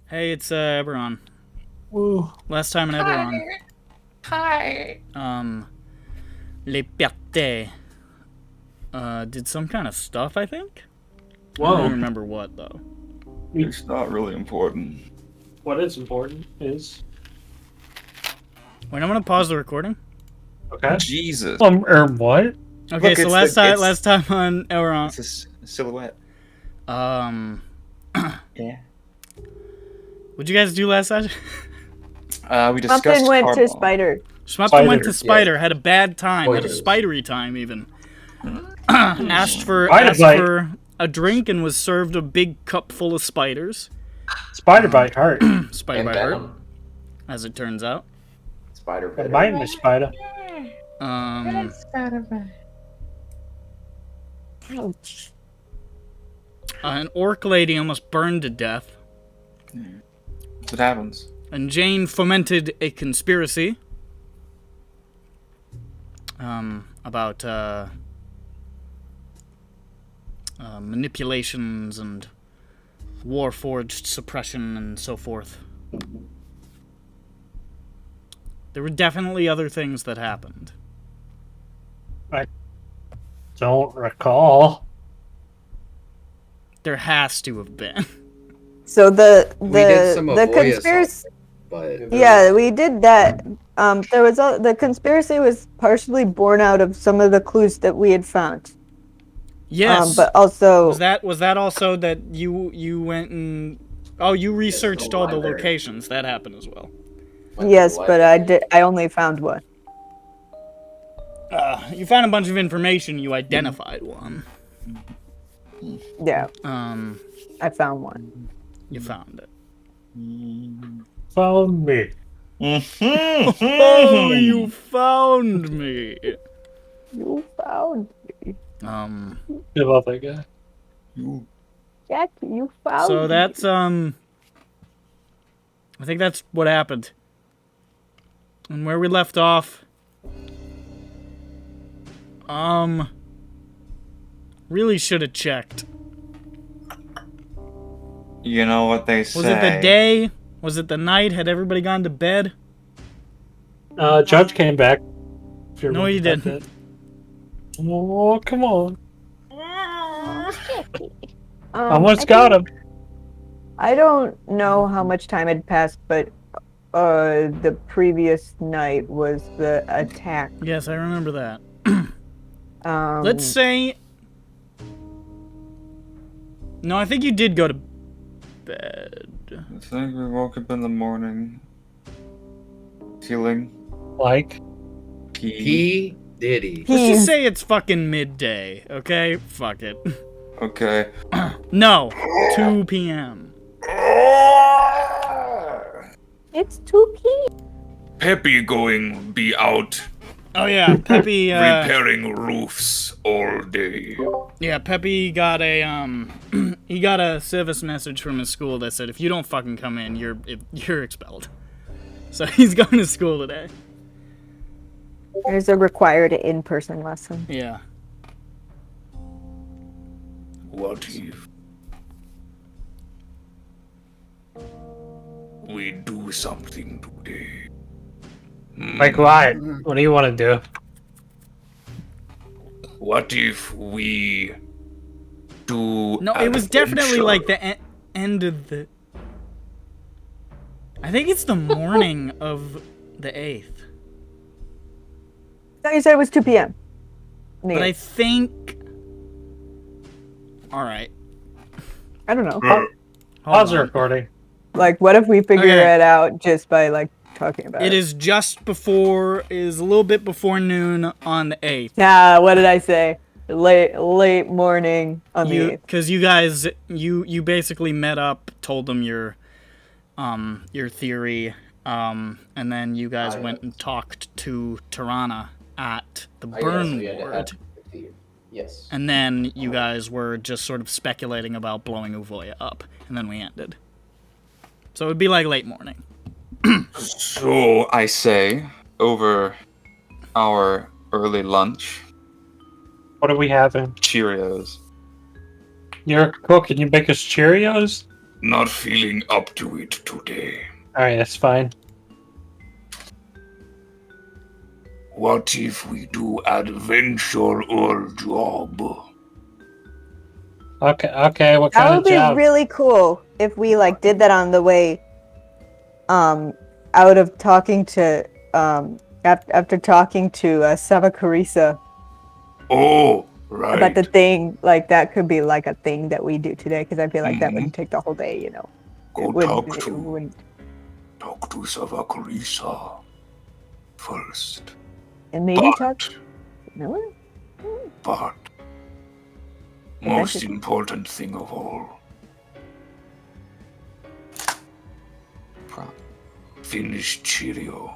Hey, it's EBERRON. Woo. Last time in EBERRON. Hi. Liberté. Did some kind of stuff, I think? Whoa. I don't remember what, though. It's not really important. What is important is... Wait, I'm gonna pause the recording. Okay. Jesus. What? Okay, Look, so it's last time on EBERRON. It's a silhouette. Yeah. What'd you guys do last session? We discussed Schmumpin went to Carball. Spider. Schmumpin went to Spider, Spider, had a bad time, had a Spoilers. spidery time even. asked for a drink and was served a big cup full of spiders. Spider bite heart. Spider And by heart, venom. as it turns out. Spider bite. Biting the spider. Ouch. An orc lady almost burned to death. That's what happens. And Jain fomented a conspiracy about manipulations and warforged suppression and so forth. There were definitely other things that happened. Don't recall. There has to have been. So the We did some the Uvoya conspiracy. but Yeah, we did that. There was the conspiracy was partially born out of some of the clues that we had found. Yes. But also Was that also that you went and you researched all the library. locations? That happened as well. yes, but I only found one. You found a bunch of information. You identified one. Yeah, I I found one. You found it. Found me. Oh, you found me. You found me, Give up that guy. Jackie. You found So me. that's I think that's what happened. And where we left off, really should have checked. You know what they say. Was it the day? Was it the night? Had everybody gone to bed? Judge came back. If you No, he remember didn't. that. Oh, come on. Almost got him. I don't know how much time had passed, but the previous night was the attack. Yes, I remember that. Um, Let's say... No, I think you did go to bed. I think we woke up in the morning feeling Like, P. Diddy. Let's just say it's fucking midday, okay? Fuck it. Okay. No, 2 p.m. It's 2 p.m. Peppy going be out Oh yeah, Peppy. repairing roofs all day. Yeah, Peppy got a he got a service message from his school that said if you don't fucking come in, you're expelled. So he's going to school today. There's a required in-person lesson. Yeah. What if we do something today? like what? What do you want to do? What if we do No, an it was definitely adventure? like the end of the. I think it's the morning of the 8th. I thought you said it was 2 p.m. But I think. All right. I don't know. Hold Pause the on. recording. Like, what if we figure Okay. it out just by like talking about it? It is just before, is a little bit before noon on the 8th. What did I say? Late morning on the 8th. Because you guys, you basically met up, told them your theory, and then you guys went and talked to Tirana at the burn ward. Yes. And then you guys were just sort of speculating about blowing Uvoya up, and then we ended. So it would be like late morning. So I say, over our early lunch, What are we having? Cheerios. You're a cook. Can you make us Cheerios? Not feeling up to it today. Alright, that's fine. What if we do adventure or job? Okay, what That kind would of be job? really cool if we like did that on the way out of talking to after talking to Savakarisa Oh, right. about the thing. Like that could be like a thing that we do today, because I feel like that wouldn't take the whole day, you know. Go It talk wouldn't. to Savakarisa first. And maybe talk. No. But most important thing of all, finish Cheerio.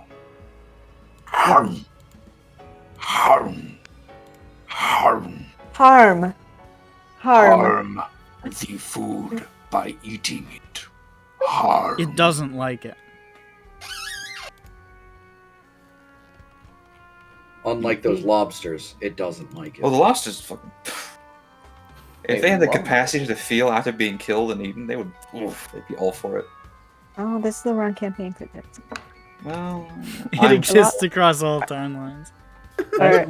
Harm. Harm. Harm. Harm. Harm the food by eating it. Harm. It doesn't like it. Unlike those lobsters, it doesn't like it. Well, the lobsters fucking. If they had the love it. capacity to feel after being killed and eaten, they would. Oof, they'd be all for it. Oh, this is the wrong campaign for this. Well, It exists across all timelines. Why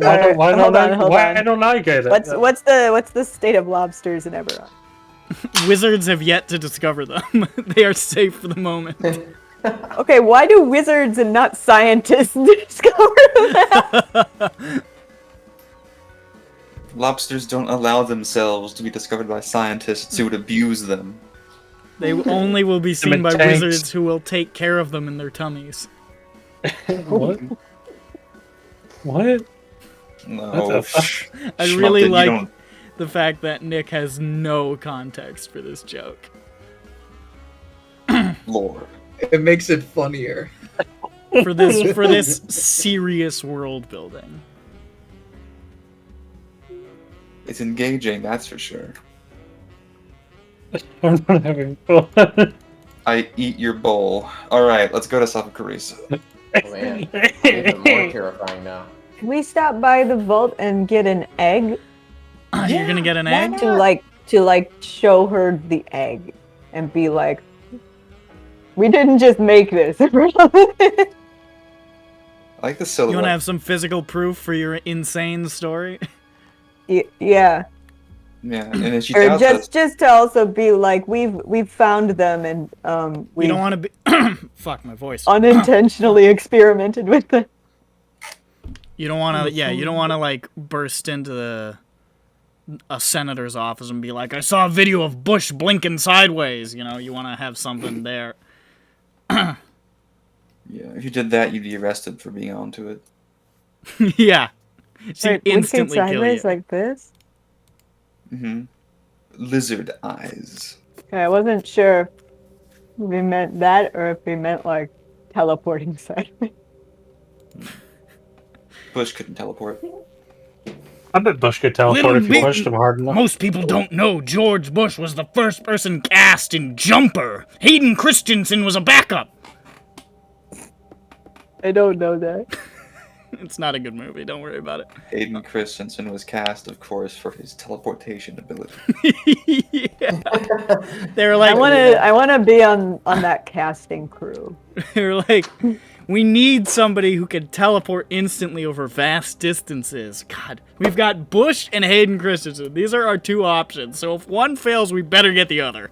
Hold on. don't I get it? What's the state of lobsters in Eberron? Wizards have yet to discover them. They are safe for the moment. Okay, why do wizards and not scientists discover that? lobsters don't allow themselves to be discovered by scientists who would abuse them. They only will be seen by tanks. wizards who will take care of them in their tummies. What? What? No, What the I really Schmumpton, you like don't- the fact that Nick has no context for this joke. Lord. It makes it funnier. For this serious world building. It's engaging, that's for sure. I'm not having fun. I eat your bowl. Alright, let's go to Savakarisa. Oh, man. Even more terrifying now. Can we stop by the vault and get an egg You're gonna get an egg? to show her the egg and be like, we didn't just make this. I like the silhouette. You wanna have some physical proof for your insane story? Yeah. Yeah, and then she Or tells us, just to also be like, we've found them and You we don't wanna be fuck my voice. unintentionally experimented with them. You don't wanna you don't wanna like burst into a senator's office and be like, I saw a video of Bush blinking sideways, you know, you wanna have something there. yeah, if you did that, you'd be arrested for being onto it. Yeah. She'd Wait, blinking instantly kill you. sideways like this? Mm-hmm. Lizard eyes. Okay, I wasn't sure if we meant that or if we meant like teleporting sideways. Bush couldn't teleport. I bet Bush could teleport Little if you bit- pushed him hard enough. Most people don't know George Bush was the first person cast in Jumper. Hayden Christensen was a backup. I don't know that. It's not a good movie. Don't worry about it. Hayden Christensen was cast, of course, for his teleportation ability. Yeah. They were like, I wanna be on that casting crew. they were like, we need somebody who can teleport instantly over vast distances. God, we've got Bush and Hayden Christensen. These are our two options. So if one fails, we better get the other.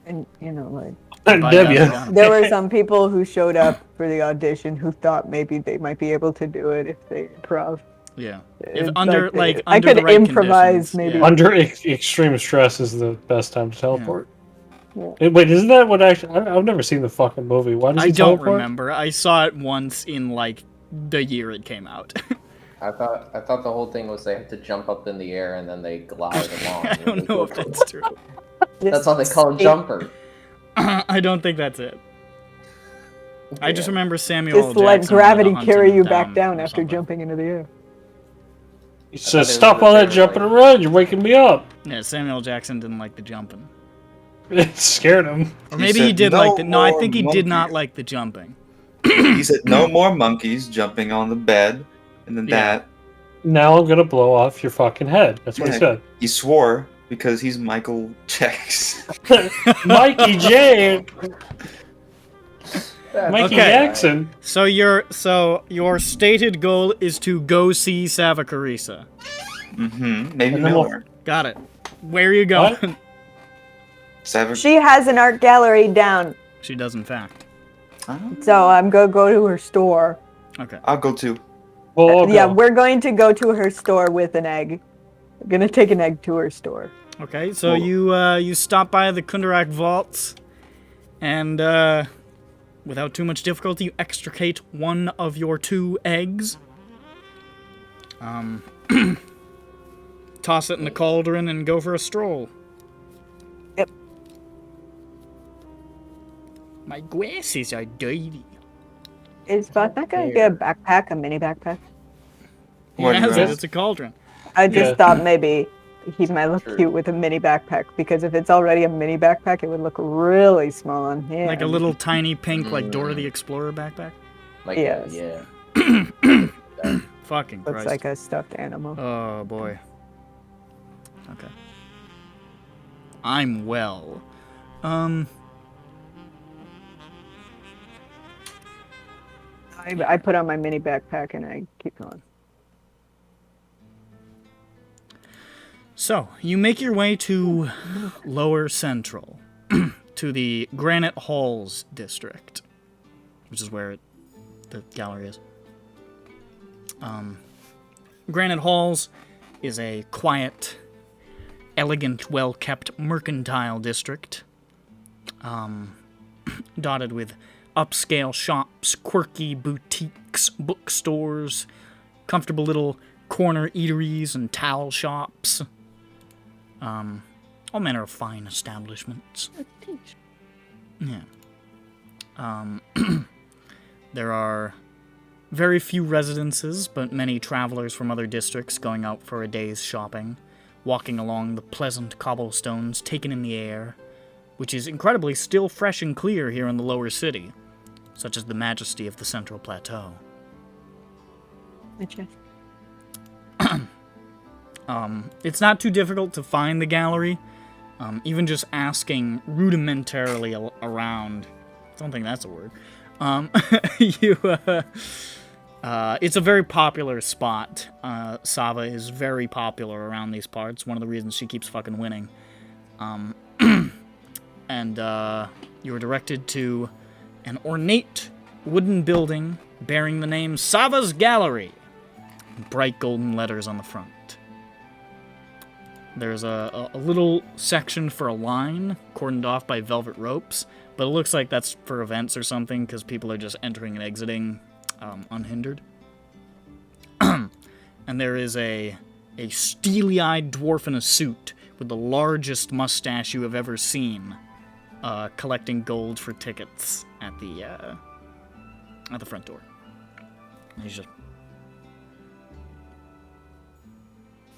And you know, like Debia. there were some people who showed up for the audition who thought maybe they might be able to do it if they improv. Yeah. It's If under I under could the right improvise conditions, maybe. yeah. Under extreme stress is the best time to teleport. Wait, isn't that what actually? I've never seen the fucking movie. Why does I he don't teleport? remember. I saw it once in like the year it came out. I thought the whole thing was they had to jump up in the air and then they glide along. I don't know if that's true. That's what they call a jumper. I don't think that's it. I just remember Samuel L. Just let Jackson gravity hunting carry you down back down or after something. jumping into the air. He says, thought it was "Stop the all that same, jumping like- around! You're waking me up." Yeah, Samuel L. Jackson didn't like the jumping. It scared him. Or He maybe he said, did "No like the. No, I more think he did not monkey." like the jumping. He said, "No more monkeys jumping on the bed," and then Yeah. that Now I'm gonna blow off your fucking head. That's what he Yeah. said. he swore because he's Michael Jackson. Mikey Jain, Mikey Okay. Jackson. So your stated goal is to go see Savakarisa. Mm-hmm. Maybe And then we'll- Miller. Got it. Where are you going? What? Savage. She has an art gallery down, She does, in fact. so I'm gonna go to her store. Okay. I'll go too. We'll all Yeah, go. we're going to go to her store with an egg. We're gonna take an egg to her store. Okay. So Well- you stop by the Kundarak vaults, and without too much difficulty, you extricate one of your 2 eggs. Toss it in the cauldron and go for a stroll. Yep. My glasses are dirty. Is Bot not gonna get a backpack, a mini backpack? He What do you has it. ask? It's a cauldron. I just Yeah. thought maybe he might look True. cute with a mini backpack, because if it's already a mini backpack, it would look really small on him. Like a little tiny pink, like Dora the Explorer backpack. Like, Yes. yeah. Fucking Looks Christ. like a stuffed animal. Oh boy. Okay. I'm well. I put on my mini backpack and I keep going. So, you make your way to Lower Central, to the Granite Halls district, which is where the gallery is. Granite Halls is a quiet, elegant, well-kept mercantile district, dotted with upscale shops, quirky boutiques, bookstores, comfortable little corner eateries and towel shops. All manner of fine establishments. Yeah. There are very few residences, but many travelers from other districts going out for a day's shopping, walking along the pleasant cobblestones, taking in the air, which is incredibly still fresh and clear here in the lower city, such as the majesty of the Central Plateau. It's not too difficult to find the gallery. Even just asking rudimentarily around, I don't think that's a word. It's a very popular spot. Sava is very popular around these parts. One of the reasons she keeps fucking winning. And you are directed to an ornate wooden building bearing the name Sava's Gallery. Bright golden letters on the front. There's a little section for a line cordoned off by velvet ropes, but it looks like that's for events or something because people are just entering and exiting unhindered. And there is a steely-eyed dwarf in a suit with the largest mustache you have ever seen, collecting gold for tickets at the front door. And he's just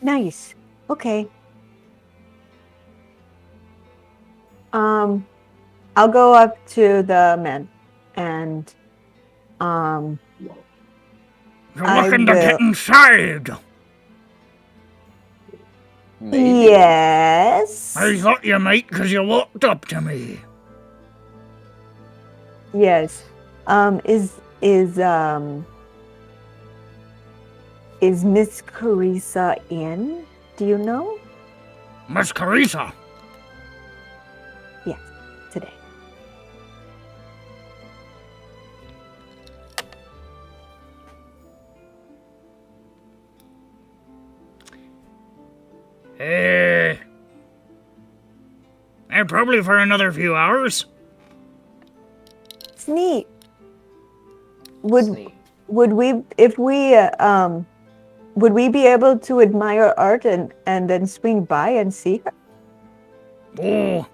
Nice. Okay. I'll go up to the men and You're I looking to get will- inside. Maybe. yes. I thought you might because you walked up to me. Yes. Is Miss Carissa in? Do you know? Miss Carissa. Yes, today. probably for another few hours. It's neat. It's neat. Would we, if we, would we be able to admire art and then swing by and see her? Oh,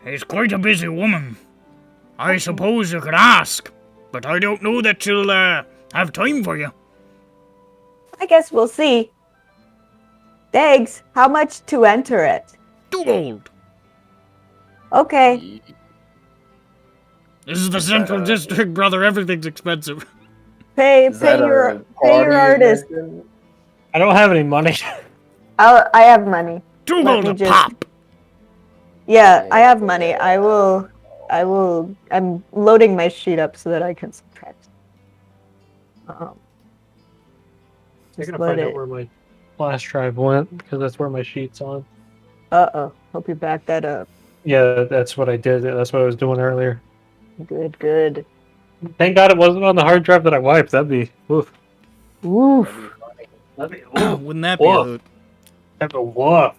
she's quite a busy woman. I suppose you could ask, but I don't know that she'll have time for you. I guess we'll see. Thanks. How much to enter it? 2 gold. Okay. This is the Central District, brother. Everything's expensive. Pay Is your that a party artist. mention? I don't have any money. I have money. 2 Let gold me a just- pop. Yeah, I have money. I will. I'm loading my sheet up so that I can subtract. I'm Just gonna let find out it. where my flash drive went because that's where my sheet's on. Uh-oh. Hope you back that up. Yeah, that's what I did. That's what I was doing earlier. Good, good. Thank God it wasn't on the hard drive that I wiped. That'd be oof. Oof. That'd be Wouldn't that be a Whoa. hoot? That'd be woof.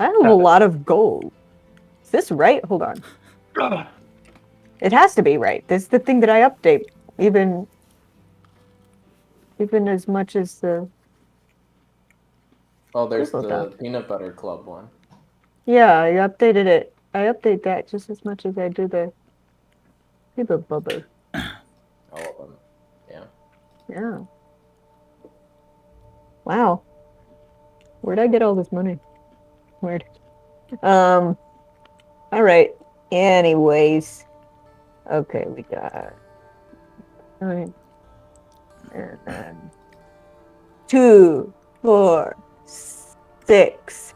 I have a lot of gold. Is this right? Hold on. It has to be right. This is the thing that I update. Even as much as the... Oh, there's Triple the tap. peanut butter club one. Yeah, I updated it. I update that just as much as I do the bubble. All of them. Yeah. Yeah. Wow. Where'd I get all this money? Weird. All right. Anyways. Okay, we got... All right. And then... 2, 4, 6,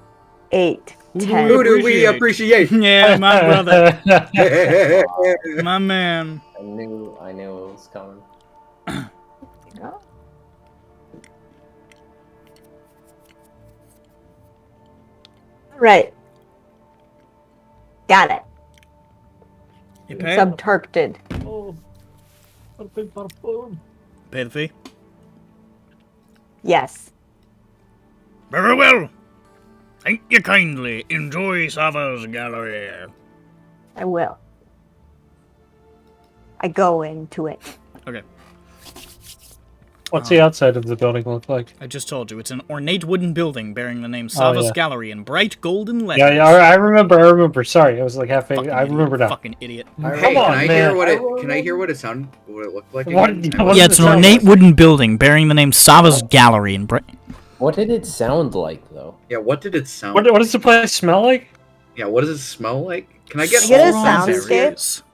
8, 10. Who do we appreciate? Yeah, my brother. My man. I knew it was coming. Oh. Right. Got it. You pay? Subtarcted. Oh, what a big pot of food. Pay the fee? Yes. Very well. Thank you kindly. Enjoy Sava's gallery. I will. I go into it. Okay. What's the outside of the building look like? I just told you, it's an ornate wooden building bearing the name Sava's yeah. Gallery in bright golden letters. Yeah, I remember. Sorry, I was like half. Fucking I remember idiot. now. Fucking idiot. Hey, on, can I man. hear what it? Can I hear what it sounded? What it looked like? What- again? what Yeah, does it's it an sound ornate like? wooden building bearing the name Sava's Gallery in bright... What did it sound like, though? Yeah. What did it sound? What does the place smell like? Yeah. What does it smell like? Can I get? I get a all sound these? escape?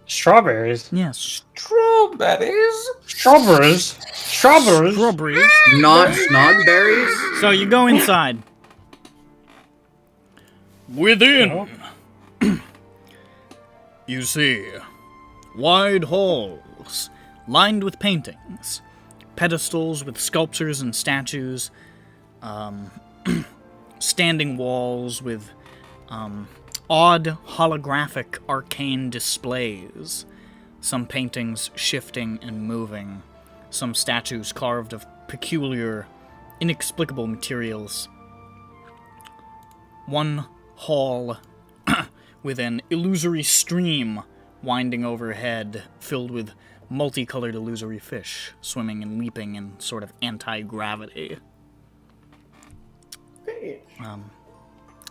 Strawberries. Yes. Strawberries. Strawberries. Strawberries. Not snogberries. So you go inside. Within, you see wide halls lined with paintings, pedestals with sculptures and statues, standing walls with odd holographic arcane displays, some paintings shifting and moving, some statues carved of peculiar, inexplicable materials. One hall with an illusory stream winding overhead, filled with multicolored illusory fish swimming and leaping in sort of anti-gravity.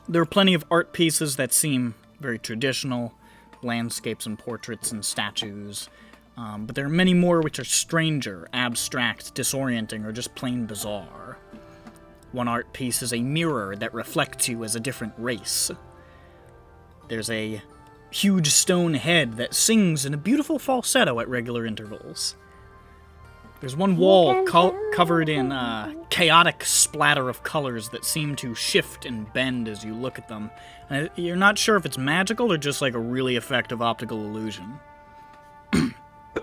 There are plenty of art pieces that seem very traditional, landscapes and portraits and statues, but there are many more which are stranger, abstract, disorienting, or just plain bizarre. One art piece is a mirror that reflects you as a different race. There's a huge stone head that sings in a beautiful falsetto at regular intervals. There's one wall covered in chaotic splatter of colors that seem to shift and bend as you look at them. And you're not sure if it's magical or just like a really effective optical illusion.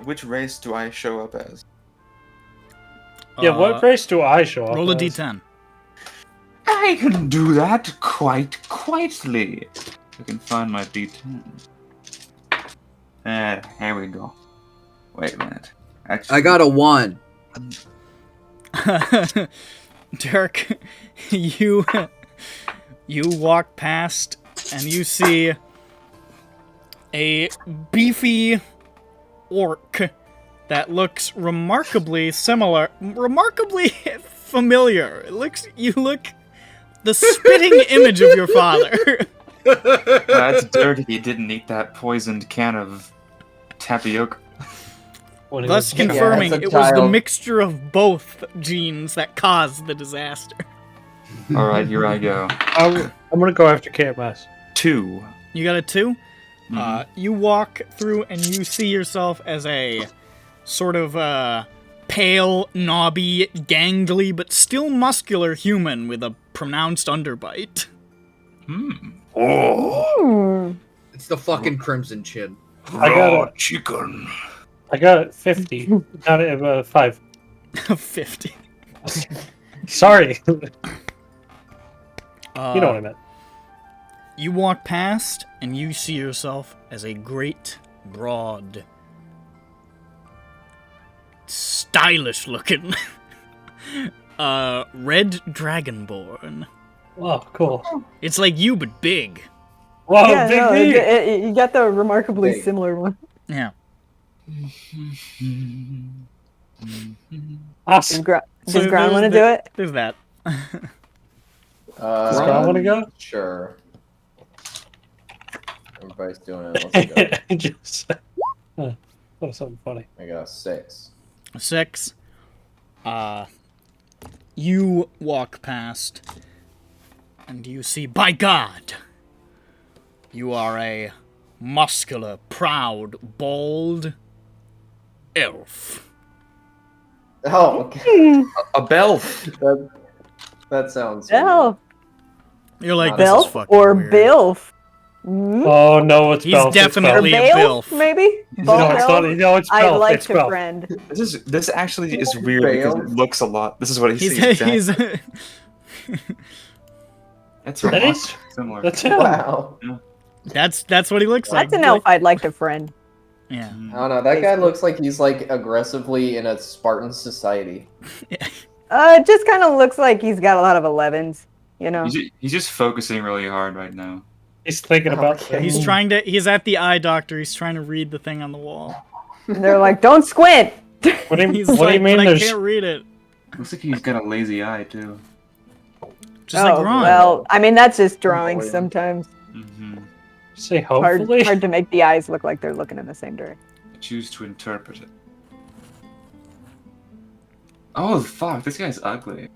Which race do I show up as? Yeah, what race do I show up Roll a as? d10. I can do that quite quietly. I can find my D10. Here we go. Wait a minute. Actually, I got a 1. Dirk, you You walk past and you see a beefy orc that looks remarkably familiar. You look the spitting image of your father. That's dirty. He didn't eat that poisoned can of tapioca. When he Thus was young. confirming that's a it was the child. mixture of both genes that caused the disaster. All right, here I go. I'm gonna go after KMS. 2. You got a 2? You walk through and you see yourself as a sort of pale, knobby, gangly, but still muscular human with a pronounced underbite. Oh, It's the fucking Crimson Chin. I got a- chicken. I got 50. Down at 5. 50. Sorry. You know what I meant. You walk past and you see yourself as a great, broad, stylish looking red dragonborn. Oh, cool. It's like you, but big. Whoa, Yeah, big no, meat! you got the remarkably Big. similar one. Yeah. Awesome. Does Ground want to do it? There's that. Does Ground want to go? Sure. Everybody's doing it. Let's go. Just, that was something funny. I got a 6. 6. You walk past, and you see, by God, you are a muscular, proud, bald elf. Oh, okay. A belf. That sounds. Belf. You're like, Not this is Belf fucking or weird. Bilf? Hmm? Oh, no, it's He's Belf. definitely- Or Only a Balef, Bilf. maybe? No, it's not. No, it's I'd Belf. like It's to Belf. friend. This actually is weird because it looks a lot. This is what he He's, sees. he's That's That remarkably is- similar. That's him. Wow. that's what he looks like. That's an elf I'd like to friend. Yeah. I don't know. That guy looks like he's like aggressively in a Spartan society. It just kind of looks like he's got a lot of 11s, you know? He's just focusing really hard right now. He's thinking about Okay. He's trying to. He's at the eye doctor. He's trying to read the thing on the wall. And they're like, don't squint! What do you, He's what like, do you mean but I there's... can't read it. Looks like he's got a lazy eye too. Just like Oh, Ron. well, I mean, that's just drawing Oh, yeah. sometimes. Mm-hmm. Say Hard, hopefully? hard to make the eyes look like they're looking in the same direction. Choose to interpret it. Oh fuck! This guy's ugly.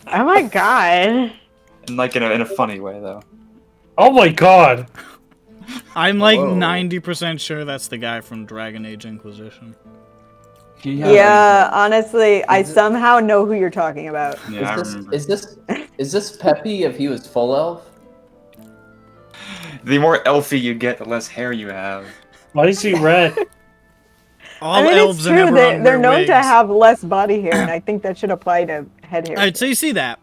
Oh my god. And like in a funny way though. Oh my god! I'm like Whoa. 90% sure that's the guy from Dragon Age Inquisition. He has Yeah, honestly, I Is it- somehow know who you're talking about. Yeah, I Is remember. this is this Peppy if he was full elf? The more elfy you get, the less hair you have. Why is he red? All I mean, elves it's and true. Eberron They're wear known wigs. to have less body hair, and I think that should apply to head hair. Alright, so you see that.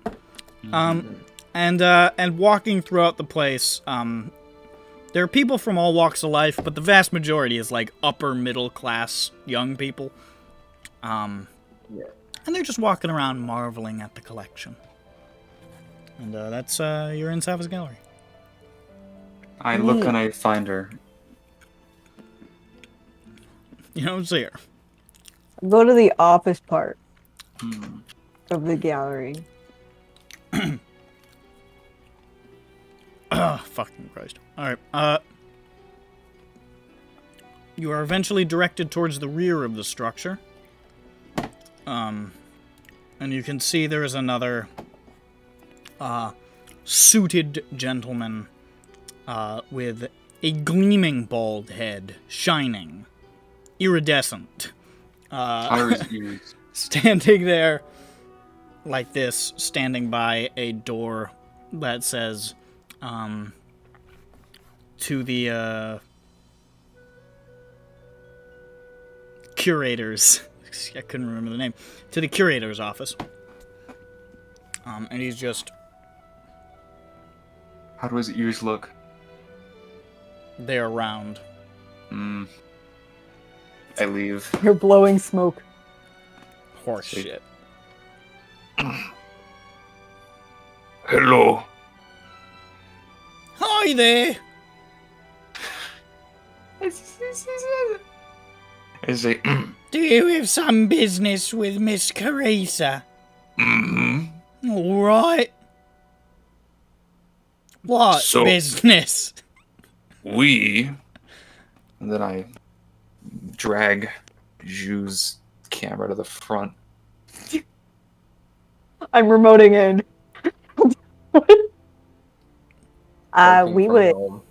And walking throughout the place, there are people from all walks of life, but the vast majority is like upper middle class young people. Yeah. And they're just walking around marveling at the collection. And that's you're in Sava's gallery. I look and I find her. You don't see her. Go to the office part Hmm. of the gallery. Oh, fucking Christ. Alright, you are eventually directed towards the rear of the structure. And you can see there is another suited gentleman with a gleaming bald head, shining, iridescent, Iris ears. standing there like this, standing by a door that says, to the curators. I couldn't remember the name. To the curator's office. And he's just How do his ears look? there around. Hmm. I leave. You're blowing smoke. Horse shit. Hello. Hi there. I say, Do you have some business with Miss Carissa? mm-hmm. All right. What So- business? And then I drag Ju's camera to the front. I'm remoting in. Working We from would home.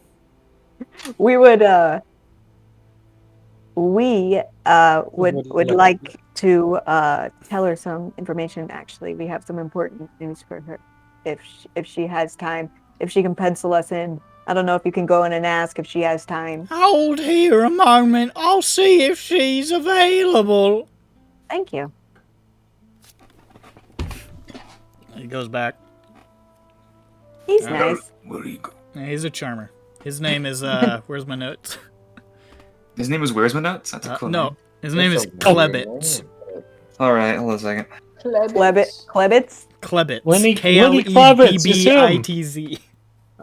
would like to tell her some information. Actually, we have some important news for her. If she has time, if she can pencil us in. I don't know if you can go in and ask if she has time. Hold here a moment. I'll see if she's available. Thank you. He goes back. He's nice. Where do you go? Yeah, he's a charmer. His name is, where's my notes? His name is Where's My Notes? That's a cool No, name. his name is That's a weird Klebitz. name. Alright, hold on a second. Klebitz? Klebitz. Lenny Klebitz, it's him. K-L-E-B-B-I-T-Z.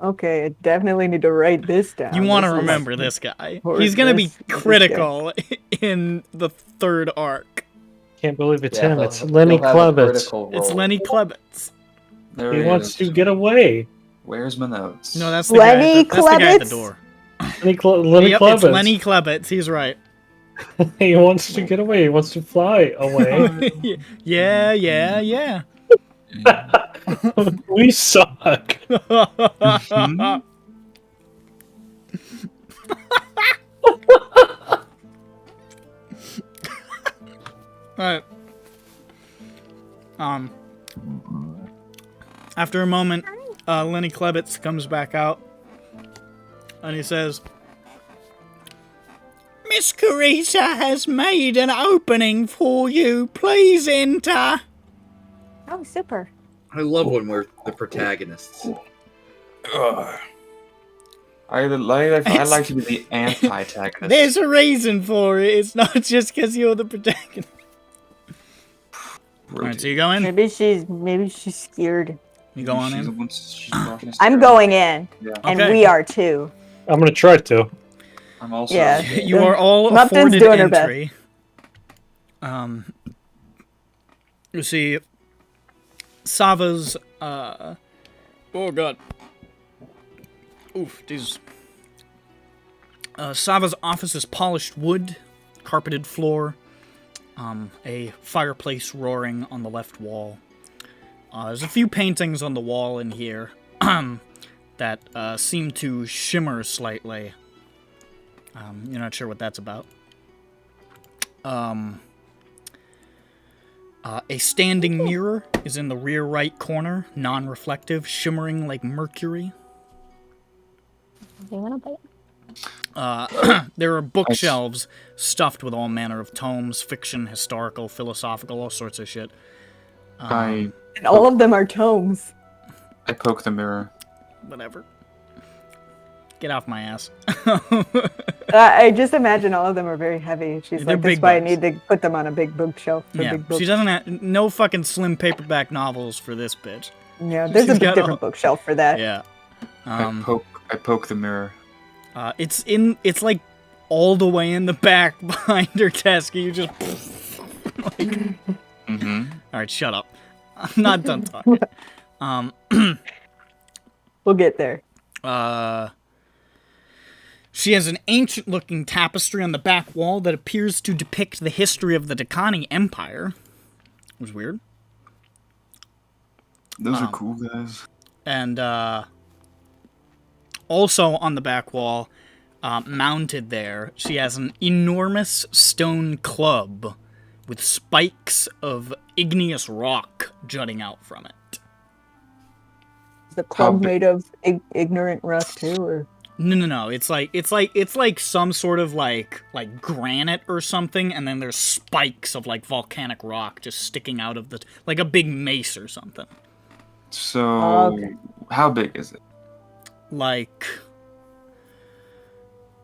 Okay, I definitely need to write this down. You want to This is- remember this guy. Or He's going to be this guy. critical in the third arc. Can't believe it's Yeah, him. he'll- It's Lenny he'll have a Klebitz. critical It's role. Lenny Klebitz. There He it wants is. to get away. Where's My Notes? No, that's the Lenny guy. That's the guy at the Klebitz? door. Lenny Yep, Klebitz. it's Lenny Klebitz. He's right. He wants to get away. He wants to fly away. yeah. We suck. Mhm. Alright. After a moment, Lenny Klebitz comes back out, and he says, Miss Carissa has made an opening for you. Please enter. Oh, super. I love when we're the protagonists. Ugh. I like to be the anti-tagonist. There's a reason for it. It's not just because you're the protagonist. Alright, so you go in. Maybe she's scared. You go on She's the in. one- she's walking us I'm through. going in, Yeah. and Okay. we are too. I'm gonna try to. I'm also. Yeah. You are all Mupton's afforded doing her best. entry. You see, Sava's, oh god. Oof, these. Sava's office is polished wood, carpeted floor, a fireplace roaring on the left wall. There's a few paintings on the wall in here that seem to shimmer slightly. You're not sure what that's about. A standing mirror is in the rear right corner, non-reflective, shimmering like mercury. There are bookshelves stuffed with all manner of tomes, fiction, historical, philosophical, all sorts of shit. I And all of them are tomes. poke the mirror. Whatever. Get off my ass. I just imagine all of them are very heavy. She's They're like, big that's why I books. need to put them on a big bookshelf. For Yeah, big books. she doesn't have no fucking slim paperback novels for this bitch. Yeah, there's she's a got different all- bookshelf for that. Yeah. I poke the mirror. It's like all the way in the back behind her desk. You just like, Mm-hmm. all right, shut up. I'm not done talking. We'll get there. She has an ancient-looking tapestry on the back wall that appears to depict the history of the Dakani Empire. It was weird. Those are cool, guys. And also on the back wall, mounted there, she has an enormous stone club with spikes of igneous rock jutting out from it. Is the club big- made of ignorant rock too, or No. It's like some sort of like granite or something, and then there's spikes of like volcanic rock just sticking out of the like a big mace or something. So, Okay. how big is it? Like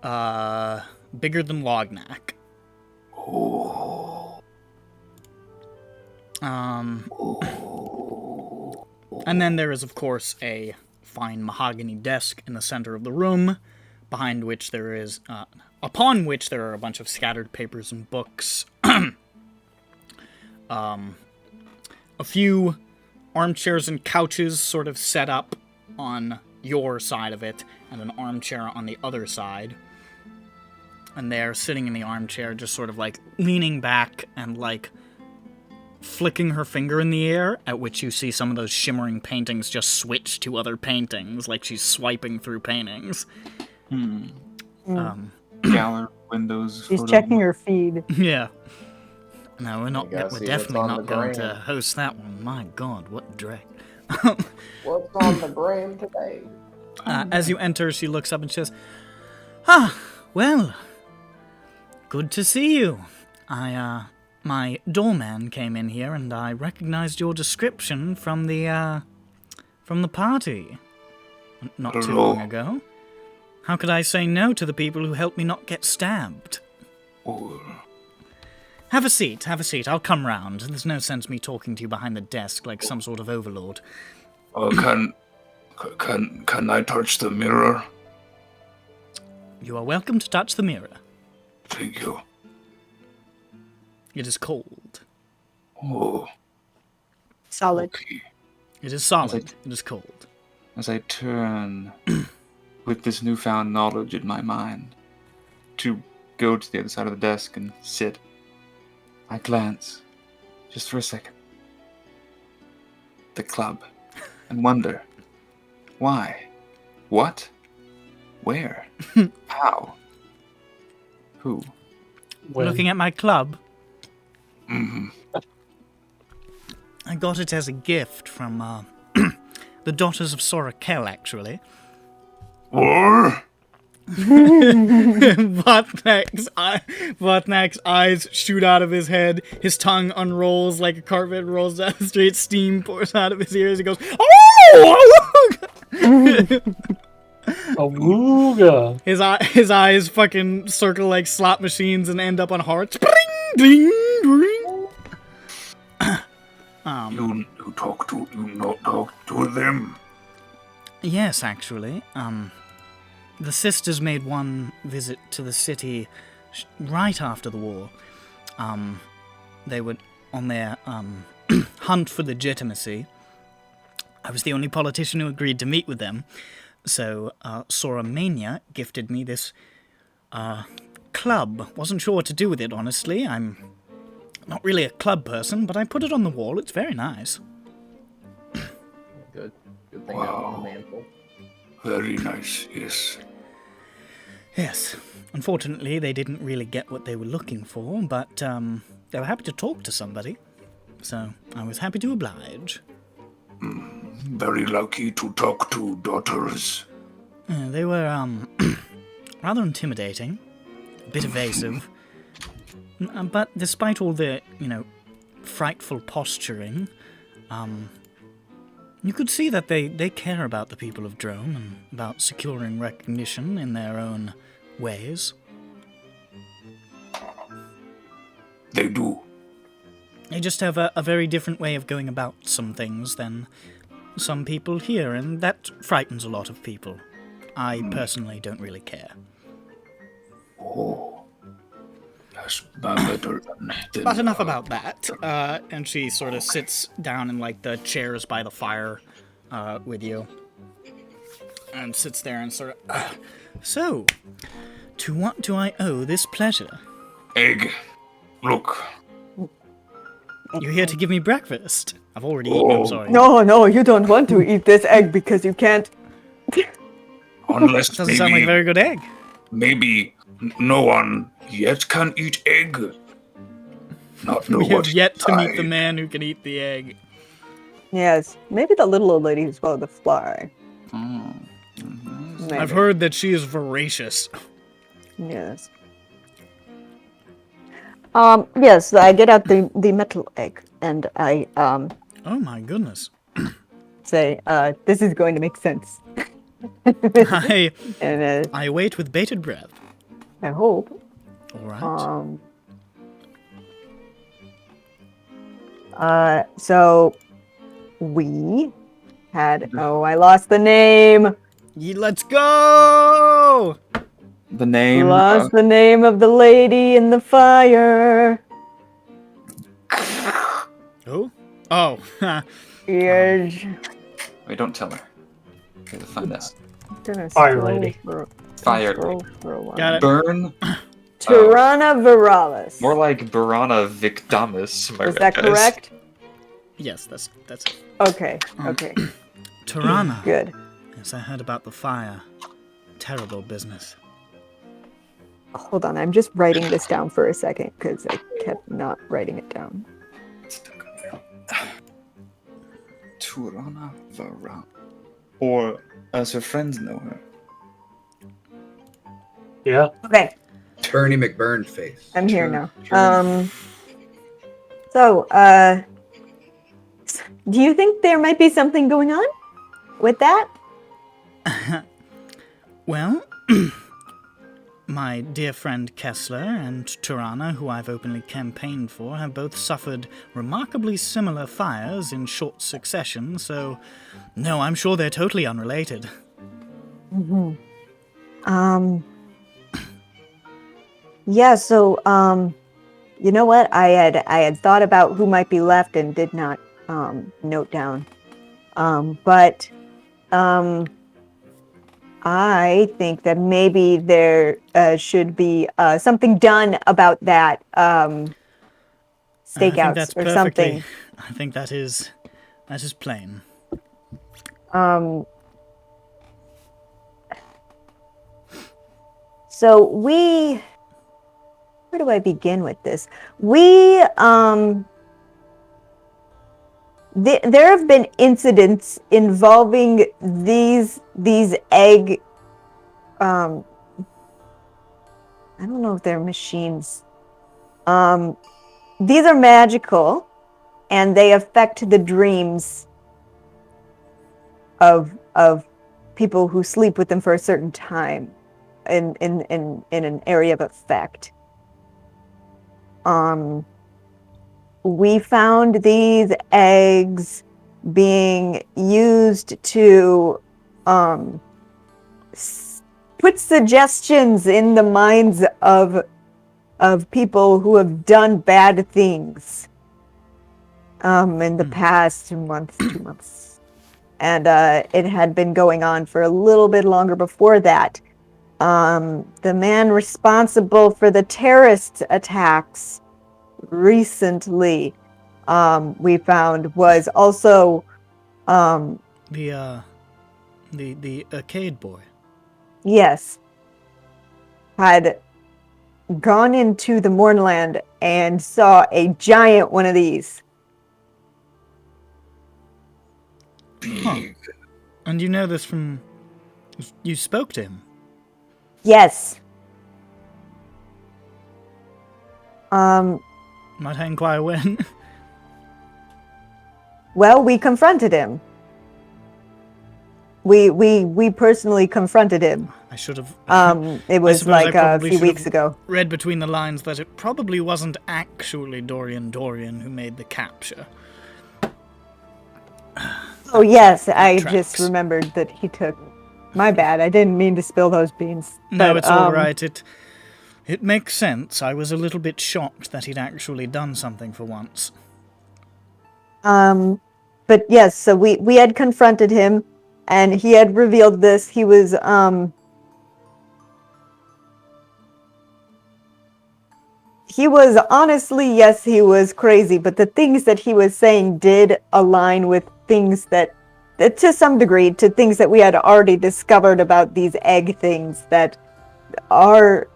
bigger than Lognak. Oh. And then there is of course a fine mahogany desk in the center of the room, behind which there is, upon which there are a bunch of scattered papers and books. A few armchairs and couches sort of set up on your side of it, and an armchair on the other side. And they're sitting in the armchair, just sort of like leaning back and like flicking her finger in the air, at which you see some of those shimmering paintings just switch to other paintings, like she's swiping through paintings. Gallery windows. She's photo- checking her feed. Yeah. No, we're not. gotta We're see definitely what's on not the going gram. to host that one. My God, what drag! What's on the gram today? As you enter, she looks up and says, "Ah, well, good to see you. My doorman came in here, and I recognized your description from the party not too long ago. How could I say no to the people who helped me not get stabbed? Oh, Have a seat, I'll come round. There's no sense me talking to you behind the desk like some sort of overlord." can I touch the mirror? You are welcome to touch the mirror. Thank you. It is cold. Oh, Solid. okay. It is solid. It is cold. As I turn with this newfound knowledge in my mind to go to the other side of the desk and sit, I glance, just for a second, the club, and wonder, why? What? Where? How? Who? Looking at my club, Mm-hmm. I got it as a gift from the Daughters of Sorakel, actually. Or? Vatnak's eyes shoot out of his head, his tongue unrolls like a carpet rolls down the street, steam pours out of his ears, he goes, "Oh!" Awooga. His eyes fucking circle like slot machines and end up on hearts. Bring, ding, ding. You talk to them? Yes, actually. The sisters made one visit to the city right after the war. They were on their hunt for legitimacy. I was the only politician who agreed to meet with them. So, Sora Mania gifted me this club. Wasn't sure what to do with it, honestly. I'm not really a club person, but I put it on the wall. It's very nice. Good thing I have on the mantle. Very nice, yes. Yes. Unfortunately, they didn't really get what they were looking for, but they were happy to talk to somebody. So, I was happy to oblige. Very lucky to talk to daughters. They were, rather intimidating, a bit evasive, but despite all the, frightful posturing, you could see that they care about the people of Drome and about securing recognition in their own ways. They do. They just have a very different way of going about some things than some people here, and that frightens a lot of people. I personally don't really care. Oh. That's better than But enough about that. And she sort of sits down in like the chairs by the fire with you. And sits there and sort of... So, to what do I owe this pleasure? egg. Look. You're here to give me breakfast. I've already eaten, I'm sorry. No, you don't want to eat this egg because you can't. Unless Doesn't sound like a very good egg. maybe no one yet can eat egg. Not know We have what yet to meet the inside. man who can eat the egg. Yes, maybe the little old lady who swallowed the fly. Maybe. I've heard that she is voracious. Yes. Yes, I get out the metal egg and I Oh my goodness. say, this is going to make sense. I And wait with bated breath. I hope. All right. So we I lost the name. Let's go! The name. Lost the name of the lady in the fire. Who? Oh. Yes. Wait, don't tell her. Okay, to find this. Gonna Fire scroll lady. Fire. for a while. Got it. Burn. Tirana viralis. More like Burana Vicdamus. Am I Is right, that guys? correct? Yes, that's it. Okay. Okay. Tirana. Good. Yes, I heard about the fire. Terrible business. Hold on, I'm just writing this down for a second because I kept not writing it down. Turana Vara. Or, as her friends know her. Yeah. Okay, Turny McBurn face. I'm here now. Sure. So, do you think there might be something going on with that? Well, my dear friend Kessler and Tirana, who I've openly campaigned for, have both suffered remarkably similar fires in short succession, so no, I'm sure they're totally unrelated. Mm-hmm. Yeah, so, you know what? I had thought about who might be left and did not, note down. But I think that maybe there should be something done about that stakeouts or something. I think that is plain. So where do I begin with this? There have been incidents involving these egg. I don't know if they're machines. These are magical, and they affect the dreams of people who sleep with them for a certain time, in an area of effect. We found these eggs being used to put suggestions in the minds of people who have done bad things in the past month, 2 months. And it had been going on for a little bit longer before that. The man responsible for the terrorist attacks recently, we found, was also The arcade boy. yes, had gone into the Mornland and saw a giant one of these. Huh. And you know this from... You spoke to him? Yes. Might I inquire when? Well, we confronted him. We personally confronted him. I should have... It was suppose I like a probably few should weeks have ago. read between the lines that it probably wasn't actually Dorian who made the capture. Oh yes, I tracks. just remembered that he took. My bad. I didn't mean to spill those beans. No, but, it's all right. It makes sense. I was a little bit shocked that he'd actually done something for once. But yes, so we had confronted him, and he had revealed this. He was honestly, yes, he was crazy, but the things that he was saying did align with things that to some degree, to things that we had already discovered about these egg things that are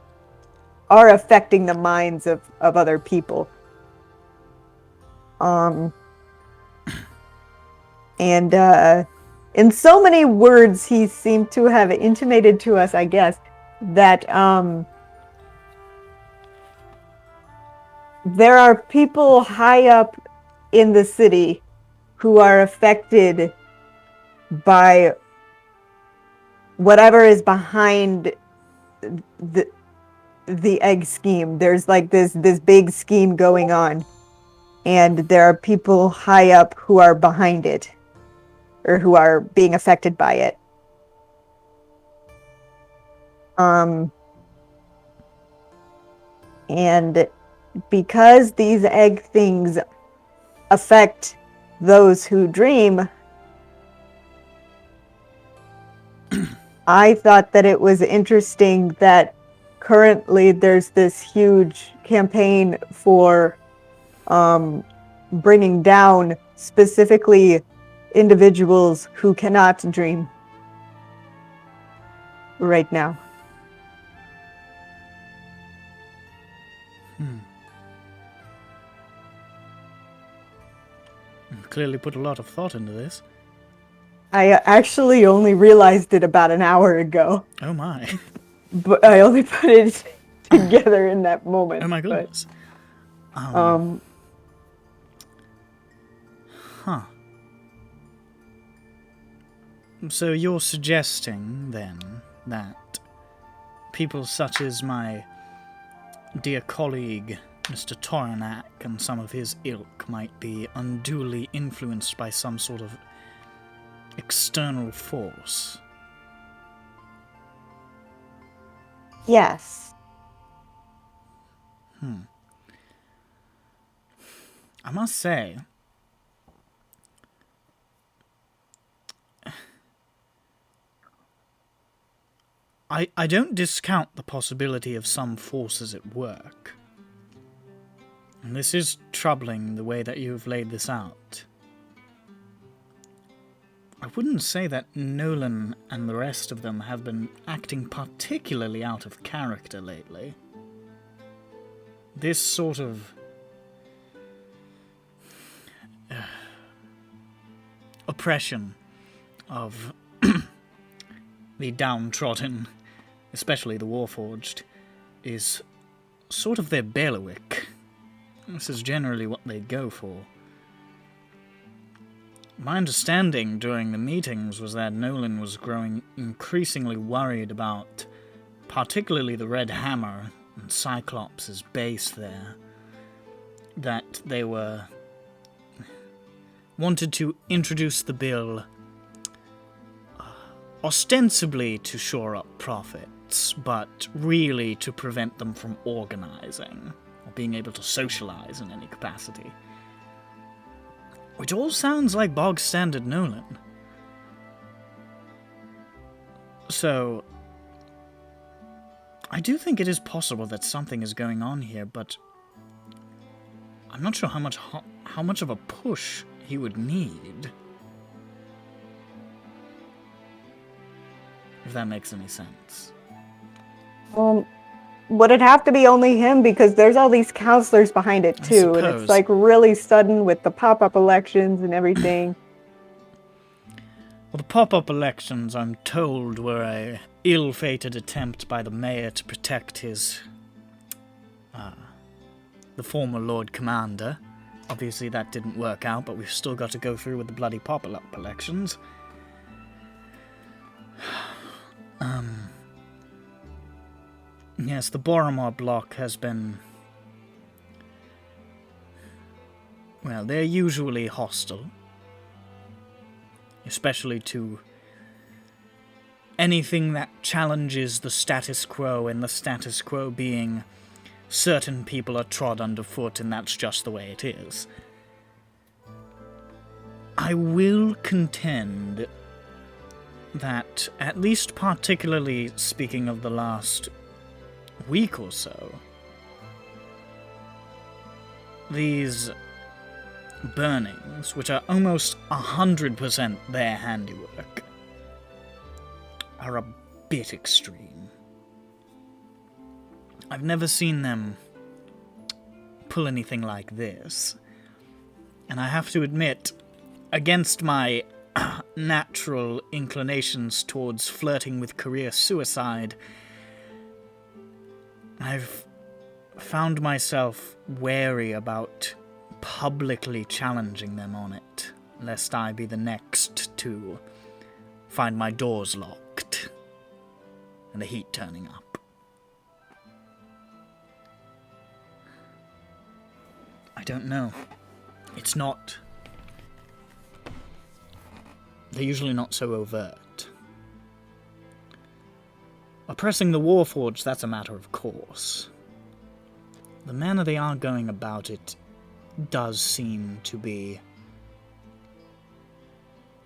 affecting the minds of other people. And in so many words, he seemed to have intimated to us, I guess, that there are people high up in the city who are affected by whatever is behind the egg scheme. There's like this big scheme going on, and there are people high up who are behind it. or who are being affected by it. And because these egg things affect those who dream, I thought that it was interesting that currently there's this huge campaign for bringing down specifically individuals who cannot dream right now. Clearly put a lot of thought into this. I actually only realized it about an hour ago, Oh my. but I only put it together in that moment. Oh my but, goodness. Huh. So you're suggesting, then, that people such as my dear colleague, Mr. Toranak, and some of his ilk might be unduly influenced by some sort of external force? Yes. I must say, I don't discount the possibility of some forces at work. And this is troubling the way that you've laid this out. I wouldn't say that Nolan and the rest of them have been acting particularly out of character lately. This sort of oppression of the downtrodden, especially the warforged, is sort of their bailiwick. This is generally what they go for. My understanding during the meetings was that Nolan was growing increasingly worried about particularly the Red Hammer and Cyclops' base there. That they wanted to introduce the bill ostensibly to shore up profits, but really to prevent them from organizing or being able to socialize in any capacity. Which all sounds like bog standard Nolan. So, I do think it is possible that something is going on here, but I'm not sure how much of a push he would need. If that makes any sense. Would it have to be only him? Because there's all these counselors behind it too, and it's like really sudden with the pop-up elections and everything. Well, the pop-up elections, I'm told, were a ill-fated attempt by the mayor to protect his, the former Lord Commander. Obviously that didn't work out, but we've still got to go through with the bloody pop-up elections. Yes, the Boromar bloc has been... Well, they're usually hostile. Especially to anything that challenges the status quo, and the status quo being certain people are trod underfoot, and that's just the way it is. I will contend that, at least particularly speaking of the last week or so, these burnings, which are almost 100% their handiwork, are a bit extreme. I've never seen them pull anything like this, and I have to admit, against my natural inclinations towards flirting with career suicide, I've found myself wary about publicly challenging them on it, lest I be the next to find my doors locked and the heat turning up. I don't know. It's not They're usually not so overt. Oppressing the warforged, that's a matter of course. The manner they are going about it does seem to be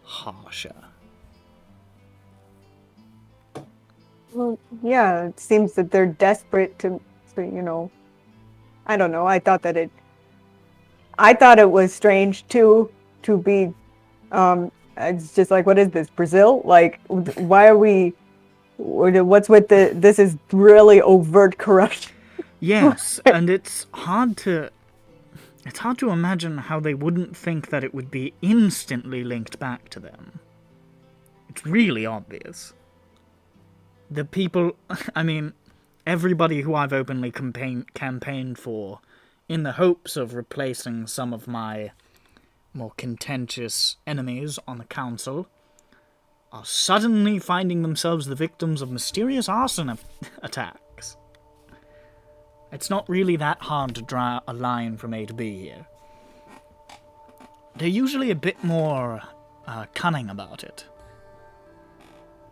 harsher. Well, yeah, it seems that they're desperate to I don't know. I thought it was strange too to be it's just like, what is this, Brazil? Like, why are we, what's with this is really overt corruption. Yes, and it's hard to imagine how they wouldn't think that it would be instantly linked back to them. It's really obvious. The people, I mean, everybody who I've openly campaigned for, in the hopes of replacing some of my more contentious enemies on the council, are suddenly finding themselves the victims of mysterious arson attacks. It's not really that hard to draw a line from A to B here. They're usually a bit more cunning about it.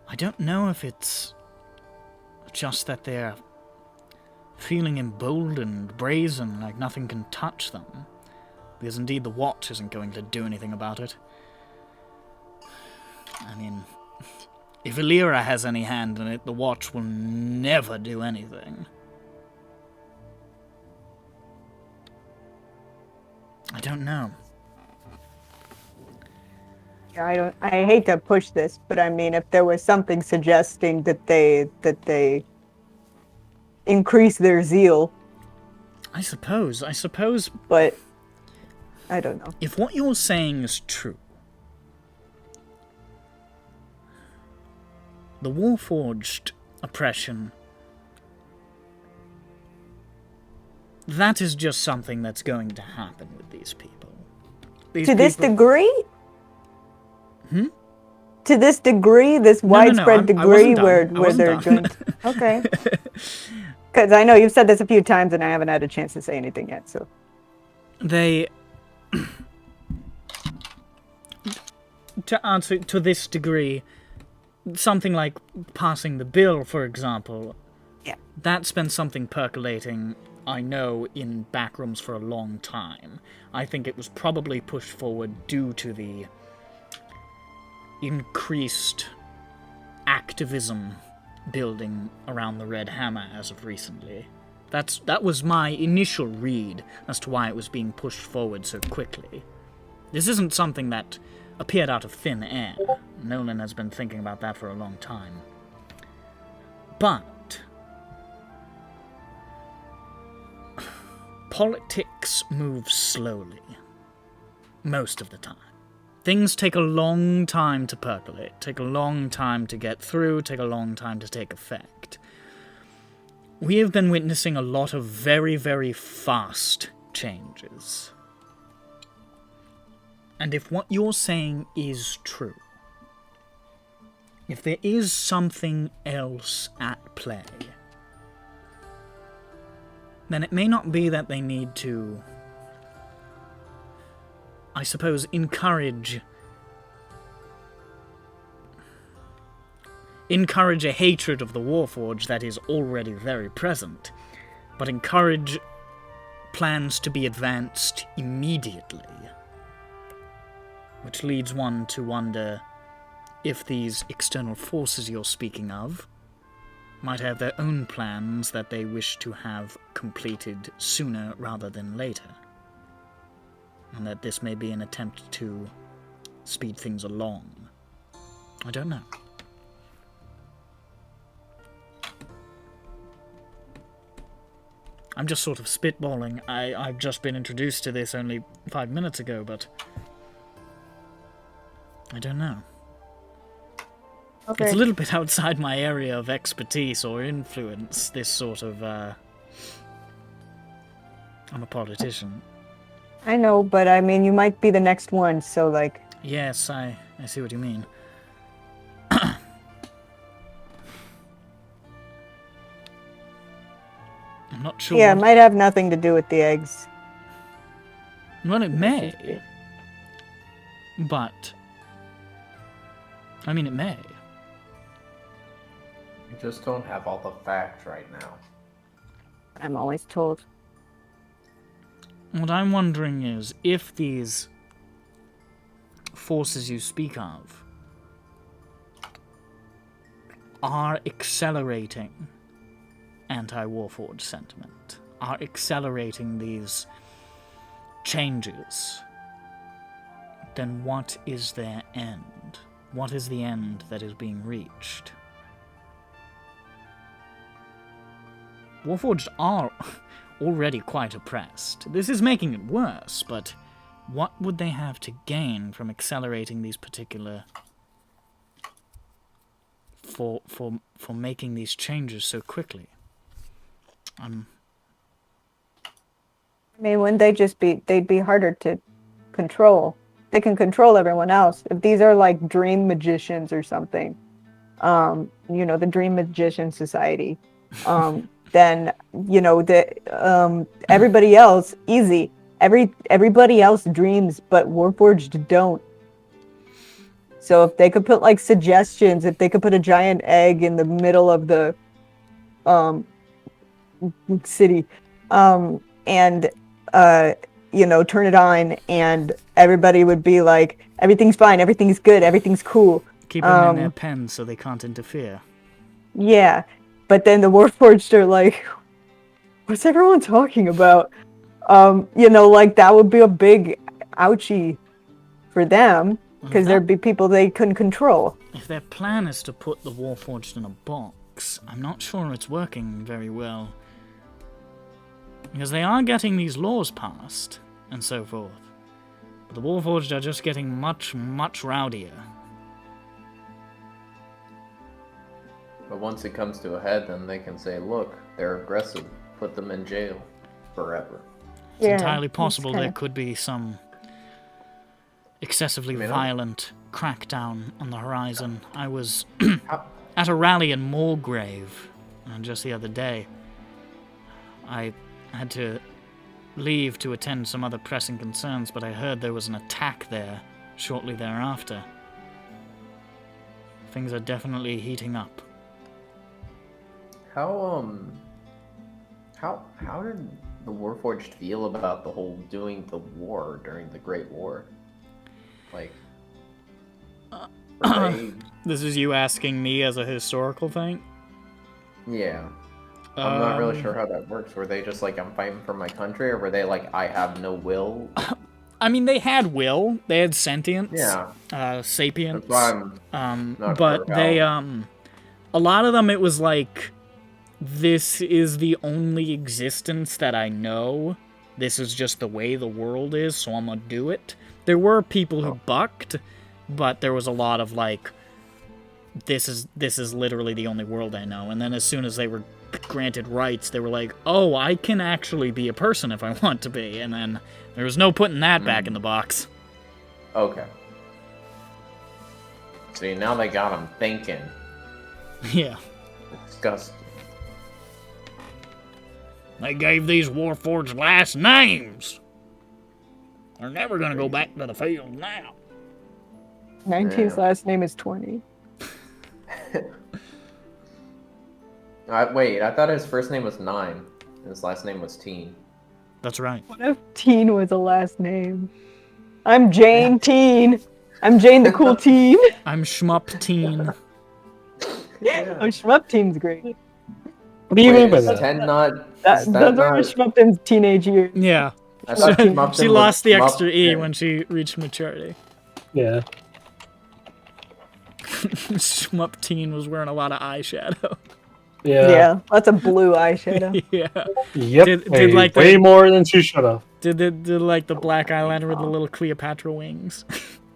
I don't know if it's just that they're feeling emboldened, brazen, like nothing can touch them, because indeed the watch isn't going to do anything about it. I mean, if Illyra has any hand in it, the watch will never do anything. I don't know. Yeah, I hate to push this, but I mean, if there was something suggesting that they increase their zeal. I suppose. But I don't know. If what you're saying is true, the warforged oppression, that is just something that's going to happen with these people. This degree? To this degree, this widespread degree where they're doing... Okay. Because I know you've said this a few times and I haven't had a chance to say anything yet, so... They... to answer to this degree, something like passing the bill, for example, yeah, that's been something percolating, I know, in backrooms for a long time. I think it was probably pushed forward due to the increased activism building around the Red Hammer as of recently. That was my initial read as to why it was being pushed forward so quickly. This isn't something that appeared out of thin air. Nolan has been thinking about that for a long time. But politics moves slowly, most of the time. Things take a long time to percolate, take a long time to get through, take a long time to take effect. We have been witnessing a lot of very, very fast changes. And if what you're saying is true, if there is something else at play, then it may not be that they need to, I suppose, encourage a hatred of the Warforged that is already very present, but encourage plans to be advanced immediately. Which leads one to wonder if these external forces you're speaking of might have their own plans that they wish to have completed sooner rather than later. And that this may be an attempt to speed things along. I don't know. I'm just sort of spitballing. I've just been introduced to this only 5 minutes ago, but I don't know. Okay. It's a little bit outside my area of expertise or influence, this sort of, I'm a politician. I know, but I mean, you might be the next one, so like... Yes, I see what you mean. I'm not sure. Yeah, it might have nothing to do with the eggs. Well, it may. But I mean, it may. We just don't have all the facts right now. I'm always told. What I'm wondering is, if these forces you speak of are accelerating anti-warforged sentiment, are accelerating these changes, then what is their end? What is the end that is being reached? Warforged are already quite oppressed. This is making it worse, but what would they have to gain from accelerating these particular... for making these changes so quickly? I mean, wouldn't they just be, they'd be harder to control. They can control everyone else. If these are like dream magicians or something, you know, the Dream Magician Society, then, you know, everybody else, easy. Everybody else dreams, but Warforged don't. So if they could put like suggestions, if they could put a giant egg in the middle of the city, and you know, turn it on, and everybody would be like, everything's fine, everything's good, everything's cool. Keep them in their pens so they can't interfere. Yeah, but then the Warforged are like, what's everyone talking about? You know, like that would be a big ouchie for them, because there'd be people they couldn't control. If their plan is to put the Warforged in a box, I'm not sure it's working very well. Because they are getting these laws passed, and so forth. But the Warforged are just getting much, much rowdier. But once it comes to a head, then they can say, look, they're aggressive. Put them in jail forever. It's entirely possible there could be some excessively violent crackdown on the horizon. I was at a rally in Moorgrave just the other day. I had to leave to attend some other pressing concerns, but I heard there was an attack there shortly thereafter. Things are definitely heating up. How did the Warforged feel about the whole doing the war during the Great War? Like, were they... This is you asking me as a historical thing? Yeah. I'm not really sure how that works. Were they just like, I'm fighting for my country, or were they like, I have no will? I mean, they had will. They had sentience. Yeah. Sapience. That's why I'm not but sure they, how... a lot of them, it was like, this is the only existence that I know. This is just the way the world is, so I'm gonna do it. There were people who bucked, but there was a lot of like, this is literally the only world I know. And then as soon as they were granted rights, they were like, oh, I can actually be a person if I want to be. And then there was no putting that back in the box. Okay. See, now they got them thinking. Yeah. Disgusting. They gave these Warforged last names. They're never gonna go back to the field now. 19's last name is 20. Wait, I thought his first name was 9. And his last name was Teen. That's right. What if Teen was a last name? I'm Jain Teen. I'm Jain the cool teen. I'm Shmup Teen. Oh, Shmup Teen's great. What do you mean by that? 10 not... Those are Shmup Teen's teenage years. Yeah. I thought Shmup She Teen lost the was extra Shmup E Teen. when she reached maturity. Yeah. Shmup Teen was wearing a lot of eyeshadow. Yeah, lots of blue eyeshadow. Yeah. Yep. Did like way more than she should have. Did like the black eyeliner with the little Cleopatra wings.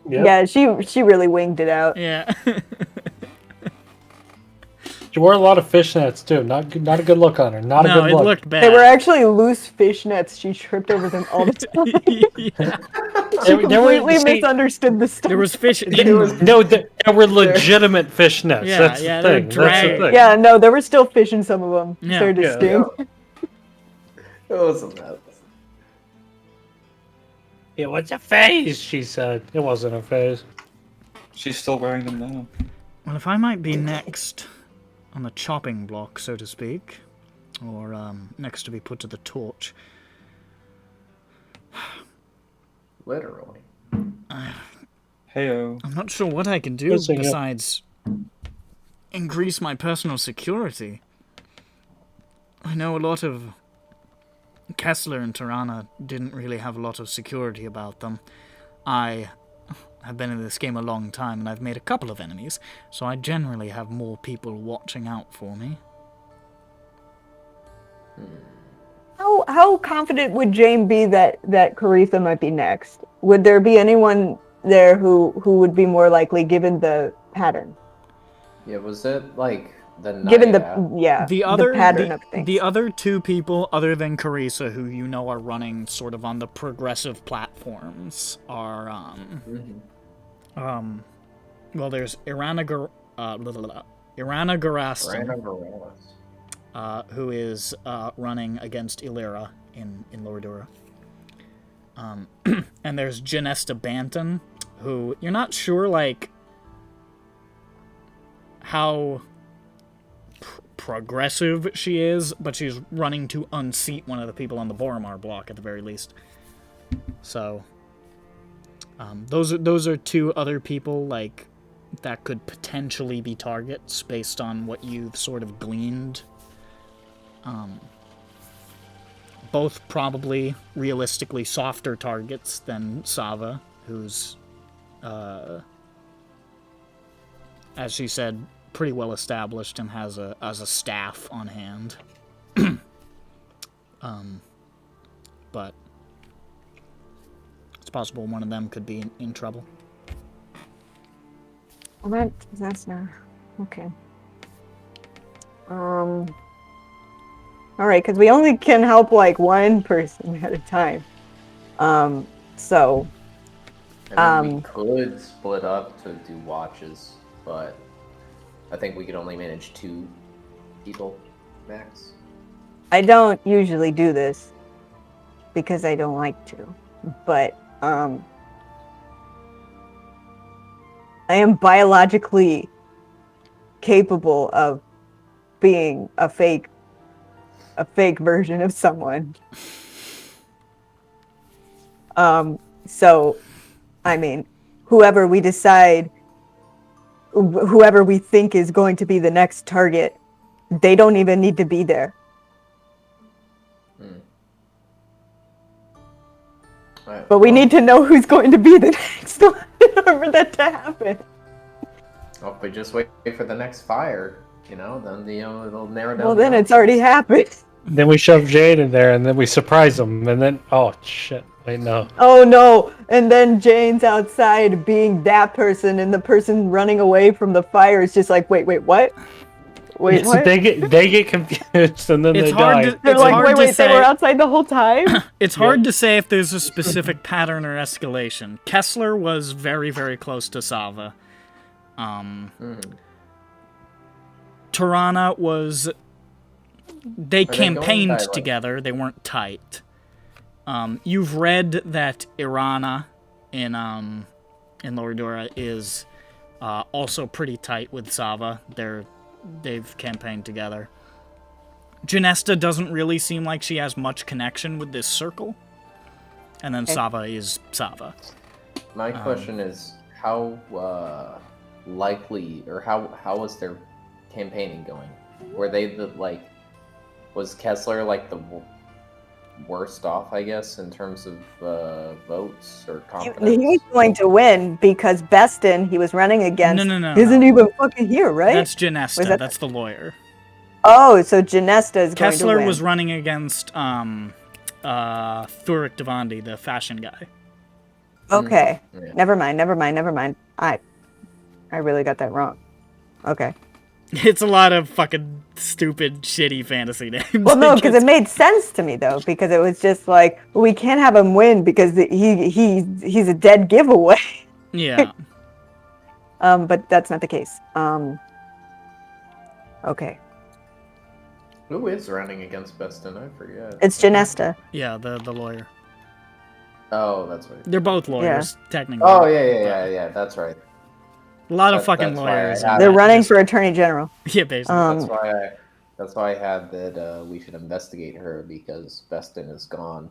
Yep. Yeah, she really winged it out. Yeah. She wore a lot of fishnets too. Not a good look on her. Not a No, good it look. looked bad. They were actually loose fishnets. She tripped over them all the time. Yeah. She completely misunderstood the story. There was fish. No, they were legitimate fishnets. Yeah, That's yeah, the they're thing. That's the drag- thing. Yeah, no, there were still fish in some of them. Yeah. They're Yeah. distinct. It wasn't that. It was a phase, she said. It wasn't a phase. She's still wearing them now. Well, if I might be next on the chopping block, so to speak, or next to be put to the torch. Literally. Heyo. I'm not sure what I can do besides increase my personal security. I know a lot of Kessler and Tirana didn't really have a lot of security about them. I have been in this game a long time and I've made a couple of enemies, so I generally have more people watching out for me. How confident would Jain be that Caritha might be next? Would there be anyone there who would be more likely given the pattern? Yeah, was it like the Given Naya? the pattern of things. The other two people, other than Carissa, who you know are running sort of on the progressive platforms, are well, there's Irana Garastan, who is running against Illyra in Lordura. And there's Janesta Banton, who you're not sure, like, how progressive she is, but she's running to unseat one of the people on the Boromar block at the very least. So, those are two other people, like, that could potentially be targets based on what you've sort of gleaned. Both probably realistically softer targets than Sava, who's, as she said, pretty well established and has a staff on hand. But it's possible one of them could be in trouble. Well, that's not okay. All right, because we only can help like one person at a time. So. And then we could split up to do watches, but I think we could only manage 2 people max. I don't usually do this because I don't like to, but I am biologically capable of being a fake version of someone. So, I mean, whoever we think is going to be the next target, they don't even need to be there. Right, but we need to know who's going to be the next one in order for that to happen. Well, if we just wait for the next fire, then it'll narrow down. Well, then it's already happened. Then we shove Jade in there, and then we surprise him, and then shit! Wait, no. Oh no! And then Jane's outside being that person, and the person running away from the fire is just like, wait, what? Wait, what? They get confused, and then they die. They're like, wait, they were outside the whole time? It's hard to say if there's a specific pattern or escalation. Kessler was very, very close to Sava. Tirana was... They campaigned together. They weren't tight. You've read that Irana in Lordura is also pretty tight with Sava. They've campaigned together. Janesta doesn't really seem like she has much connection with this circle. And then Sava is Sava. My question is, how likely, or how was their campaigning going? Were they was Kessler the worst off, I guess, in terms of votes or confidence? He was going to win because Beston, he was running against, no, isn't even fucking here, right? That's Janesta. That's the lawyer. Oh, so Janesta is going to Kessler win. was running against Thwart Devandi, the fashion guy. Okay. Yeah. Never mind. I really got that wrong. Okay. It's a lot of fucking stupid, shitty fantasy names. Well, no, because it made sense to me though, because it was just like, we can't have him win because he's a dead giveaway. Yeah. But that's not the case. Okay. Who is running against Beston? I forget. It's Janesta. Yeah, the lawyer. Oh, that's right. They're both lawyers, technically. Oh, yeah, that's right. A lot of fucking That's why I lawyers. have- They're running for attorney general. Yeah, basically. That's why I had that we should investigate her because Beston is gone.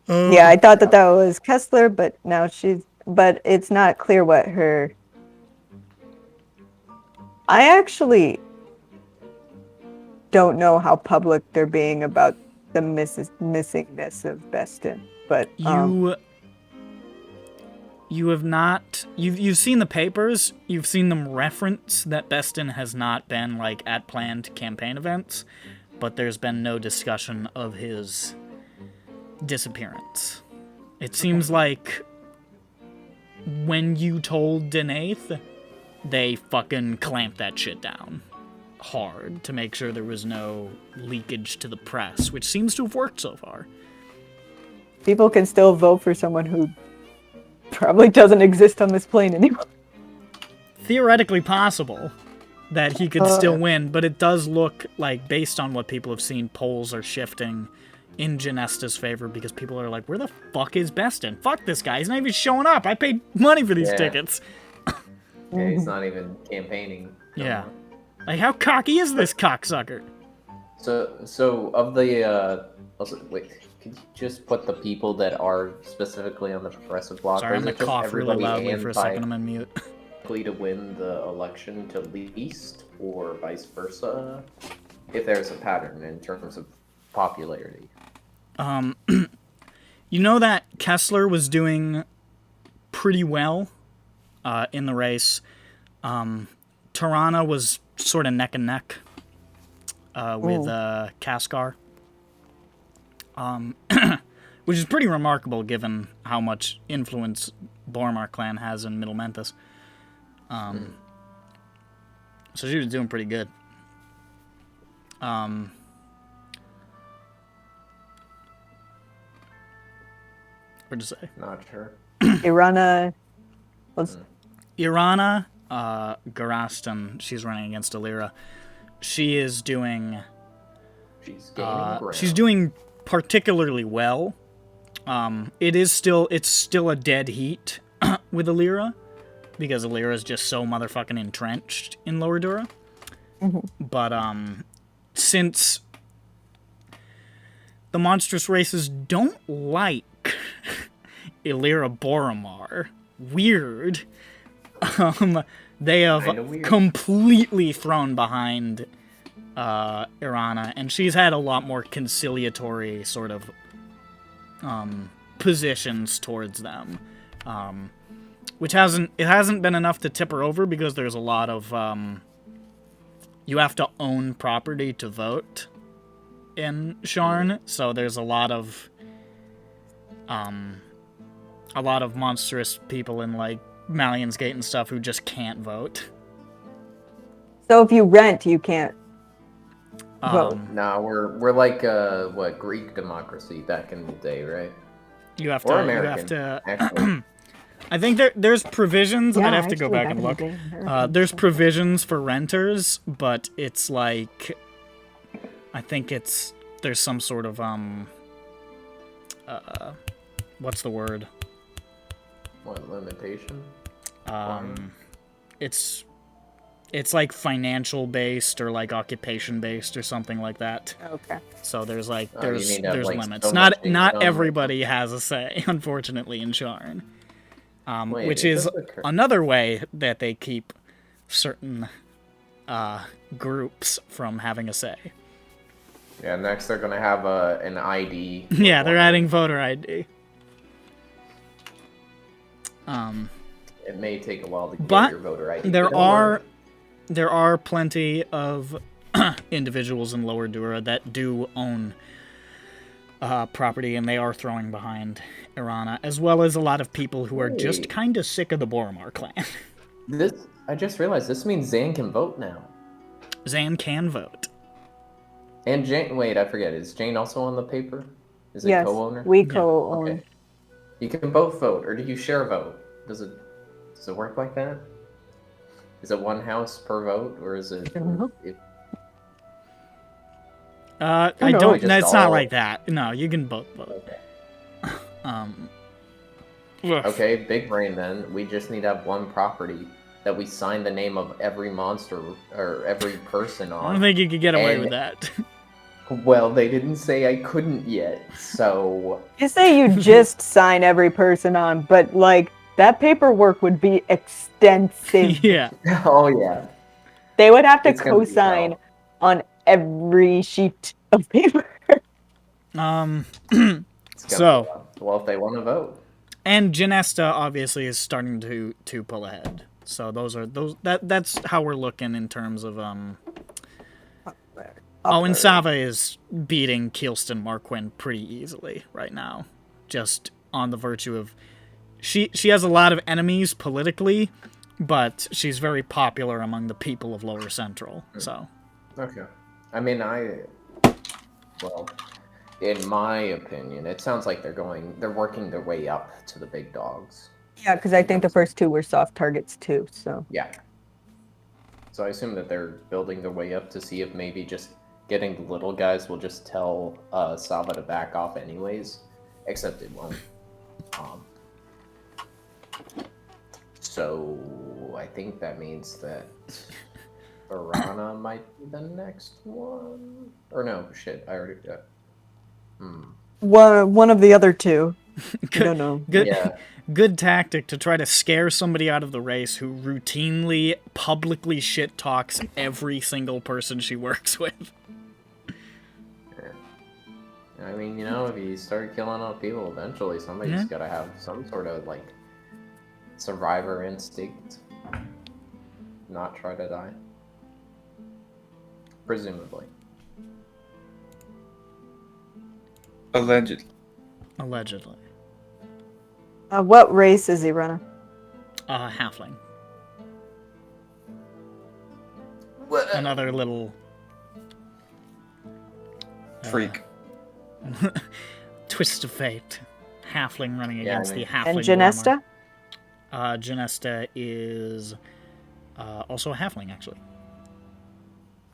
Yeah, I thought that was Kessler, but now but it's not clear what her. I actually don't know how public they're being about the missingness of Beston, but you have not. You've seen the papers. You've seen them reference that Beston has not been like at planned campaign events, but there's been no discussion of his disappearance. It seems like when you told Denaith, they fucking clamped that shit down hard to make sure there was no leakage to the press, which seems to have worked so far. people can still vote for someone who probably doesn't exist on this plane anymore. Theoretically possible that he could still win, but it does look like, based on what people have seen, polls are shifting in Genesta's favor because people are like, where the fuck is Beston? Fuck this guy, he's not even showing up. I paid money for these tickets. Yeah, he's not even campaigning. Yeah. Like, how cocky is this cocksucker? So of the also, wait, could you just put the people that are specifically on the progressive bloc? Sorry, I'm gonna cough really loudly for a second. I'm in mute. To win the election to least, or vice versa, if there's a pattern in terms of popularity. You know that Kessler was doing pretty well in the race. Tirana was sort of neck and neck with Kaskar. Which is pretty remarkable given how much influence Boromar clan has in Middle Menthis. So she was doing pretty good. What'd you say? Not sure. Irana was Irana Garastan, she's running against Alira. She is doing... She's gaining ground. she's doing particularly well. It's still a dead heat with Alira, because Alira is just so motherfucking entrenched in Lower Dura. But since the monstrous races don't like Alira Boromar, weird, they have completely thrown behind Irana, and she's had a lot more conciliatory sort of positions towards them, which hasn't been enough to tip her over, because there's a lot of you have to own property to vote in Sharn, so there's a lot of monstrous people in like Malian's Gate and stuff who just can't vote. so if you rent, you can't vote. Nah, we're like what, Greek democracy back in the day, right? You have Or to. American, You have to. actually. I think there's provisions. Yeah, I'd have to go actually, back and back look. in the day, There's provisions for renters, but it's like, I think there's some sort of what's the word? What, limitation? It's like financial based or like occupation based or something like that. Okay. So there's like You there's need to have, like, limits. so much Not income. everybody has a say, unfortunately, in Sharn. Wait, Which it is does occur- another way that they keep certain groups from having a say. Yeah, next they're gonna have an ID. Yeah, they're adding voter ID. It may take a while to get But your voter ID. there Don't worry. there are plenty of individuals in Lower Dura that do own property, and they are throwing behind Irana, as well as a lot of people who are just Wait. kind of sick of the Boromar clan. I just realized this means Zan can vote now. Zan can vote. And Jane, wait, I forget. Is Jane also on the paper? Is it Yes, co-owner? we co-own. Okay. You can both vote, or do you share a vote? Does it work like that? Is it one house per vote, or is it? know. I know. don't. Just No, it's not all- like that. No, you can both vote. Okay. Okay, big brain then. We just need to have one property that we sign the name of every monster or every person I on. don't think you could get away And- with that. Well, they didn't say I couldn't yet, so... You say you just sign every person on, but like that paperwork would be extensive. Yeah. Oh, yeah. They would have to It's gonna be co-sign hell. on every sheet of paper. It's gonna So- be hell. Well, if they want to vote. And Genesta obviously is starting to pull ahead. So that's how we're looking in terms of Oh, and Sava is beating Keelston Marquin pretty easily right now. Just on the virtue of she has a lot of enemies politically, but she's very popular among the people of Lower Central. So Okay. I mean, well, in my opinion, it sounds like they're working their way up to the big dogs. Yeah, because I think the first two were soft targets too. So Yeah. So I assume that they're building their way up to see if maybe just getting the little guys will just tell Sava to back off anyways, except it won't. So I think that means that Verana might be the next one. Or no, shit, I already... one of the other two. I don't know. good Yeah. good tactic to try to scare somebody out of the race who routinely publicly shit talks every single person she works with. I mean, if you start killing off people, eventually somebody's Yeah. gotta have some sort of, like, survivor instinct. Not try to die. Presumably. Allegedly. Allegedly. What race is he running? Halfling. Another little Freak. twist of fate. Halfling running Yeah, against I mean- the halfling. And Genesta? Warhammer. Genesta is also a halfling, actually.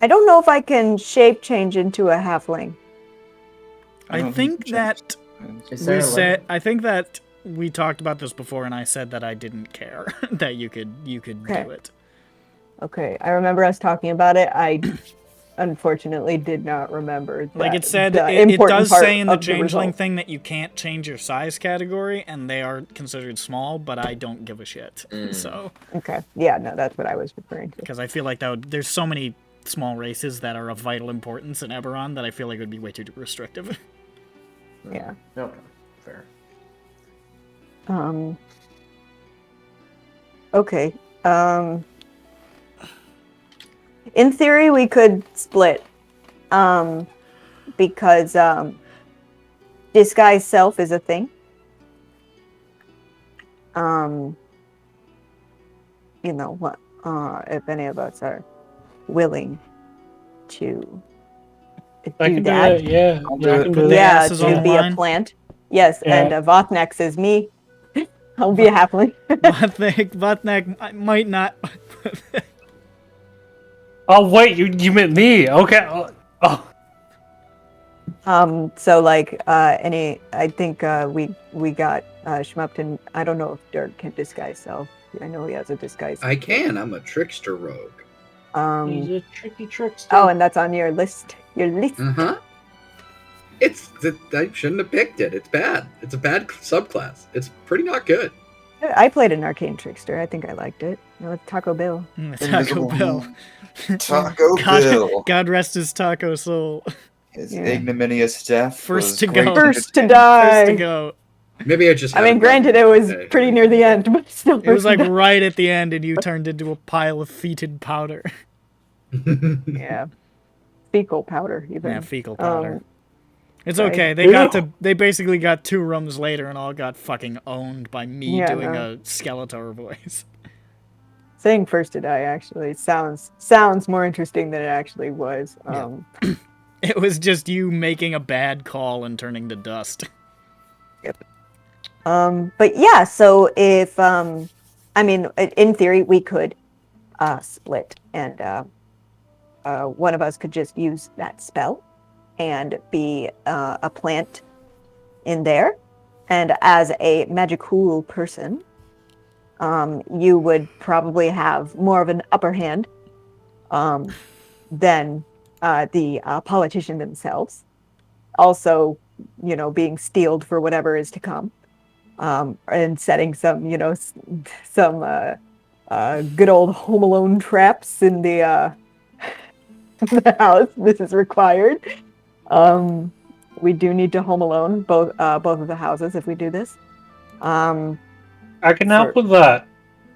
I don't know if I can shape change into a halfling. I don't think you that Is there we a said. limit? I think that we talked about this before, and I said that I didn't care that you could Okay. do it. Okay, I remember us talking about it. I unfortunately did not remember. Like it that- said, the it important does part say in the of changeling result. thing that you can't change your size category, and they are considered small. But I don't give a shit. So Okay, yeah, no, that's what I was referring to. because I feel like there's so many small races that are of vital importance in EBERRON that I feel like it would be way too restrictive. Yeah. Okay, fair. Okay. In theory, we could split. Because disguise self is a thing. What? If any of us are willing to I do can that. do that. Yeah, I'll yeah, I do it. can Put do the that. Yeah, asses on to the be a line. plant. Yes, Yeah. and Vothnex is me. I'll be a halfling. Vatnak might not. Oh wait, you meant me? Okay. Oh, So like I think we got Schmupton. I don't know if Dirk can disguise self. I know he has a disguise. I can. I'm a trickster rogue. he's a tricky trickster. Oh, and that's on your list. Your list. Uh huh. I shouldn't have picked it. It's bad. It's a bad subclass. It's pretty not good. I played an arcane trickster. I think I liked it. With Taco Bill. Taco Invisible Bell. Man. Taco Bill. God rest his taco soul. His Yeah. ignominious death. First was to great go. First to entertainment. die. First to go. Maybe I just. I mean, granted, it was pretty near the end, but still. It was first like to die. right at the end, and you turned into a pile of fetid powder. Yeah. Fecal powder, even. Yeah, fecal powder. It's right. okay. They basically got 2 rooms later and all got fucking owned by me Yeah, doing no. a Skeletor voice. Saying first to die actually sounds more interesting than it actually was. It was just you making a bad call and turning to dust. But yeah, so if I mean, in theory, we could split, and one of us could just use that spell and be a plant in there, And as a magicool person, you would probably have more of an upper hand than the politician themselves. Also, being steeled for whatever is to come, and setting some, some good old Home Alone traps in the the house. This is required. We do need to Home Alone both of the houses if we do this. I can help with that.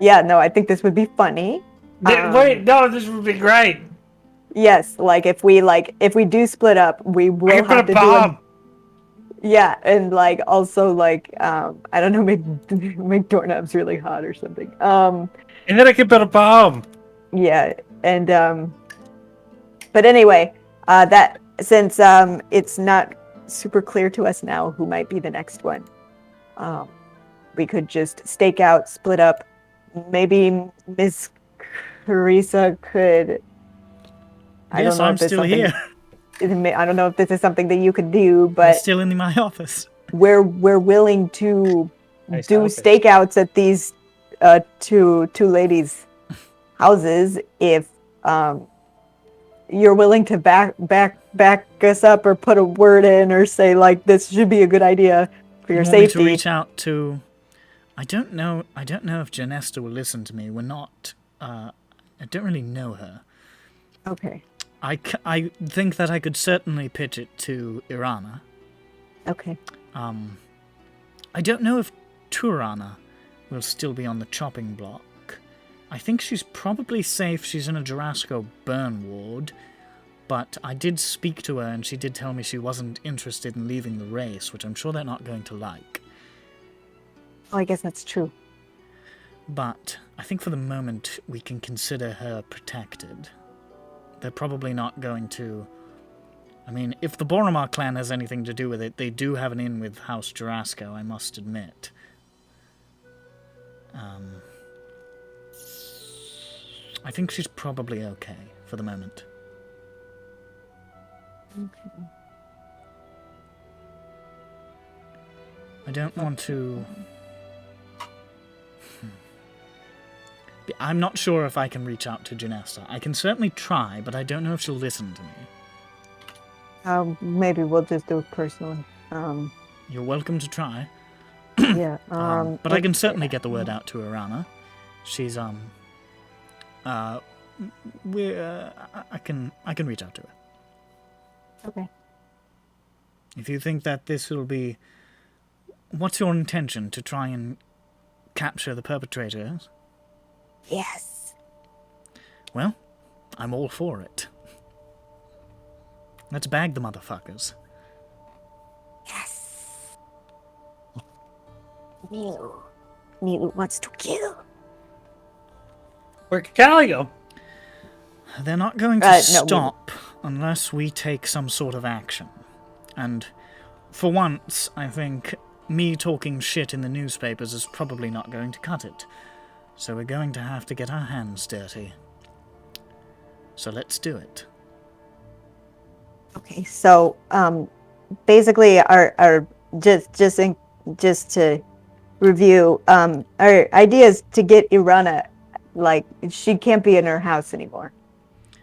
Yeah, no, I think this would be funny. Wait, no, this would be great. Yes, if we do split up, we will have to do yeah, and also I don't know, make doorknobs really hot or something. And then I can build a bomb. Yeah, and but anyway, that since it's not super clear to us now who might be the next one, we could just stake out, split up. Maybe Miss Carissa could. Yes, I'm still here. I don't know if this is something that you could do, but I'm still in my office. We're willing to Nice do office. stakeouts at these two ladies' houses if you're willing to back us up or put a word in or say this should be a good idea for your You want me safety. to reach out to. I don't know if Janesta will listen to me. We're not. I don't really know her. Okay. I think that I could certainly pitch it to Irana. Okay. I don't know if Turana will still be on the chopping block. I think she's probably safe. She's in a Jurassico burn ward. But I did speak to her and she did tell me she wasn't interested in leaving the race, which I'm sure they're not going to like. Oh, I guess that's true. But I think for the moment we can consider her protected. They're probably not going to... I mean, if the Boromar clan has anything to do with it, they do have an in with House Jurassico, I must admit. I think she's probably okay for the moment. Okay. I don't want to... I'm not sure if I can reach out to Janessa. I can certainly try, but I don't know if she'll listen to me. Maybe we'll just do it personally. You're welcome to try. Yeah. But I can certainly get the word out to Irana. She's I can reach out to her. Okay. If you think that this will be... What's your intention? To try and capture the perpetrators? Yes. Well, I'm all for it. Let's bag the motherfuckers. Yes. Nilu wants to kill. Where can I go? They're not going to stop unless we take some sort of action. And for once, I think me talking shit in the newspapers is probably not going to cut it. So we're going to have to get our hands dirty. So let's do it. Okay, so basically, our just to review, our idea is to get Irana, she can't be in her house anymore,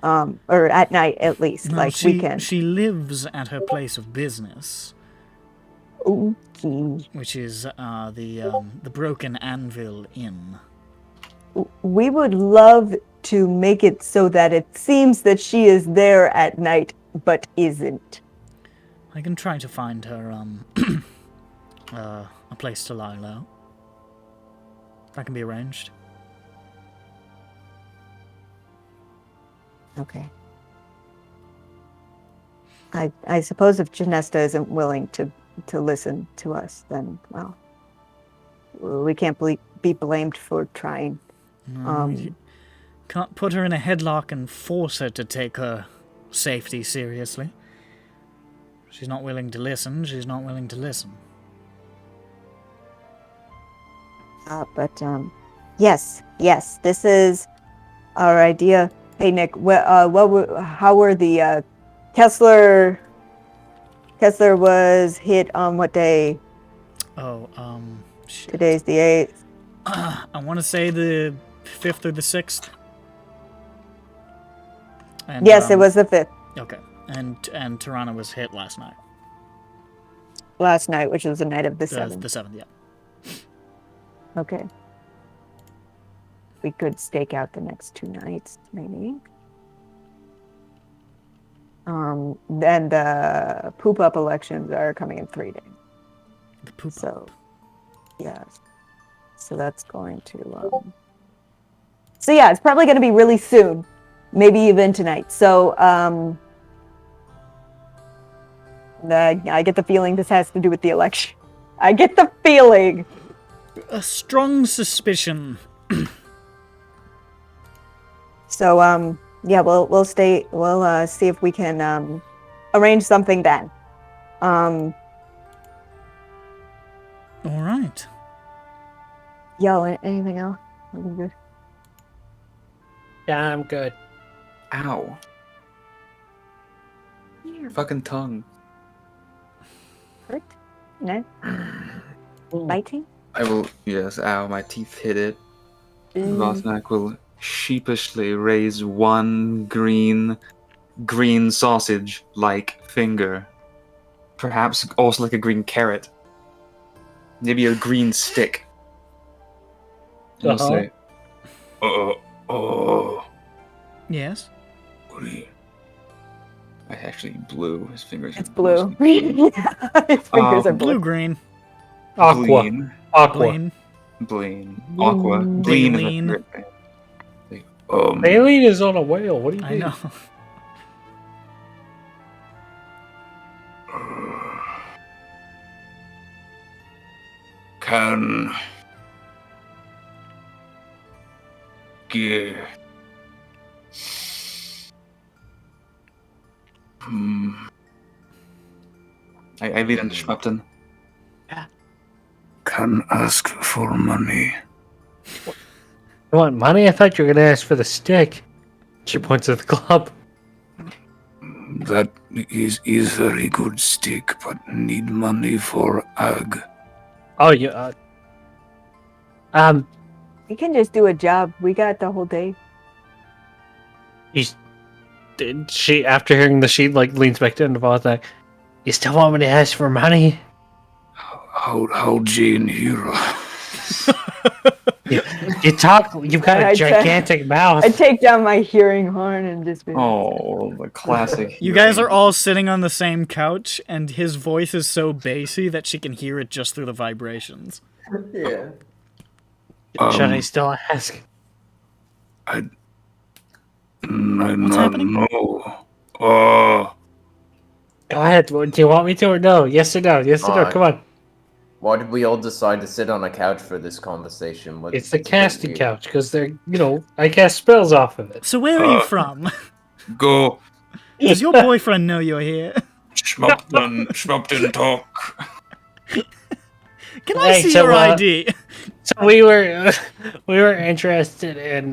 or at night at least, No, we can. She lives at her place of business, Okay. which is the Broken Anvil Inn. We would love to make it so that it seems that she is there at night, but isn't. I can try to find her a place to lie low. That can be arranged. Okay. I suppose if Janesta isn't willing to listen to us, then, well, we can't be blamed for trying. No, you can't put her in a headlock and force her to take her safety seriously. She's not willing to listen, she's not willing to listen. But yes, this is our idea. Hey, Nick, how were the Kessler was hit on what day? Oh, shit. Today's the 8th. I want to say the 5th or the 6th. And, Yes, it was the 5th. Okay, and Toronto was hit last night. Last night, which was the night of the The 7th. 7th, yeah. Okay. We could stake out the next 2 nights, maybe. Then the poop up elections are coming in 3 days. The poop. So, yes. So that's going to. So yeah, it's probably going to be really soon, maybe even tonight. So I get the feeling this has to do with the election. I get the feeling. A strong suspicion. So yeah, we'll see if we can arrange something then. All right. Yo, anything else? Anything good? Yeah, I'm good. Ow. Fucking tongue. Hurt? No? Biting? I will. Yes, ow, my teeth hit it. Mm. Vosnak will sheepishly raise one green sausage-like finger. Perhaps also like a green carrot. Maybe a green stick. And we'll say, Yes. I actually blue. His fingers. It's blue. His fingers are blue. Blue-green. Aqua. Bleen. Aqua. Blaine. Bleen. Aqua. Mm. Bleen. Baleen. Baleen is on a whale. What do you I mean? know. Can ge I lead into Schmupton. can ask for money. You want money? I thought you were going to ask for the stick. She points at the club. That is very good stick, but need money for ag. Oh, you. You can just do a job. We got the whole day. She, after hearing the sheet, like leans back down to Vosnak. You still want me to ask for money? How Jain hero. You talk. You've got a gigantic mouth. I take down my hearing horn and just. Oh, the classic. You guys are all sitting on the same couch, and his voice is so bassy that she can hear it just through the vibrations. Yeah. Should I still ask? I not happening? know. Go ahead. Do you want me to or no? Yes or no? Yes or no? Come on. Why did we all decide to sit on a couch for this conversation? It's the casting couch because they're, I cast spells off of it. So where are you from? Go Does your boyfriend know you're here? Schmupton talk. Can I see so, your ID? So we were interested in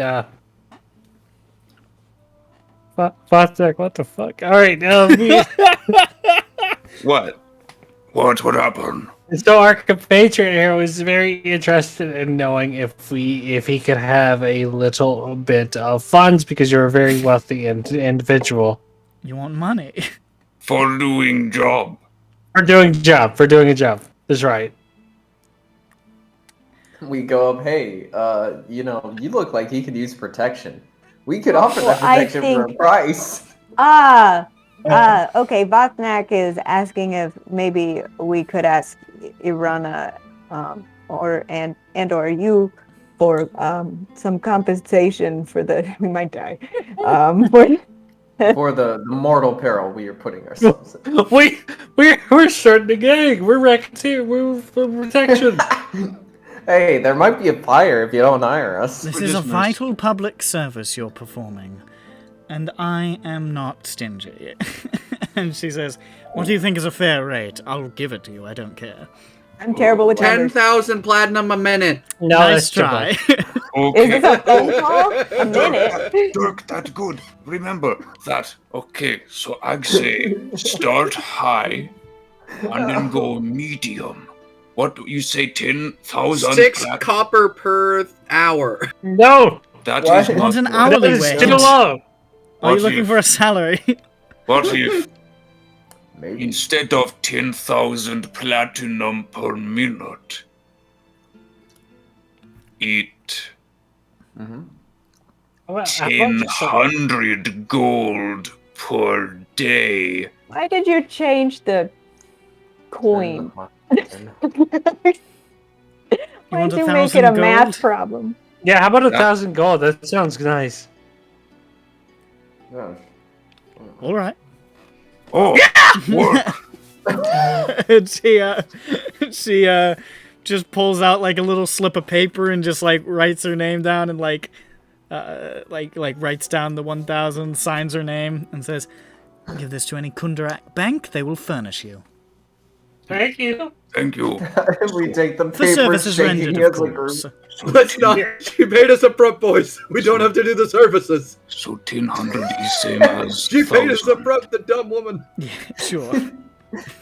Vosnak, what the fuck? All right, What? What happened? so our compatriot here was very interested in knowing if he could have a little bit of funds because you're a very wealthy individual. You want money? For doing job. For doing a job. That's right. We go up, hey, you look like he could use protection. We could offer that Well, I protection for a think- price. Okay. Vosnak is asking if maybe we could ask Irana, or you for some compensation for we might die. For the mortal peril we are putting ourselves in. We're starting a gang. We're racketeer. We're for protection. Hey, there might be a fire if you don't hire us. This is a vital public service you're performing, and I am not stingy. And she says, what do you think is a fair rate? I'll give it to you, I don't care. I'm terrible with numbers. 10,000 platinum a minute. No, Nice that's too try. Is this a phone call? A minute? Dirk, that good. Remember that. Okay, so I say start high and then go medium. What do you say? 10,000 6 plat? copper per hour. No, That What? is You want not an what- hourly that is wage? too low. Are you What looking if- for a salary? What if Maybe. instead of 10,000 platinum per minute, it Mm-hmm. How about just like- 1,000 gold per day? Why did you change the coin? Why want did you 1,000 make it a gold? math problem? Yeah, how about Yeah. 1,000 gold? That sounds nice. Yeah. All right. Oh, work. And she just pulls out like a little slip of paper and just like writes her name down and like writes down the 1,000, signs her name, and says, "Give this to any Kundarak bank; they will furnish you." Thank you. Thank you. We take the For paper, services rendered, shaking of as a group. course. Let's not. She paid us up front, boys. We don't have to do the services. So 1,000 is same as She paid us 1,000. up front, the dumb woman. Yeah, sure.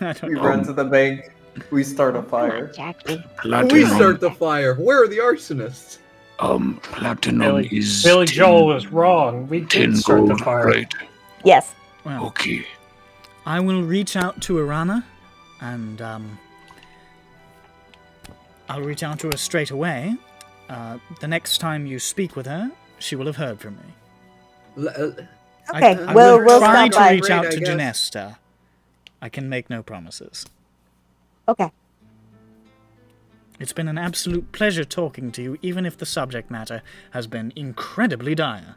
I don't We know. run to the bank. We start a fire. Jackie. Platinum, We start the fire. Where are the arsonists? platinum is Billy 10 Joel was wrong. We 10 did start the gold, fire. right? Yes. Well, Okay. I will reach out to Irana, and I'll reach out to her straight away. The next time you speak with her, she will have heard from me. Okay, I we'll will try stop to by. reach out I to guess. Janesta. I can make no promises. Okay. It's been an absolute pleasure talking to you, even if the subject matter has been incredibly dire.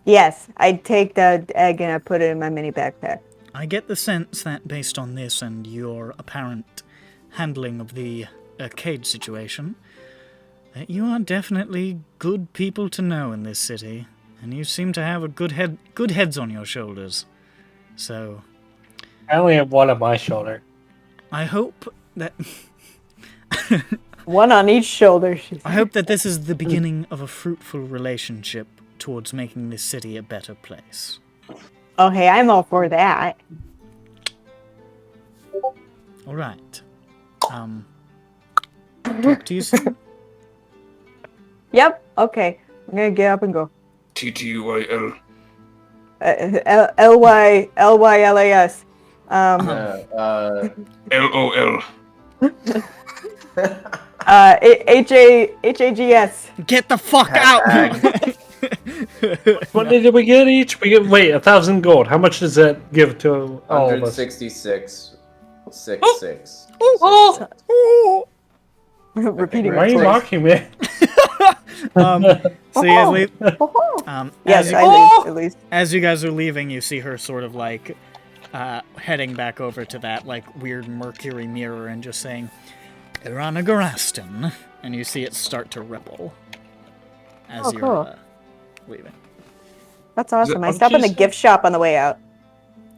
Yes, I take the egg and I put it in my mini backpack. I get the sense that, based on this and your apparent handling of the arcade situation, that you are definitely good people to know in this city, and you seem to have a good heads on your shoulders. So, I only have one on my shoulder. I hope that One on each shoulder. I hope that this is the beginning of a fruitful relationship towards making this city a better place. Okay, I'm all for that. All right. Talk to you soon. Yep. Okay. I'm gonna get up and go. TTYL. LYLAS. LOL. HAGS. Get the fuck out! What did we get each? We get 1,000 gold. How much does that give to all of us? 166. 6. Repeating. Why are you Please. mocking me? So you guys leave. Yes, as, you, I leave at least. as you guys are leaving, you see her sort of like heading back over to that like weird mercury mirror and just saying, "Irana Garaston," and you see it start to ripple as Oh, you're cool. leaving. That's awesome. I what stop did in you the say? gift shop on the way out.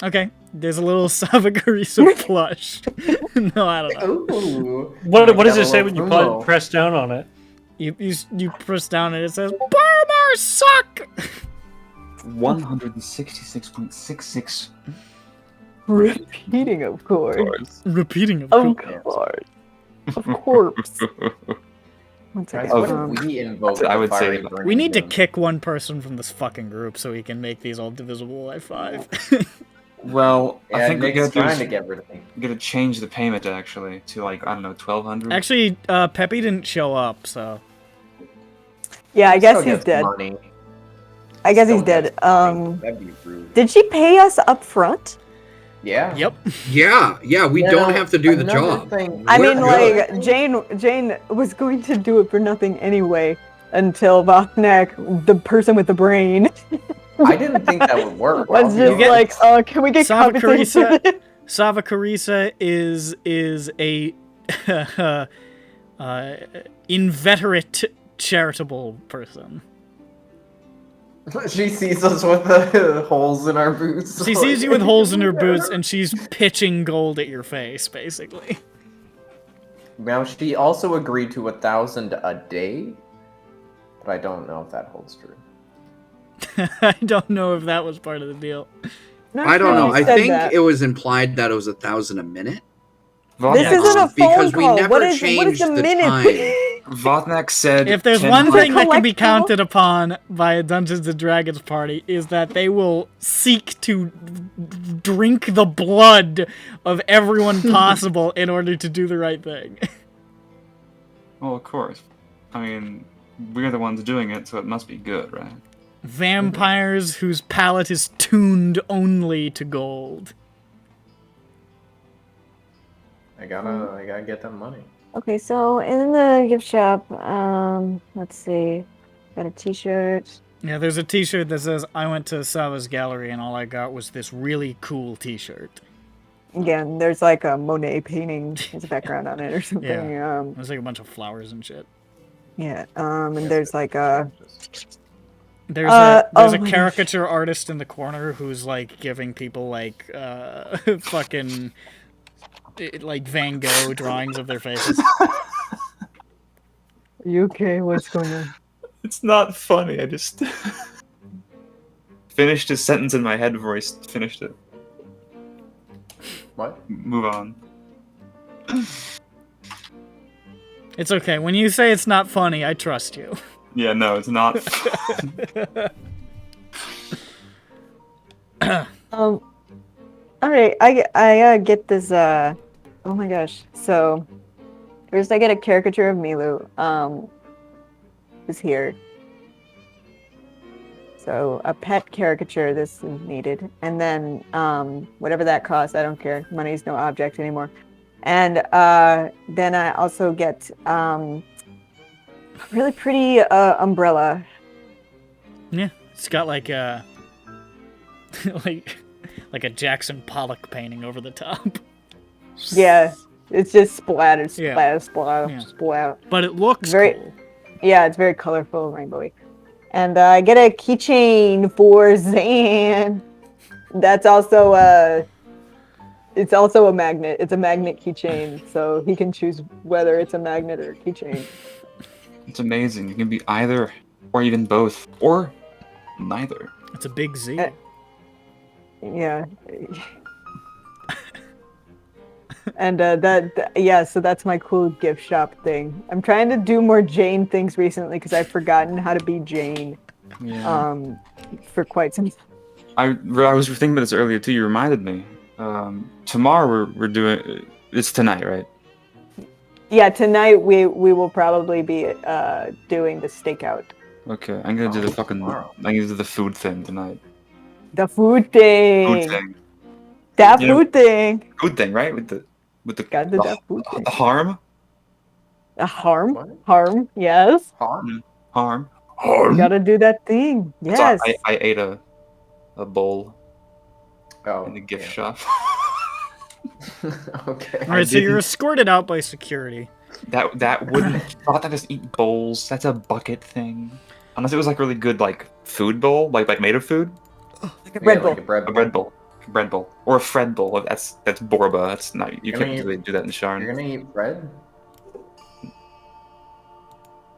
Okay, there's a little Savakarisa plush. No, I don't know. Ooh. What does Got a it say little when you promo. press down on it? You press down and it says, "Barbar suck." 166.66. Repeating, of course. Repeating, of Of course. course. Of course. One Guys, second. what Okay. if we invoke I the would say fiery that- burning We need to doom? kick one person from this fucking group so we can make these all divisible by 5. Well, I Yeah, think we Nick's gotta, trying to get rid of me. we gotta change the payment actually to like, I don't know, 1,200. Actually, Peppy didn't show up, so Yeah, I guess Still he's gets dead. money. I guess Still he's dead. gets money. That'd be rude. Did she pay us up front? Yeah. yep. Yeah, we Now, don't have to do the another job. thing- I We're mean, good. like Jane was going to do it for nothing anyway until Vachnak, the person with the brain, I didn't think that would work. was I'll be just get- like, honest. "Oh, can we get compensated for Savakarisa- this?" Savakarisa is a inveterate charitable person. She sees us with the holes in our boots. She sees you with holes in her boots and she's pitching gold at your face, basically. Now, she also agreed to 1,000 a day, but I don't know if that holds true. I don't know if that was part of the deal. Not I don't sure know. who I said think that. it was implied that it was 1,000 a minute. This Votnak, isn't a phone because we call. never What is changed the the minute? time. Votnak said, If there's 10 one months- thing that can be Collectible? counted upon by a Dungeons and Dragons party is that they will seek to drink the blood of everyone possible in order to do the right thing. Well, of course. I mean, we're the ones doing it, so it must be good, right? Vampires whose palate is tuned only to gold. I gotta get that money. Okay, so in the gift shop, let's see. Got a t-shirt. Yeah, there's a t-shirt that says, I went to Sava's gallery and all I got was this really cool t-shirt. Again, there's like a Monet painting as a background on it or something. Yeah. There's like a bunch of flowers and shit. And there's like a... There's a oh my gosh. caricature artist in the corner who's like giving people like fucking like Van Gogh drawings of their faces. Are you okay? What's going on? It's not funny, I just finished his sentence in my head before I finished it. What? Move on. It's okay. When you say it's not funny, I trust you. Yeah, no, it's not. All right, I get this. Oh my gosh! So first, I get a caricature of Milu. Who's here? So a pet caricature. This is needed, and then whatever that costs, I don't care. Money's no object anymore. And then I also get a really pretty umbrella. Yeah, it's got like a like a Jackson Pollock painting over the top. Yeah, it's just splatter, Yeah. splatter, splatter, Yeah. splatter. But it looks Very- cool. Yeah, it's very colorful, rainbowy. And I get a keychain for Zan. That's also it's also a magnet. It's a magnet keychain, so he can choose whether it's a magnet or a keychain. It's amazing. You can be either, or even both, or neither. It's a big Z. Yeah. And so that's my cool gift shop thing. I'm trying to do more Jain things recently because I've forgotten how to be Jain. Yeah. For quite some time. I was thinking about this earlier too. You reminded me. Tomorrow we're doing. It's tonight, right? Yeah, tonight we will probably be doing the stakeout. Okay, I'm gonna do the fucking. Tomorrow. I'm gonna do the food thing tonight. The food thing. Food thing. That You know- food thing. Food thing, right? With the Gotta do that food thing. the harm. A harm. What? Harm. Yes. Harm? Harm. You gotta do that thing. So Yes. I ate a bowl Oh. in the gift shop. Okay. All right, so you're didn't- escorted out by security. That wouldn't. Thought that just eat bowls. That's a bucket thing. Unless it was like really good like food bowl, like made of food. Yeah, Red like Bull. a bread A bread bowl. Bread bowl. Or a Fred bowl. That's Borba. That's not. You You're can't gonna really do that in Sharn. You're gonna eat bread?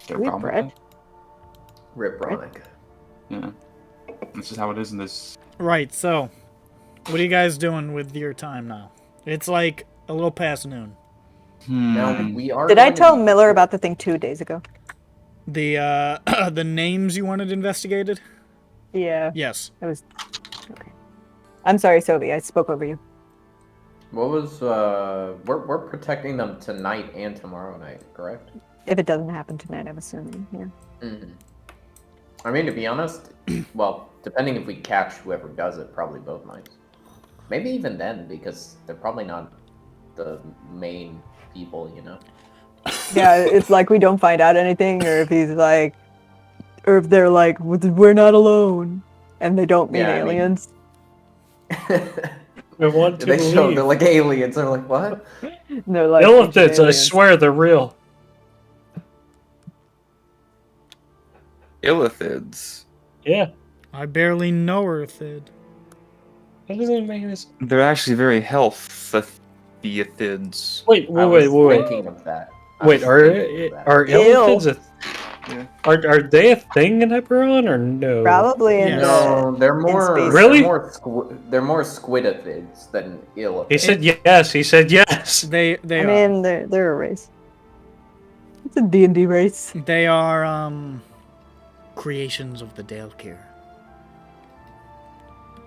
Is there a We problem with bread? that? Rip Ronic. Yeah. This is how it is in this. Right, so what are you guys doing with your time now? It's like a little past noon. Now we are. Did I going to tell be- Miller about the thing 2 days ago? The the names you wanted investigated? Yeah. Yes. It was. Okay. I'm sorry, Sylvie. I spoke over you. What was we're protecting them tonight and tomorrow night, correct? If it doesn't happen tonight, I'm assuming. Yeah. Mm-hmm. I mean, to be honest, well, depending if we catch whoever does it, probably both nights. Maybe even then, because they're probably not the main people, you know. Yeah, it's like we don't find out anything, or if he's like, or if they're like, we're not alone, and they don't mean Yeah, I mean- aliens. I want to They show believe. they're like aliens. They're like, what? And they're like, Elephants, I aliens. swear they're real. Illithids. Yeah. I barely know her, Thid. That doesn't make any sense. They're actually very healthious. Wait, I wait. was thinking of that. I Wait, was are thinking of that. are Ew. elephants Yeah. Are they a thing in EBERRON or no? Probably in Yes. No, they're more. space. Really? They're more squidophids than illithids. He said yes. He said yes. They I are. mean, they're a race. It's a D&D race. They are creations of the Dalekir.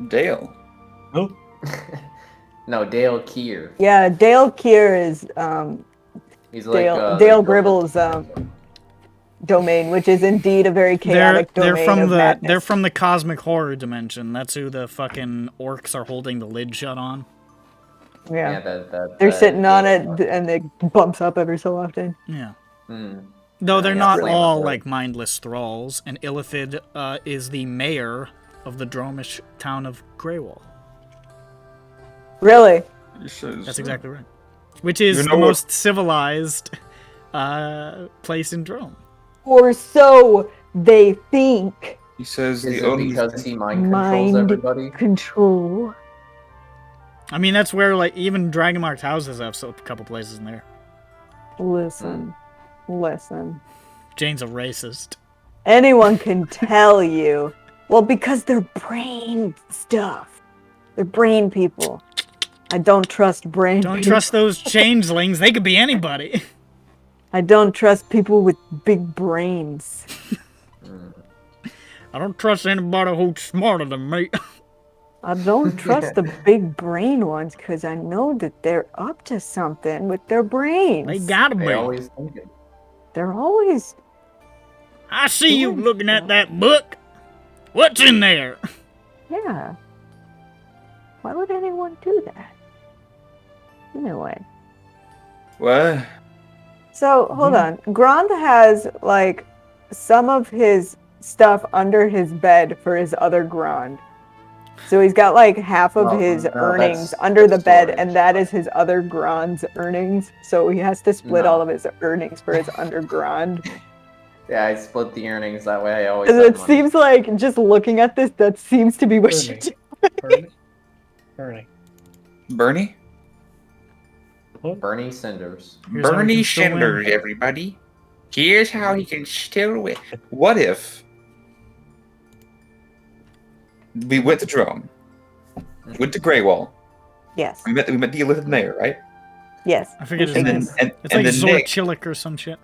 Dale. Oh, No, Dale Keir. Yeah, Dale Keir is He's like Dale Gribble's domain, which is indeed a very chaotic domain of madness. They're from the cosmic horror dimension. That's who the fucking orcs are holding the lid shut on. Yeah, that they're sitting on it, and it bumps up every so often. Yeah. Hmm. Though they're Yeah, not really all not like mindless thralls, and Illithid is the mayor of the Dromish town of Greywall. Really? That's exactly right. Which is You the know what- most civilized place in Drome. Or so they think. He says Is the it only because he mind controls Mind everybody? control. I mean, that's where like even Dragonmark's houses have a couple places in there. Listen. Jane's a racist. Anyone can tell you. Well, because they're brain stuff. They're brain people. I don't trust brain Don't people. trust those changelings. They could be anybody. I don't trust people with big brains. I don't trust anybody who's smarter than me. I don't trust the big brain ones because I know that they're up to something with their brains. They gotta be. They always think it. They're always. I see you looking at that book. What's in there? Yeah. Why would anyone do that? Anyway. What? So, hold on. Grand has, like, some of his stuff under his bed for his other Grand. So he's got, like, half of Well, his no, earnings that's under the bed, storage. and that is his other Grand's earnings. So he has to split No. all of his earnings for his under Grand. Yeah, I split the earnings that way. I always. And have it money. seems like, just looking at this, that seems to be what you Bernie. do. Bernie. Bernie? Bernie Cinders. Here's how we Bernie can still win. Schindler, everybody. Here's how he can still win. What if we went to Drome, went to Greywall, Yes. we met the Illithid mayor, right? Yes. I forget his And name. then and, It's and like then Nick Zorchilic or some shit.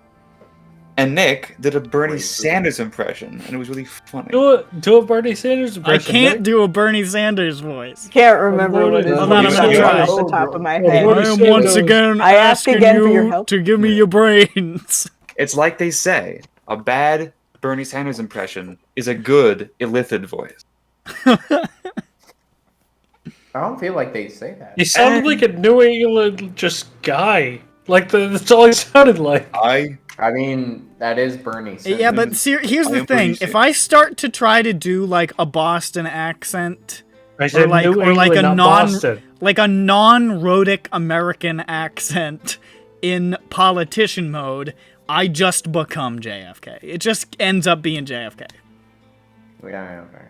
and Nick did a Bernie Wait, Sanders impression, and it was really funny. Do a Bernie Sanders I impression. can't do a Bernie Sanders voice. Can't remember what his Hold on, I'm voice gonna is try. off the top of my Oh, head. Bernie I am Sanders. once again I ask asking again for your you help. to give me your brains. It's like they say, a bad Bernie Sanders impression is a good Illithid voice. I don't feel like they say that. He sounded like a New England just guy. Like that's all he sounded like. I I mean, that is Bernie Sanders. Yeah, but here's I the am thing. pretty If sick. I start to try to do like a Boston accent, I said like- New or like England, a not non- Boston. like a non-rhotic American accent in politician mode, I just become JFK. It just ends up being JFK. Yeah, okay.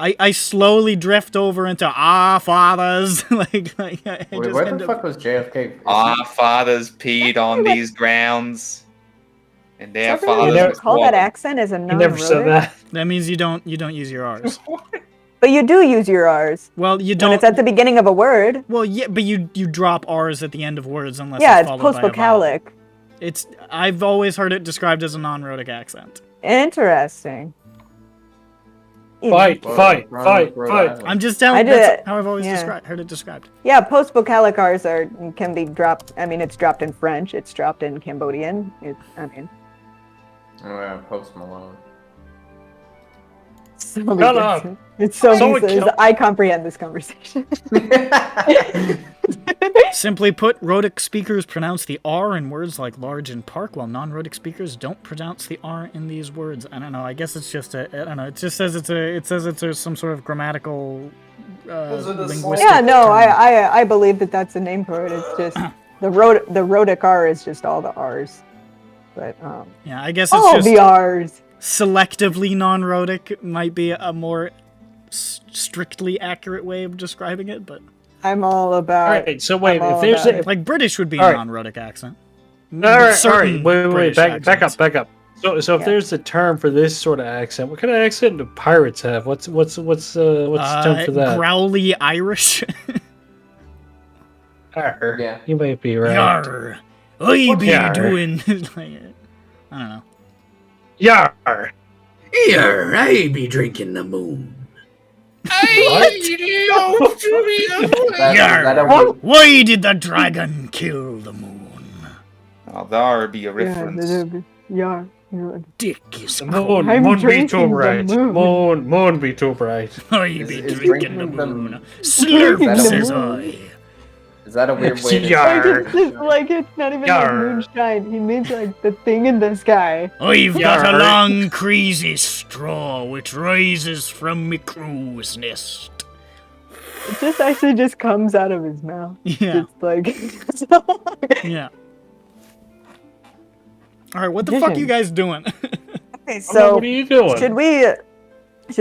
I slowly drift over into fathers. like I Wait, just where end the up- fuck was JFK? Is our fathers peed on these grounds, and their Does everyone You fathers. never- just call that accent as a He never said non-rhotic? that. That means you don't use your R's. But you do use your R's Well, you when don't. it's at the beginning of a word. Well, yeah, but you drop R's at the end of words unless Yeah, it's it's followed by a vowel. post-vocalic. It's I've always heard it described as a non-rhotic accent. Interesting. Fight, Well, fight, Rhode fight, Rhode fight. Island. I'm just I telling. did That's it. how I've always Yeah. heard it described. Yeah, post-vocalic R's can be dropped. I mean, it's dropped in French. It's dropped in Cambodian. Oh, yeah, Post Malone. So Shut up. It's so Someone easy. kill- I comprehend this conversation. Simply put, rhotic speakers pronounce the R in words like large and park, while non-rhotic speakers don't pronounce the R in these words. I don't know. I guess it's just I don't know. It just says it's some sort of grammatical, linguistic. Yeah, no, term. I believe that that's the name for it. It's just the rhotic R is just all the R's. But Yeah, I guess it's all just the R's. selectively non-rhotic might be a more strictly accurate way of describing it, but I'm all about. All right, so wait, I'm all if there's about a, it. like British would be a All right. non-rhotic accent. all right, Certain wait, British back up, accents. back up. So if Yeah. there's a term for this sort of accent, what kind of accent do pirates have? What's the term for that? Growly Irish. Arr, Yeah. you might be right. Yar. I be Yar. doing. Like, I don't know. Yar. Here, I be drinking the moon. Yar. Why did the dragon kill the moon? Oh, there be a reference. Yeah. Dick is The cold. moon, I'm moon be drinking too the bright. moon. Moon be too bright. I be Is drinking the drinking the moon. Slurp, Drinking the says moon. I. Is that a weird way to Yar. Like it's just like it's not even Yar. like moonshine. He means like the thing in the sky. I've got a Yar. long, crazy straw which rises from me crow's nest. It just actually just comes out of his mouth. Yeah, It's like yeah. All right, what the fuck Vision. you guys doing? Okay, So, so what are you doing? should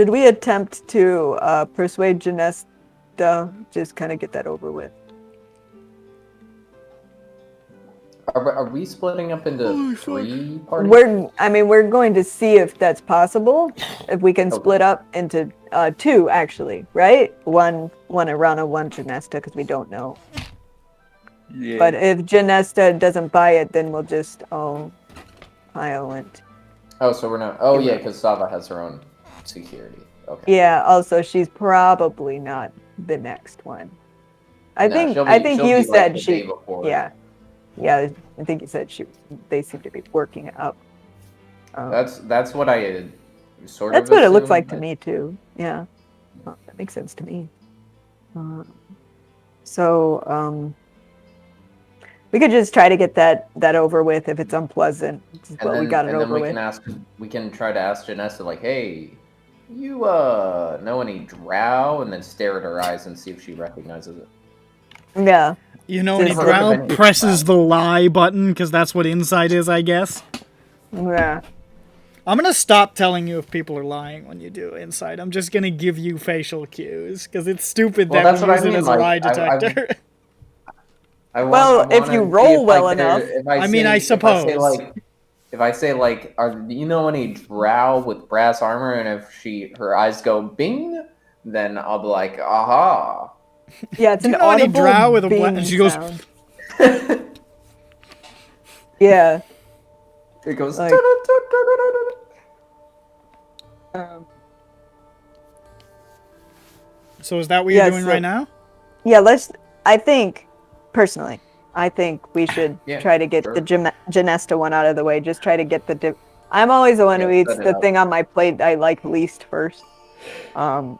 we attempt to persuade Janesta? Just kind of get that over with. Are we splitting up into 3 parties? We're going to see if that's possible. If we can Okay. split up into 2, actually, right? One Irana, one Janesta, because we don't know. Yeah. But if Janesta doesn't buy it, then we'll just all pile it. Oh, so we're not. Oh, yeah, because Sava has her own security. Okay. Yeah. Also, she's probably not the next one. I No, think she'll you be, like, said the she. day before. Yeah. I think you said they seem to be working it up. That's what I sort of. That's what it looks assumed, like to but- me too. Yeah, well, that makes sense to me. So we could just try to get that over with if it's unpleasant. But we got it and then over we with. can ask. We can try to ask Janessa, like, "Hey, you know any drow?" And then stare at her eyes and see if she recognizes it. Yeah. You know, when he Just- drow presses the lie button, because that's what insight is, I guess. Yeah. I'm gonna stop telling you if people are lying when you do insight. I'm just gonna give you facial cues, because it's stupid Well, that that's we what I use it mean, as a like, lie I- detector. Well, if you roll well enough. I mean, I suppose. If I say like, do you know any drow with brass armor? And if her eyes go bing, then I'll be like, aha. Yeah, it's Do an you know any audible drow with a bing and she goes, sound. Yeah. It goes. Like- So is that what you're Yeah, doing so- right now? Yeah, I think, personally, we should Yeah, try to get sure. the Janesta one out of the way. Just try to get I'm always the one who Yeah, eats set it the up. thing on my plate I like least first. Oh,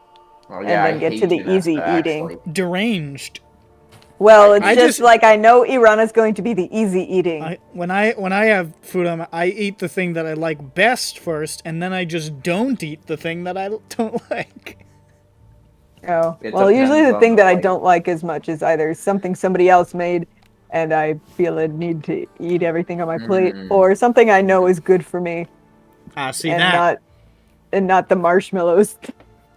and yeah, then I get hate to the Janessa, easy eating. actually. Deranged. Well, it's I just just- like I know Irana's going to be the easy eating. When I have food, I eat the thing that I like best first, and then I just don't eat the thing that I don't like. Oh, It well, usually depends the on thing the that I plate. don't like as much is either something somebody else made and I feel a need to eat everything on my plate, or something I know is good for me Ah, see and that. not the marshmallows.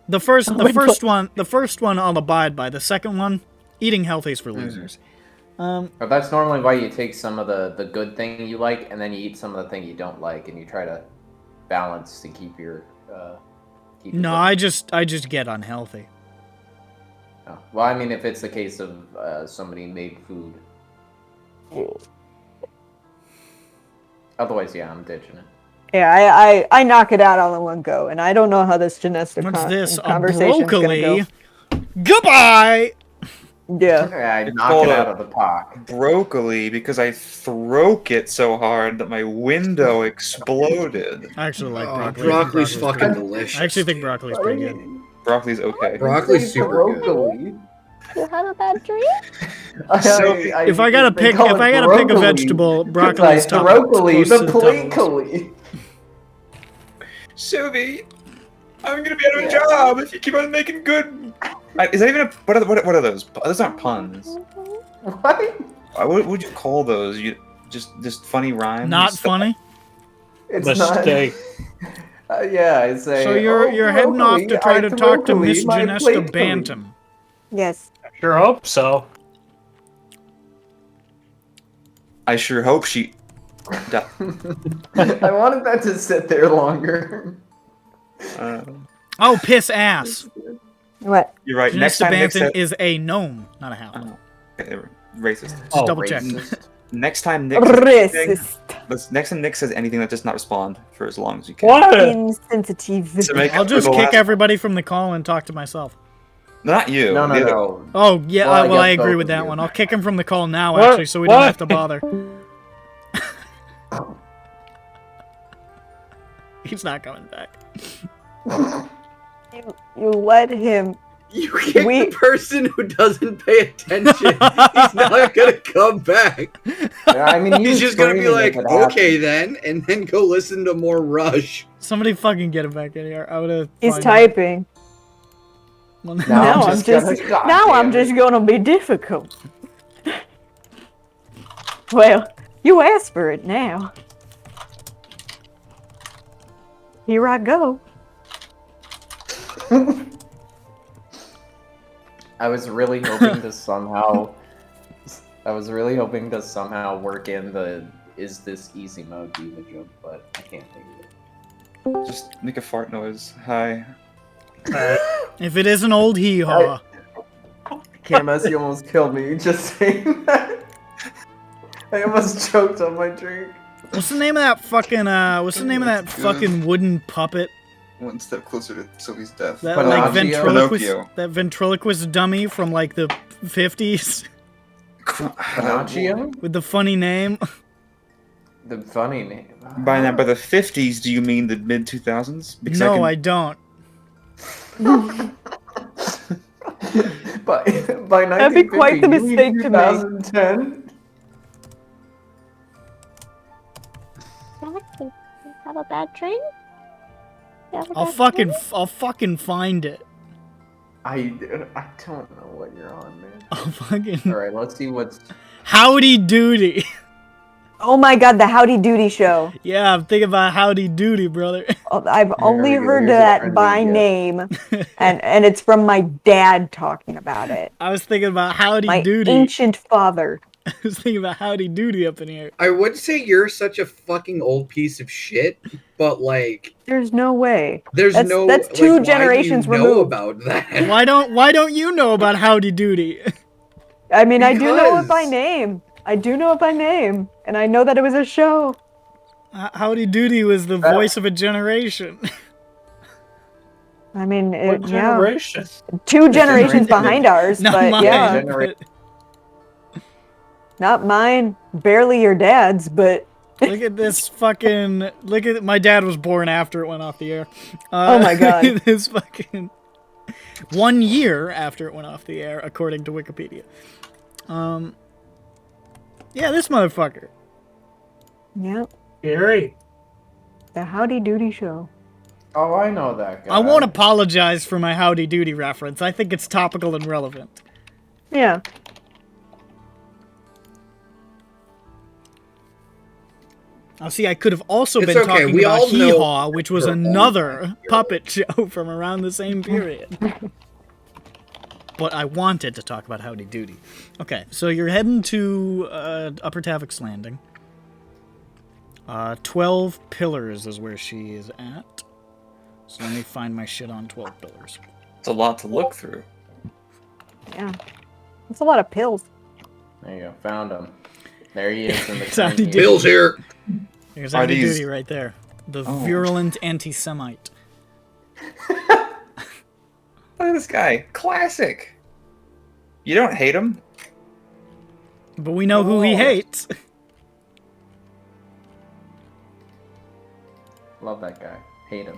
The first my one I'll abide by. The second one, eating healthy is for losers. But that's normally why you take some of the good thing you like, and then you eat some of the thing you don't like, and you try to balance to keep your. Keep No, it I just get unhealthy. Oh. Well, I mean, if it's the case of somebody made food. Otherwise, yeah, I'm ditching it. Yeah, I knock it out all in one go, and I don't know how this Janesta What's this? A conversation's gonna broccoli? go. Goodbye! Yeah. I knock called it a- out of the park. Broccoli because I throke it so hard that my window exploded. I actually like Oh, broccoli. broccoli's pretty fucking good. delicious. I actually think broccoli's pretty good. Broccoli's okay. Broccoli's super good. Broccoli. You have a bad dream? If I gotta pick a vegetable, broccoli's top. Broccoli, close the to doubles. plate. Sylvie, I'm gonna be out of a job if you keep on making good. Is that even a what are those? Those aren't puns. What? What would you call those? You just funny rhymes. Not funny. It's Mistake. not. Yeah, I say. So you're heading off to try to talk to Miss Janesta Janesta Bantam. Yes. Sure hope so. I sure hope she I wanted that to sit there longer. Oh, piss ass. What? You're right. Next Next time Nick Banton says... is a gnome, not a half. Okay, racist. Just double check. Racist. Next time Nick says anything, Racist. next time Nick says anything, let's just not respond for as long as you can. What? Insensitive. To make I'll up for just the kick last- everybody from the call and talk to myself. Not you. No, no, the other- no. Oh, yeah, Well, I well, I guess agree both with of that you. one. I'll kick him from the call now, What? actually, so we don't What? have to bother. He's not coming back. You let him. You kick We- the person who doesn't pay attention. He's not gonna come back. Yeah, I mean, you He's just gonna be screaming like, if it happened. okay then, and then go listen to more Rush. Somebody fucking get him back in here. I would have. He's typing. Well, No, Now I'm just just. gonna- God Now I'm damn it. just gonna be difficult. Well, you asked for it now. Here I go. I was really hoping to somehow. I was really hoping to somehow work in the "is this easy mode" diva joke, but I can't think of it. Just make a fart noise. Hi. If it is an old hee-haw. Camus, you almost killed me just saying that. I almost choked on my drink. What's the name of that fucking, what's the name of that That's good. fucking wooden puppet? One step closer to Sylvie's death. That, like, Pinocchio? ventriloquist, Pinocchio. that ventriloquist dummy from, like, the 50s Pinocchio? with the funny name. The funny name. By the 50s, do you mean the mid 2000s? No, I don't. By That'd be quite the 1950, you mean mistake to make. 2010? Have a bad dream? I'll fucking find it. I don't know what you're on, man. I'll fucking. Alright, let's see what's. Howdy Doody. Oh my god, the Howdy Doody show. Yeah, I'm thinking about Howdy Doody, brother. Oh, I've only we go, heard here's a that trending by guess. name, and it's from my dad talking about it. I was thinking about Howdy My Doody. ancient father. I was thinking about Howdy Doody up in here. I would say you're such a fucking old piece of shit, but like, There's no way. there's That's- no. that's like, two why do generations you know removed. about that. Why don't you know about Howdy Doody? I mean, I do know it by Because- name. I do know it by name, and I know that it was a show. Howdy Doody was the voice of a generation. I mean, What yeah, generation? two generations generation. behind ours, Not but mine. yeah, Generate- not mine. Barely your dad's, but Look at this fucking. Look at my dad was born after it went off the air. Oh my God. Look at this fucking 1 year after it went off the air, according to Wikipedia. Yeah, this motherfucker. yeah, Gary. the Howdy Doody show. Oh, I know that guy. I won't apologize for my Howdy Doody reference. I think it's topical and relevant. Yeah, Now, see, I could have also It's been okay, talking we about all know Hee Haw, which was you're old. another puppet show from around the same period. But I wanted to talk about Howdy Doody. Okay, so you're heading to Upper Tavik's Landing. 12 pillars is where she is at. So let me find my shit on 12 pillars. It's a lot to look through. yeah. That's a lot of pills. There you go. Found him. There he is in the It's Howdy current Doody. game. Bill's here. There's Are Howdy these- Doody right there. The Oh. virulent anti-Semite. Look at this guy. Classic. You don't hate him. But we know who he Oh. hates. Love that guy. Hate him.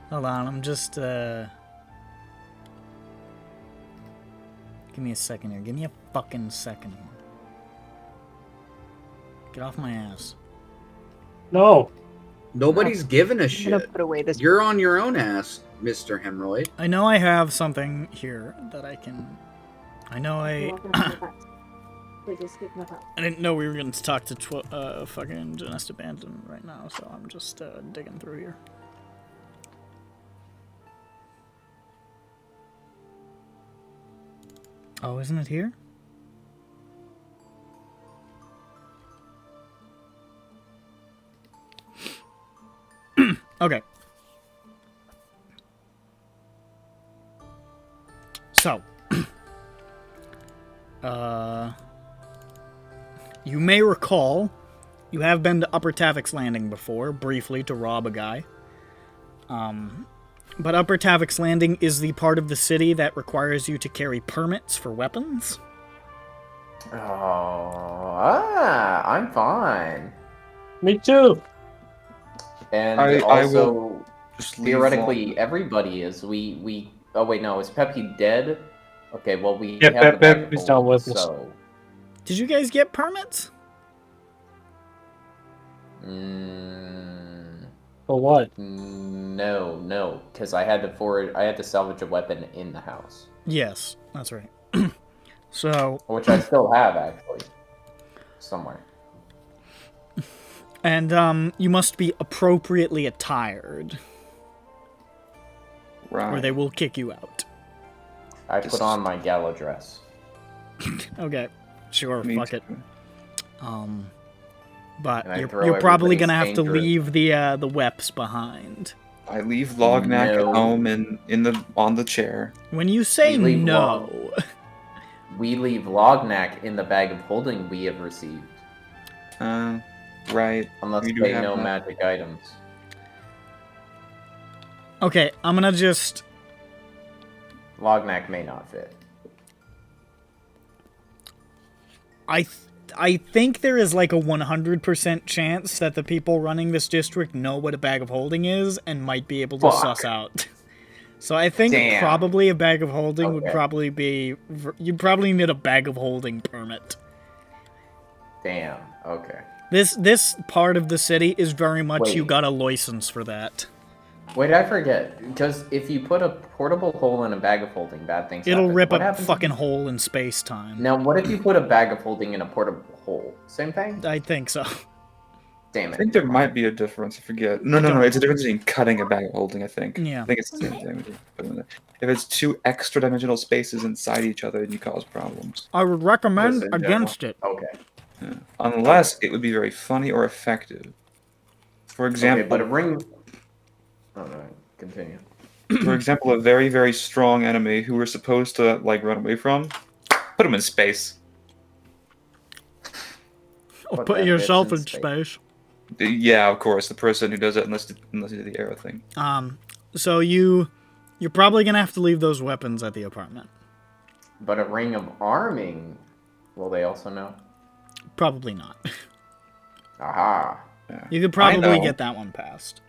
Hold on, I'm just, Give me a second here. Give me a fucking second here. Get off my ass. No. Nobody's giving a I'm gonna shit. put away this. You're on your own ass, Mr. Hemorrhoid. I know I have something here that I can... I know I didn't know we were going to talk to fucking Janesta Banton right now, so I'm just digging through here. Oh, isn't it here? Okay. So, you may recall you have been to Upper Tavik's Landing before, briefly to rob a guy. But Upper Tavik's Landing is the part of the city that requires you to carry permits for weapons. I'm fine. Me too. And I also, will just leave theoretically, everybody is. We. Oh wait, no, is Peppy dead? Okay, well we Yeah, have the bag of Peppy's done holding, with us. so. Did you guys get permits? For what? No, because I had to salvage a weapon in the house, Yes, that's right. So, which I still have actually, somewhere. and you must be appropriately attired, Right. or they will kick you out. I put on my gala dress. Okay, sure, Me fuck too. it. But And I you're throw probably everybody's gonna have to dangerous- leave the weps behind. I leave Lognak No. at home on the chair. When you say We leave no, We leave Lognak in the bag of holding we have received, Right. unless We do they have know that. magic items. okay, I'm gonna just. Lognak may not fit. I think there is like a 100% chance that the people running this district know what a bag of holding is and might be able to Fuck. suss out. So I think Damn. probably a bag of holding would Okay. probably be... You'd probably need a bag of holding permit. Damn. Okay. This part of the city is very much you Wait. got a license for that. Wait, I forget. Because if you put a portable hole in a bag of holding, bad things It'll happen. rip What a happens if fucking you- hole in space-time. Now, what if you put a bag of holding in a portable hole? Same thing? I think so. Damn it. I think there might be a difference. I forget. No. It's a difference between cutting a bag of holding. I think. Yeah. I think it's the same thing. If it's two extra dimensional spaces inside each other, then you cause problems. I would recommend Yes, in against it. Okay. Yeah. Unless it would be very funny or effective. For example, Okay, but a ring... Oh, no. Continue. for example, a very, very strong enemy who we're supposed to like run away from, put him in space. Or Put put that yourself bitch in in space. Yeah, of course, the person who does it, unless you do the arrow thing. So you're probably gonna have to leave those weapons at the apartment. But a ring of arming... Will they also know? Probably not. Aha. Yeah. You could probably know. get that one passed.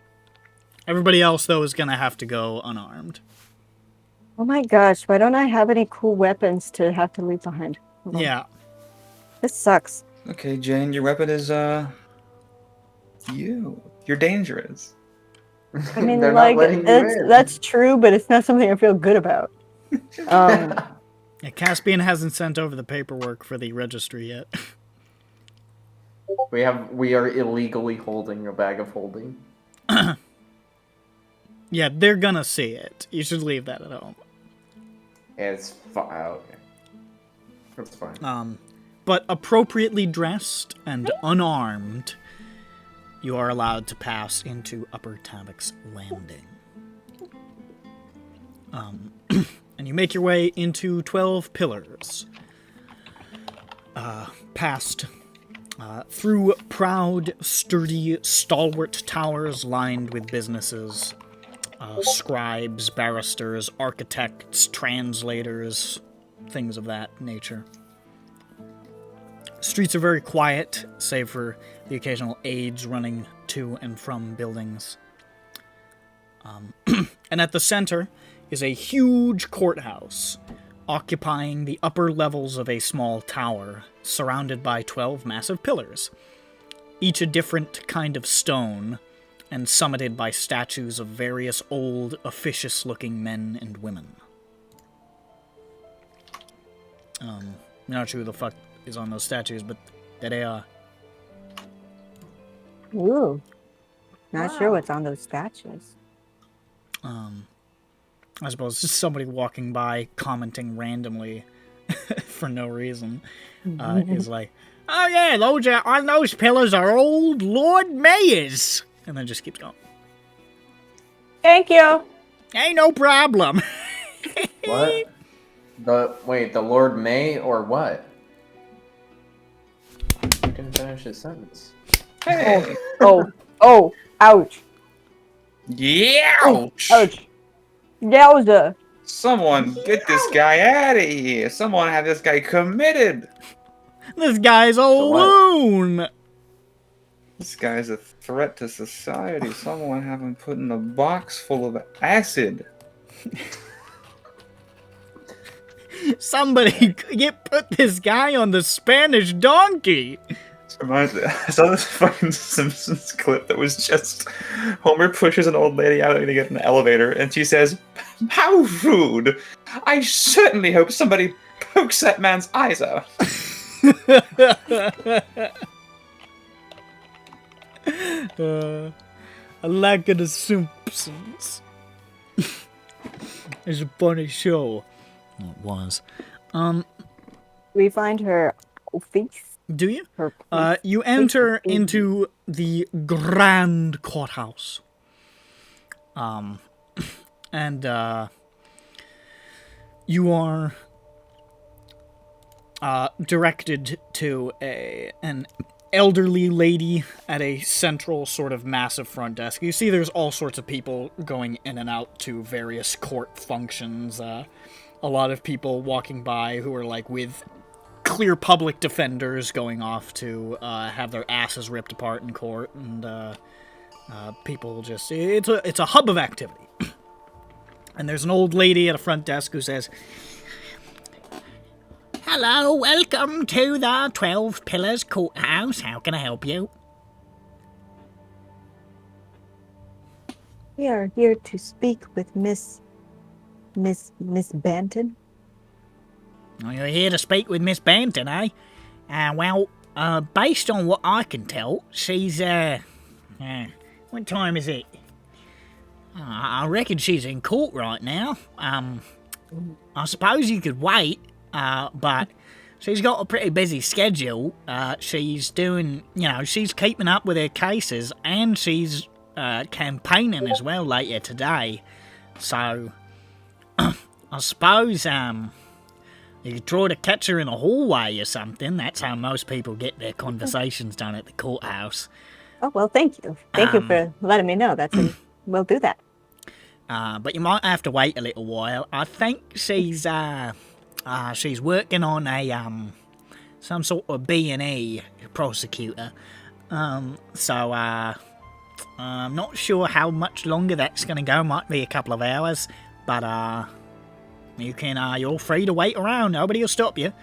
Everybody else, though, is gonna have to go unarmed. Oh my gosh, why don't I have any cool weapons to have to leave behind? Hold on. Yeah. This sucks. Okay, Jane, your weapon is you. You're dangerous. I mean, They're not like, letting you in. that's true, but it's not something I feel good about. Yeah, Caspian hasn't sent over the paperwork for the registry yet. We are illegally holding a bag of holding. Yeah, they're gonna see it. You should leave that at home. It's fine. Okay. That's fine. But appropriately dressed and unarmed, you are allowed to pass into Upper Tavik's Landing. And you make your way into 12 pillars. Past through proud, sturdy, stalwart towers lined with businesses. Scribes, barristers, architects, translators, things of that nature. Streets are very quiet, save for the occasional aides running to and from buildings. And at the center is a huge courthouse, occupying the upper levels of a small tower, surrounded by 12 massive pillars, each a different kind of stone, and summited by statues of various old, officious-looking men and women. I'm not sure who the fuck is on those statues, but there they are. Ooh. Not sure what's on those statues. I suppose just somebody walking by, commenting randomly for no reason, is like, "Oh yeah, those on those pillars are old Lord Mayors," and then just keeps going. Thank you. Ain't no problem. What? The Lord May or what? You didn't finish his sentence. Hey. Oh, ouch. Ouch! Ouch. Yowza. Someone get this guy out of here. Someone have this guy committed. This guy's a loon. This guy's a threat to society. Someone have him put in a box full of acid. Somebody put this guy on the Spanish donkey. I saw this fucking Simpsons clip that was just Homer pushes an old lady out to get an elevator, and she says, "How rude! I certainly hope somebody pokes that man's eyes out." I like the Simpsons. It's a funny show. Well, it was. We find her office. Do you? Her You enter into the grand courthouse. And you are directed to an elderly lady at a central sort of massive front desk. You see there's all sorts of people going in and out to various court functions. A lot of people walking by who are like with clear public defenders going off to have their asses ripped apart in court, and people just... It's a hub of activity. And there's an old lady at a front desk who says, "Hello, welcome to the 12 Pillars Courthouse. How can I help you?" We are here to speak with Miss Banton. Oh, you're here to speak with Miss Banton, eh? Well, based on what I can tell, she's, what time is it? I reckon she's in court right now. I suppose you could wait, but she's got a pretty busy schedule. She's doing, she's keeping up with her cases, and she's campaigning as well later today. So, I suppose, you could try to catch her in the hallway or something. That's how most people get their conversations done at the courthouse. Oh, well, thank you. Thank you for letting me know. We'll do that. But you might have to wait a little while. I think she's working on a, some sort of B&E prosecutor. So, I'm not sure how much longer that's going to go. Might be a couple of hours. But, you're free to wait around. Nobody will stop you.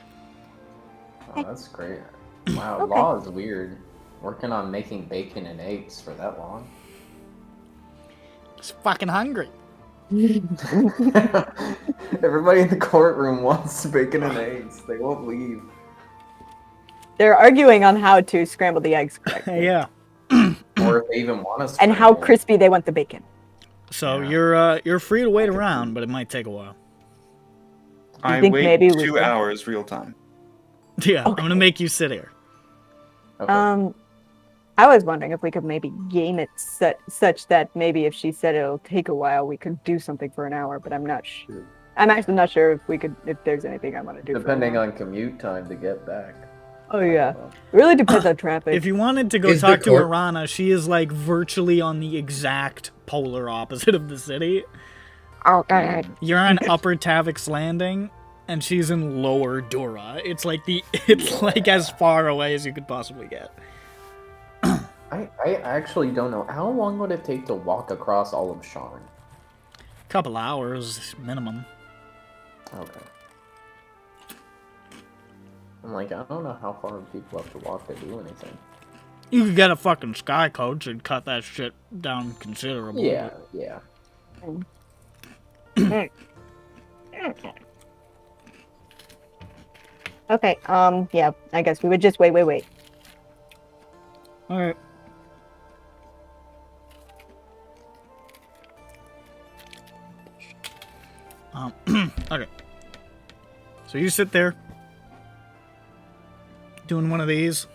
Oh, that's great. Wow, Okay. law is weird. Working on making bacon and eggs for that long. Just fucking hungry. Everybody in the courtroom wants bacon and eggs. They won't leave. They're arguing on how to scramble the eggs correctly. Yeah. Or if they even want us. And how crispy they want the bacon. So Yeah. you're free to wait around, but it might take a while. I think wait maybe we 2 could- hours real time. Yeah, Okay. I'm gonna make you sit here. Okay. I was wondering if we could maybe game it such that maybe if she said it'll take a while, we could do something for an hour, but I'm not sure. I'm actually not sure if there's anything I want to do. Depending on commute time to get back. Oh, yeah. It really depends on traffic. If you wanted to go Is the talk to court- Arana, she is like virtually on the exact polar opposite of the city. Oh, God. You're on Upper Tavix Landing, and she's in Lower Dura. It's like as far away as you could possibly get. I actually don't know. How long would it take to walk across all of Sharn? Couple hours minimum. Okay. I'm like, I don't know how far people have to walk to do anything. You could get a fucking sky coach and cut that shit down considerably. Yeah, yeah. Okay, yeah, I guess we would just wait. All right. Okay. So you sit there, doing one of these.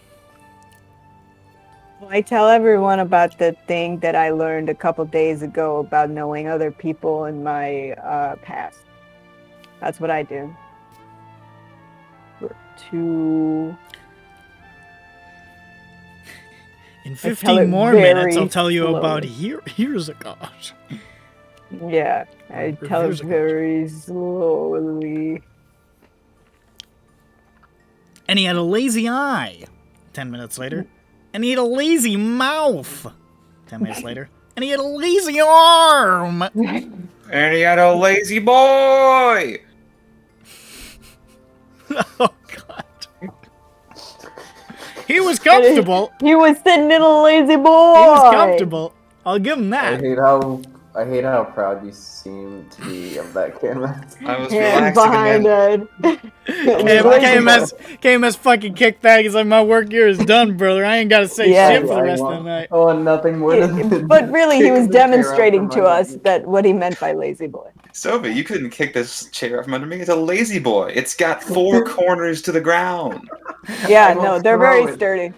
I tell everyone about the thing that I learned a couple days ago about knowing other people in my past. That's what I do. In In tell 15 it more minutes, I'll very tell you about slowly. here's a god. Yeah, I tell it Here's a very slowly. And he had a lazy eye. 10 minutes later. And he had a lazy mouth. 10 minutes later. And he had a lazy arm. And he had a lazy boy! Oh, God. He was comfortable. He was sitting in a lazy boy. He was comfortable. I'll give him I that. hate how proud you seem to be of that canvas. I was Hands relaxing behind again. it. KMS fucking kickback. He's like, my work here is done, brother. I ain't got to say Yeah. shit for the rest of the night. I want nothing more than. But really, he was kicking the chair out demonstrating from to us underneath. that what he meant by lazy boy. Sophie, you couldn't kick this chair out from under me. It's a lazy boy. It's got 4 corners to the ground. Yeah, I will no, they're throw very it. sturdy.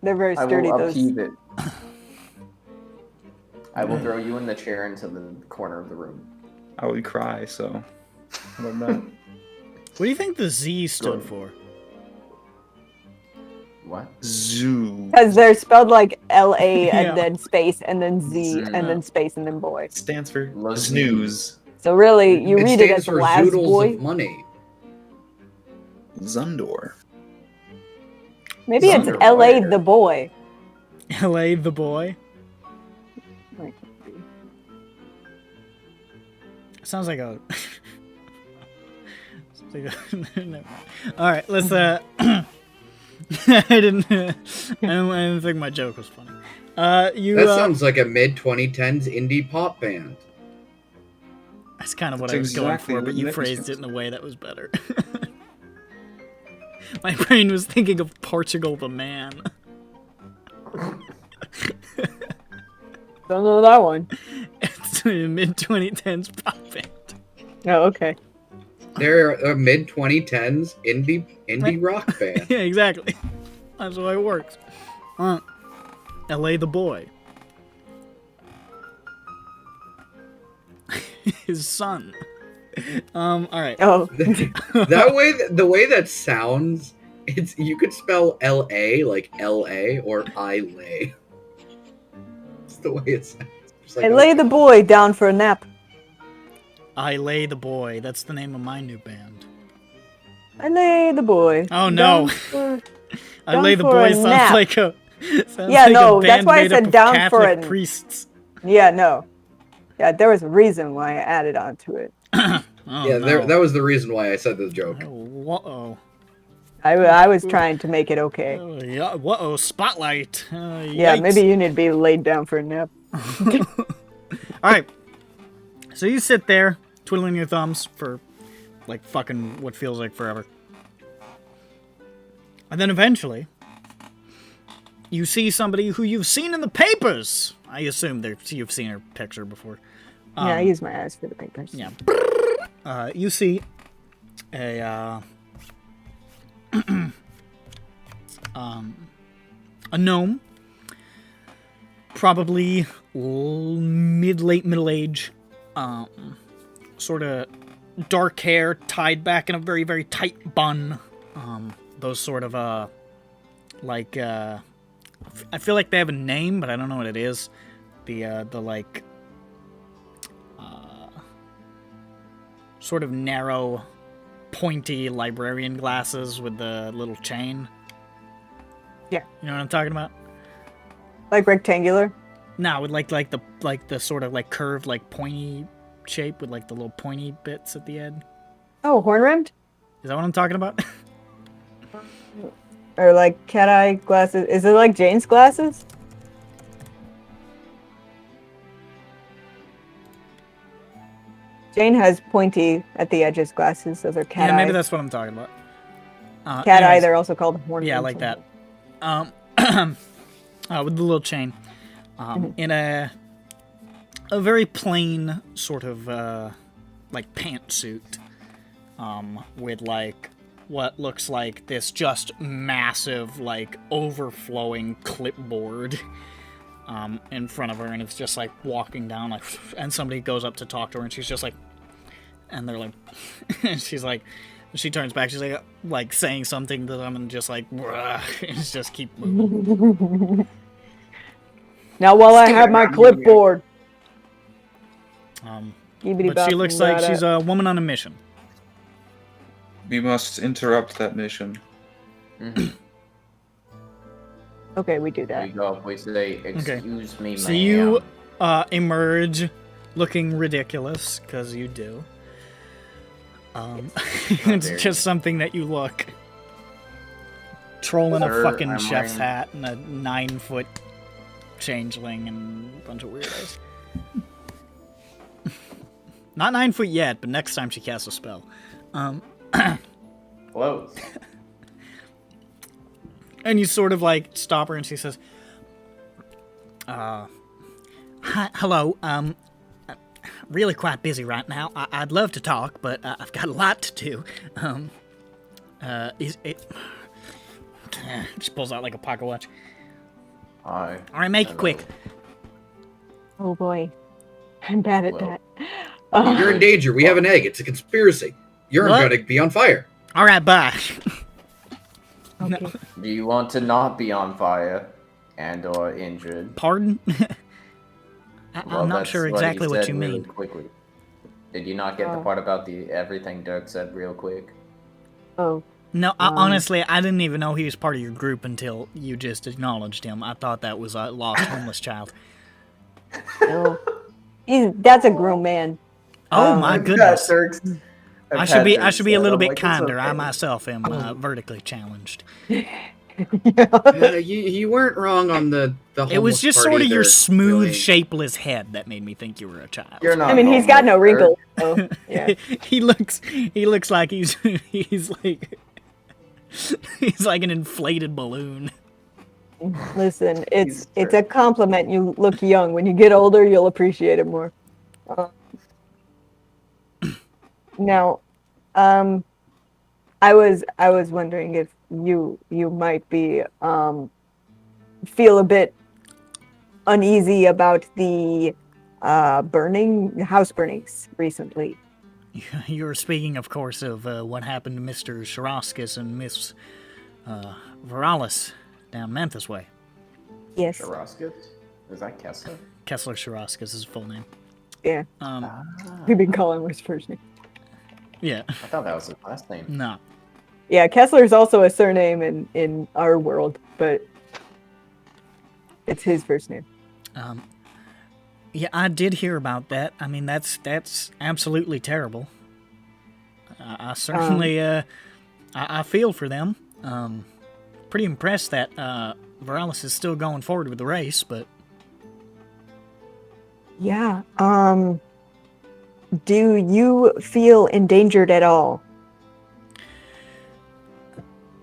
They're very I sturdy. will Those. upheave it. I will throw you in the chair into the corner of the room. I would cry, so. How about that? What do you think the Z stood for? What? Zoo. Because they're spelled like L-A Yeah. and then space and then Z Z. and then space and then boy. It stands for Los snooze. So really, you read it stands as for Laz zoodles boy. of money. Zundor. Maybe it's Zunder L.A. Wire. the boy. L.A. the boy? Sounds like a... Sounds like a... Never mind. Alright, let's, I didn't think my joke was funny. That sounds like a mid-2010s indie pop band. That's kind of what That's I was going exactly for, but what you Nick was phrased it in a way that was better. My brain was thinking of Portugal the Man. Don't know that one. It's a mid-2010s pop band. Oh, okay. They're a mid-2010s indie rock band. Yeah, exactly. That's the way it works. L.A. the boy. His son. Alright. Oh, The way that sounds, it's you could spell L-A like L-A or I-lay. It's the way it sounds. Just like, I lay the boy down for a nap. I Lay the Boy. That's the name of my new band. I lay the boy. Oh, no. down for- I Down Lay the for Boy a sounds nap. like a... Sounds Yeah, like no, a that's band why I made said up of down for Catholic an- priests. Yeah, no. Yeah, there was a reason why I added on to it. Oh, yeah, no. that was the reason why I said the joke. Uh-oh. I was trying to make it okay. Yeah, whoa, spotlight. Yeah, Yikes. maybe you need to be laid down for a nap. Alright. So you sit there, twiddling your thumbs for, like, fucking what feels like forever. And then eventually, you see somebody who you've seen in the papers. I assume you've seen her picture before. Yeah, I use my eyes for the papers. Yeah. You see a a gnome, probably late middle age, sort of dark hair tied back in a very, very tight bun. Those sort of like I feel like they have a name, but I don't know what it is. The like sort of narrow, pointy librarian glasses with the little chain. Yeah. You know what I'm talking about? Like rectangular? No, with like the sort of like curved, like pointy shape with like the little pointy bits at the end. Oh, horn rimmed? Is that what I'm talking about? Or like cat eye glasses? Is it like Jane's glasses? Jane has pointy at the edges glasses. Those are cat Yeah, eye. maybe that's what I'm talking about. Cat eye. Anyways, They're also called horn. Yeah, rimmed like that. sometimes. With the little chain, in a very plain sort of like pantsuit, with like what looks like this just massive, like, overflowing clipboard in front of her, and it's just like walking down, like, and somebody goes up to talk to her, and she's just like, and they're like, and she's like, she turns back, she's like saying something to them, and just like, and just keep moving. Now, while I have my clipboard. But she looks like she's a woman on a mission. We must interrupt that mission. Okay, we do that. We go up, we say, excuse me, So ma'am. you emerge looking ridiculous, because you do. It's just something that you look. Trolling a fucking chef's hat and a 9-foot changeling and a bunch of weirdos. Not 9 foot yet, but next time she casts a spell. Close. And you sort of like stop her and she says, Hi, hello, really quite busy right now. I'd love to talk, but I've got a lot to do. Is it... She pulls out like a pocket watch. Alright, make it quick. Oh boy. I'm bad at that. You're in danger. We have an egg. It's a conspiracy. You're going to be on fire. Alright, bye. Okay. Do you want to not be on fire and or injured? Pardon? I'm not sure exactly what you mean. Quickly. Did you not get the part about the everything Dirk said real quick? Oh. No, honestly, I didn't even know he was part of your group until you just acknowledged him. I thought that was a lost homeless child. No. That's a grown man. Oh my goodness! I should be a little bit kinder. I myself am vertically challenged. You weren't wrong on the It was just party sort of your there, smooth, really. shapeless head that made me think you were a child. You're not. I mean, he's got no wrinkles. So, yeah. He looks like he's like he's like an inflated balloon. Listen, it's a compliment. You look young. When you get older, you'll appreciate it more. Now, I was wondering if you might be feel a bit uneasy about the house burnings recently. You're speaking, of course, of what happened to Mr. Sharaskis and Miss Veralis down Memphis way. Yes. Sharaskis? Is that Kessler? Kessler Sharaskis is his full name. Yeah. We've been calling him his first name. Yeah. I thought that was his last name. No. Yeah, Kessler's also a surname in our world, but it's his first name. Yeah, I did hear about that. I mean, that's absolutely terrible. I certainly, I feel for them. Pretty impressed that Veralis is still going forward with the race, but... Yeah, do you feel endangered at all?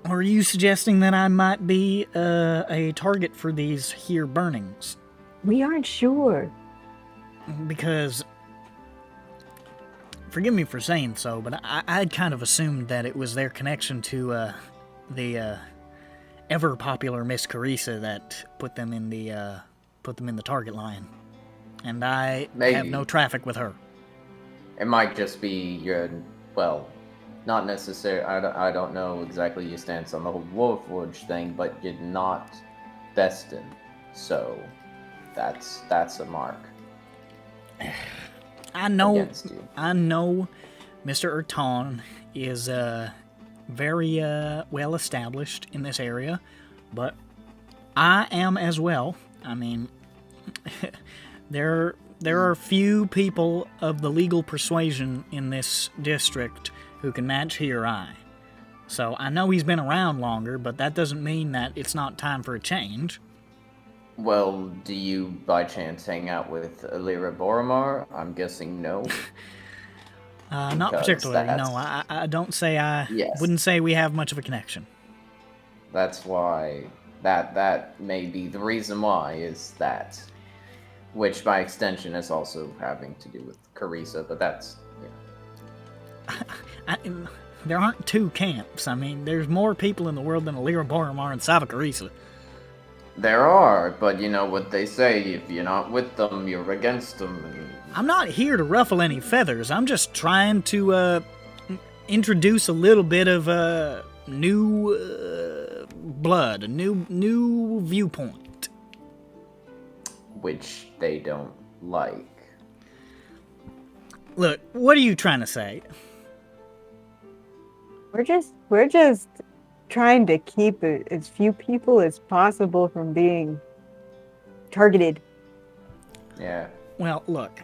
Are you suggesting that I might be a target for these here burnings? We aren't sure. Because, forgive me for saying so, but I'd kind of assumed that it was their connection to the ever popular Miss Carissa that put them in the target line, and I have no traffic with her. It might just be your, well, not necessarily. I don't know exactly your stance on the whole warforged thing, but you're not destined, so that's a mark. I know Mr. Erton is very well established in this area, but I am as well. I mean, there are few people of the legal persuasion in this district who can match he or I. So I know he's been around longer, but that doesn't mean that it's not time for a change. Well, do you by chance hang out with Alira Boromar? I'm guessing no. Not particularly, no. I don't say wouldn't say we have much of a connection. That's why, that may be the reason why, is that. Which, by extension, is also having to do with Carissa, but that's, there aren't two camps. I mean, there's more people in the world than Alliraborum are in Savakarisa. There are, but you know what they say, if you're not with them, you're against them. And... I'm not here to ruffle any feathers. I'm just trying to introduce a little bit of new blood, a new viewpoint. Which they don't like. Look, what are you trying to say? We're just trying to keep as few people as possible from being targeted. Yeah. Well, look.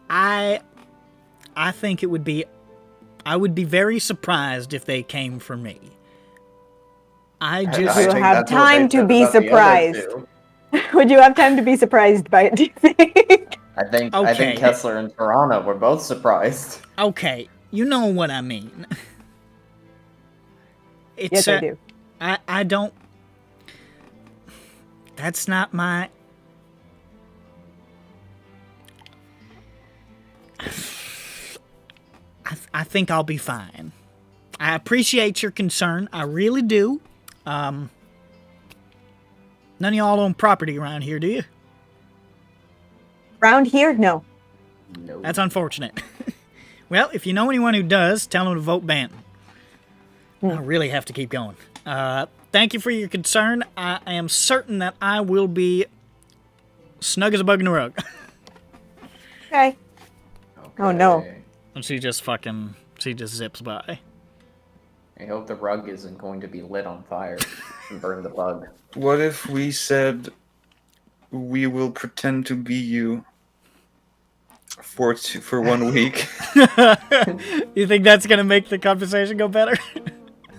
I think it would be... I would be very surprised if they came for me. I just... You'll have time to be surprised. Would you have time to be surprised by it, do you think? I think Kessler and Toronto were both surprised. Okay, you know what I mean. Yes, I do. I don't... That's not my... I think I'll be fine. I appreciate your concern. I really do. None of y'all own property around here, do you? Around here? No. No. That's unfortunate. Well, if you know anyone who does, tell them to vote Banton. I really have to keep going. Thank you for your concern. I am certain that I will be snug as a bug in a rug. Okay. Oh, no. And she just zips by. I hope the rug isn't going to be lit on fire and burn the bug. What if we said we will pretend to be you for 1 week? You think that's gonna make the conversation go better?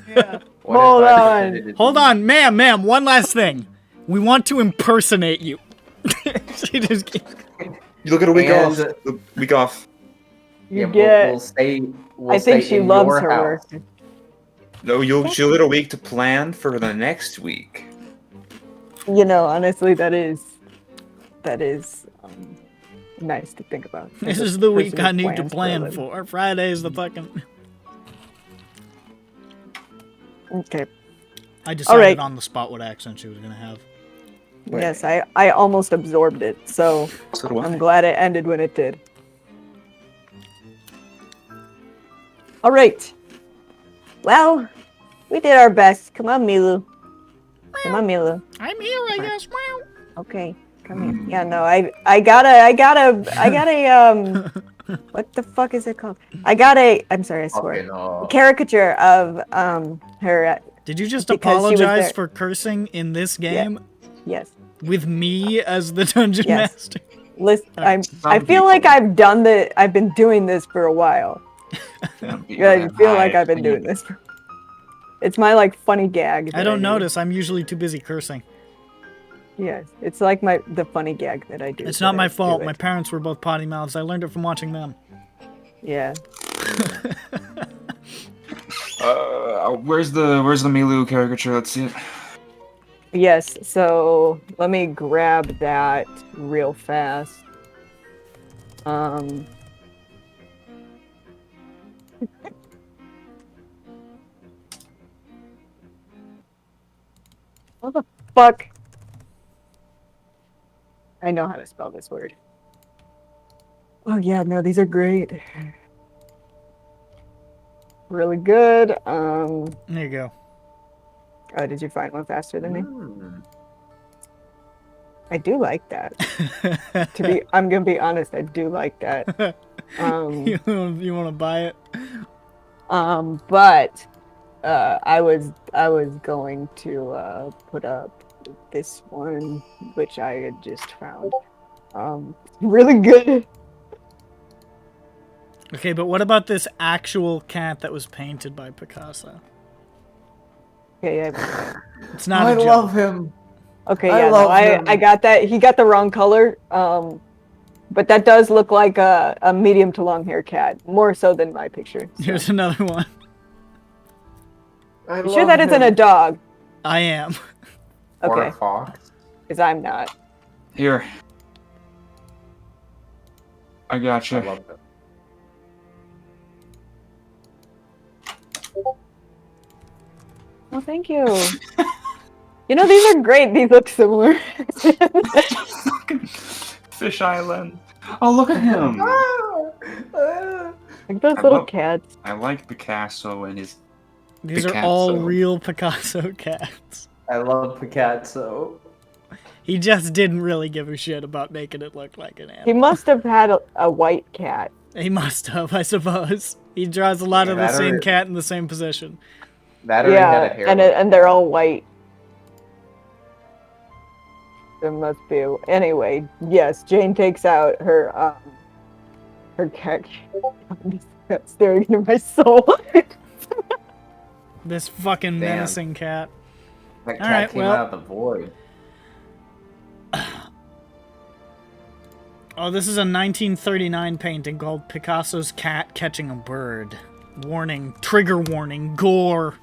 Yeah. Hold on. Hold on, ma'am, one last thing. We want to impersonate you. She just keeps... You look at a week off. Week off. You get... We'll stay. I think she loves her work. No, she'll get a week to plan for the next week. You know, honestly, that is nice to think about. This is the week I need to plan for. Friday is the fucking... Okay. I decided on the spot what accent she was going to have. Yes, I almost absorbed it, so I'm glad it ended when it did. All right. Well, we did our best. Come on, Milu. Come on, Milu. I'm here, I guess. Wow. Okay, come here. Yeah, no, I got a what the fuck is it called? I'm sorry, I swore. A caricature of her. Did you just apologize for cursing in this game? Yes. With me as the dungeon master? Listen, I feel like I've been doing this for a while. I feel like I've been doing this. It's my funny gag. I don't notice. I'm usually too busy cursing. Yes, it's like the funny gag that I do. It's not my fault. My parents were both potty mouths. I learned it from watching them. Yeah. Where's the Milu caricature? Let's see it. Yes. So let me grab that real fast. What the fuck? I know how to spell this word. Oh yeah, no, these are great. Really good. There you go. Oh, did you find one faster than me? I do like that. I'm gonna be honest, I do like that. You want to buy it? But I was going to put up this one, which I had just found. Really good. Okay, but what about this actual cat that was painted by Picasso? Okay, yeah. It's not a joke. I love him. Okay, yeah, I got that. He got the wrong color. But that does look like a medium to long hair cat, more so than my picture. So. Here's another one. You sure that isn't a dog? I am. Okay. Or a fox. Because I'm not. Here. I gotcha. I love it. Well, thank you. You know, these are great. These look similar. Fucking Fish Island. Oh, look at him. Like those I little love- cats. I like Picasso and his. These are all Picasso. real Picasso cats. I love Picasso. He just didn't really give a shit about making it look like an He animal. must have had a white cat. He must have, I suppose. He draws a lot of the that same or- cat in the same position. That or he had a Yeah, hair. and they're all white. There must be. Anyway, yes, Jane takes out her cat. I'm just staring into my soul. This fucking Damn. menacing cat. That cat Alright, came well- out of the void. Oh, this is a 1939 painting called Picasso's Cat Catching a Bird. Warning, trigger warning, gore.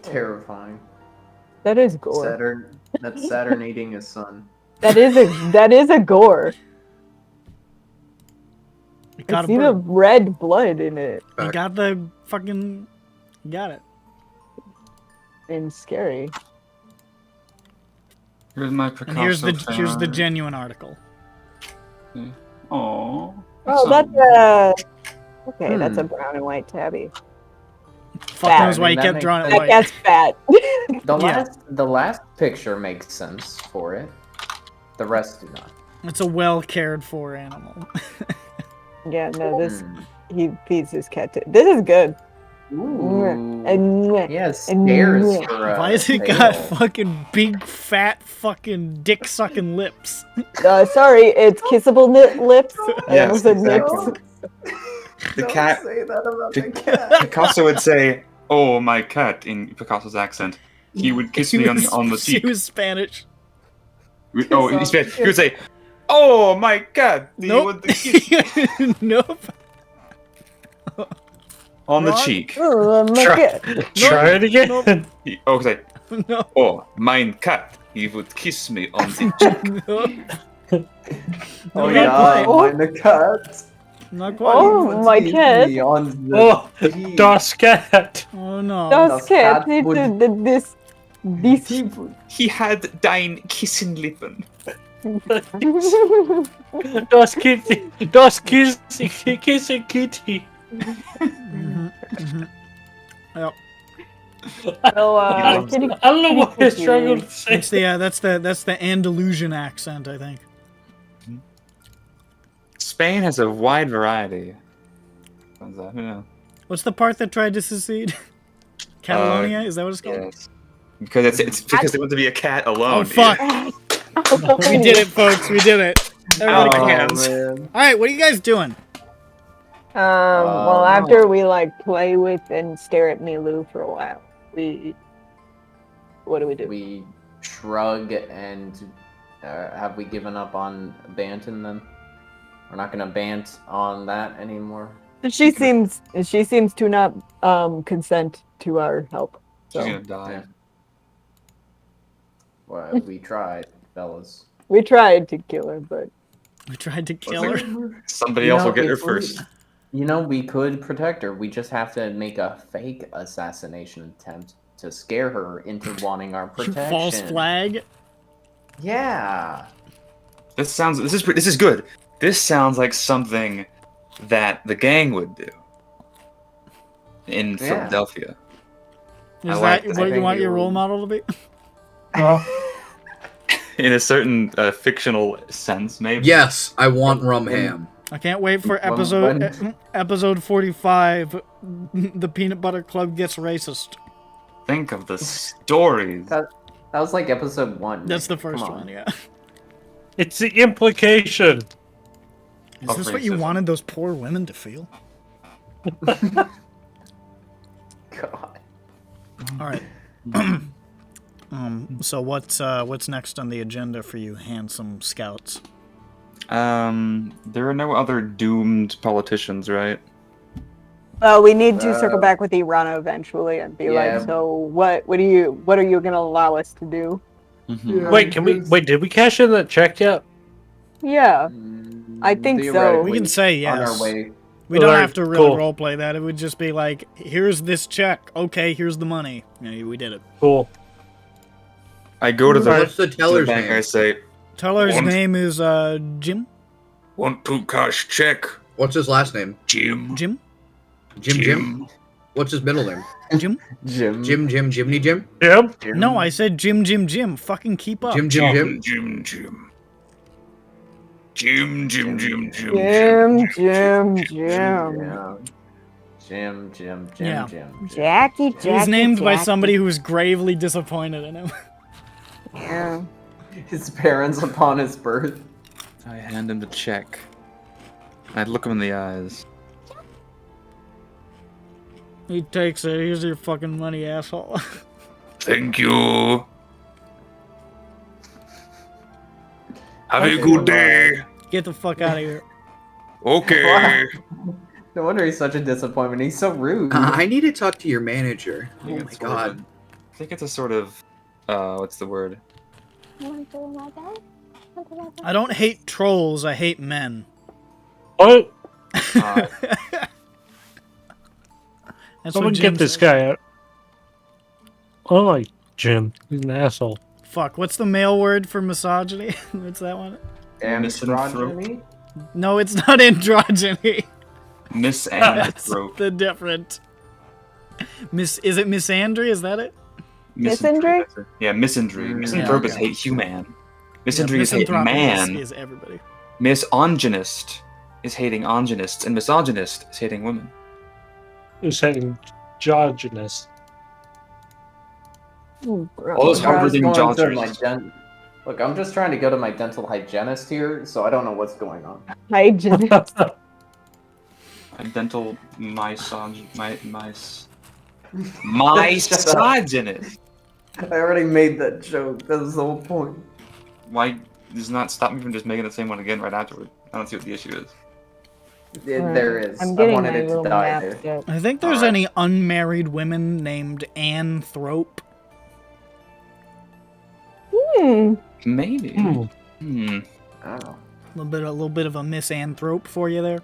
Terrifying. That is gore. Saturn. That's Saturn eating his son. That is a gore. You I got a see the bird. red blood in it. You got the fucking... You got it. And scary. Here's my Picasso. And here's the fan. genuine article. Aww. Oh, that's okay. That's a brown and white tabby. Fuck Fat. knows why you That kept makes drawing it sense. That white. cat's fat. The last picture makes sense for it. The rest do not. It's a well cared for animal. Yeah, no, this Hmm. he feeds his cat to. This is good. Ooh. And Yeah, stairs for Why has it tail. got fucking big, fat, fucking dick sucking lips? sorry, it's kissable lips. I Yes, almost said exactly. nips. The Don't cat. say that about the the cat. Picasso would say, "Oh, my cat," in Picasso's accent. He would kiss me on the She cheek. was Spanish. Oh, he would say, "Oh, my cat." He Nope. would kiss Nope. on the Wrong. cheek. Oh, my Try, cat. try it again. Nope. He, oh, say, No. "Oh, mein cat." He would kiss me on the cheek. No. Oh not yeah, quite. mine the cat. Not quite. Oh, my cat. Oh, Das Cat. Oh no. Das cat cat needs would- this. He had dein Kissen Lippen. Das Kitty. Das Kissing Kitty. Mhm, mhm. Yep. So, kitty, I don't know why I struggled to say. It's that's the Andalusian accent, I think. Spain has a wide variety. What's that? Who knows? What's the part that tried to secede? Catalonia? Is that what it's called? Yes. Because it's because they want to be a cat alone. Oh fuck! We did it, folks. We did it. Everybody Oh, claps. man. All right, what are you guys doing? well, no. after we like play with and stare at Milu for a while, what do we do? We shrug and have we given up on Banton then? We're not gonna bant on that anymore. She seems to not consent to our help. She's So gonna die. Yeah. Well, we tried, fellas. we tried to kill her, but We tried to kill What's her. Somebody You else know, will get her if we- first. You know, we could protect her. We just have to make a fake assassination attempt to scare her into wanting our protection. False flag. Yeah. This is good. This sounds like something that the gang would do in Yeah. Philadelphia. Is I like that this. what I you think want it your role will- model to be? In a certain fictional sense, maybe. Yes, I want rum ham. I can't wait for When- episode 45. The Peanut Butter Club gets racist. Think of the stories. That was like episode 1. That's the Come first on. one, yeah. It's the implication. Is Of this what you racism. wanted those poor women to feel? God. All right. So what's next on the agenda for you, handsome scouts? There are no other doomed politicians, right? we need to circle back with Irana eventually and be yeah. like, so what are you gonna allow us to do? Mhm. Wait, did we cash in that check yet? Yeah. I think so. Theoretically, We can say On yes. our way. We don't Alright, have to really cool. roleplay that. It would just be like, here's this check. Okay, here's the money. Yeah, we did it. Cool. I go to the, What's the to the teller's bank and I name? say, Teller's One- name is Jim. Want to cash check? What's his last name? Jim. Jim? Jim. What's his middle name? Jim? Jim. Jimny Jim? Yep. No, I said Jim. Fucking keep up. Jim. Jim. Jim. Yeah. Jackie. He's named by somebody who's gravely disappointed in him. Yeah. His parents upon his birth. I hand him the check. I look him in the eyes. He takes it. Here's your fucking money, asshole. Thank you. Have a good day. Get the fuck out of here. Okay. No wonder he's such a disappointment. He's so rude. I need to talk to your manager. I think Oh my it's sort of god. I think it's a sort of, what's the word? I don't hate trolls. I hate men. Oh, Uh, That's someone what Jim get this says. guy out. I like Jim. He's an asshole. Fuck. What's the male word for misogyny? What's that one? Androgyny? No, it's not androgyny. Miss That's Anthrope. the different. Is it misandry? Is that it? Misandry? Yeah, misandry. Mm, Misanthrope is okay. hate human. Yeah, Misandry is hate misanthropic man. Is everybody. Misogynist is hating ongenists, and misogynist is hating women. Who's saying Jogenus? All those Look, I'm hard-breathing just going to jaunters. Look, I'm just trying to go to my dental hygienist here, so I don't know what's going on. Hygienist. A dental misogynist. I already made that joke. That's the whole point. Why does not stop me from just making the same one again right afterward? I don't see what the issue is. There is. I'm I getting wanted my it to little die map there. yet. I think there's Alright. any unmarried women named Anne Thrope. Maybe. Hmm. Hmm. I don't know. A little bit of a misanthrope for you there.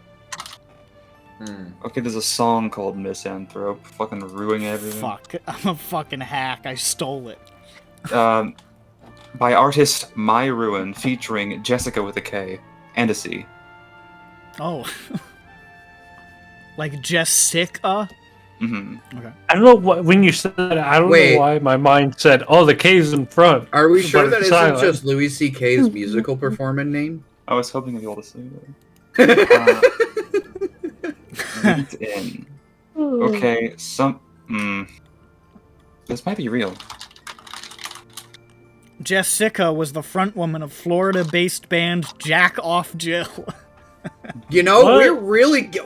Okay, there's a song called Misanthrope. Fucking ruining everything. Fuck, I'm a fucking hack. I stole it. By artist My Ruin, featuring Jessica with a K and a C. Oh, like Jessica. Mm-hmm. Okay. I don't know what when you said that. I don't Wait. know why my mind said, "Oh, the K's in front." Are we but sure that it's isn't silent. just Louis C.K.'s musical performance name? I was hoping to be able to say that. LinkedIn. Okay, this might be real. Jessica was the front woman of Florida-based band Jack Off Jill. You know, What?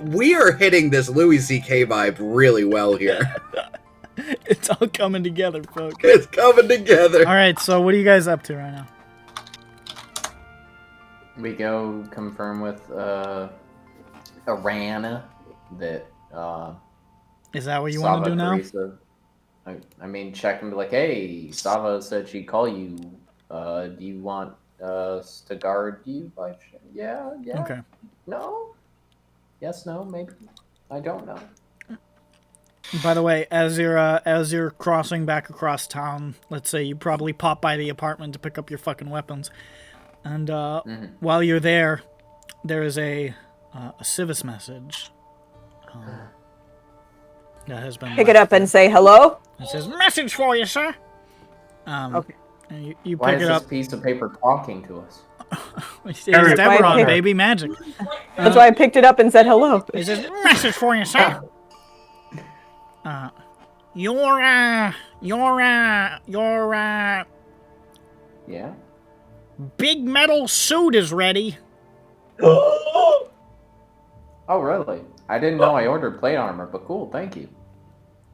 we are hitting this Louis C.K. vibe really well here. It's all coming together, folks. It's coming together. All right, so what are you guys up to right now? We go confirm with Iran that Is that what you want to do now? Teresa, I mean, check and be like, hey, Sava said she'd call you. Do you want us to guard you? By yeah. Okay. No. Yes. No. Maybe. I don't know. By the way, as you're crossing back across town, let's say you probably pop by the apartment to pick up your fucking weapons, and while you're there, there is a civis message that has been Pick it up and say hello. It says message for you, sir. Okay. And you Why pick is it this up. piece of paper talking to us? It's Eric, Eberron, pick- baby, magic. That's why I picked it up and said hello. It says message for you, sir. Your Yeah. big metal suit is ready. Oh, really? I didn't know I ordered plate armor, but cool, thank you.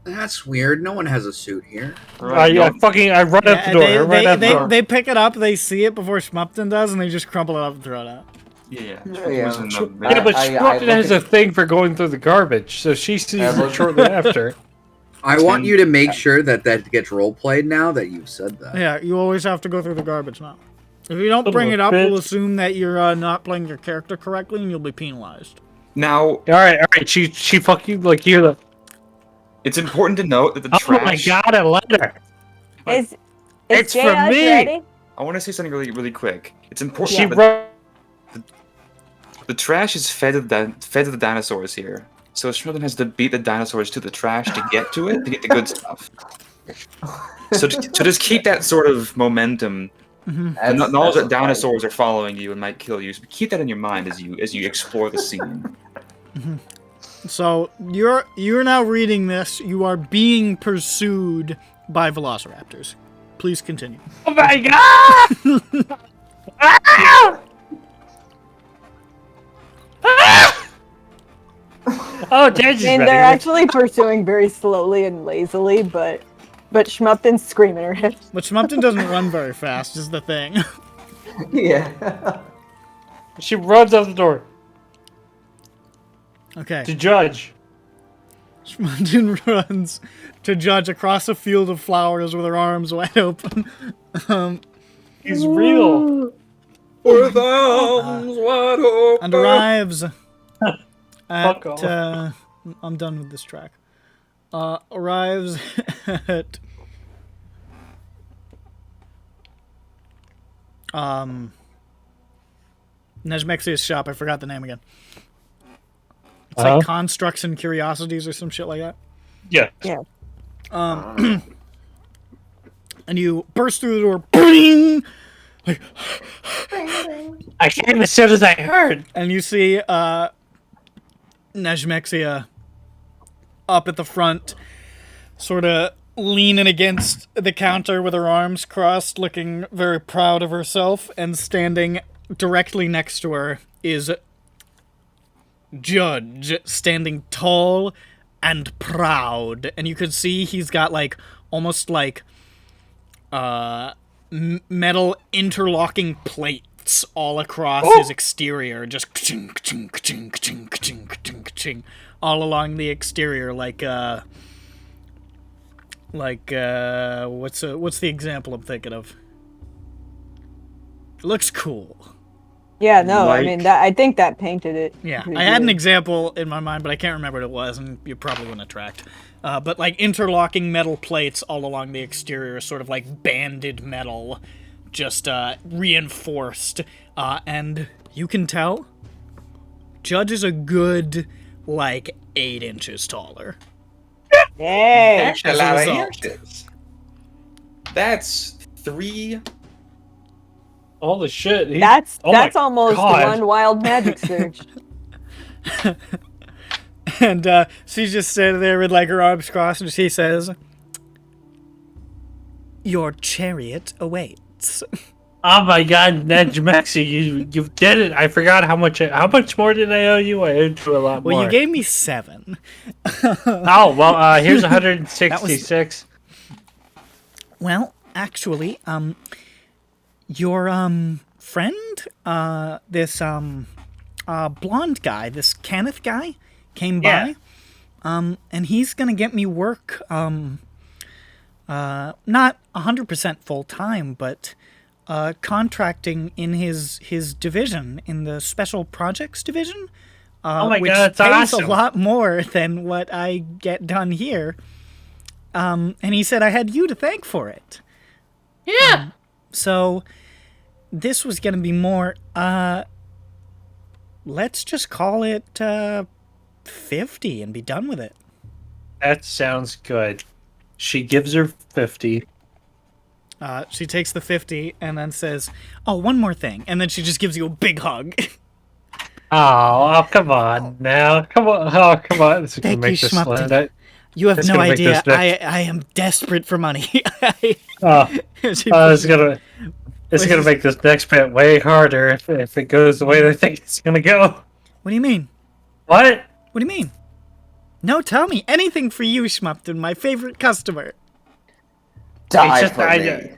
That's weird. No one has a suit here. I run out the door. I run out the door. They pick it up, they see it before Schmumpton does, and they just crumple it up and throw it out. Yeah. Yeah. Yeah, but I Schmumpton look has a at- thing for going through the garbage, so she sees I it look- shortly after. I want you to make sure that gets role played now that you've said that. Yeah, you always have to go through the garbage now. If you don't Son of bring a it up, bitch. we'll assume that you're not playing your character correctly, and you'll be penalized. Now, All right. She fucking like you're the. it's important to note that the Oh trash. my god, a letter. Is It's Jay from Us me! ready? I want to say something really quick. It's important She that wrote. the trash is fed to the dinosaurs here. So Schmilton has to beat the dinosaurs to the trash to get to it, to get the good stuff. So just keep that sort of momentum. The knowledge that dinosaurs are following you and might kill you. So keep that in your mind as you explore the scene. So you're now reading this. You are being pursued by velociraptors. Please continue. Oh my god! Ah! Oh, Dan's And ready. they're actually pursuing very slowly and lazily, but Schmupton's screaming her head. But Schmumpton doesn't run very fast, is the thing. Yeah. She runs out the door Okay. to judge. Schmumpton runs to Judge across a field of flowers with her arms wide open. He's real. With arms wide open. And arrives Fuck at off. I'm done with this track. Arrives at Nejmexia's shop. I forgot the name again. It's like Constructs and Curiosities or some shit like that. Yeah. Yeah. And you burst through the door, bing! Like, I came as soon as I heard. and you see Nejmexia up at the front, sort of leaning against the counter with her arms crossed, looking very proud of herself, and standing directly next to her is Judge, standing tall and proud. And you could see he's got like almost like metal interlocking plates all across his exterior, just ka-ching, ka-ching, ka-ching, ka-ching, ka-ching, ka-ching, ka-ching, all along the exterior, like what's the example I'm thinking of? It looks cool. Yeah, no, I Like- mean, I think that painted it. Yeah, pretty I had an good. example in my mind, but I can't remember what it was, and you probably wouldn't have tracked. But like interlocking metal plates all along the exterior, sort of like banded metal, just reinforced. And you can tell Judge is a good, like, 8 inches taller. Yeah. That's a lot of result. inches. That's 3. Holy shit. That's Oh my almost God. one wild magic surge. And she's just standing there with like her arms crossed, and she says, "Your chariot awaits." Oh my god, Nejmexi, you did it. I forgot how much more did I owe you? I owed you a lot Well, more. you gave me 7. Oh, well, here's 166. Well, actually, your friend, this blonde guy, this Kenneth guy, came by, and he's gonna get me work, not 100% full time, but contracting in his division, in the special projects division. Oh my which God, that's pays awesome. a lot more than what I get done here. And he said I had you to thank for it. Yeah. So this was going to be more, let's just call it 50 and be done with it. That sounds good. She gives her 50. She takes the 50 and then says, "Oh, one more thing." And then she just gives you a big hug. Oh, come on now. Come on. Oh, come on. This is going Thank to you, make this Schmumpton. land. You have It's no gonna make idea. this next- I am desperate for money. Oh, She it's gonna make this next bit way harder if it goes the way they think it's gonna go. What do you mean? What? What do you mean? No, tell me. Anything for you, Schmumpton, my favorite customer. Die just- for I- me.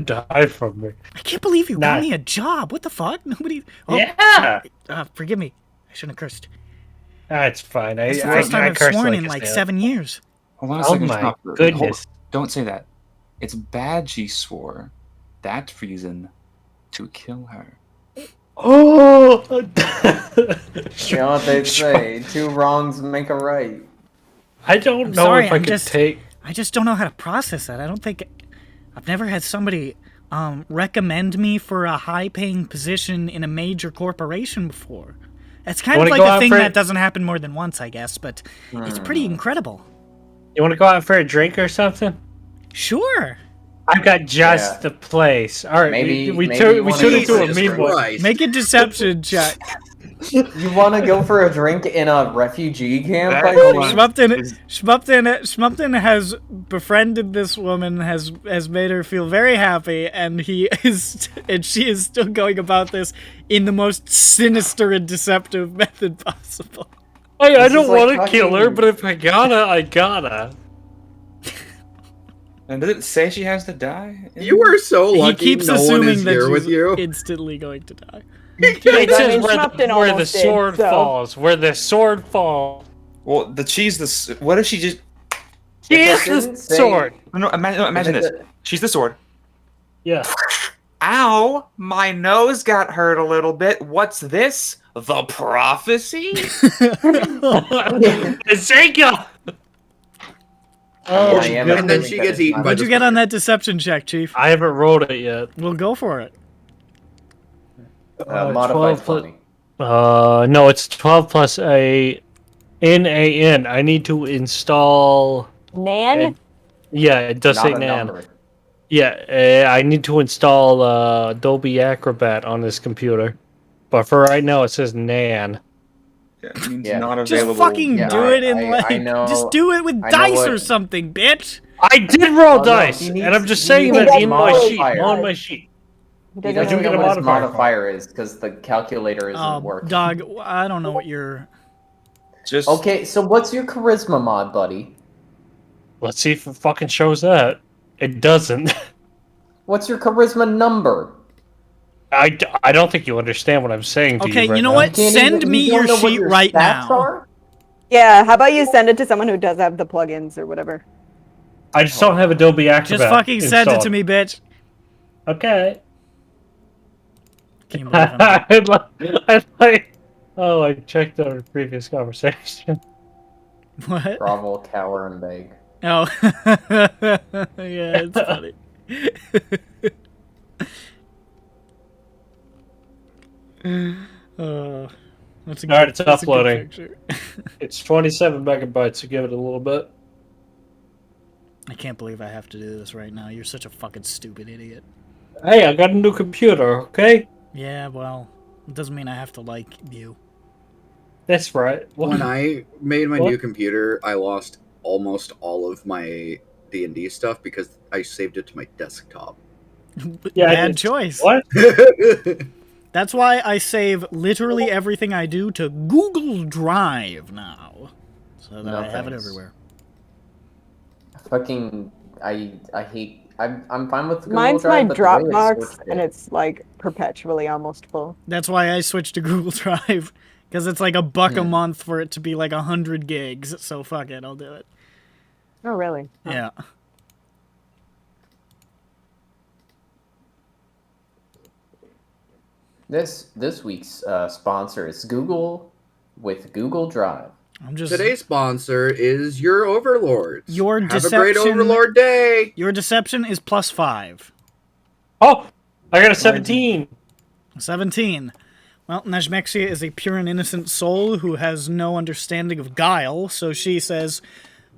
Die from me. I can't believe you Nah. got me a job. What the fuck? Nobody... Oh, Yeah. forgive me. I shouldn't have cursed. That's fine. It's the first time I've curse sworn like in a like snail. 7 years. Hold on a Oh second. my stop. Hold- goodness. Don't say that. It's bad she swore that reason to kill her. Oh! You know what they say, two wrongs make a right. I don't I'm know sorry, if I I'm could just- take. I just don't know how to process that. I don't think I've never had somebody recommend me for a high-paying position in a major corporation before. It's kind of wanna like go a out thing for that it? doesn't happen more than once, I guess, but it's pretty incredible. You want to go out for a drink or something? Sure. I've got just Yeah. the place. All right, Maybe- we maybe turn you wanna into go a Jesus mean boy. Christ. Make a deception check. You want to go for a drink in a refugee camp? That I is- think? Schmupton has befriended this woman, has made her feel very happy, and she is still going about this in the most sinister and deceptive method possible. Hey, I This don't is like want to kill her, fucking- but if I gotta, I gotta. And does it say she has to die? You are so He lucky keeps no one assuming is that here she's with you. instantly going to die. It I says mean, where Schmupton the almost did, sword so- falls. Where the sword falls. Well, what if she just... She If is it the didn't say- sword. No, imagine If this. it- She's the sword. Yeah. Ow! My nose got hurt a little bit. What's this? The prophecy? Ezekiel! Oh, Yeah, yeah, goodness. And then she gets eaten by What'd the you get on that deception check, Chief? I haven't rolled it yet. We'll go for it. Modified 12 plus- 20. No, it's 12 plus a NAN. I need to install. Nan? Yeah, it does Not say a NAN. number. Yeah, I need to install Adobe Acrobat on this computer. But for right now, it says NAN. Yeah, it means Yeah. not Just available. fucking Yeah, do it in I know- just do it with I know dice what- or something, bitch. I did roll Oh, no, dice, he needs- and I'm just he saying needs that a in my sheet. modifier. On my sheet. He He doesn't doesn't do know get know a what his modifier. modifier is because the calculator isn't Oh, working. dog, I don't know what you're. Just Okay, so what's your charisma mod, buddy? Let's see if it fucking shows that. It doesn't. What's your charisma number? I don't think you understand what I'm saying to Okay, you right you know now. what? Can't Send even- me you don't your know what sheet your right stats now. are? Yeah, how about you send it to someone who does have the plugins or whatever? I just don't have Adobe Acrobat. Just fucking send it to installed. me, bitch. Okay. Can you believe I'm- I'd like. Oh, I checked our previous conversation. What? Grovel, cower, and beg. Oh, yeah, it's funny. Oh, that's a All right, it's that's a good uploading. picture. It's 27 megabytes, so give it a little bit. I can't believe I have to do this right now. You're such a fucking stupid idiot. Hey, I got a new computer, okay? Yeah, well, it doesn't mean I have to like you. That's right. When I made my What? new computer, I lost almost all of my D&D stuff because I saved it to my desktop. Yeah, Bad it's- choice. What? That's why I save literally everything I do to Google Drive now, so that No I have it thanks. everywhere. Fucking, I hate. I'm fine with Google Mine's Drive, my but the way they Dropbox, switched and it- it's like perpetually almost full. That's why I switched to Google Drive, because it's like $1 a month for it to be like 100 gigs. So fuck it, I'll do it. Oh, really? Yeah. This week's sponsor is Google with Google Drive. I'm just Today's sponsor is your Overlords. Your Have a great deception- Overlord day. Your deception is +5. Oh, I got a 17. 17. Well, Najmexia is a pure and innocent soul who has no understanding of guile, so she says,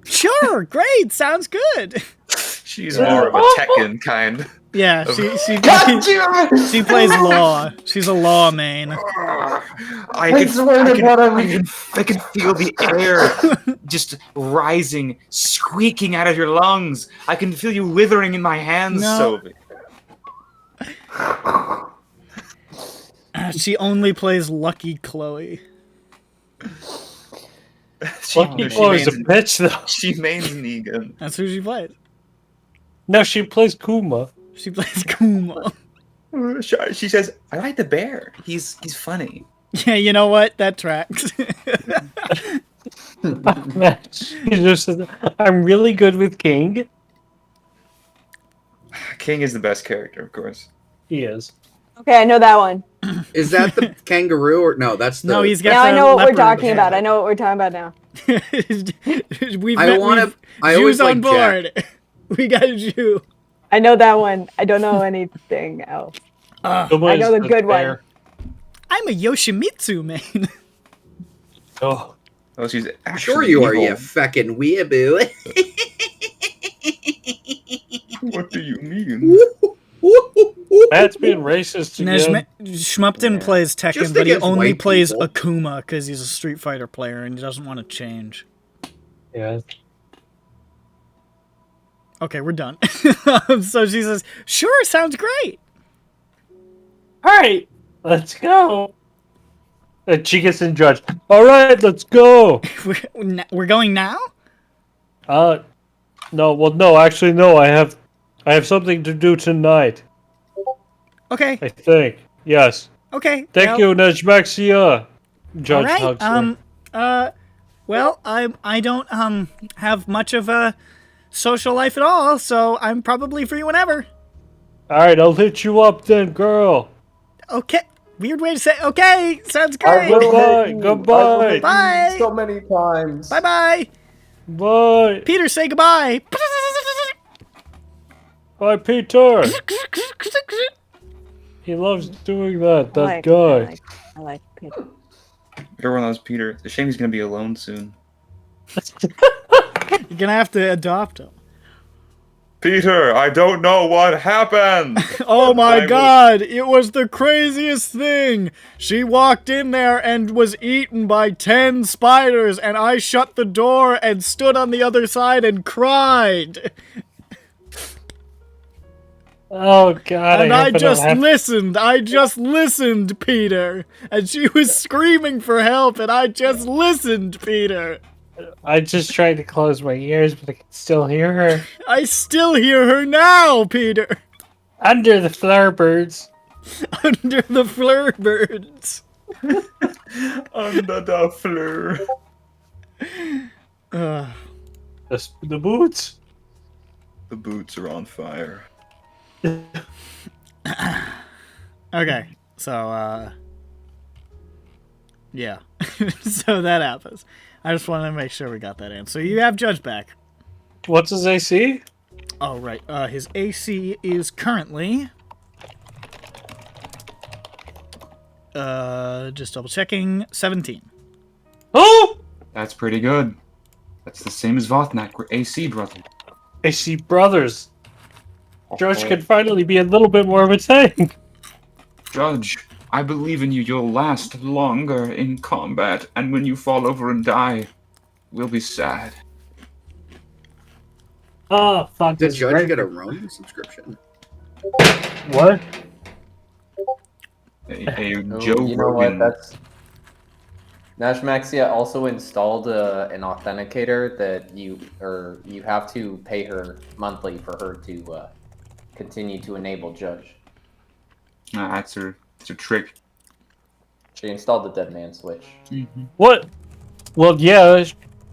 "Sure, great, sounds good." she's more of a Tekken kind. Yeah, she plays law. She's a law main. I swear to God, I can feel the air just rising, squeaking out of your lungs. I can feel you withering in my hands, No. Sophie. She only plays Lucky Chloe. Lucky Chloe's a bitch, though. She mains Negan. That's who she plays. No, she plays Kuma. She plays Kuma. She says, "I like the bear. He's funny." Yeah, you know what? That tracks. She just says, I'm really good with King. King is the best character, of course. He is. Okay, I know that one. Is that the kangaroo or no? That's the. No, he's got Now I the know what we're leopard talking head. about. I know what we're talking about now. we've I met, wanna- we've I Jews always on like Jack. board. We got a Jew. I know that one. I don't know anything else. I know the good one. I'm a Yoshimitsu, man. Oh, Oh, she's Sure actually you are, evil. you feckin' weeaboo. What do you mean? Matt's being racist again. Schmupton plays Tekken, Just but he against only white plays people. Akuma because he's a Street Fighter player and he doesn't want to change. Yeah. Okay, we're done. So she says, "Sure, sounds great." All right, let's go. And she gets in judge. All right, let's go. We're going now. No. Well, no. Actually, no. I have something to do tonight. Okay. I think. Yes. Okay. Thank you, Najmaxia. Judge All right. hugs her. Well, I don't have much of a social life at all, so I'm probably free whenever. All right, I'll hit you up then, girl. Okay. Weird way to say. Okay. Sounds I great. will Goodbye, hit you. goodbye. I will hit you Bye. so many times. Bye bye. Bye. Peter, say goodbye. Bye, Peter. He loves doing that. That guy. I like Peter. Everyone loves Peter. It's a shame he's gonna be alone soon. You're gonna have to adopt him. Peter, I don't know what happened. Oh my god, it was the craziest thing. She walked in there and was eaten by 10 spiders, and I shut the door and stood on the other side and cried. Oh god. And I just have... listened. I just listened, Peter. And she was screaming for help, and I just listened, Peter. I just tried to close my ears, but I can still hear her. I still hear her now, Peter. Under the flowerbirds. Under the flowerbirds. Under the floor. The boots. The boots are on fire. Okay, so, yeah. So that happens. I just wanted to make sure we got that in. So you have Judge back. What's his AC? Oh, right. His AC is currently... just double checking, 17. Oh! That's pretty good. That's the same as Vothnak. We're AC brothers. AC brothers. Judge can finally be a little bit more of a tank. Judge, I believe in you. You'll last longer in combat, and when you fall over and die, we'll be sad. Oh, fuck. Did this Judge great. get a Roman subscription? What? A Oh, Joe you know Rogan. what? That's Nashmaxia also installed an authenticator that you have to pay her monthly for her to continue to enable Judge. That's her. It's a trick. She installed the dead man switch What? Well, yeah.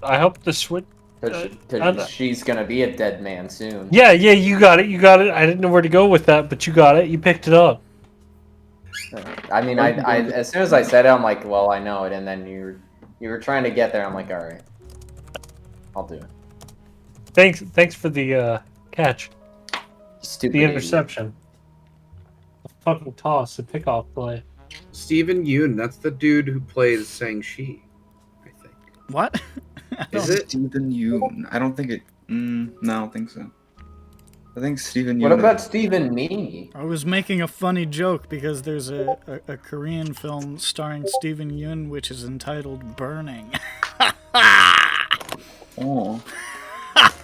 I hope the switch. because she's gonna be a dead man soon. Yeah, you got it. You got it. I didn't know where to go with that, but you got it. You picked it up. I mean, I as soon as I said it, I'm like, well, I know it, and then you were trying to get there. I'm like, all right, I'll do it. Thanks for the catch. Stupid The idiot. interception. The fucking toss. The pickoff play. Stephen Yoon, that's the dude who plays Shang-Chi, I think. What? Is it? Stephen Yoon. I don't think it. No, I don't think so. I think Stephen Yoon. What about Stephen Nee? I was making a funny joke because there's a Korean film starring Stephen Yoon which is entitled Burning. Oh.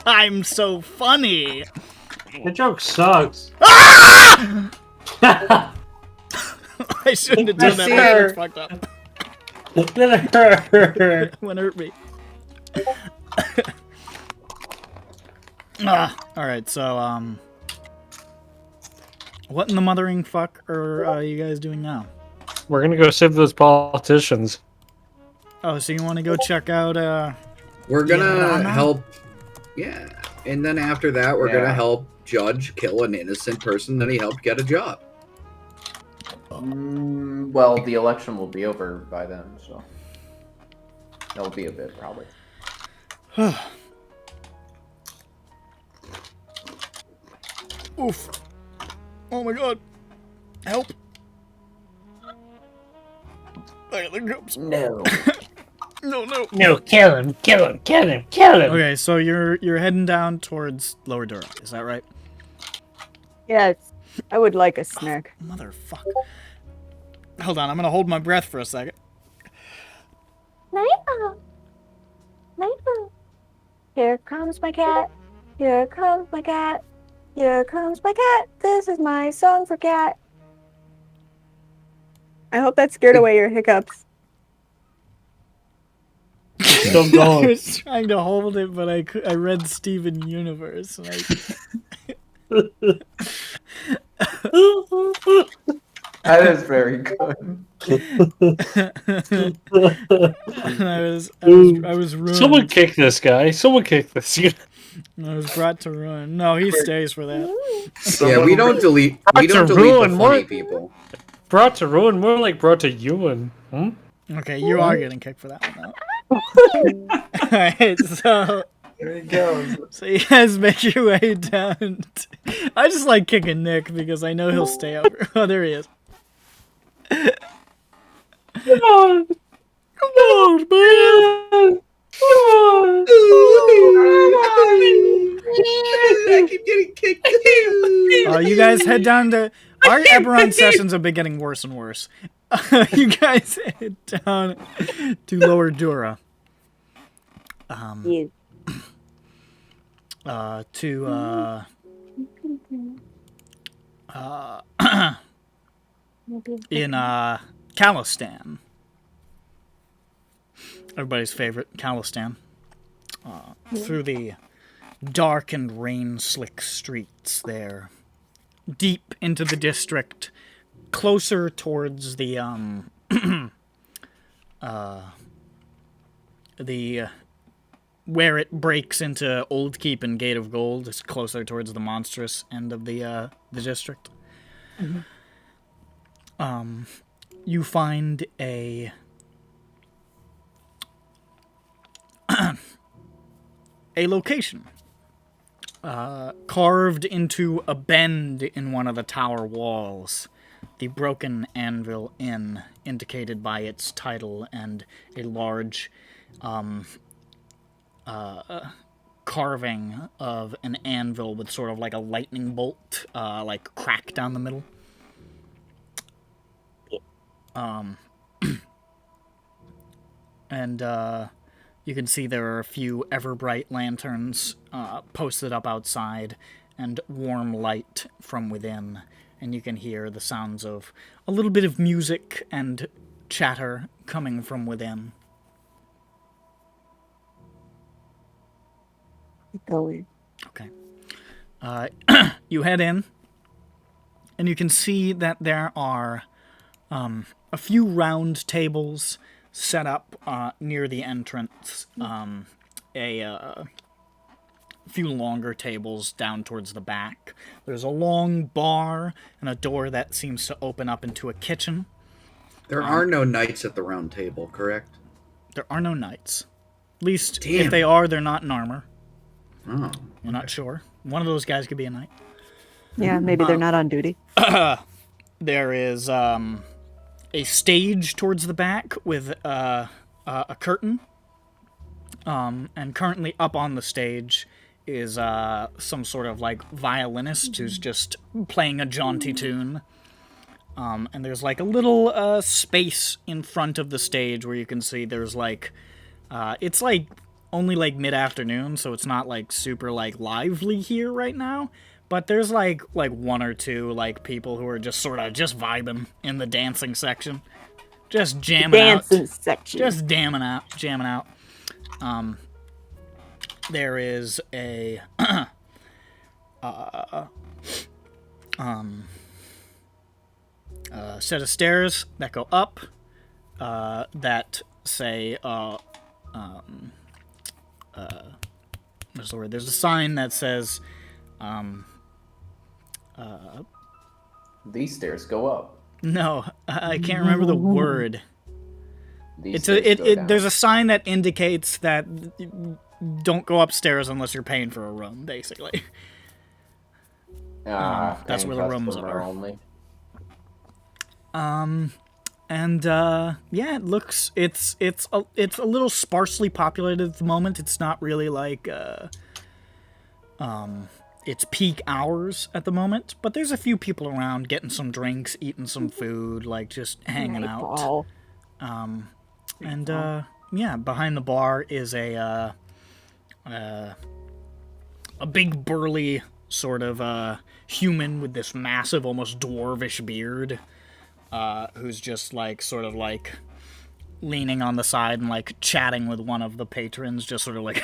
I'm so funny. The joke sucks. I shouldn't have done that. see But her. it's fucked up. Let her. When it hurt me. Alright, so, what in the mothering fuck are you guys doing now? We're gonna go save those politicians. Oh, so you want to go check out, We're gonna Rama? help. Yeah. And then after that, we're Yeah. gonna help Judge kill an innocent person that he helped get a job. Well, the election will be over by then, so that'll be a bit probably. Oof. Oh my god. Help. There goes. No. No. No, kill him, kill him, kill him, kill him. Okay, so you're heading down towards Lower Dura, is that right? Yes, I would like a snack. Motherfucker. Hold on, I'm gonna hold my breath for a second. Nightfall. Here comes my cat. Here comes my cat. Here comes my cat. This is my song for cat. I hope that scared away your hiccups. Still I going. was trying to hold it, but I read Steven Universe. And That is very good. I was ruined. Someone kick this guy. Someone kick this guy. I was brought to ruin. No, he stays for that. Yeah, we don't delete. We don't to delete ruin the more- funny people. Brought to ruin, more like brought to Ewan. Hmm? Okay, you are getting kicked for that one. Alright, so There he goes. So you guys make your way down. I just like kicking Nick because I know he'll stay up. Oh, there he is. Come on, man. I keep getting kicked. You guys head down to... Our EBERRON sessions have been getting worse and worse. You guys head down to Lower Dura. In Khalistan. Everybody's favorite, Khalistan. Through the dark and rain-slick streets there. Deep into the district, closer towards the where it breaks into Old Keep and Gate of Gold. It's closer towards the monstrous end of the district. Mm-hmm. You find a location. Carved into a bend in one of the tower walls. The Broken Anvil Inn, indicated by its title and a large carving of an anvil with sort of like a lightning bolt, like crack down the middle. And you can see there are a few ever-bright lanterns posted up outside and warm light from within. And you can hear the sounds of a little bit of music and chatter coming from within. Going. Okay. You head in, and you can see that there are a few round tables set up near the entrance. A few longer tables down towards the back. There's a long bar and a door that seems to open up into a kitchen. There are no knights at the round table, correct? There are no knights. At least, Damn. if they are, they're not in armor. Oh. You're not sure. One of those guys could be a knight. Yeah, maybe they're not on duty. There is a stage towards the back with a curtain. And currently up on the stage is some sort of like violinist who's just playing a jaunty tune. And there's like a little space in front of the stage where you can see there's like it's like only like mid-afternoon, so it's not like super like lively here right now, but there's like one or two like people who are just sort of just vibing in the dancing section, just jamming Dancing out, section. just jamming out. There is a set of stairs that go up that say what's the word? There's a sign that says These stairs go up. No, I can't remember the word. These stairs go down. There's a sign that indicates that don't go upstairs unless you're paying for a room, basically. That's Paying where the rooms customer are. Only. Yeah, it looks it's a little sparsely populated at the moment. It's not really like it's peak hours at the moment, but there's a few people around getting some drinks, eating some food, like just hanging out. Yeah, behind the bar is a big burly sort of human with this massive, almost dwarvish beard. Who's just like sort of like leaning on the side and like chatting with one of the patrons, just sort of like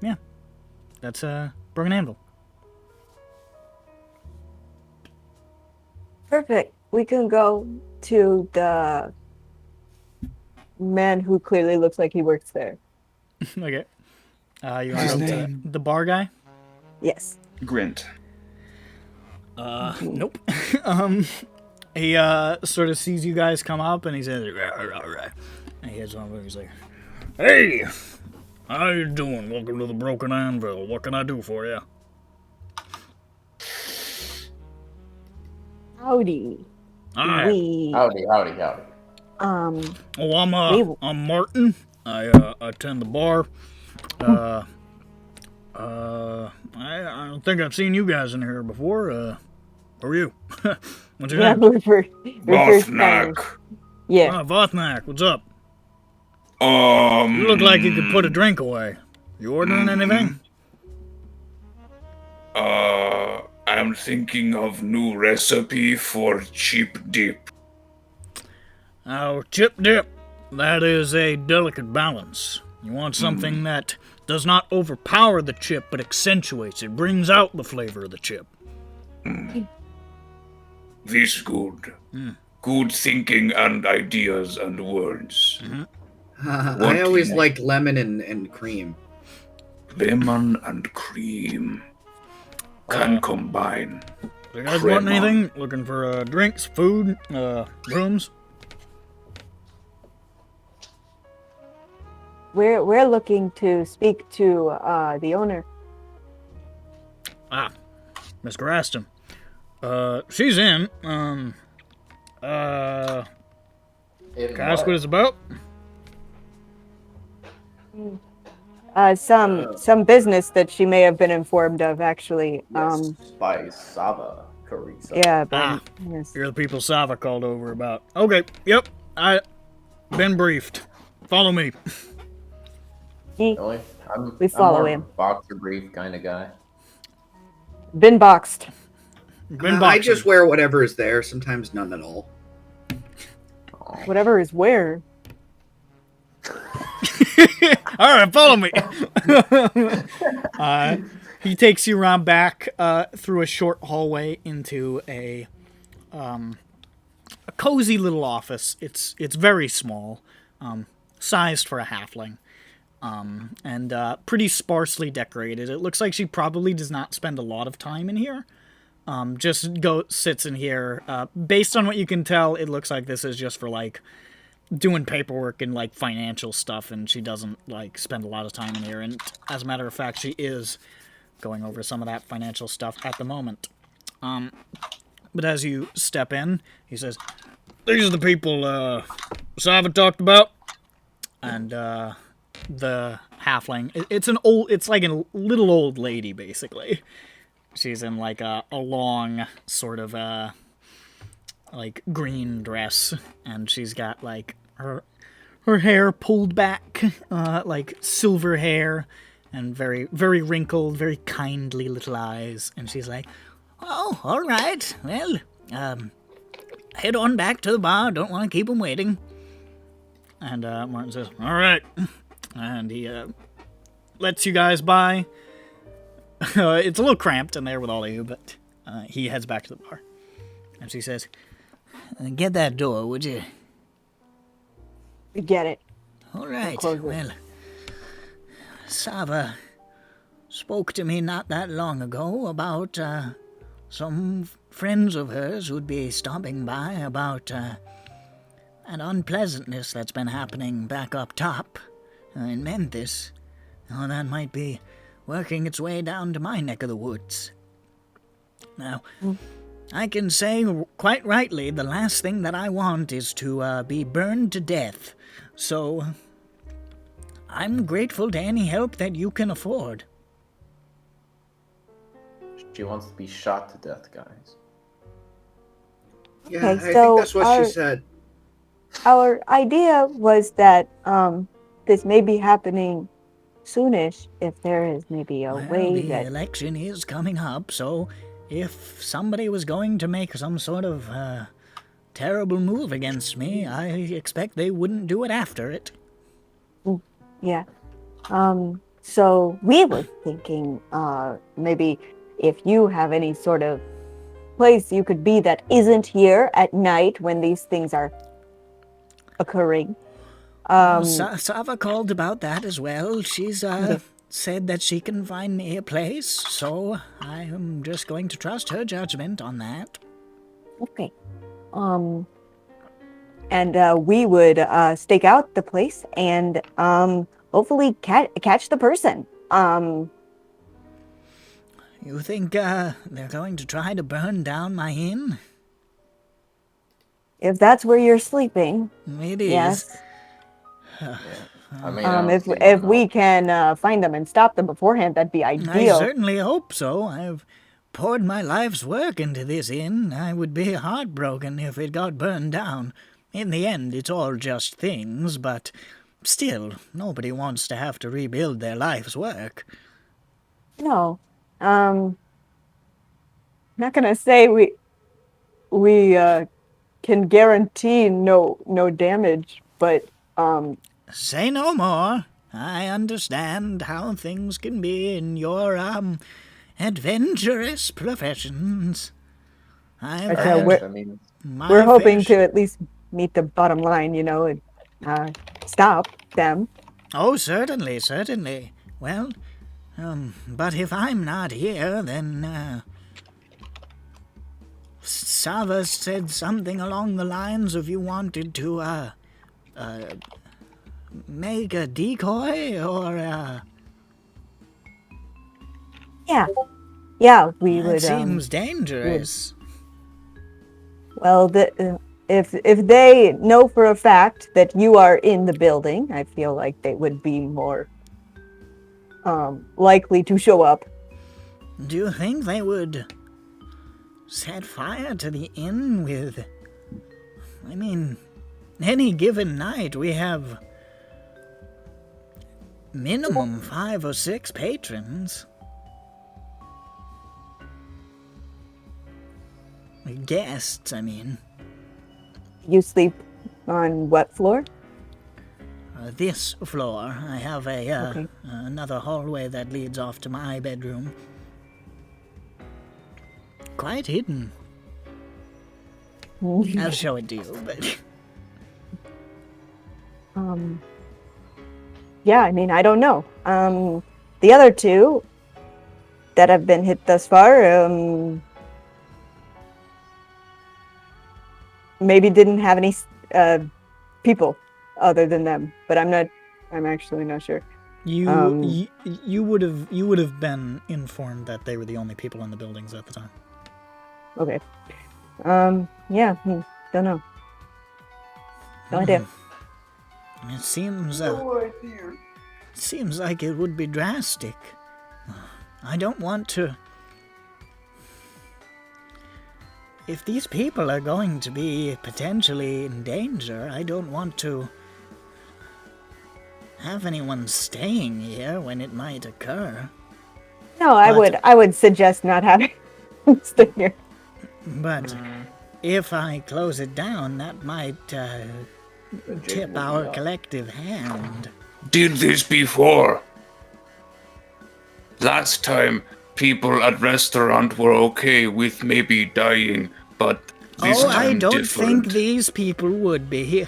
yeah, that's Broken Anvil. Perfect. We can go to the man who clearly looks like he works there. Okay. You want to go to the bar guy? Yes. Grint. Nope. He sort of sees you guys come up and he says, "Alright." And he heads over and he's like, "Hey, how you doing? Welcome to the Broken Anvil. What can I do for you?" Howdy. Hi. Howdy. Oh, I'm Martin. I attend the bar. I don't think I've seen you guys in here before. Who are you? What's your name? Bothnak. Yeah. Ah, Vothnak, what's up? You look like you could put a drink away. You ordering anything? I'm thinking of new recipe for chip dip. Oh, chip dip. That is a delicate balance. You want something that does not overpower the chip, but accentuates it, brings out the flavor of the chip. This good. Good thinking and ideas and words. I always liked lemon and cream. Lemon and cream can combine. You guys want anything? Looking for drinks, food, rooms? We're looking to speak to the owner. Ah, Miss Graston. She's in. Can I ask what it's about? Some business that she may have been informed of, actually. By Sava Carissa. Yeah, but yes. You're the people Sava called over about. Okay, yep, I been briefed. Follow me. Really? We follow I'm more him. Boxer brief kind of guy. Been boxed. I just wear whatever is there, sometimes none at all. Whatever is where. All right, follow me. He takes you around back through a short hallway into a cozy little office. It's very small, sized for a halfling, and pretty sparsely decorated. It looks like she probably does not spend a lot of time in here. Just sits in here. Based on what you can tell, it looks like this is just for like doing paperwork and like financial stuff, and she doesn't like spend a lot of time in here. And as a matter of fact, she is going over some of that financial stuff at the moment. But as you step in, he says, "These are the people Sava talked about." And the halfling, it's like a little old lady, basically. She's in like a long sort of like green dress, and she's got like her hair pulled back, like silver hair, and very, very wrinkled, very kindly little eyes. And she's like, "Oh, all right. Well, head on back to the bar. Don't want to keep them waiting." And Martin says, "All right," and he lets you guys by. It's a little cramped in there with all of you, but he heads back to the bar. And she says, "Get that door, would you?" We get it. All right. Close it. Well, Sava spoke to me not that long ago about some friends of hers who'd be stopping by about an unpleasantness that's been happening back up top in Memphis. Oh, that might be working its way down to my neck of the woods. Now, I can say quite rightly the last thing that I want is to be burned to death. So, I'm grateful to any help that you can afford. She wants to be shot to death, guys. Yeah, Okay, I think so that's what she said. Our idea was that this may be happening soonish if there is maybe a Well, way the that... election is coming up, so if somebody was going to make some sort of terrible move against me, I expect they wouldn't do it after it. Yeah. So we were thinking maybe if you have any sort of place you could be that isn't here at night when these things are occurring. Sava called about that as well. She's said that she can find me a place, so I am just going to trust her judgment on that. Okay. And we would stake out the place and hopefully catch the person. You think they're going to try to burn down my inn? If that's where you're sleeping, It is. yes. I mean, I don't see why If not. we can find them and stop them beforehand, that'd be I ideal. certainly hope so. I've poured my life's work into this inn. I would be heartbroken if it got burned down. In the end, it's all just things, but still, nobody wants to have to rebuild their life's work. No. I'm not gonna say we can guarantee no damage, but Say no more. I understand how things can be in your adventurous professions. I've Okay, had we're- I mean, my we're hoping fair to at least meet the bottom line, and stop them. Oh, certainly, certainly. Well, but if I'm not here, then, Sava said something along the lines of you wanted to, make a decoy, or, Yeah, we that would. seems dangerous. Well, if they know for a fact that you are in the building, I feel like they would be more likely to show up. Do you think they would set fire to the inn with... I mean, any given night we have minimum 5 or 6 patrons. Guests, I mean. You sleep on what floor? This floor, I have Okay. another hallway that leads off to my bedroom. Quite hidden. I'll show it to you, but... Yeah, I mean, I don't know. The other two that have been hit thus far, maybe didn't have any people other than them, but I'm actually not sure. You would have been informed that they were the only people in the buildings at the time. Okay. Yeah, don't know. No idea. It seems seems like it would be drastic. I don't want to... If these people are going to be potentially in danger, I don't want to have anyone staying here when it might occur. No, I would suggest not having stay here. But if I close it down, that might tip our collective hand. Did this before. Last time, people at restaurant were okay with maybe dying, but this time I don't different. think these people would be.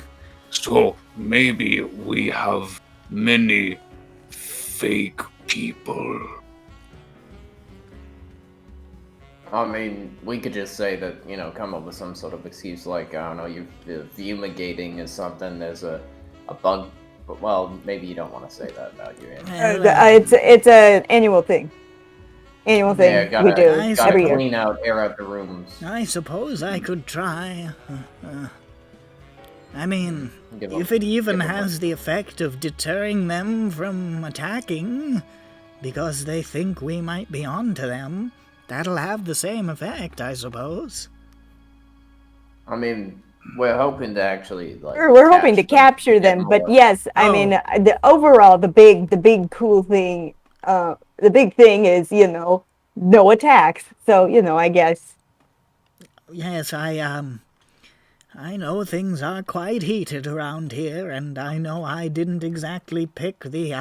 So maybe we have many fake people. I mean, we could just say that, you know, come up with some sort of excuse like, I don't know, you're fumigating is something, there's a bug. But, well, maybe you don't want to say that about your animal. It's an annual thing. Annual thing Yeah, we do gotta every year. clean out, air out the rooms. I suppose I could try. I mean, Give if them- it even give them has the effect of deterring them from attacking, because they think we might be onto them, that'll have the same effect, I suppose. I mean, we're hoping to actually like. We're hoping to catch them, capture get them, but more. yes, I mean, the overall, the big cool thing, the big thing is, you know, no attacks. So, you know, I guess. Yes, I know things are quite heated around here, and I know I didn't exactly pick the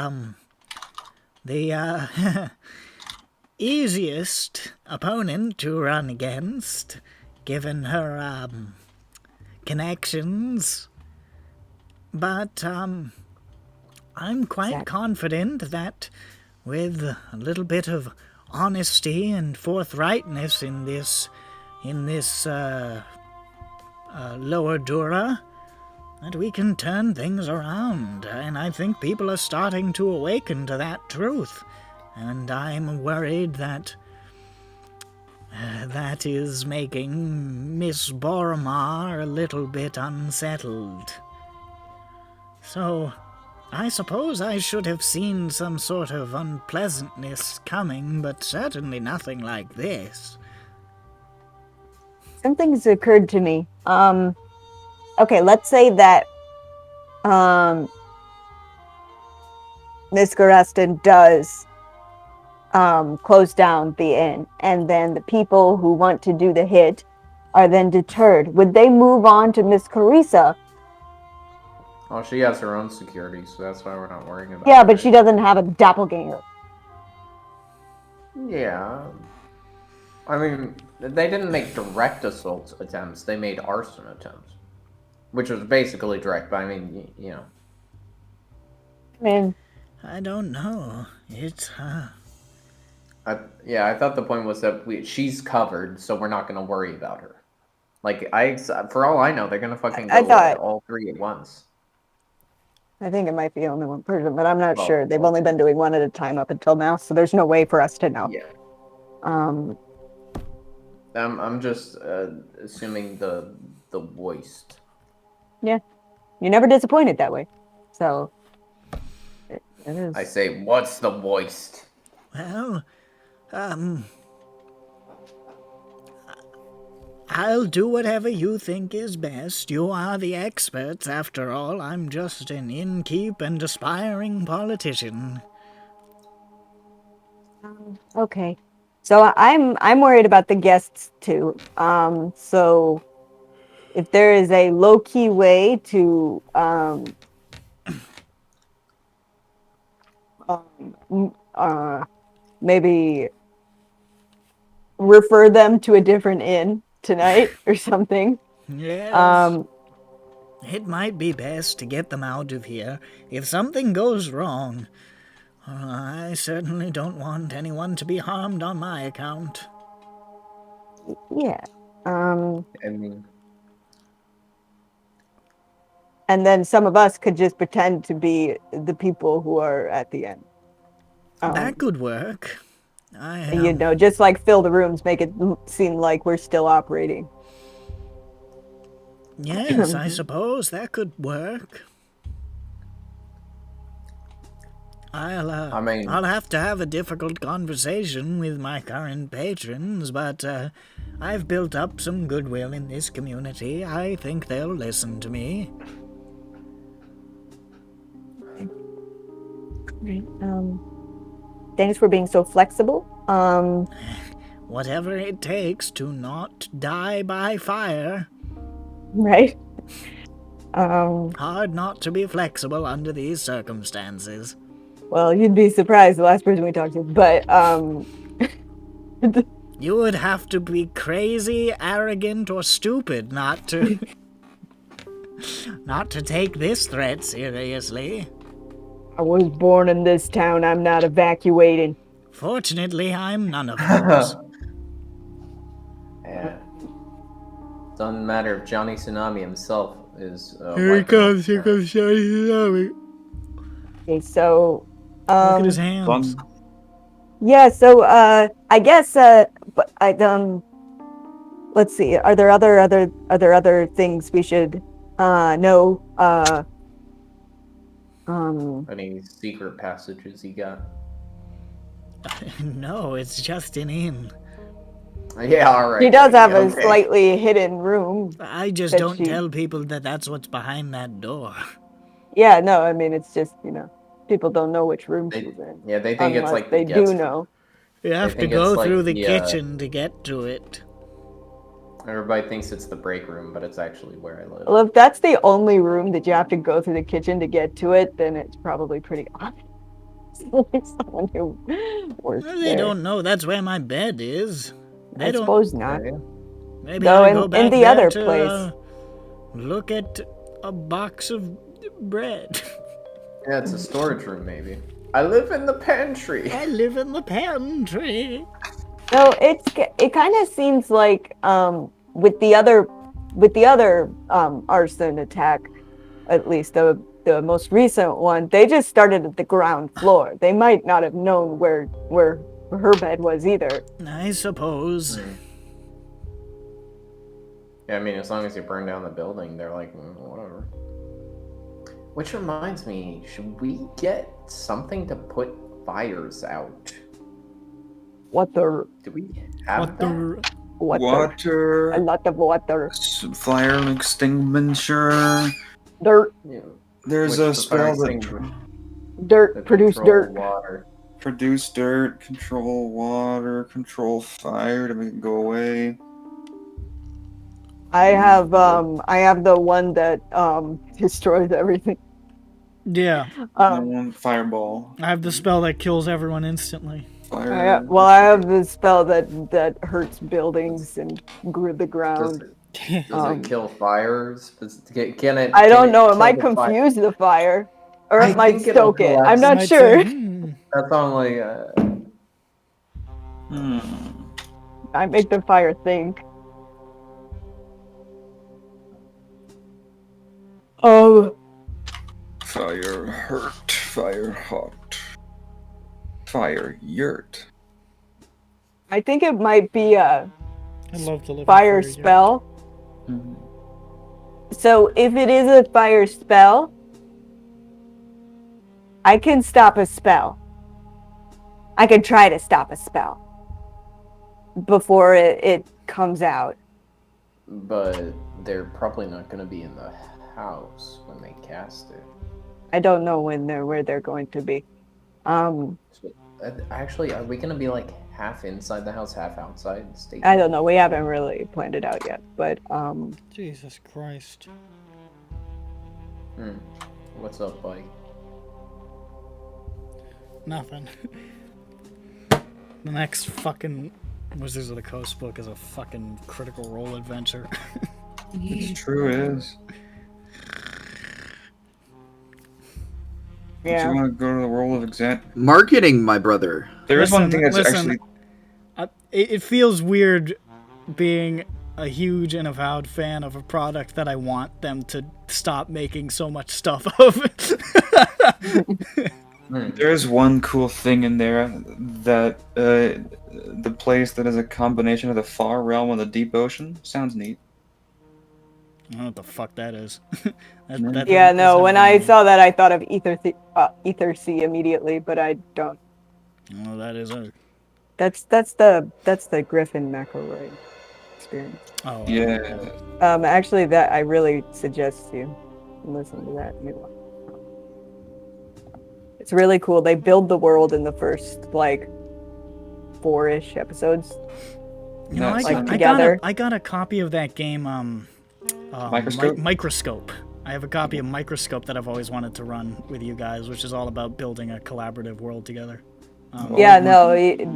easiest opponent to run against, given her, connections. But, I'm quite confident that with a little bit of honesty and forthrightness in this lower Dura, that we can turn things around, and I think people are starting to awaken to that truth, and I'm worried that that is making Miss Boromar a little bit unsettled. So, I suppose I should have seen some sort of unpleasantness coming, but certainly nothing like this. Something's occurred to me. Okay, let's say that Miss Goreston does close down the inn, and then the people who want to do the hit are then deterred. Would they move on to Miss Carissa? Oh, she has her own security, so that's why we're not worrying about. Yeah, her. but she doesn't have a doppelganger. Yeah. I mean, they didn't make direct assault attempts. They made arson attempts, which was basically direct. But I mean, you know. I mean, I don't know. It's I thought the point was that she's covered, so we're not going to worry about her. Like for all I know, they're going to fucking go thought- all three at once. I think it might be only one person, but I'm not Well, sure. They've only been doing one at a time up until now, so there's no way for us to know. Yeah. Um, I'm just assuming the worst. yeah, you're never disappointed that way. So it is. I say, what's the worst? well, I'll do whatever you think is best. You are the experts, after all. I'm just an innkeep and aspiring politician. Okay, so I'm worried about the guests too. So if there is a low key way to maybe refer them to a different inn tonight or something. Yes. It might be best to get them out of here. If something goes wrong, I certainly don't want anyone to be harmed on my account. Yeah. I mean, And then some of us could just pretend to be the people who are at the end. That could work. You know, just like fill the rooms, make it seem like we're still operating. Yes, I suppose that could work. I'll have to have a difficult conversation with my current patrons, but I've built up some goodwill in this community. I think they'll listen to me. Thanks for being so flexible. Whatever it takes to not die by fire. Right? Hard not to be flexible under these circumstances. Well, you'd be surprised, the last person we talked to, but you would have to be crazy, arrogant, or stupid not to take this threat seriously. I was born in this town. I'm not evacuating. Fortunately, I'm none of those. Doesn't matter if Johnny Tsunami himself is. Here he comes. Here comes Johnny Tsunami. Okay, so Look at his hands. Fun. yeah, so I guess but I let's see. Are there other things we should know? Any secret passages he got? No, it's just an inn. Yeah, all right. He does have a okay. slightly hidden room. I just that don't she- tell people that that's what's behind that door. Yeah, no, I mean it's just people don't know which room They- she's in. Yeah, they think it's Unless like they the do guest- know. You have to think go it's like through the the, kitchen to get to it. Everybody thinks it's the break room, but it's actually where I live. Well, if that's the only room that you have to go through the kitchen to get to it, then it's probably pretty obvious. Like someone who works Well, they there. don't know that's where my bed is. They I don't. suppose not. Maybe No, I'll go in back the there other to, place. Look at a box of bread. Yeah, it's a storage room, maybe. I live in the pantry. I live in the pantry. No, it kind of seems like with the other arson attack, at least the most recent one, they just started at the ground floor. They might not have known where her bed was either. I suppose. Yeah, I mean, as long as you burn down the building, they're like, whatever. Which reminds me, should we get something to put fires out? What the? Do we have What that? the? Water. A lot of water. Fire extinguisher. Dirt. Yeah. There's Which a the fire spell that extinguisher- Dirt. that Produce control dirt. Water. produce dirt, control water, control fire to make it go away. I have the one that destroys everything. Yeah. Fireball. I have the spell that kills everyone instantly. Fire. I have the spell that hurts buildings and the ground. Does it kill fires? Can it? I don't can know. It It might kill the fire? confuse the fire, or I it might think it'll stoke it. collapse. I'm not Might sure. say, That's only. I make the fire think. Oh, Fire hurt. Fire hot. Fire yurt. I think it might be a I love to live in fire yeah. spell. So if it is a fire spell, I can stop a spell. I can try to stop a spell before it comes out. But they're probably not going to be in the house when they cast it. I don't know where they're going to be. So, actually, are we going to be like half inside the house, half outside? I don't know. We haven't really planned it out yet, but Jesus Christ. What's up, buddy? Nothing. The next fucking Wizards of the Coast book is a fucking Critical Role adventure. It's true, it is. yeah. Do you want to go to the world of exam? Marketing, my brother. There is one Listen, thing that's listen. actually. It feels weird being a huge and avowed fan of a product that I want them to stop making so much stuff of. There is one cool thing in there that the place that is a combination of the far realm and the deep ocean sounds neat. I don't know what the fuck that is. Yeah, no. When I saw that, I thought of Ether Sea immediately, but I don't. Oh, that is a. That's the Griffin McElroy experience. Oh. Yeah. Actually, that I really suggest you listen to that new one. It's really cool. They build the world in the first like 4-ish episodes. You know, I got a copy of that game. Microscope? Microscope. I have a copy of Microscope that I've always wanted to run with you guys, which is all about building a collaborative world together. Yeah, no,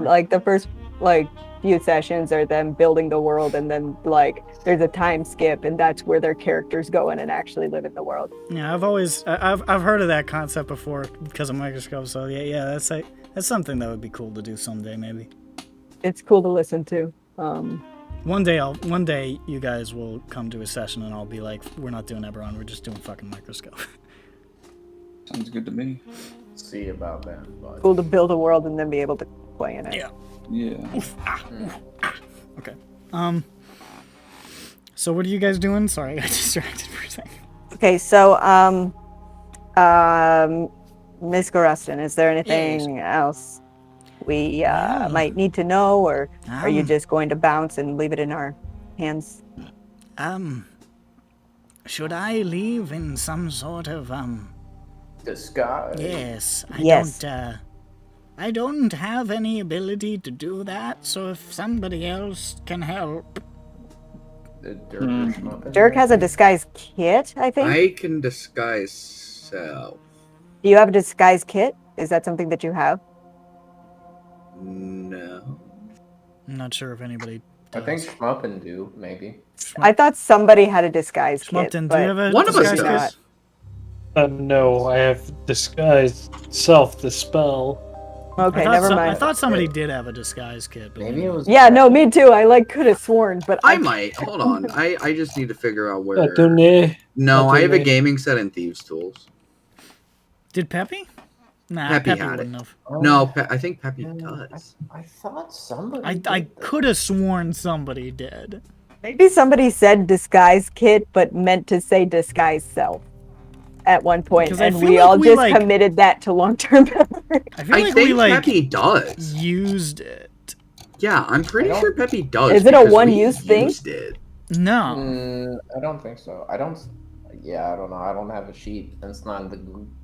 like the first like few sessions are them building the world, and then like there's a time skip, and that's where their characters go in and actually live in the world. Yeah, I've heard of that concept before because of Microscope. So yeah, that's something that would be cool to do someday, maybe. It's cool to listen to. One day you guys will come to a session and I'll be like, we're not doing EBERRON, we're just doing fucking microscope. Sounds good to me. See about that. But... Cool to build a world and then be able to play in it. Yeah. Yeah. Okay. So what are you guys doing? Sorry, I got distracted for a second. Okay, so Miss Gorustin, is there anything else we might need to know, or are you just going to bounce and leave it in our hands? Should I leave in some sort of disguise? Yes. Yes. I don't have any ability to do that, so if somebody else can help. Dirk has a disguise kit, I think. I can disguise self. Do you have a disguise kit? Is that something that you have? No. I'm not sure if anybody does. I think Schmuppen do, maybe. I thought somebody had a disguise kit. Schmuppen, but do you have a One of us disguise does. kit? No, I have disguised self the spell. Okay, never mind. I thought somebody did have a disguise kit. But Maybe it was. Yeah, no, me too. I could have sworn, but I might. Hold on. I just need to figure out where. Attendez. No, I have a Attendez. gaming set and thieves tools. Did Peppy? Nah, Peppy Peppy had it. wouldn't have. No, I think Peppy does. I thought somebody. I did that. could have sworn somebody did. maybe somebody said disguise kit, but meant to say disguise self at one point, 'Cause I and feel we like all we, just like- committed that to long-term memory. I feel I like think we like Peppy does. used it. Yeah, I'm pretty I don't- sure Peppy does. Is it a because we one-use thing? used it. No. I don't think so. I don't. Yeah, I don't know. I don't have a sheet. It's not in the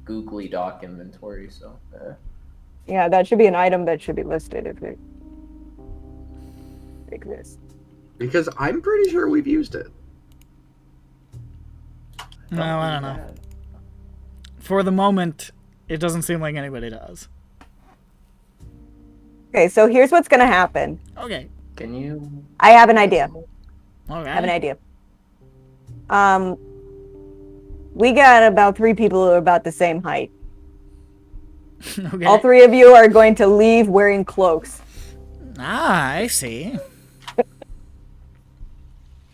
googly doc inventory, so. Yeah, that should be an item that should be listed if it exists. Because I'm pretty sure we've used it. Well, I don't know. For the moment, it doesn't seem like anybody does. Okay, so here's what's gonna happen. Okay. Can you? I have an idea. All I have an right. idea. We got about 3 people who are about the same height. Okay. All 3 of you are going to leave wearing cloaks. Ah, I see.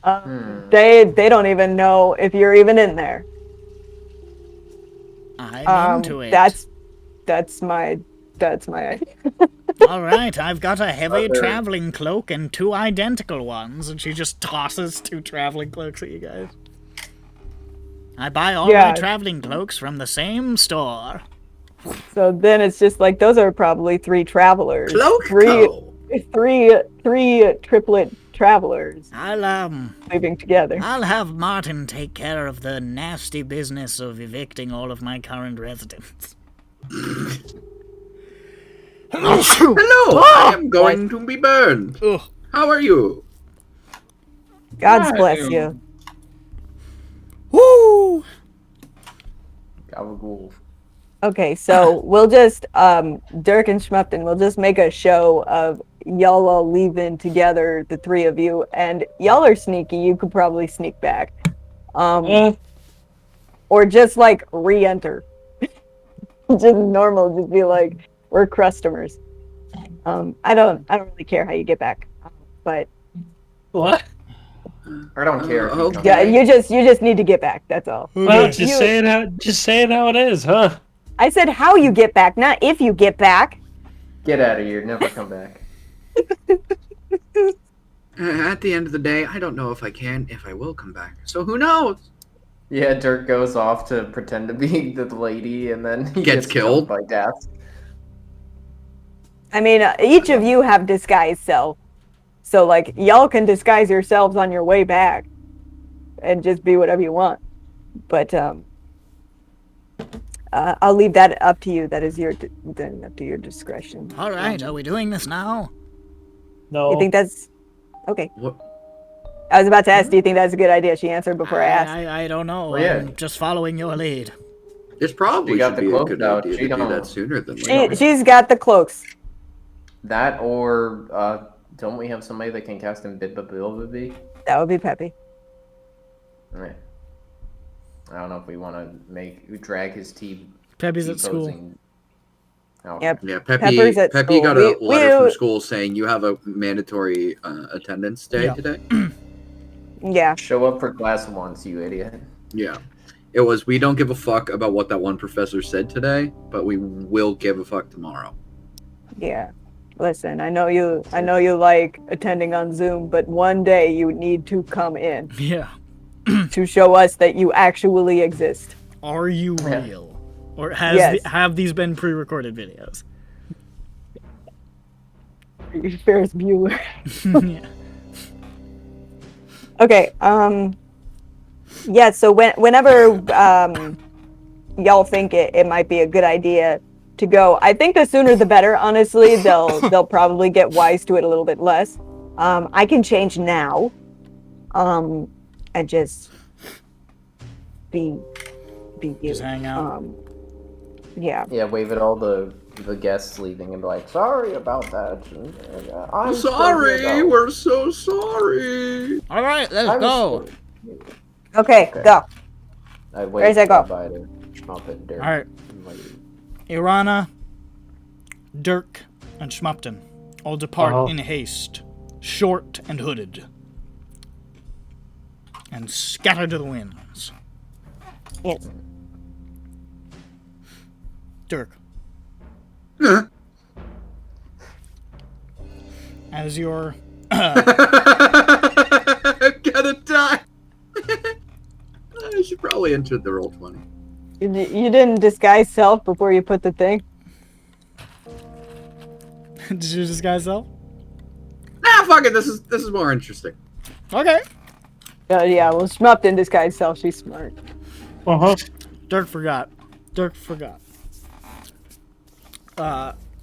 They don't even know if you're even in there. I'm into it. That's my idea. All right, I've got a heavy traveling cloak and 2 identical ones. And she just tosses 2 traveling cloaks at you guys. I buy all Yeah. my traveling cloaks from the same store. So then it's just like those are probably 3 travelers. Cloak Three triplet travelers I'll living together. have Martin take care of the nasty business of evicting all of my current residents. Hello, I am going to be burned. Ugh. How are you? God's bless you. Woo! Gabagool. Okay, so we'll just Dirk and Schmupton, we'll just make a show of y'all all leaving together, the 3 of you, and y'all are sneaky. You could probably sneak back, or just like re-enter. Just normal, just be like, we're customers. I don't really care how you get back, but What? I don't care. if you come yeah, back. you just need to get back. That's all. Well, just You- say it how it is, huh? I said how you get back, not if you get back. Get out of here. Never come back. At the end of the day, I don't know if I will come back. So who knows? Yeah, Dirk goes off to pretend to be the lady, and then he Gets killed. by death. I mean, each of you have disguise self. So, like, y'all can disguise yourselves on your way back and just be whatever you want. But I'll leave that up to you. That is up to your discretion. All right, are we doing this now? No. You think that's okay? What? I was about to ask. Do you think that's a good idea? She answered before I asked. I don't know. Well, yeah. I'm just following your lead. This probably She got should the be a cloak good out. idea She to do don't- that sooner than later. She's got the cloaks. That or don't we have somebody that can cast invisibility? That would be Peppy. Right. I don't know if we want to drag his Peppy's at school. T-posing. Oh. Yep. Yeah, Pepper's at Peppy school. got a We- letter from we- school saying you have a mandatory attendance day Yeah. today. Yeah. Show up for class once, you idiot. Yeah. It was, we don't give a fuck about what that one professor said today, but we will give a fuck tomorrow. Yeah. Listen, I know you like attending on Zoom, but one day you need to come in Yeah. to show us that you actually exist. Are you Yeah. real? Or have these been pre-recorded videos? Ferris Bueller. Yeah. Okay, yeah, so whenever y'all think it might be a good idea to go, I think the sooner the better, honestly. They'll probably get wise to it a little bit less. I can change now, and just be you. Just hang out. Yeah. Yeah, wave at all the guests leaving and be like, sorry about that. I'm still Sorry, here, though. we're so sorry. All right, let's I'm go. still- Okay, Okay. go. I wait Where's that go? by to Schmuppet, Dirk. All right. and like, Irana, Dirk, and Schmupton all depart Uh-huh. in haste, short and hooded, and scatter to the winds. Yes. Dirk, Huh? as your I'm gonna die. I should probably enter the roll 20. You didn't disguise self before you put the thing? did you disguise self? Nah, fuck it. This is more interesting. Okay. Yeah, well, Shmup didn't disguise self. She's smart. Uh-huh. Dirk forgot.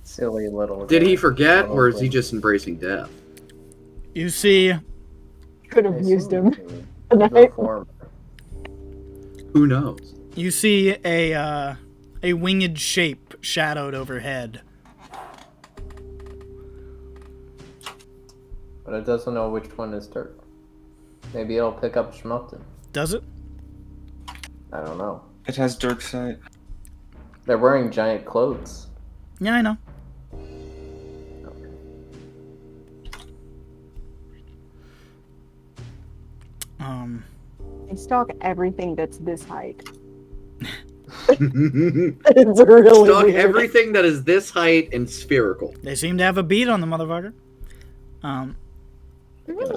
silly little. Did guy. he forget, Little or is he thing. just embracing death? You see, Could have I used assume him. he tonight. was a former. Who knows? you see a winged shape shadowed overhead. But it doesn't know which one is Dirk. Maybe it'll pick up Schmuppton. Does it? I don't know. It has Dirk sight. They're wearing giant clothes. Yeah, I know. I stalk everything that's this height. Stock It's really weird. everything that is this height and spherical. They seem to have a beat on the motherfucker.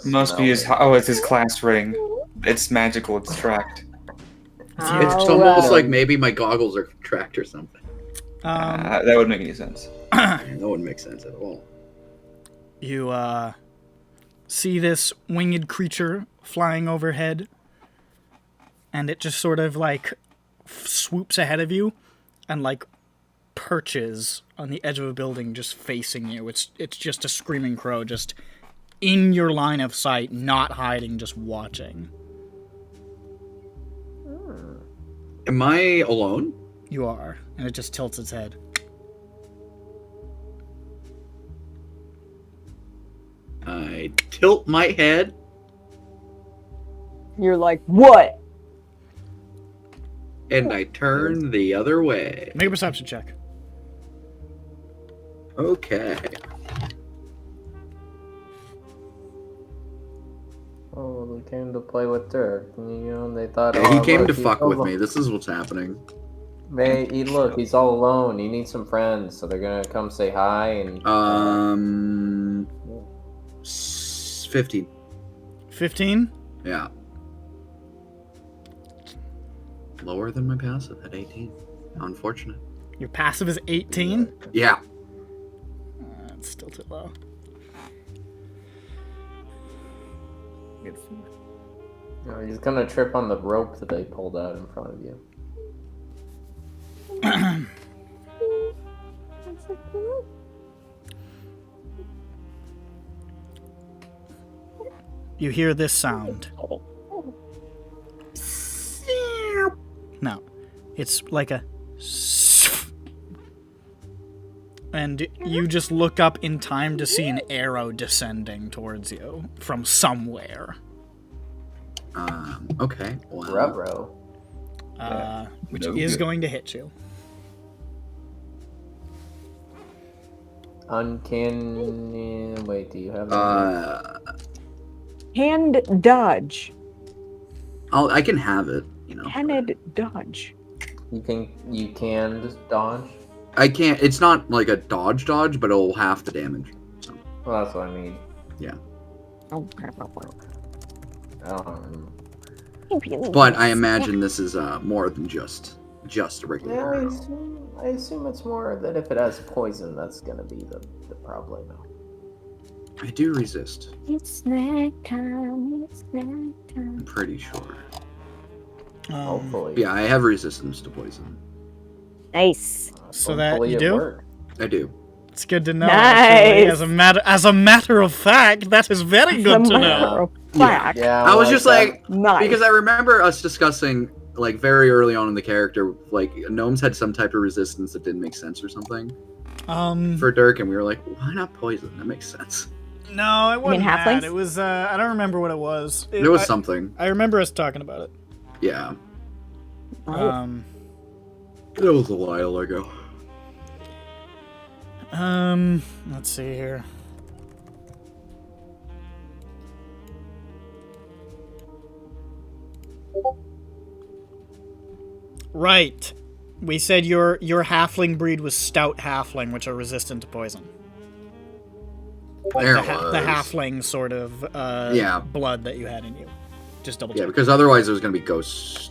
Must be his. Oh, it's his class ring. It's magical. It's tracked. It's All almost right. like maybe my goggles are tracked or something. That wouldn't make any sense. That wouldn't make sense at all. You see this winged creature flying overhead, and it just sort of like swoops ahead of you and like perches on the edge of a building just facing you. It's just a screaming crow just in your line of sight, not hiding, just watching. Am I alone? You are, and it just tilts its head. I tilt my head. You're like, what? And I turn the other way. Make a perception check. Okay. Oh, they came to play with Dirk. You know, they thought. Yeah, he oh, came look, to he's fuck all with alone. me. This is what's happening. Look, he's all alone. He needs some friends, so they're gonna come say hi and. 15. 15? Yeah. Lower than my passive at 18. Unfortunate. Your passive is 18? Yeah. That's still too low. No, he's gonna trip on the rope that they pulled out in front of you. You hear this sound. No, it's like a. And you just look up in time to see an arrow descending towards you from somewhere. Okay. Wow. Ruh-roh. Which No is good. going to hit you. Uncanny. Wait, do you have? Hand dodge. I can have it. You know. Handed dodge. You can dodge. I can't. It's not like a dodge, but it'll half the damage. So. Well, that's what I mean. Yeah. Oh crap! But I imagine this is more than just a regular Yeah, arrow. I assume it's more that if it has poison, that's gonna be the problem. I do resist. It's snack time. It's snack I'm time. pretty sure. Hopefully. Yeah, I have resistance to poison. Nice. So that Hopefully you it do? worked. I do. It's good to know. Nice. Actually. As a matter of fact, that is very good to know. Fact. Yeah, I was well, just like, Nice. because I remember us discussing like very early on in the character, like gnomes had some type of resistance that didn't make sense or something for Dirk, and we were like, why not poison? That makes sense. No, it wasn't that. halflings? It was I don't remember what it was. It was something. I remember us talking about it. Yeah. Oh. It was a while ago. Let's see here. Right. We said your halfling breed was stout halfling, which are resistant to poison. There the, it was. the halfling sort of blood that you had in you. Just double check. Yeah, because otherwise there's gonna be ghosts.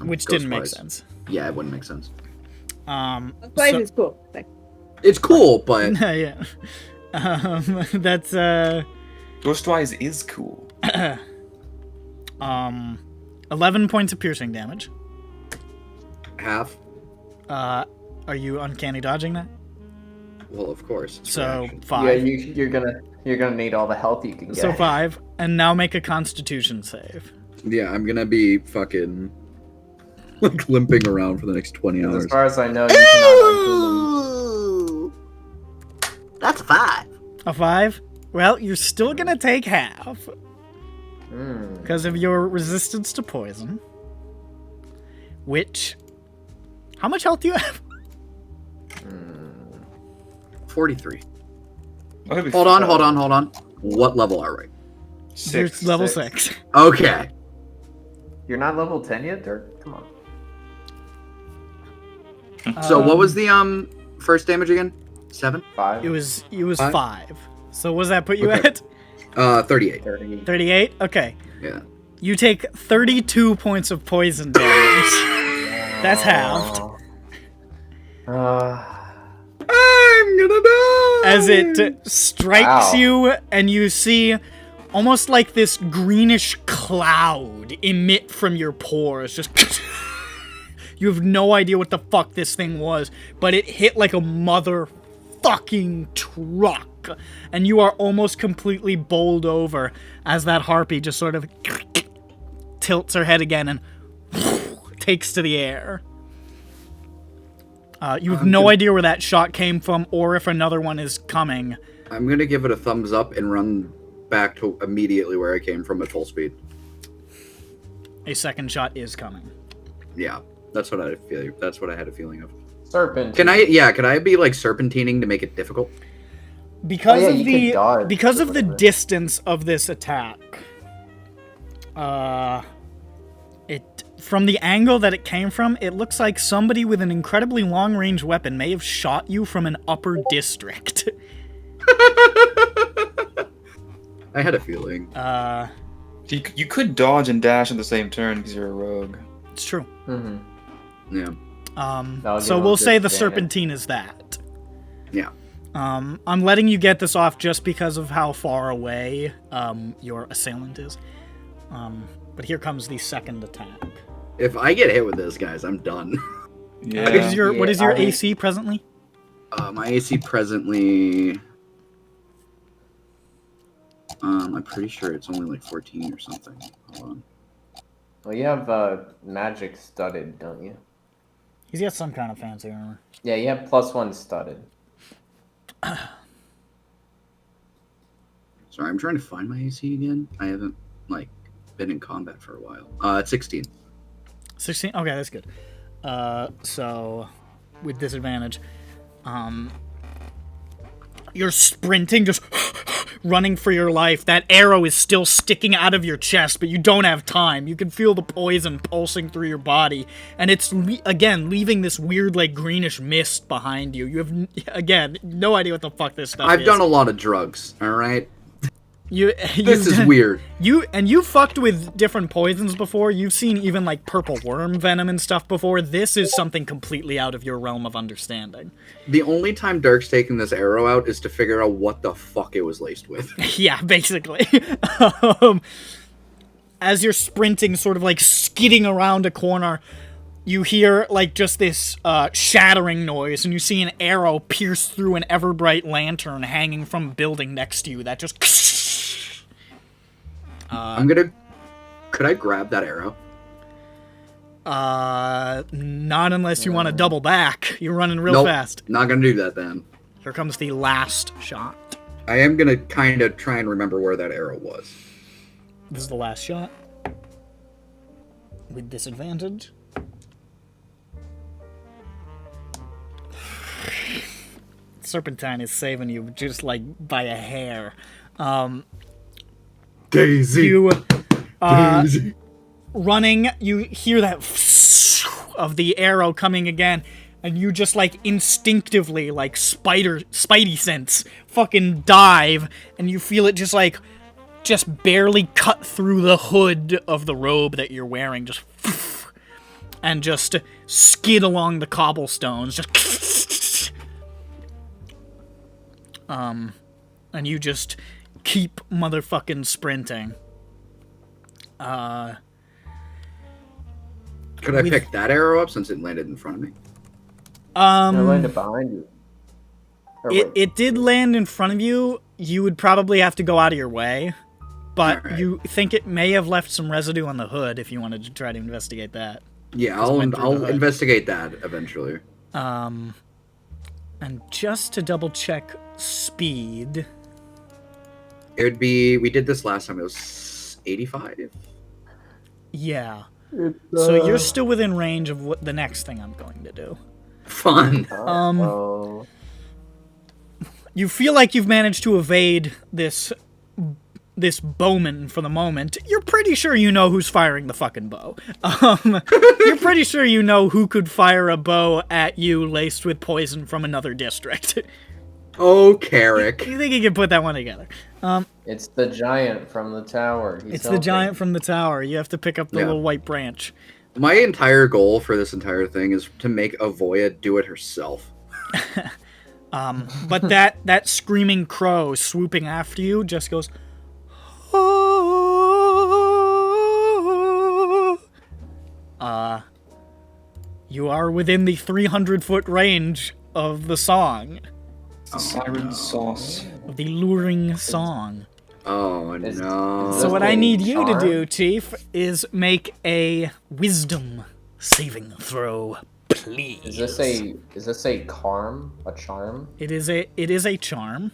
Which didn't make sense. Yeah, it wouldn't make sense. Life is cool. It's cool, but yeah. That's Ghostwise is cool. 11 points of piercing damage. half. Are you uncanny dodging that? Well, of course. it's So reaction. 5. Yeah, you're gonna need all the health you can get. So 5, and now make a Constitution save. Yeah, I'm gonna be fucking like limping around for the next 20 hours. As far as I know, you cannot That's 5. A 5? Well, you're still gonna take half because of your resistance to poison. Which, how much health do you have? 43. Oh, he'll be Hold fine. on. What level are we? You're 6. level 6. Okay. You're not level 10 yet, Dirk? Come on. So what was the first damage again? 7? 5? It was 5? 5. So what does that put you Okay. at? 38. 30. 38? Okay. Yeah. You take 32 points of poison damage. That's halved. I'm gonna die! As it strikes Wow. you, and you see almost like this greenish cloud emit from your pores. Just you have no idea what the fuck this thing was, but it hit like a motherfucking truck, and you are almost completely bowled over as that harpy just sort of tilts her head again and takes to the air. You have no idea where that shot came from or if another one is coming. I'm gonna give it a thumbs up and run back to immediately where I came from at full speed. A second shot is coming. Yeah, that's what I feel. That's what I had a feeling of. Serpent. Can I be like serpentining to make it difficult? Because Oh, yeah, of you can the dodge because or of the whatever. distance of this attack, it from the angle that it came from, it looks like somebody with an incredibly long-range weapon may have shot you from an upper district. I had a feeling. You could dodge and dash at the same turn because you're a rogue. It's true. Mm-hmm. Yeah. That'll So give we'll us say the disadvantage. serpentine is that. Yeah. I'm letting you get this off just because of how far away your assailant is. But here comes the second attack. If I get hit with this, guys, I'm done. Yeah. What is your I mean- AC presently? My AC presently, I'm pretty sure it's only like 14 or something. Hold on. Well, you have magic studded, don't you? He's got some kind of fancy armor. Yeah, you have +1 studded. Sorry, I'm trying to find my AC again. I haven't like been in combat for a while. It's 16. 16? Okay, that's good. So, with disadvantage. You're sprinting, just running for your life. That arrow is still sticking out of your chest, but you don't have time. You can feel the poison pulsing through your body, and it's, again, leaving this weird, like, greenish mist behind you. You have, again, no idea what the fuck this stuff is. I've done a lot of drugs, alright? This is weird. You fucked with different poisons before. You've seen even like purple worm venom and stuff before. This is something completely out of your realm of understanding. The only time Dirk's taking this arrow out is to figure out what the fuck it was laced with. Yeah, basically. As you're sprinting, sort of like skidding around a corner, you hear like just this shattering noise, and you see an arrow pierce through an ever-bright lantern hanging from a building next to you that just... Could I grab that arrow? Not unless you want to double back. You're running real fast. Not gonna do that then. Here comes the last shot. I am gonna kind of try and remember where that arrow was. This is the last shot. With disadvantage. Serpentine is saving you just like by a hair. Daisy. You Daisy. Running, you hear that of the arrow coming again, and you just like instinctively, like spidey sense, fucking dive, and you feel it just barely cut through the hood of the robe that you're wearing, and just skid along the cobblestones, just and you just keep motherfucking sprinting. Could I pick that arrow up since it landed in front of me? It landed behind you. It did land in front of you. You would probably have to go out of your way, but you think it may have left some residue on the hood if you wanted to try to investigate that. Yeah, I'll investigate that eventually. And just to double check speed, it would be, we did this last time, it was 85? Yeah. So you're still within range of what the next thing I'm going to do. Fun. You feel like you've managed to evade this bowman for the moment. You're pretty sure you know who's firing the fucking bow. You're pretty sure you know who could fire a bow at you laced with poison from another district. Oh, Carrick. You think you can put that one together? It's the giant from the tower. It's the giant from the tower. You have to pick up the little white branch. My entire goal for this entire thing is to make Uvoya do it herself. But that screaming crow swooping after you just goes... You are within the 300-foot range of the song. The siren sauce. The luring song. Oh, no. So what I need you to do, Chief, is make a wisdom saving throw, please. Is this a charm? A charm? It is a charm.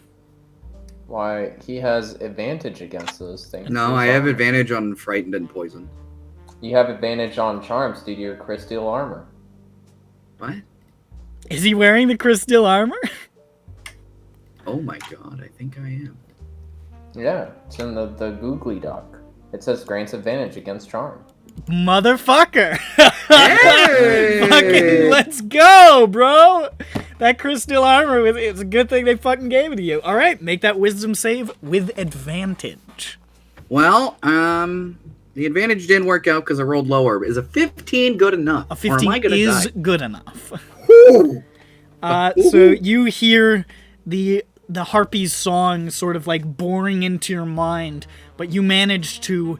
Why, he has advantage against those things. No, I have advantage on frightened and poison. You have advantage on charms due to your crystal armor. What? Is he wearing the crystal armor? Oh my god, I think I am. Yeah, it's in the googly doc. It says grants advantage against charm. Motherfucker! Fucking let's go, bro! That crystal armor, it's a good thing they fucking gave it to you. Alright, make that wisdom save with advantage. Well, the advantage didn't work out because I rolled lower. Is a 15 good enough? A 15 is good enough. So you hear the harpy's song sort of like boring into your mind, but you manage to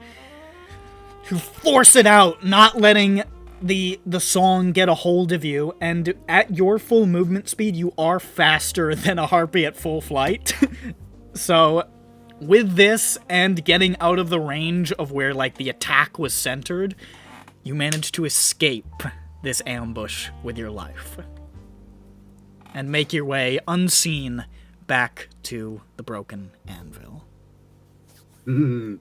force it out, not letting the song get a hold of you, and at your full movement speed, you are faster than a harpy at full flight. So with this and getting out of the range of where like the attack was centered, you manage to escape this ambush with your life and make your way unseen back to the broken anvil. Woo,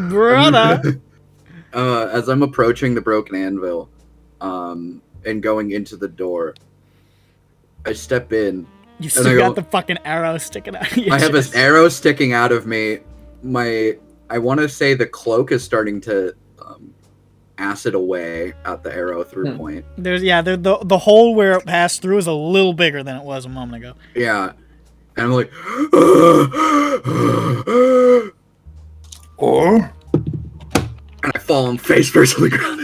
brother! As I'm approaching the broken anvil, and going into the door, I step in. You And still I got go- the fucking arrow sticking out of your I have an chest. arrow sticking out of me. I want to say the cloak is starting to acid away at the arrow through point. The hole where it passed through is a little bigger than it was a moment ago. Yeah. And I'm like, Or and I fall on face first on the ground.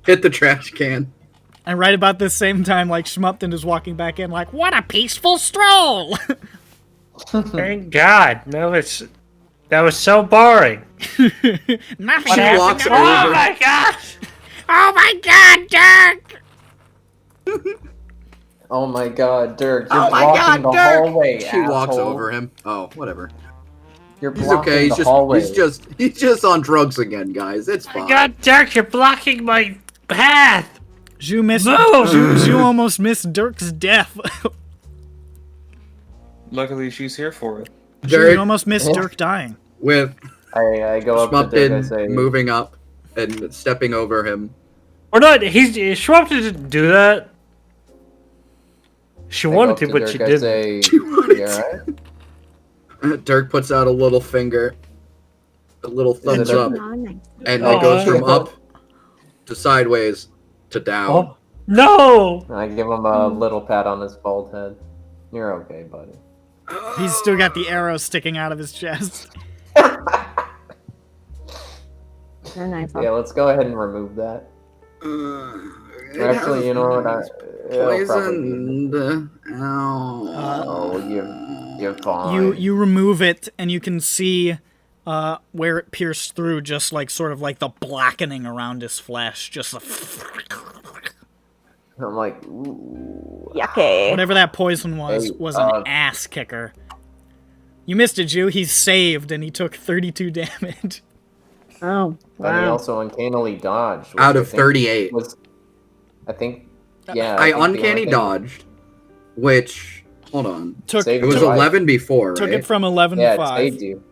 Hit the trash can. And right about the same time, like, Schmupton is walking back in like, what a peaceful stroll! Thank God. No, that was so boring. Nothing She happened walks at all. over. Oh my gosh! Oh my god, Dirk! Oh my god, Dirk, you're Oh my blocking God, the Dirk! hallway, She walks asshole. over him. Oh, whatever. You're He's blocking okay. the hallway. He's just on drugs again, guys. It's fine. God, Dirk, you're blocking my path. Zhu missed. Move! Zhu almost missed Dirk's death. Luckily, she's here for it. Zhu, Dirk, you almost missed Dirk dying. with I go up to Dirk, I say, Schmupton moving up and stepping over him. Or not, Schwab didn't do that. She I go wanted up to, but Dirk, she I didn't. say, She wanted "You to." alright?" Dirk puts out a little finger, a little thumbs it up, a- and it goes from up to sideways to down. Oh, no! I give him a little pat on his bald head. You're okay, buddy. He's still got the arrow sticking out of his chest. Yeah, let's go ahead and remove that. Actually, you know what? It'll probably be- Poisoned. Ow. Oh, you're fine. You remove it, and you can see where it pierced through, just like sort of like the blackening around his flesh, just I'm like, ooh. Yucky. whatever that poison was Hey, an ass kicker. You missed it, Jew. He's saved, and he took 32 damage. Oh, But he wow. also uncannily dodged. which Out I of think 38. I think, yeah. I think the only uncanny thing- dodged, which, hold on. Took Saved It was your life. 11 before, took right? it from 11 Yeah, to it 5. saved you.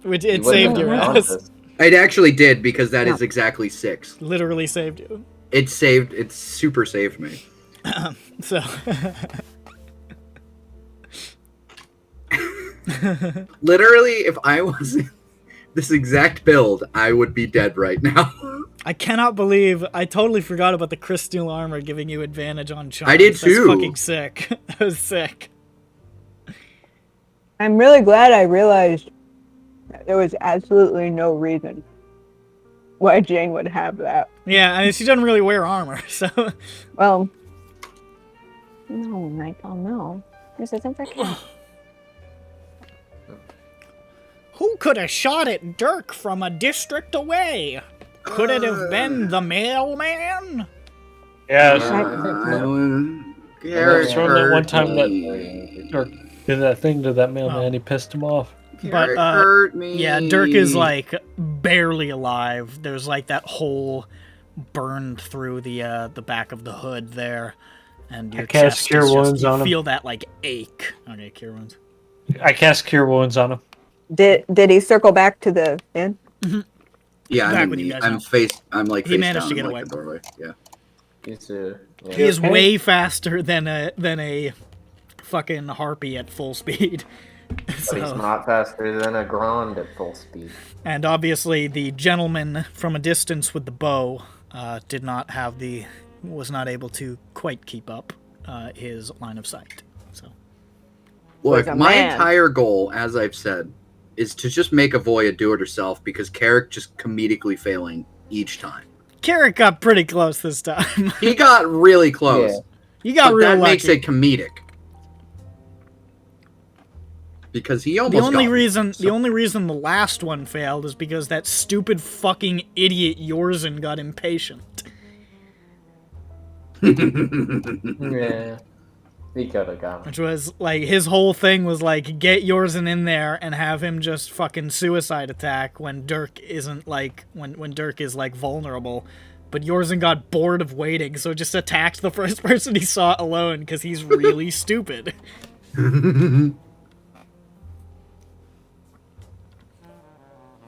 Which You it wouldn't saved have you. been Yes. conscious. It actually did, because that is exactly 6. Literally saved you. It super saved me. So Literally, if I was in this exact build, I would be dead right now. I cannot believe I totally forgot about the crystal armor giving you advantage on charms. I did That's too. fucking sick. That was sick. I'm really glad I realized that there was absolutely no reason why Jane would have that. Yeah, I mean she doesn't really wear armor, so Well, no, Michael, no. This isn't for kids. who could have shot at Dirk from a district away? Could it have been the mailman? Yeah, Garrett it's from that one time that me. Dirk did that thing to that mailman. He pissed him off. But Garrett hurt me. yeah, Dirk is like barely alive. There's like that hole burned through the back of the hood there, and your cast chest cure is just, wounds you on him. feel that like ache. Okay, cure wounds. I cast cure wounds on him. Did he circle back to the inn? Yeah, Back I'm, with you guys I'm now. face. I'm like He face managed down to get in, away. like, the doorway. Yeah. Used to, yeah. He is okay? way faster than a fucking harpy at full speed. But he's So, not faster than a Grand at full speed. and obviously the gentleman from a distance with the bow was not able to quite keep up his line of sight. So Look, Like a my man. entire goal, as I've said, is to just make Uvoya do it herself because Carrick just comedically failing each time. Carrick got pretty close this time. He got really close. Yeah. You got But real that lucky. makes it comedic. Because he almost The only got me, reason so- the only reason the last one failed is because that stupid fucking idiot Yorzen got impatient. Yeah. He could have got him. Which was like his whole thing was like get Yorzen in there and have him just fucking suicide attack when Dirk isn't like when Dirk is like vulnerable. But Yorzen got bored of waiting, so just attacked the first person he saw alone because he's really stupid.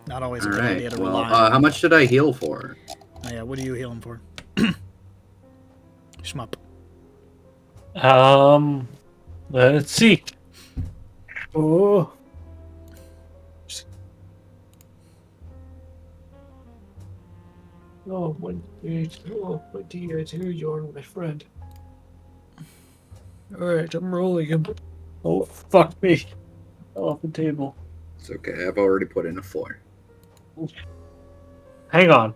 Not always a good idea Alright, to well, rely on. how much did I heal for? Oh, yeah, what are you healing for? Shmup. Let's see. Oh. Oh, my dear, you're my friend. Alright, I'm rolling him. Oh, fuck me. Off the table. It's okay. I've already put in a 4. Hang on.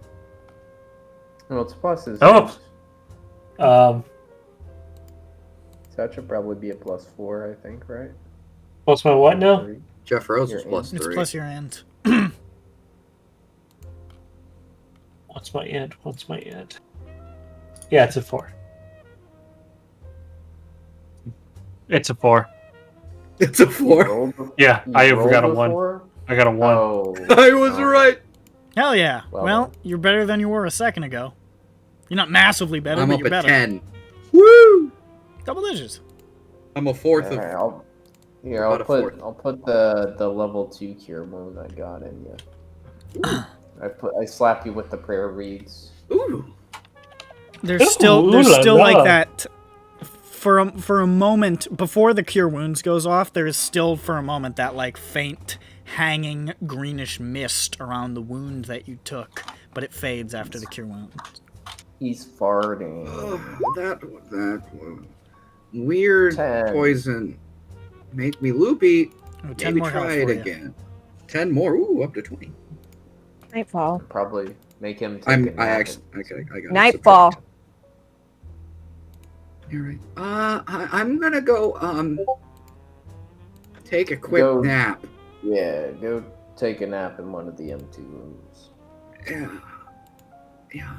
Well, it's pluses. Oh! So that should probably be a +4, I think, right? What's my what now? Jeff Rose was Your +3. It's plus your end. What's my int? What's my int? Yeah, it's a 4. It's a 4. It's a 4. Yeah, You I rolled got a a 1. 4? I got a 1. Oh. I was right. Hell yeah. Well Well, done. you're better than you were a second ago. You're not massively better, I'm but up you're at better. 10. Woo! Double digits. I'm a fourth of. Alright, I'll About a fourth. I'll put the level 2 cure wound I got in you. I slap you with the prayer reeds. Ooh. There's Ooh, still la like la. that for a moment before the cure wounds goes off. There is still for a moment that like faint hanging greenish mist around the wound that you took, but it fades after the cure wound. He's farting. That weird 10. poison made me loopy. Oh, 10 Maybe more health try it for you. again. 10 more. Ooh, up to 20. Nightfall. Probably make him take a nap. I got Nightfall. You're right. I'm gonna go take a quick Go. nap. Yeah, go take a nap in one of the M2 rooms. Yeah.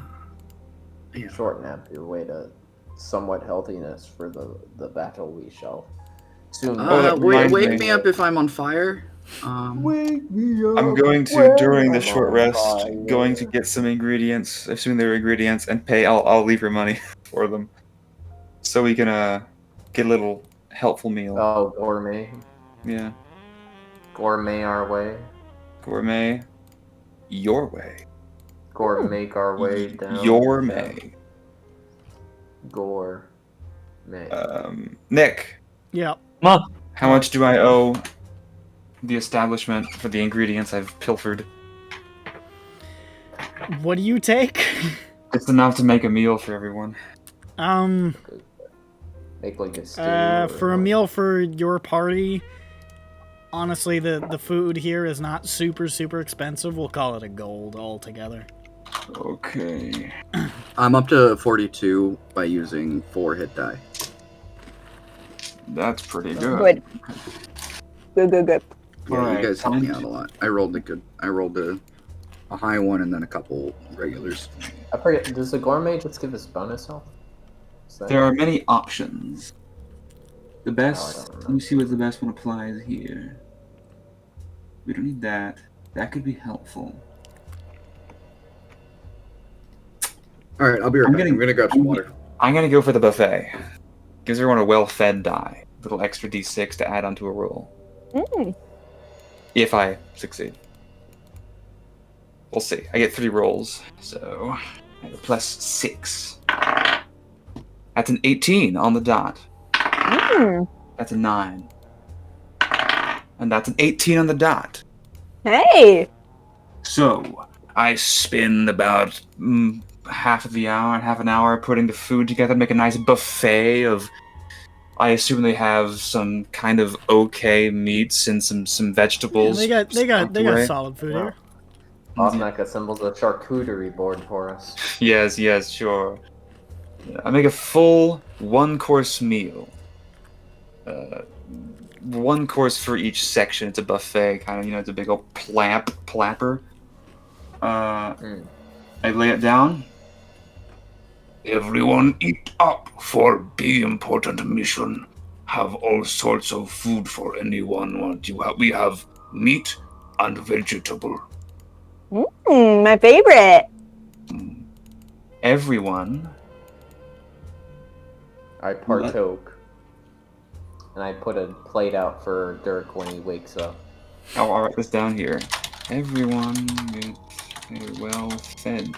Short nap your way to somewhat healthiness for the battle we shall soon. that reminds Wake me. me up if I'm on fire. Wake me up. I'm going to, when during the I'm short on rest, fire. going to get some ingredients, assuming they're ingredients, and pay. I'll leave your money for them, so we can get a little helpful meal. Oh, gourmet. Yeah, Gourmet our way. gourmet, your way. Gourmet our way down. Your May. Gourmet. Nick, Yeah. how much do I owe the establishment for the ingredients I've pilfered? What do you take? It's enough to make a meal for everyone. Make like a stew. or For a what? meal for your party, honestly, the food here is not super expensive. We'll call it a gold altogether. Okay. I'm up to 42 by using 4 hit die. That's pretty good. Good. Yeah, Alright, you guys helped me time out a lot. I rolled a high one and then a couple regulars. I forget. Does the gourmet just give us bonus health? Is that- There are many options. The I best, don't let me see what the best one applies here. We don't need that. That could be helpful. Alright, I'll be right back. I'm gonna grab some water. I'm gonna go for the buffet. Gives everyone a well-fed die. A little extra d6 to add onto a roll. If I succeed. We'll see. I get 3 rolls, so I have a +6. That's an 18 on the dot. That's a 9. And that's an 18 on the dot. Hey! So, I spend about half an hour putting the food together, make a nice buffet of... I assume they have some kind of okay meats and some vegetables. They got tucked away. solid food here. Osnak assembles a charcuterie board for us. Yes, sure. I make a full 1-course meal. 1 course for each section. It's a buffet, kind of, it's a big old plapper. I lay it down. Everyone eat up for big important mission. Have all sorts of food for anyone want you have. We have meat and vegetable. My favorite. Everyone. I partoke. And I put a plate out for Dirk when he wakes up. I'll write this down here. Everyone gets well fed.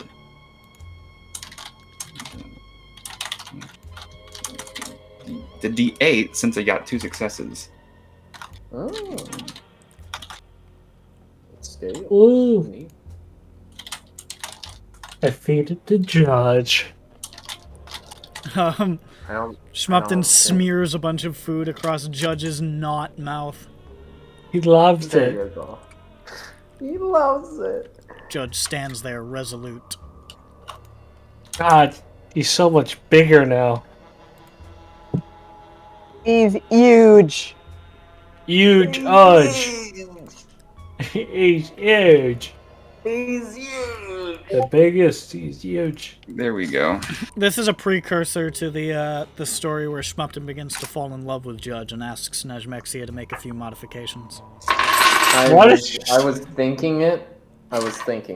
the D8 since I got 2 successes. Oh. Scale. Ooh. Neat. I defeated the judge. I Schmupton smears a bunch of food across Judge's not mouth. He loves There it. you go. He loves it. Judge stands there resolute. God, he's so much bigger now. He's huge. Huge Udge. He's huge. He's huge. The biggest. He's huge. There we go. This is a precursor to the story where Schmupton begins to fall in love with Judge and asks Nejmexia to make a few modifications. I was thinking it.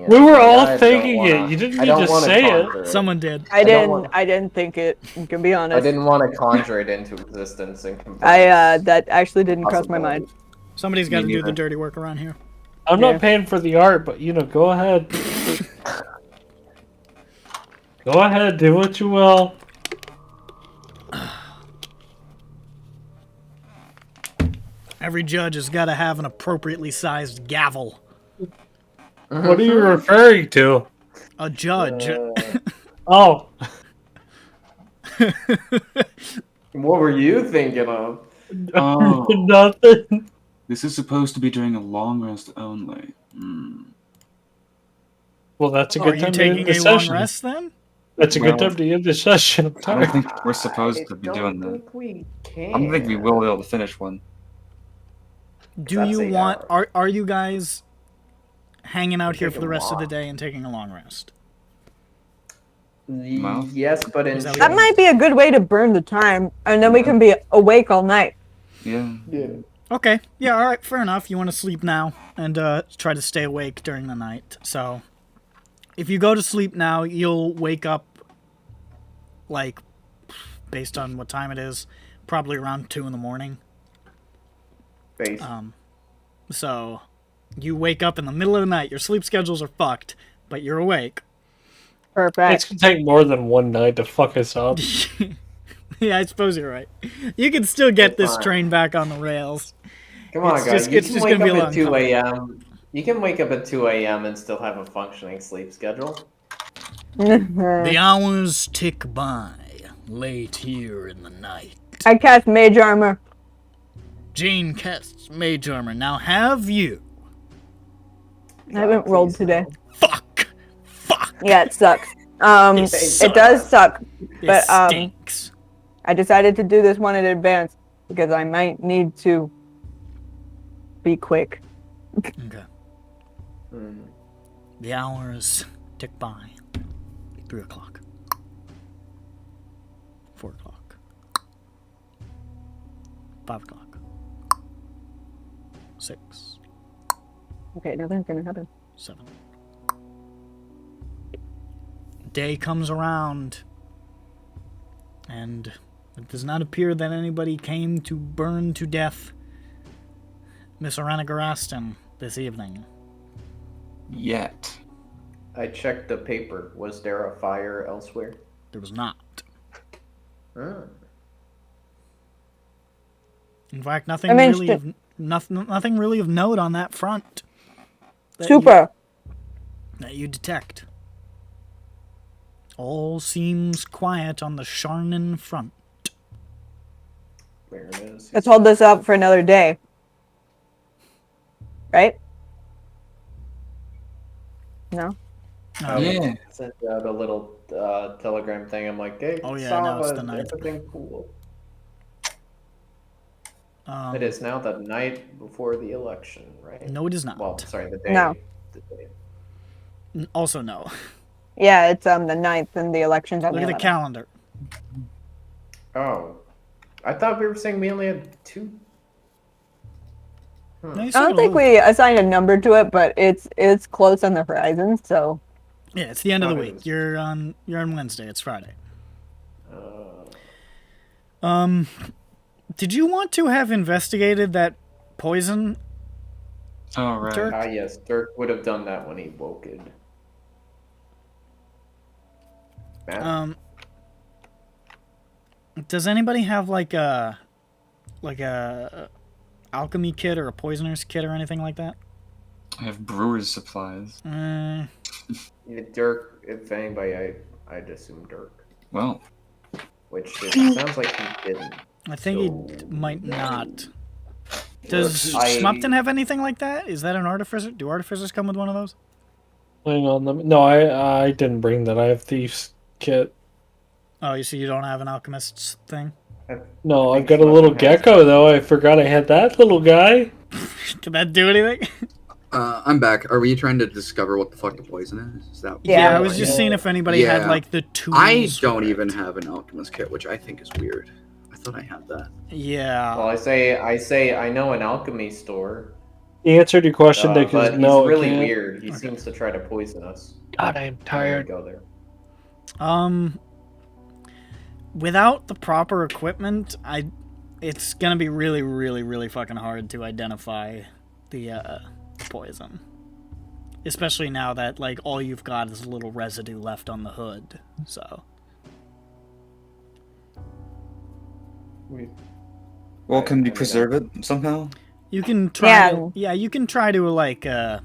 We were all thinking it. You didn't need to say it. Someone did. I didn't think it. You can be honest. I didn't want to conjure it into existence and that actually didn't cross my mind. Somebody's got to do the dirty work around here. I'm not paying for the art, but go ahead. Go ahead, do what you will. Every judge has got to have an appropriately sized gavel. What are you referring to? A judge. Oh. What were you thinking of? Oh. Nothing. This is supposed to be during a long rest only. Well, that's a Are good you time to end taking the a long session. rest then? That's a good time to end the session. I'm I tired. don't think we're supposed to be doing that. I don't think we will be able to finish one. Do you want? Are you guys hanging out here for the rest of the day and taking a long rest? Yes, but in That might be a good way to burn the time, and then we can be awake all night. Yeah. Okay. Yeah. All right. Fair enough. You want to sleep now and try to stay awake during the night. So, if you go to sleep now, you'll wake up, like, based on what time it is, probably around 2 in the morning. Base. So, you wake up in the middle of the night. Your sleep schedules are fucked, but you're awake. Perfect. It's gonna take more than one night to fuck us up. Yeah, I suppose you're right. You can still get this train back on the rails. Come on, guys. It's just gonna be a long 2 time. a.m. You can wake up at 2 a.m. and still have a functioning sleep schedule. The hours tick by, late here in the night. I cast mage armor. Jain casts mage armor. Now have you? I haven't rolled today. Fuck. Yeah, it sucks. It does suck, but It stinks. I decided to do this one in advance because I might need to be quick. Okay. The hours tick by. 3 o'clock. 4 o'clock. 5 o'clock. 6. Okay, nothing's gonna happen. 7. Day comes around, and it does not appear that anybody came to burn to death Miss Aranagarastan this evening. Yet. I checked the paper. Was there a fire elsewhere? There was not. In fact, nothing really of note on that front. Super. That you detect. All seems quiet on the Sharn front. Where it is? Let's hold this up for another day. Right? No? Yeah. Sent out a little telegram thing. I'm like, hey, Oh, yeah, Sava, now it's the is ninth. everything cool? It is now the night before the election, right? No, it is not. Well, sorry, the day. No. The day. Also, no. Yeah, it's the 9th and the election's on Look the at the 11th. calendar. Oh. I thought we were saying we only had 2. No, you I sort don't of think will. we assigned a number to it, but it's close on the horizon, so Yeah, it's the end of the Oh, it week. is. You're on Wednesday. It's Friday. Uh, Did you want to have investigated that poison? Oh, right. Dirk? yes, Dirk would have done that when he woke it. Matt? Does anybody have like a alchemy kit or a poisoner's kit or anything like that? I have brewer's supplies. Yeah, Dirk, if anybody, I'd assume Dirk. Well, Which it sounds like he didn't. I think he might not. Does I- Schmupton have anything like that? Is that an artificer? Do artificers come with one of those? Hang on, no, I didn't bring that. I have thieves kit. Oh, you see, you don't have an alchemist's thing? No, I I've think got a little Schmupton has- gecko though. I forgot I had that little guy. Can that do anything? I'm back. Are we trying to discover what the fuck the poison is? Is that? Yeah, I Yeah. was just seeing if anybody had Yeah. like the tools. I for don't it. even have an alchemist kit, which I think is weird. I thought I had that. Yeah. Well, I say I know an alchemy store, The answer to your question, Nick, but is he's no. I really can't. weird. He seems to try to poison us. God, I'm tired. Go there. Without the proper equipment, it's gonna be really, really, really fucking hard to identify the poison. Especially now that like all you've got is a little residue left on the hood. So. well, can we preserve it somehow? You can try. Yeah. Yeah, you can try to like Bottle.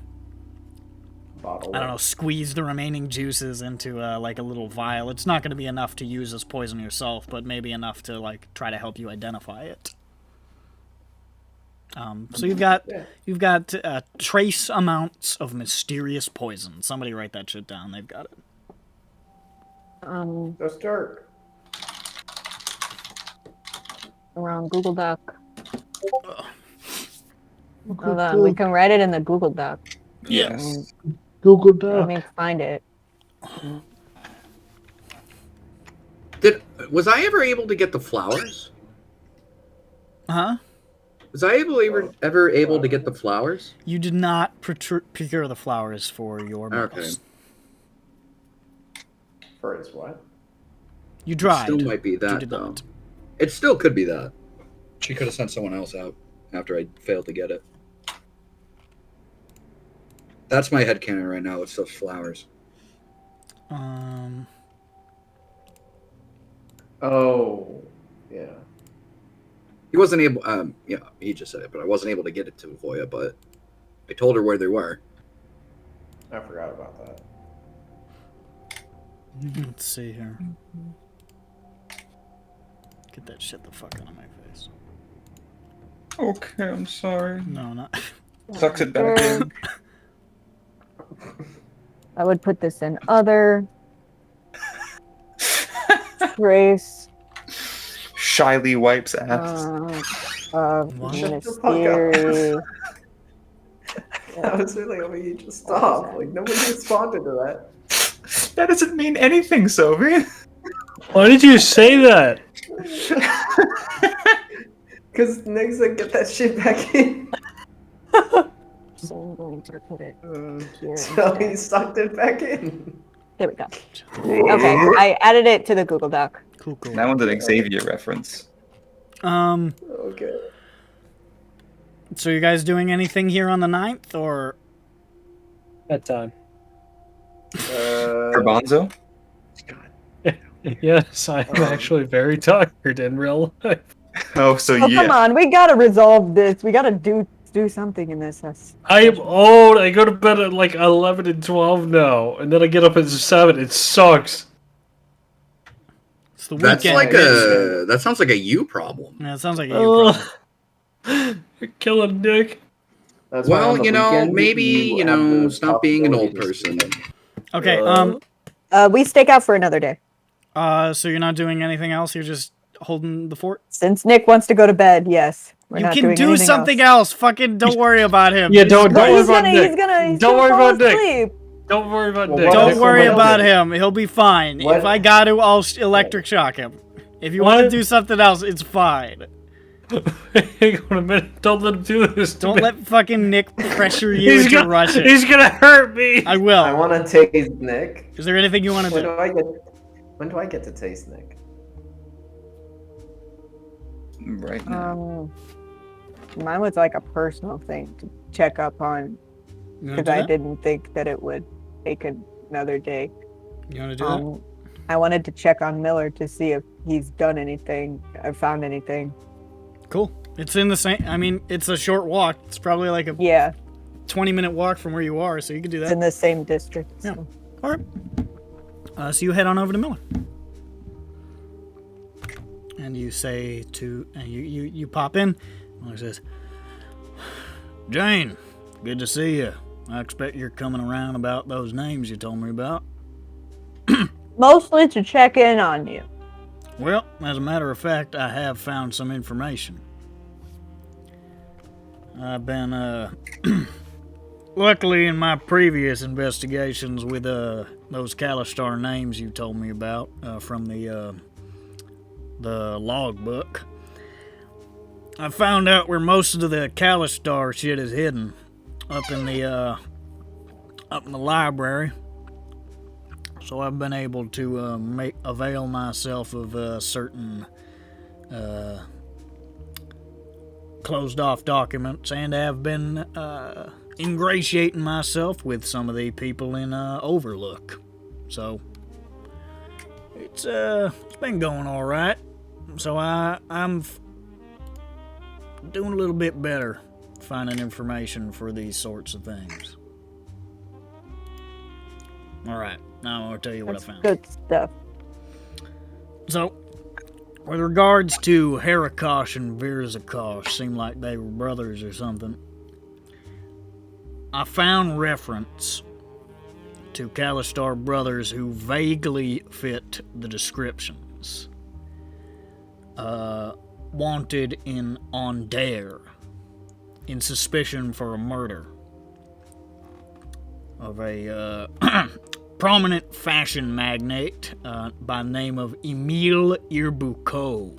I don't know, squeeze the remaining juices into like a little vial. It's not going to be enough to use as poison yourself, but maybe enough to like try to help you identify it. So you've got trace amounts of mysterious poison. Somebody write that shit down. They've got it. That's Dirk. Around Google Doc. Hold on, we can write it in the Google Doc. Yes. Google Let Doc. me find it. Was I ever able to get the flowers? Huh? Was I ever able to get the flowers? You did not procure the flowers for your Okay. medals. For his what? You It tried. still might be You that did though. not. It still could be that. She could have sent someone else out after I failed to get it. That's my headcanon right now. It's those flowers. Oh, yeah. He wasn't able. Yeah, he just said it, but I wasn't able to get it to Uvoya. But I told her where they were. I forgot about that. Let's see here. Get that shit the fuck out of my face. Okay, I'm sorry. No, not. Sucks it back in. I would put this in other. Trace. Shyly wipes ass. Mystery. That was really what you just stopped. Like nobody responded to that. That doesn't mean anything, Sophie. Why did you say that? Because Nick said get that shit back in. So I'm going to put it here. So he sucked it back in. There we go. Okay, I added it to the Google Doc. Cool. That one's an Xavier reference. Okay. So you guys doing anything here on the 9th, or? That time. For Bonzo? Yes, I'm actually very tired in real life. Oh, so Oh, come on, we gotta resolve this. We gotta do something in this. I am old. I go to bed at like 11 and 12 now, and then I get up at 7. It sucks. It's the That's weekend. like a. That sounds like a you problem. Yeah, it sounds like a you problem. You're killing Nick. That's why on Well, the you know, weekend, maybe you have the stop being an old possibility to person. Okay, We stake out for another day. so you're not doing anything else? You're just holding the fort? Since Nick wants to go to bed, yes. We're You not can doing do anything something else. else. Fucking don't worry about him. Yeah, Just- don't worry He's about gonna, Nick. he's gonna Don't worry fall about Nick. asleep. Don't worry about Well, Nick. what Don't if worry someone about else- him. He'll be fine. What- If I got to, I'll electric shock him. If you want to What? do something else, it's fine. Hang on a minute. Don't let him do this. to Don't me. let fucking Nick pressure you He's into gonna, rushing. He's gonna hurt me. I will. I want to taste Nick. Is there anything you want to When do? do I get to taste Nick? Right now. Mine was like a personal thing to check up on You want because to do I that? didn't think that it would take another day. You want to do that? I wanted to check on Miller to see if he's done anything or found anything. Cool. It's in the same. I mean, it's a short walk. It's probably like a 20-minute walk from where you are, so you can do that. It's in the same district. Yeah. So. All right. So you head on over to Miller. And you say to, you pop in. Miller says, Jain, good to see you. I expect you're coming around about those names you told me about. Mostly to check in on you. Well, as a matter of fact, I have found some information. I've been, luckily in my previous investigations with, those Kalistar names you told me about, from the logbook, I found out where most of the Kalistar shit is hidden, up in the library. So I've been able to avail myself of certain closed-off documents, and have been ingratiating myself with some of the people in Overlook. So it's been going all right. So I'm doing a little bit better finding information for these sorts of things. All right, now I'll tell you what I found. Good stuff. So, with regards to Herakosh and Virzakosh, seemed like they were brothers or something. I found reference to Kalistar brothers who vaguely fit the descriptions. Wanted on Dare, in suspicion for a murder of a prominent fashion magnate by the name of Emile Irbuco.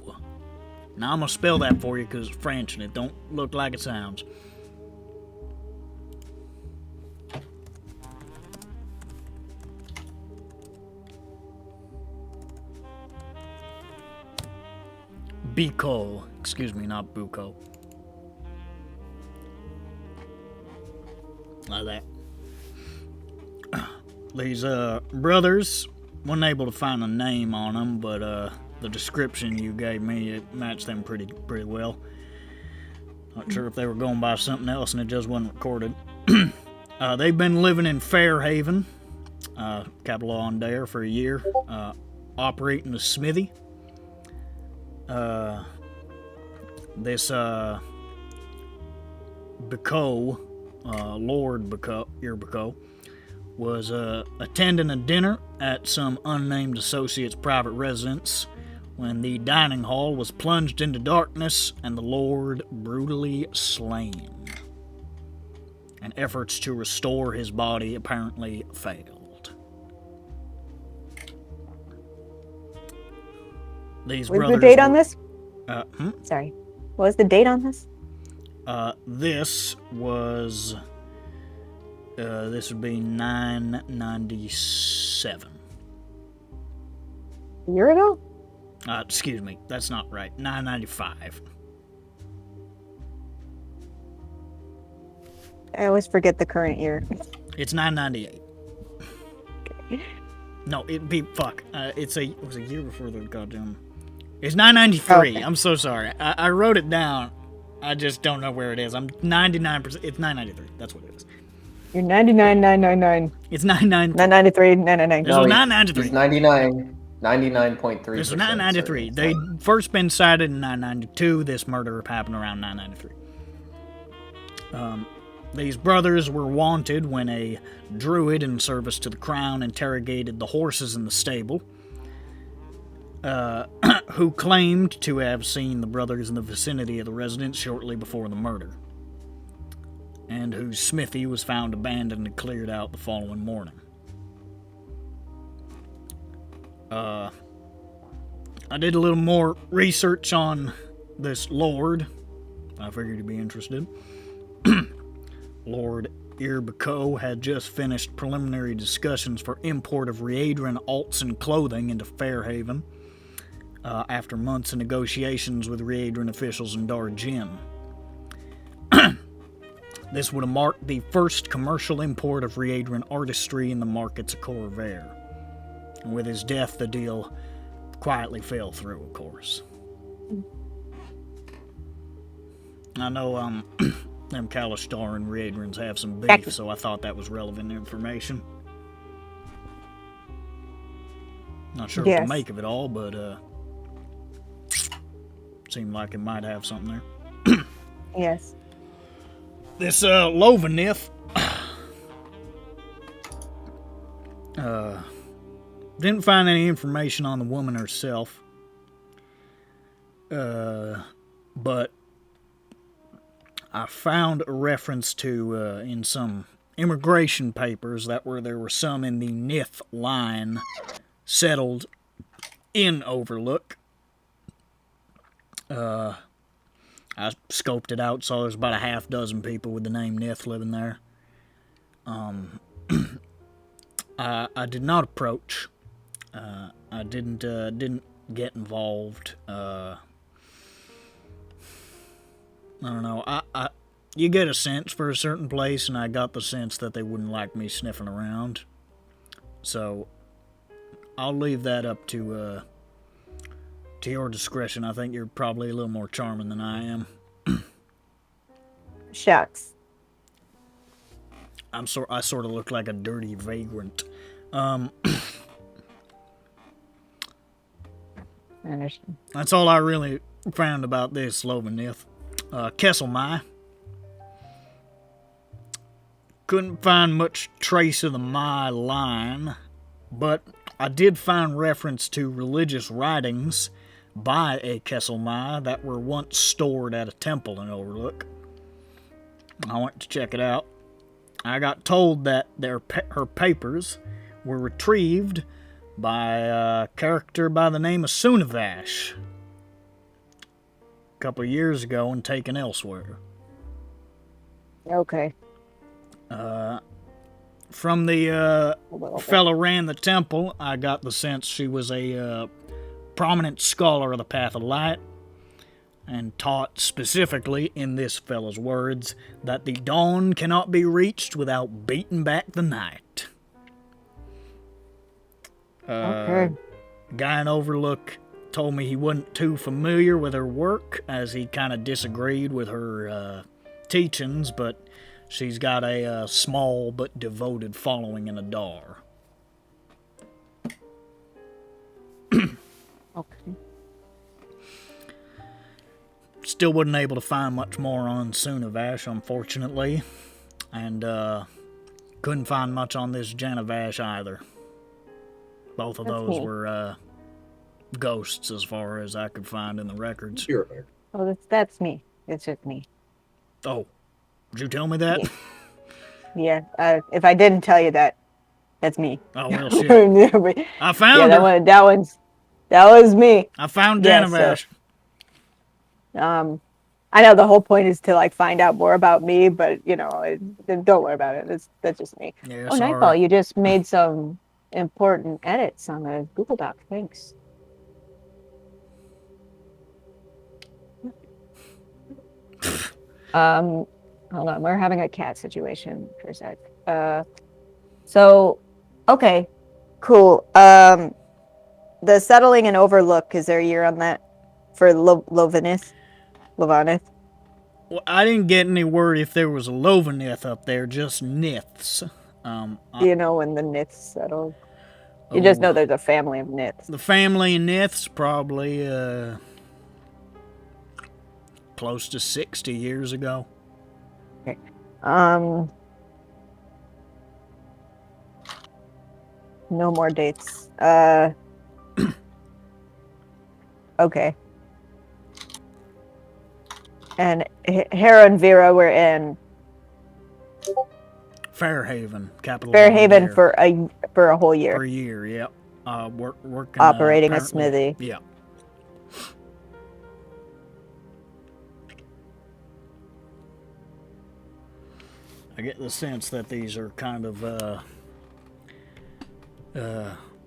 Now I'm gonna spell that for you because it's French and it don't look like it sounds. Bico, excuse me, not Buco. Like that. These brothers, wasn't able to find a name on them, but the description you gave me, it matched them pretty well. Not sure if they were going by something else and it just wasn't recorded. They've been living in Fairhaven, capital on Dare, for a year, operating a smithy. This Bacot, Lord Bacot, Irbuco, was attending a dinner at some unnamed associate's private residence when the dining hall was plunged into darkness and the Lord brutally slain. And efforts to restore his body apparently failed. These What's brothers the date on this? Sorry. What was the date on this? This was... this would be 997. A year ago? Excuse me, that's not right. 995. I always forget the current year. It's 998. Okay. No, it'd be fuck. It was a year before the goddamn. It's 993. Okay. I'm so sorry. I wrote it down. I just don't know where it is. I'm 99%. It's 993. That's what it is. You're 99,999. It's 99. 993, 999. This was 993. He's 99. 99.3%. This was 993. They'd first been cited in 992. This murder happened around 993. These brothers were wanted when a druid in service to the crown interrogated the horses in the stable, who claimed to have seen the brothers in the vicinity of the residence shortly before the murder, and whose smithy was found abandoned and cleared out the following morning. I did a little more research on this Lord. I figured you'd be interested. Lord Irbuco had just finished preliminary discussions for import of Readran alts and clothing into Fairhaven after months of negotiations with Readran officials in Darjin. This would have marked the first commercial import of Readran artistry in the markets of Corvair. And with his death, the deal quietly fell through, of course. I know them Kalistar and Raedrins have some beef, so I thought that was relevant information. Not sure what to make of it all, but seemed like it might have something there. Yes. This Lovanith didn't find any information on the woman herself, but I found a reference to in some immigration papers that there were some in the Nith line settled in Overlook. I scoped it out, saw there's about a half dozen people with the name Nith living there. I did not approach. I didn't get involved. I don't know. You get a sense for a certain place, and I got the sense that they wouldn't like me sniffing around. So I'll leave that up to your discretion. I think you're probably a little more charming than I am. Shucks. I sort of look like a dirty vagrant. That's all I really found about this Lovanith. Kesselmai. Couldn't find much trace of the Mai line, but I did find reference to religious writings by a Kesselmai that were once stored at a temple in Overlook. I went to check it out. I got told that her papers were retrieved by a character by the name of Sunavash a couple of years ago and taken elsewhere. Okay. From the fellow ran the temple, I got the sense she was a prominent scholar of the Path of Light, and taught specifically, in this fellow's words, that the dawn cannot be reached without beating back the night. Okay. Guy in Overlook told me he wasn't too familiar with her work, as he kind of disagreed with her teachings, but she's got a small but devoted following in Adar. Okay. Still wasn't able to find much more on Sunavash, unfortunately, and couldn't find much on this Janavash either. Both of those were ghosts, as far as I could find in the records. Oh, that's me. It's just me. Oh, did you tell me that? Yeah. If I didn't tell you that, that's me. Oh well, shit. I found her. That was me. I found Janavash. I know the whole point is to find out more about me, but don't worry about it. That's just me. Yeah, oh, Nightfall, you just made some important edits on the Google Doc. Thanks. Hold on, we're having a cat situation for a sec. So, okay, cool. The settling and Overlook, is there a year on that for Lovanith? Well, I didn't get any word if there was a Lovanith up there, just Niths. Do you know when the Niths settled? You just know there's a family of Niths. The family of Niths probably close to 60 years ago. Okay. No more dates. Okay. And Hera and Vera were in Fairhaven, capital. Fairhaven for a whole year. For a year, yep. Working operating a smithy. Yeah. I get the sense that these are kind of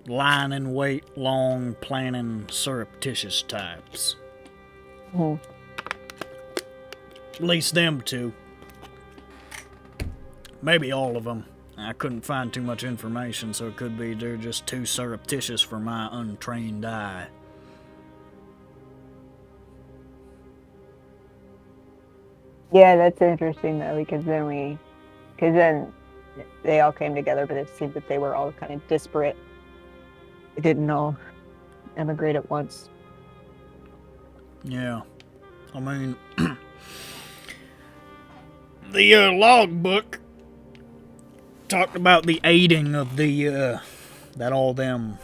lying in wait, long, planning, surreptitious types. Mm-hmm. At least them two. Maybe all of them. I couldn't find too much information, so it could be they're just too surreptitious for my untrained eye. Yeah, that's interesting though, because then they all came together, but it seemed that they were all kind of disparate. They didn't all emigrate at once. Yeah. I mean, the logbook talked about the aiding of the, that all them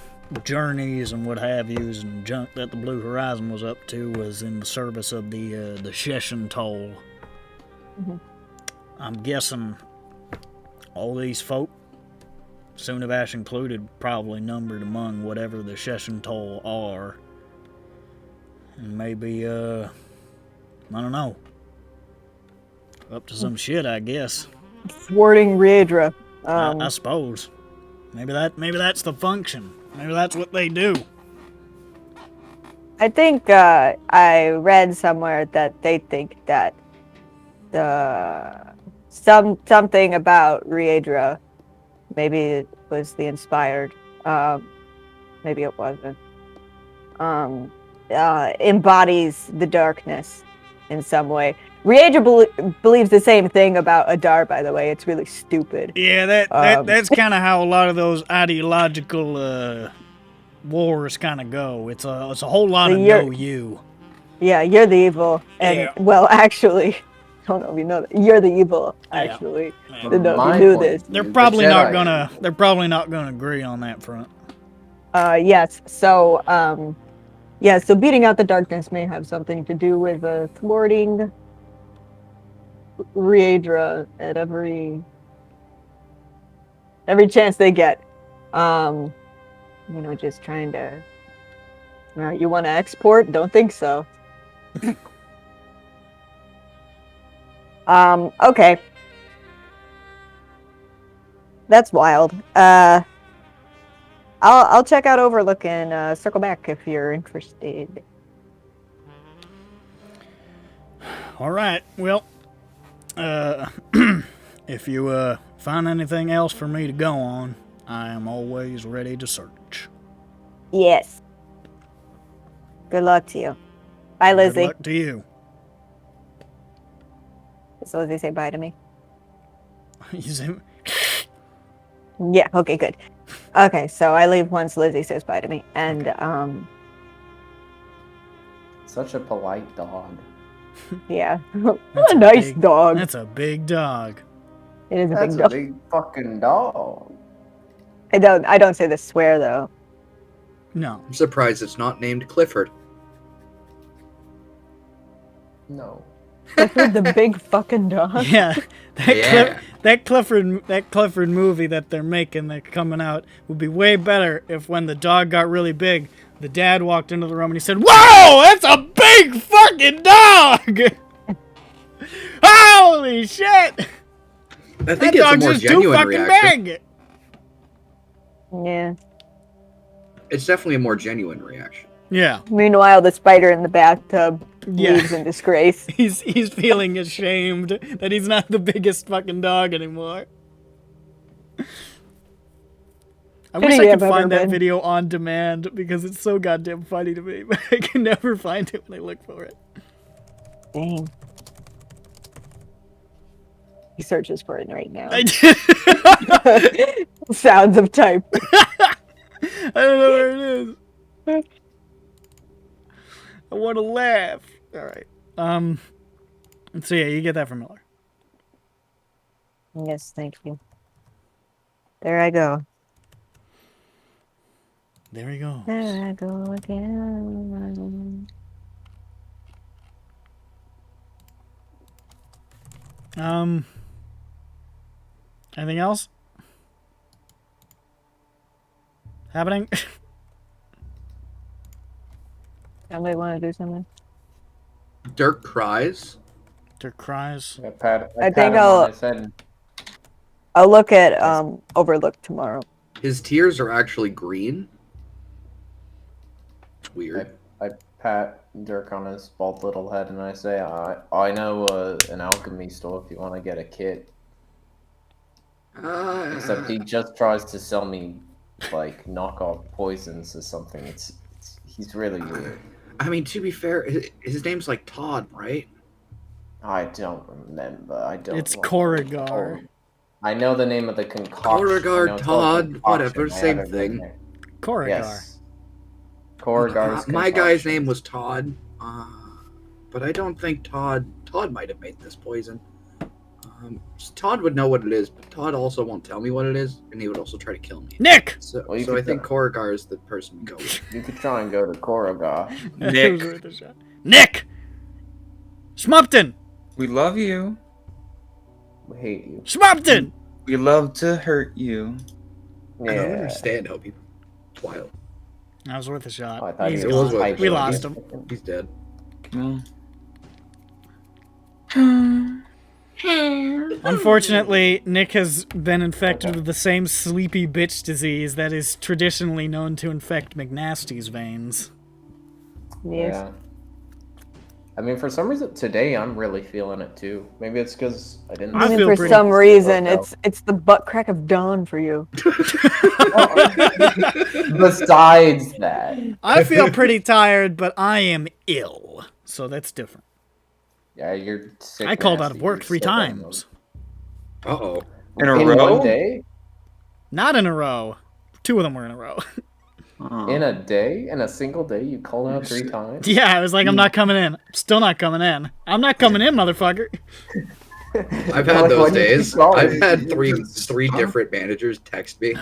journeys and what have yous and junk that the Blue Horizon was up to was in the service of the Sheshan toll. Mm-hmm. I'm guessing all these folk, Sunavash included, probably numbered among whatever the Sheshan toll are. And maybe, I don't know. Up to some shit, I guess. Thwarting Riedra. I suppose. Maybe that's the function. Maybe that's what they do. I think I read somewhere that they think that something about Riedra, maybe it was the inspired, maybe it wasn't, embodies the darkness in some way. Riedra believes the same thing about Adar, by the way. It's really stupid. Yeah, that's kind of how a lot of those ideological wars kind of go. It's a whole lot of know you. Yeah, you're the evil, and Yeah. well, actually, I don't know if you know that you're the evil. Actually, Yeah. to know if you knew this. They're probably not gonna agree on that front. Yes. So, so beating out the darkness may have something to do with thwarting Riedra at every chance they get. Just trying to. You want to export? Don't think so. Okay. That's wild. I'll check out Overlook and circle back if you're interested. All right. Well, if you find anything else for me to go on, I am always ready to search. Yes. Good luck to you. Bye, Lizzie. Good luck to you. Does Lizzie say bye to me? You say, Yeah, okay, good. Okay, so I leave once Lizzie says bye to me. And, Such a polite dog. yeah. That's a nice dog. That's a big dog. It is a That's big a dog. big fucking dog. I don't say the swear, though. No. I'm surprised it's not named Clifford. No. Clifford the big fucking dog? Yeah. Yeah. That Clifford movie that they're making, that's coming out, would be way better if when the dog got really big, the dad walked into the room and he said, "Whoa, that's a big fucking dog! Holy shit! I think That it's a dog's more just too genuine fucking reaction. big!" Yeah. It's definitely a more genuine reaction. Yeah. Meanwhile, the spider in the bathtub Yeah. leaves in disgrace. He's feeling ashamed that he's not the biggest fucking dog anymore. I wish I could find that video on demand because it's so goddamn funny to me, but I can never find it when I look for it. Dang. He searches for it right now. I did. Sounds of type. I don't know where it is. I want to laugh. All right. So yeah, you get that from Miller. Yes, thank you. There I go. There he goes. There I go again. Anything else happening? Somebody want to do something? Dirk cries. Dirk cries. I think I'll look at Overlook tomorrow. His tears are actually green. It's weird. I pat Dirk on his bald little head and I say, I know an alchemy store if you want to get a kit. Except he just tries to sell me like knockoff poisons or something. He's really weird. I mean, to be fair, his name's like Todd, right? I don't remember. I don't. It's Corrigar. I know the name of the concoction. Corrigar, Todd, whatever, same thing. Corrigar. Yes. Corrigar's My guy's name was Todd, but I don't think Todd might have made this poison. Todd would know what it is, but Todd also won't tell me what it is, and he would also try to kill me. Nick! So I think Corrigar is the person we go with. You could try and go to Corrigar. Nick! Nick! Schmupton! We love you. We hate you. Schmupton! We love to hurt you. Yeah. I don't understand how people. It's wild. That was worth a shot. Oh, I thought He's he gone. was We lost him. He's dead. Unfortunately, Nick has been infected with the same sleepy bitch disease that is traditionally known to infect McNasty's veins. Yes. Yeah. I mean, for some reason today I'm really feeling it too. Maybe it's because I didn't. I I mean, feel for pretty- some reason, it's the butt crack of dawn for you. Besides that, I feel pretty tired, but I am ill, so that's different. yeah, you're sick. I called out nasty. of work You're 3 sick on times. Uh-oh. In a In row? one day? Not in a row. 2 of them were in a row. In a day? In a single day? You called out 3 times? Yeah, I was like, I'm not coming in. Still not coming in. I'm not coming in, motherfucker. I've had Like, those why did you days. call I've me? had three different managers text me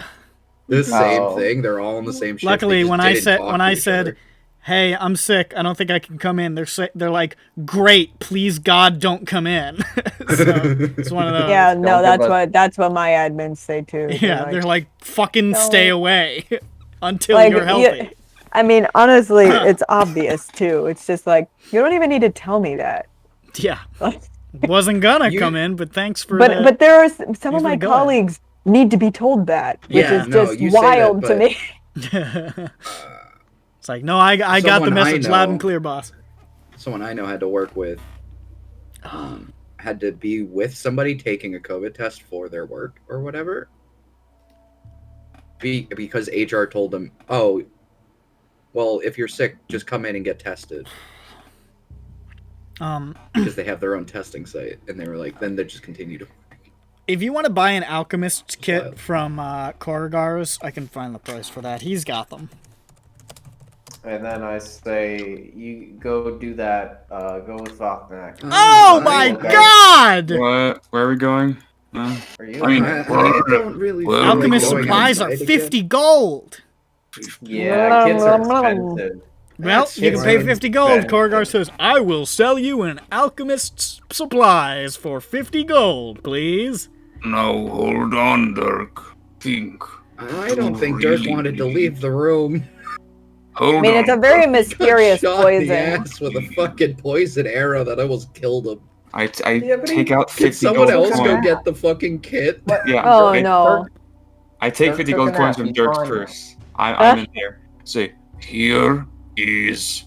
the same thing. They're all on the same shift. Luckily, They just when I didn't said talk to each other. "Hey, I'm sick. I don't think I can come in," they're like, "Great, please God, don't come in." So it's one of those. Yeah, no, Don't that's what my admins say too. Yeah, they're like, "Fucking "No." stay away until Like, you're healthy." I mean, honestly, it's obvious too. It's just like you don't even need to tell me that. Yeah, wasn't gonna come in, but thanks for. But there are some for of my the go colleagues need to be told that, which Yeah, is no, just you say that, wild to but- me. It's like, no, I got the Someone I message loud know- and clear, boss. Someone I know had to work with had to be with somebody taking a COVID test for their work or whatever. Because HR told them, oh, well, if you're sick, just come in and get tested. Because they have their own testing site. And they were like, then they just continue to. If you want to buy an alchemist's kit from Corrigar's, I can find the price for that. He's got them. And then I say, you go do that, go with Voknak. Oh my God! What? Where are we going? Are you? I mean, I don't really feel like Alchemist going supplies are outside 50 gold. Yeah, kits are expensive. Well, That's you can pay right. 50 gold. Expensive. Corrigar says, I will sell you an alchemist's supplies for 50 gold, please. Now hold on, Dirk. Think. I don't think Dirk wanted to leave the room. Hold I mean, it's a on. very Got mysterious shot in the poison. ass with a fucking poison arrow that almost killed him. I Yeah, but take out Can 50 someone gold else go coins. get the fucking kit? Yeah. Oh I, no. I take Dirk 50 took gold a coins nap. from He's Dirk's fine now. purse. I'm in here. Say, Here is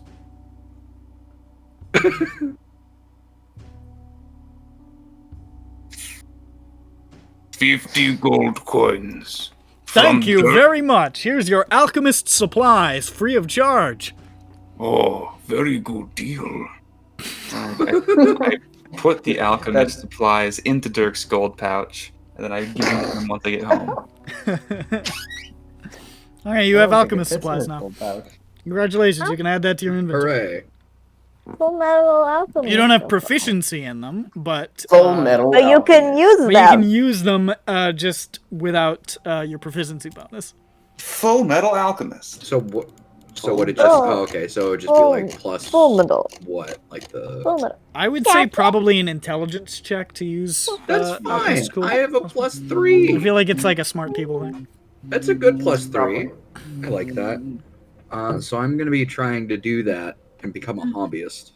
50 gold coins. Thank From you Dirk. very much. Here's your alchemist supplies, free of charge. Oh, very good deal. I put the alchemist supplies into Dirk's gold pouch, and then I give them to him once I get home. All right, you have alchemist supplies now. Congratulations, you can add that to your inventory. Hooray. Full metal alchemy. You don't have proficiency in them, but Full metal. But you can use but you them. can use them just without your proficiency bonus. Full metal alchemist. So what? So would it just? Oh. Oh, okay. So it would just be Full- like plus full metal. what? Like the. Full metal. I would say probably an intelligence check to use. That's fine. alchemist cool. I have a plus I 3. feel like it's like a smart people thing. That's a good plus 3. I like that. So I'm gonna be trying to do that and become a hobbyist.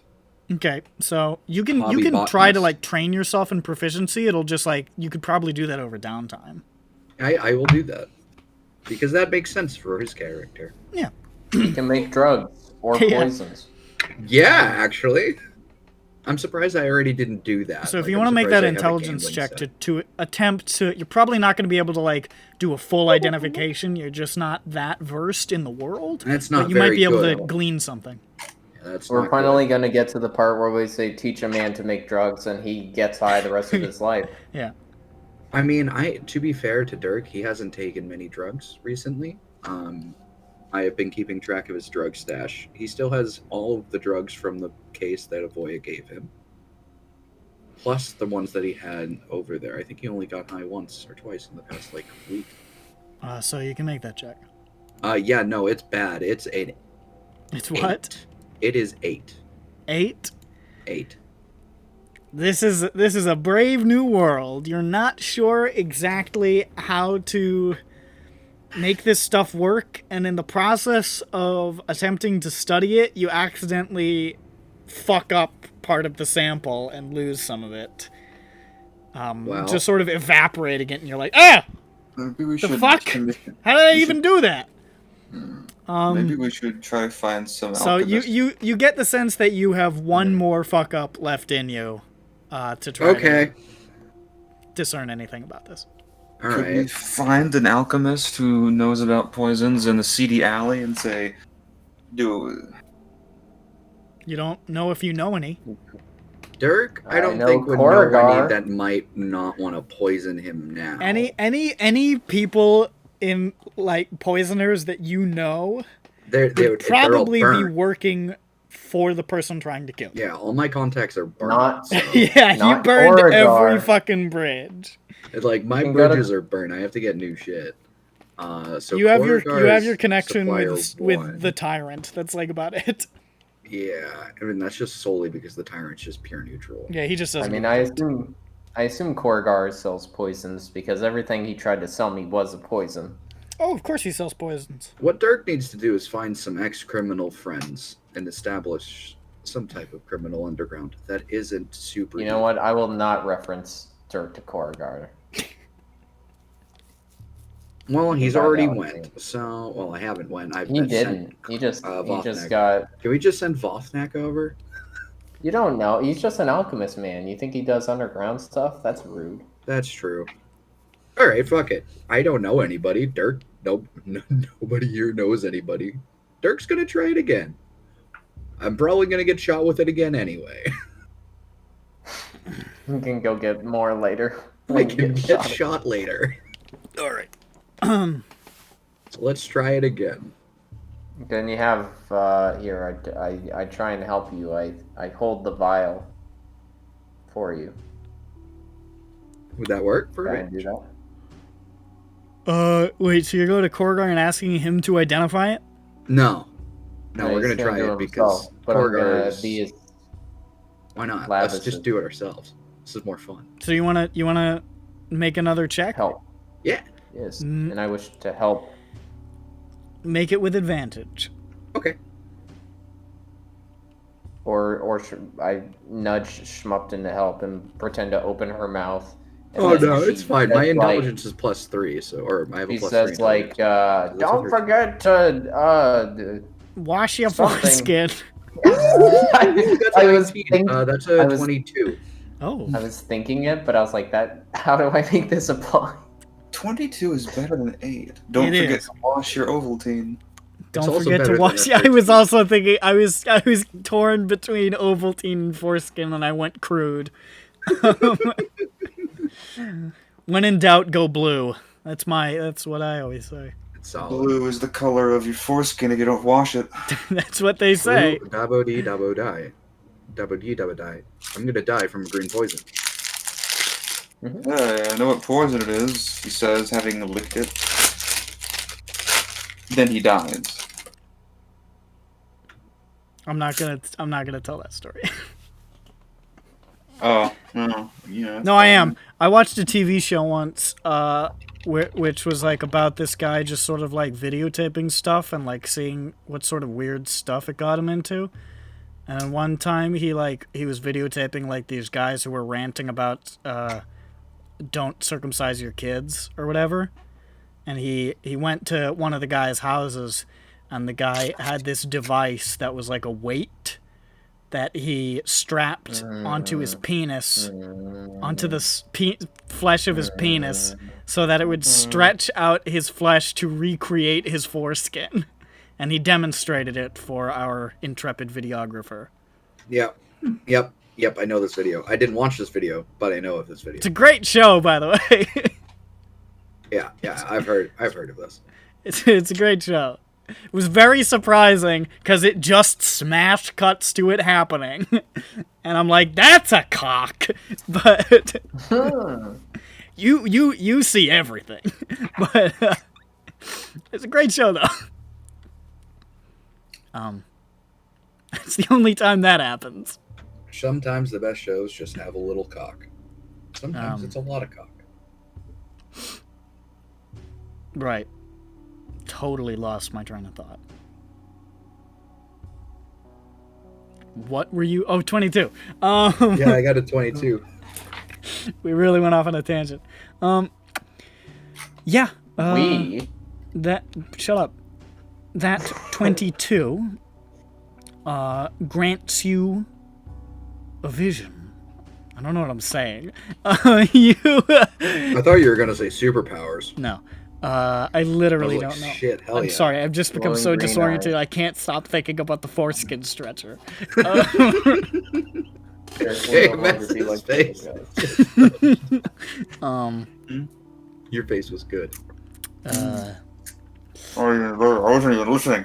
Okay, so you can Hobby try to botanist. like train yourself in proficiency. It'll just like you could probably do that over downtime. I will do that because that makes sense for his character. You can make drugs or Yeah. poisons. Yeah, actually. I'm surprised I already didn't do that. So if Like, you I'm want to make surprised that I have a intelligence gambling check set. to attempt to, you're probably not going to be able to like do a full identification. You're just not that versed in the world. That's not But you might very be able good. to glean something. Yeah, that's We're not finally good. going to get to the part where we say teach a man to make drugs and he gets high the rest of his life. Yeah. I mean, to be fair to Dirk, he hasn't taken many drugs recently. I have been keeping track of his drug stash. He still has all of the drugs from the case that Uvoya gave him, plus the ones that he had over there. I think he only got high once or twice in the past like week. So you can make that check. Yeah, no, it's bad. It's an It's what? 8. It is 8. 8? 8. This is a brave new world. You're not sure exactly how to make this stuff work, and in the process of attempting to study it, you accidentally fuck up part of the sample and lose some of it. Just sort of evaporating it, and you're like, ah! Maybe we The should fuck? commission- How did I we even should- do that? Maybe we should try to find some So alchemists. you get the sense that you have one more fuck up left in you to try to discern anything about this. All Could we right. find an alchemist who knows about poisons in a seedy alley and say, "Do You don't know if you know any. Dirk, I don't know think would know Korrigar. any that might not want to poison him now. Any people in like poisoners that you know They're would probably all be burnt. working for the person trying to kill you. Yeah, all my contacts are burnt. Not Yeah, you Not burned every Korrigar. fucking bridge. It's like my can go to- bridges are burnt. I have to get new shit. So You have your Korrigar's connection supplier with one. the tyrant. That's like about it. Yeah, I mean that's just solely because the tyrant's just pure neutral. Yeah, he just doesn't. I mean, I assume Korrigar sells poisons because everything he tried to sell me was a poison. Oh, of course he sells poisons. What Dirk needs to do is find some ex-criminal friends and establish some type of criminal underground that isn't super. You know what? I will not reference Dirk to Korrigar. Well, he's About already that one, went. So, well, I haven't went. I've He sent, didn't. He just Vothnak. got. Can we just send Vothnak over? You don't know. He's just an alchemist, man. You think he does underground stuff? That's rude. That's true. All right, fuck it. I don't know anybody. Dirk, nobody here knows anybody. Dirk's gonna try it again. I'm probably gonna get shot with it again anyway. You can go get more later. I when you can get shot. shot later. All right. So let's try it again. Then you have here. I try and help you. I hold the vial for you. Would that work for Try me? and do that. Wait, so you're going to Korrigar and asking him to identify it? No, we're he's gonna try do it because himself, but I'm gonna Korrigar's. be his Why not? Lavish Let's just do it ourselves. This is more fun. So you wanna make another check? help. Yeah. Yes, Mm. and I wish to help. Make it with advantage. Okay. Or I nudge Schmupton to help and pretend to open her mouth. and Oh then no, she it's fine. says, My like- intelligence is +3, so I have a He +3 says like, intelligence. "Don't her- forget to." Wash your Something. foreskin. That's I a was 19. think- That's I a was- 22. Oh. I was thinking it, but I was like, "That. How do I make this apply?" 22 is better than 8. Don't It forget is. to wash your Ovaltine. Don't also forget better to than wash. that I was 13. also thinking. I was torn between Ovaltine and foreskin, and I went crude. When in doubt, go blue. That's what I always say. It's solid. Blue is the color of your foreskin if you don't wash it. That's what they say. Dabo dee dabo die. Dabo dee dabo die. I'm gonna die from green poison. I know what poison it is, he says, having licked it. Then he dies. I'm not gonna tell that story. Oh, no. Yeah. No, I am. I watched a TV show once, which was like about this guy just sort of like videotaping stuff and like seeing what sort of weird stuff it got him into. And one time he was videotaping like these guys who were ranting about don't circumcise your kids or whatever. And he went to one of the guy's houses, and the guy had this device that was like a weight that he strapped onto his penis, onto the flesh of his penis, so that it would stretch out his flesh to recreate his foreskin. And he demonstrated it for our intrepid videographer. Yep. I know this video. I didn't watch this video, but I know of this video. It's a great show, by the way. Yeah, I've heard of this. It's a great show. It was very surprising because it just smash cuts to it happening, and I'm like, "That's a cock," but you see everything. But it's a great show, though. It's the only time that happens. Sometimes the best shows just have a little cock. Sometimes it's a lot of cock. Right. Totally lost my train of thought. What were you? Oh, 22. Yeah, I got a 22. We really went off on a tangent. Yeah. Shut up. That 22 grants you a vision. I don't know what I'm saying. I thought you were gonna say superpowers. No. I literally don't know. Shit, hell I'm sorry, I've just become so disoriented I can't stop thinking about the foreskin stretcher. Your face was good. I wasn't even listening.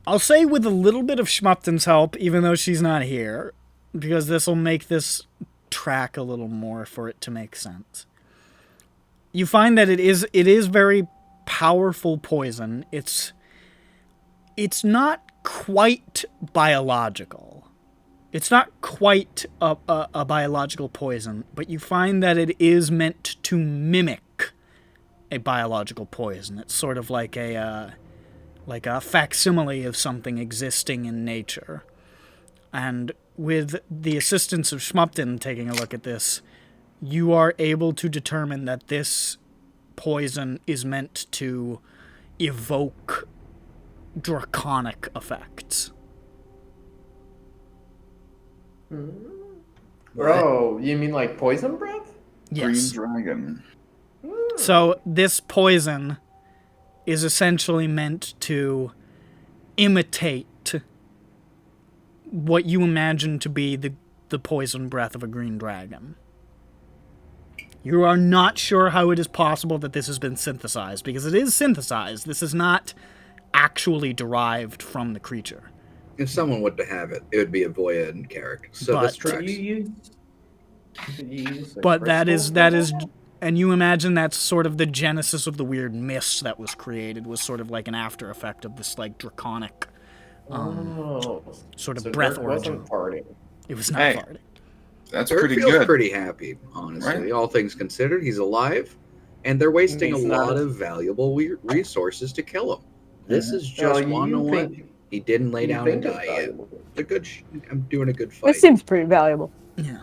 I'll say with a little bit of Schmupton's help, even though she's not here, because this will make this track a little more for it to make sense. You find that it is very powerful poison. It's not quite biological. It's not quite a biological poison, but you find that it is meant to mimic a biological poison. It's sort of like a facsimile of something existing in nature. And with the assistance of Schmupton taking a look at this, you are able to determine that this poison is meant to evoke draconic effects. Bro, you mean like poison breath? Yes. Green dragon. So this poison is essentially meant to imitate what you imagine to be the poison breath of a green dragon. You are not sure how it is possible that this has been synthesized, because it is synthesized. This is not actually derived from the creature. If someone would to have it, it would be Uvoya and Carrick. So But- this tracks. But that is, and you imagine that's sort of the genesis of the weird mist that was created, was sort of like an after effect of this like draconic sort of So breath Dirk origin. wasn't farting. It was not Hey. farting. That's Dirk pretty feels good. pretty happy, honestly. Right? All things considered, he's alive, and they're wasting He's a not- lot of valuable resources to kill him. This is No, just you one on one. think- He didn't lay you down and think it's die yet. valuable. It's a good. I'm doing a good fight. This seems pretty valuable. Yeah.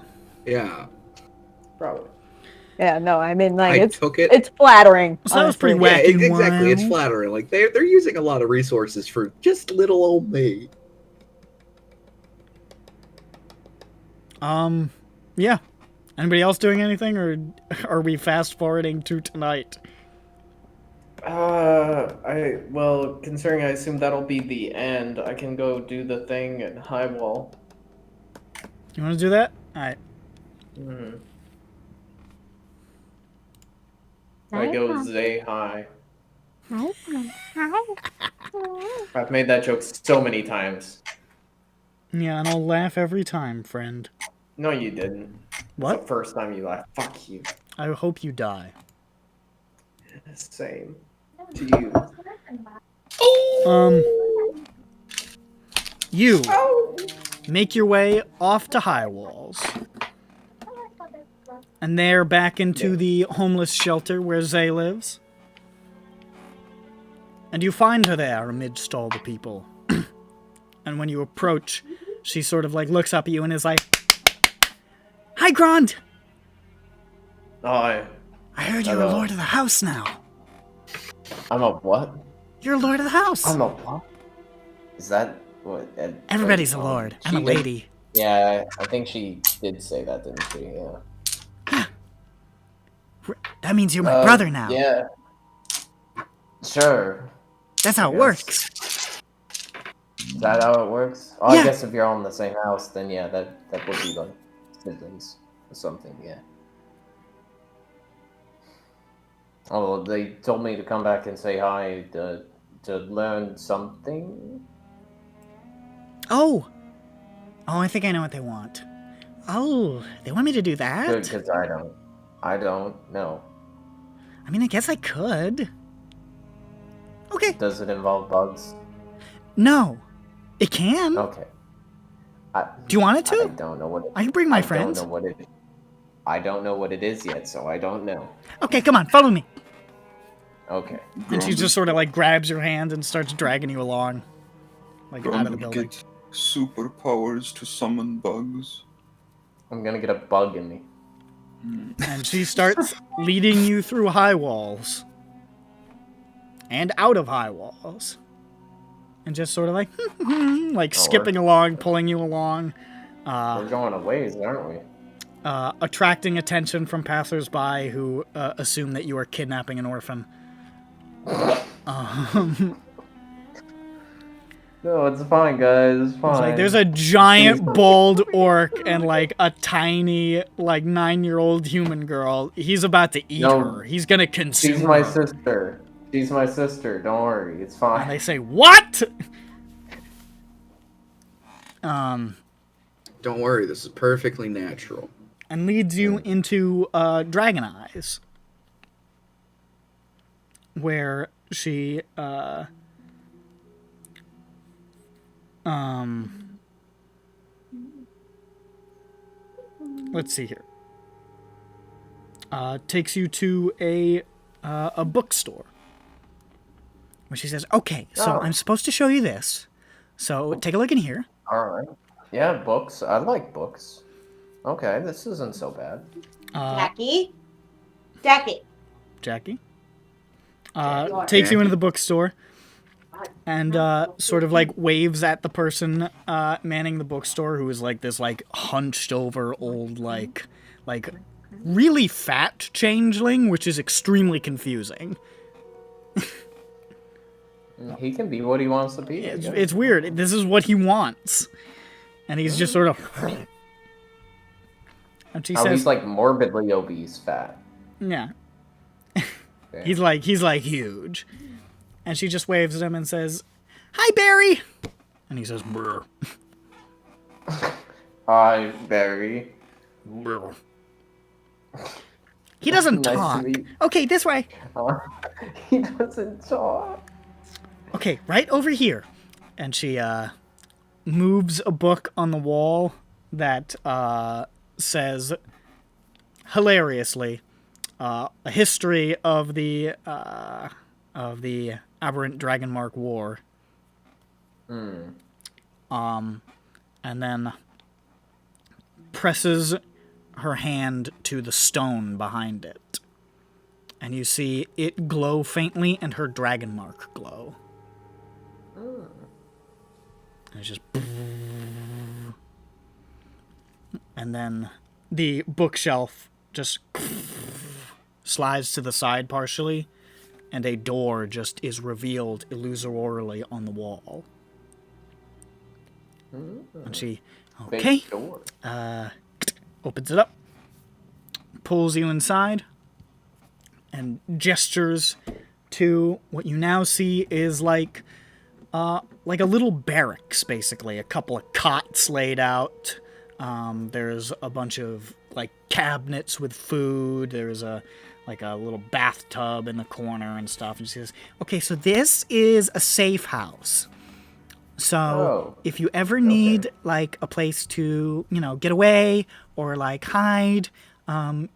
Yeah, Probably. Yeah, no, I mean, like, I it's took it. it's flattering. So that was pretty honestly. wacky. Exactly. It's wild. flattering. Like they're using a lot of resources for just little old me. Yeah. Anybody else doing anything, or are we fast forwarding to tonight? Well, considering I assume that'll be the end, I can go do the thing at High Wall. You want to do that? All right. I go Zay High. I've made that joke so many times. Yeah, and I'll laugh every time, friend. No, you didn't. What? It's the first time you laughed. Fuck you. I hope you die. Same. To you. You make your way off to High Walls. And there back into the homeless shelter where Zay lives. And you find her there amidst all the people. And when you approach, she sort of like looks up at you and is like, "Hi, Grant! Oh, I heard you're a lord of the house now." I'm a what? You're a lord of the house. I'm a what? Is that what? Everybody's a lord. I'm a she did- lady. Yeah, I think she did say that, didn't she? Yeah. That means you're my brother now. Yeah. Sure. That's how it Yes. works. Is that how it works? Oh, Yeah. I guess if you're all in the same house, then yeah, that would be like siblings or something. Yeah. Oh, well, they told me to come back and say hi to learn something. Oh, I think I know what they want. Oh, they want me to do that? Good, because I don't know. I mean, I guess I could. Okay. Does it involve bugs? No, it can. Okay. Do you want it to? I don't know what. I can bring my I friends. don't know what it. I don't know what it is yet, so I don't know. Okay, come on, follow me. Okay. And she just sort of like grabs your hand and starts dragging you along, like out of the building. Get superpowers to summon bugs. I'm gonna get a bug in me. And she starts leading you through high walls. And out of high walls. And just sort of like, like skipping along, pulling you along. We're going a ways, aren't we? Attracting attention from passersby who assume that you are kidnapping an orphan. No, it's fine, guys. It's fine. Like, there's a giant bald orc and like a tiny like 9-year-old human girl. He's about to eat her. He's gonna consume She's my her. sister. She's my sister. Don't worry, it's fine. And they say, "What?" Don't worry, this is perfectly natural. And leads you into Dragon Eyes, where she let's see here. Takes you to a bookstore, where she says, "Okay, so I'm supposed to show you this. So take a look in here." All right. Yeah, books. I like books. Okay, this isn't so bad. Jackie? Jackie takes you into the bookstore and sort of like waves at the person manning the bookstore, who is like this like hunched over old like really fat changeling, which is extremely confusing. He can be what he wants to be. It's weird. This is what he wants, and he's just sort of. And she says, he's like morbidly obese fat. Yeah. He's like huge. And she just waves at him and says, "Hi, Barry." And he says, "Brr." Hi, Barry. Brr. He doesn't Nice to talk. meet you. Okay, this way. He doesn't talk. Okay, right over here. And she moves a book on the wall that says, hilariously, a history of the Aberrant Dragon Mark War. And then presses her hand to the stone behind it. And you see it glow faintly and her dragon mark glow. And it's just... And then the bookshelf just slides to the side partially, and a door just is revealed illusorily on the wall. And she, okay, opens it up, pulls you inside, and gestures to what you now see is like a little barracks, basically. A couple of cots laid out. There's a bunch of like cabinets with food. There's a little bathtub in the corner and stuff. And she says, "Okay, so this is a safe house. So if you ever need like a place to, get away or like hide,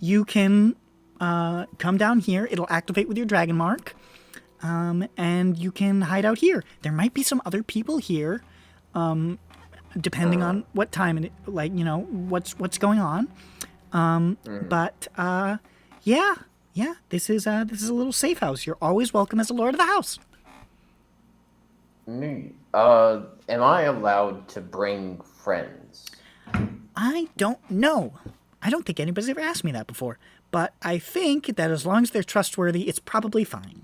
you can come down here. It'll activate with your dragon mark, and you can hide out here. There might be some other people here, depending on what time and what's going on. But yeah, this is a little safe house. You're always welcome as a lord of the house." Am I allowed to bring friends? I don't know. I don't think anybody's ever asked me that before. But I think that as long as they're trustworthy, it's probably fine.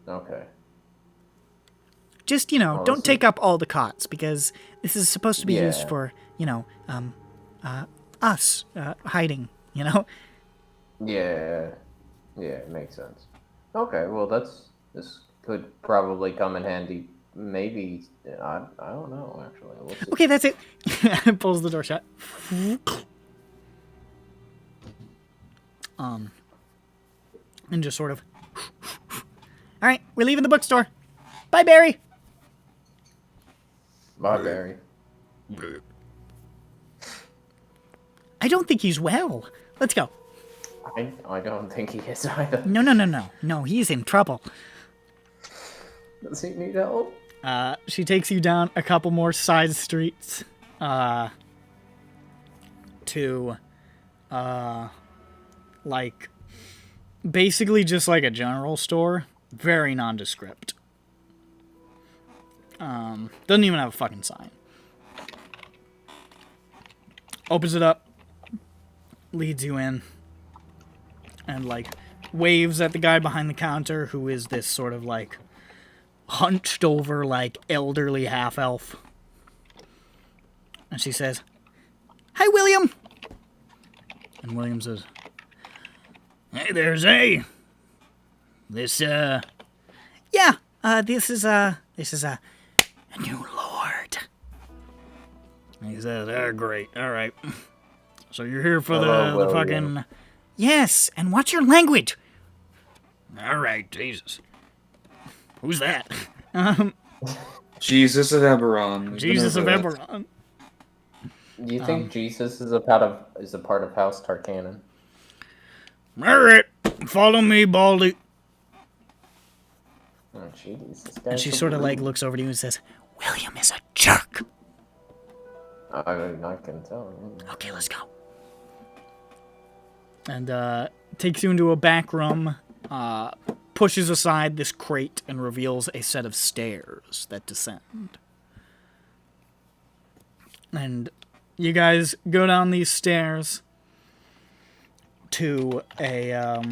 Okay. Just, don't take up all the cots, because this is supposed to be used for, us hiding, Yeah. Yeah, it makes sense. Okay, well, this could probably come in handy. Maybe, I don't know, actually. We'll see. Okay, that's it. Pulls the door shut. And just sort of... All right, we're leaving the bookstore. Bye, Barry. Bye, Barry. I don't think he's well. Let's go. I don't think he is either. No. No, he's in trouble. Does he need help? She takes you down a couple more side streets to like basically just like a general store. Very nondescript. Doesn't even have a fucking sign. Opens it up, leads you in, and like waves at the guy behind the counter, who is this sort of like hunched over, like elderly half elf. And she says, "Hi, William." And William says, "Hey there, Zay. This is a new lord." And he says, "Oh, great. All right. So you're here for the fucking..." "Yes, and what's your language?" "All right, Jesus. Who's that?" Jesus of EBERRON. Jesus of EBERRON. Do you think Jesus is a part of House Tarkanan? All right, follow me, Baldy. Oh, jeez. And she sort of like looks over to you and says, "William is a jerk." I can tell. Okay, let's go. And takes you into a back room, pushes aside this crate, and reveals a set of stairs that descend. And you guys go down these stairs to a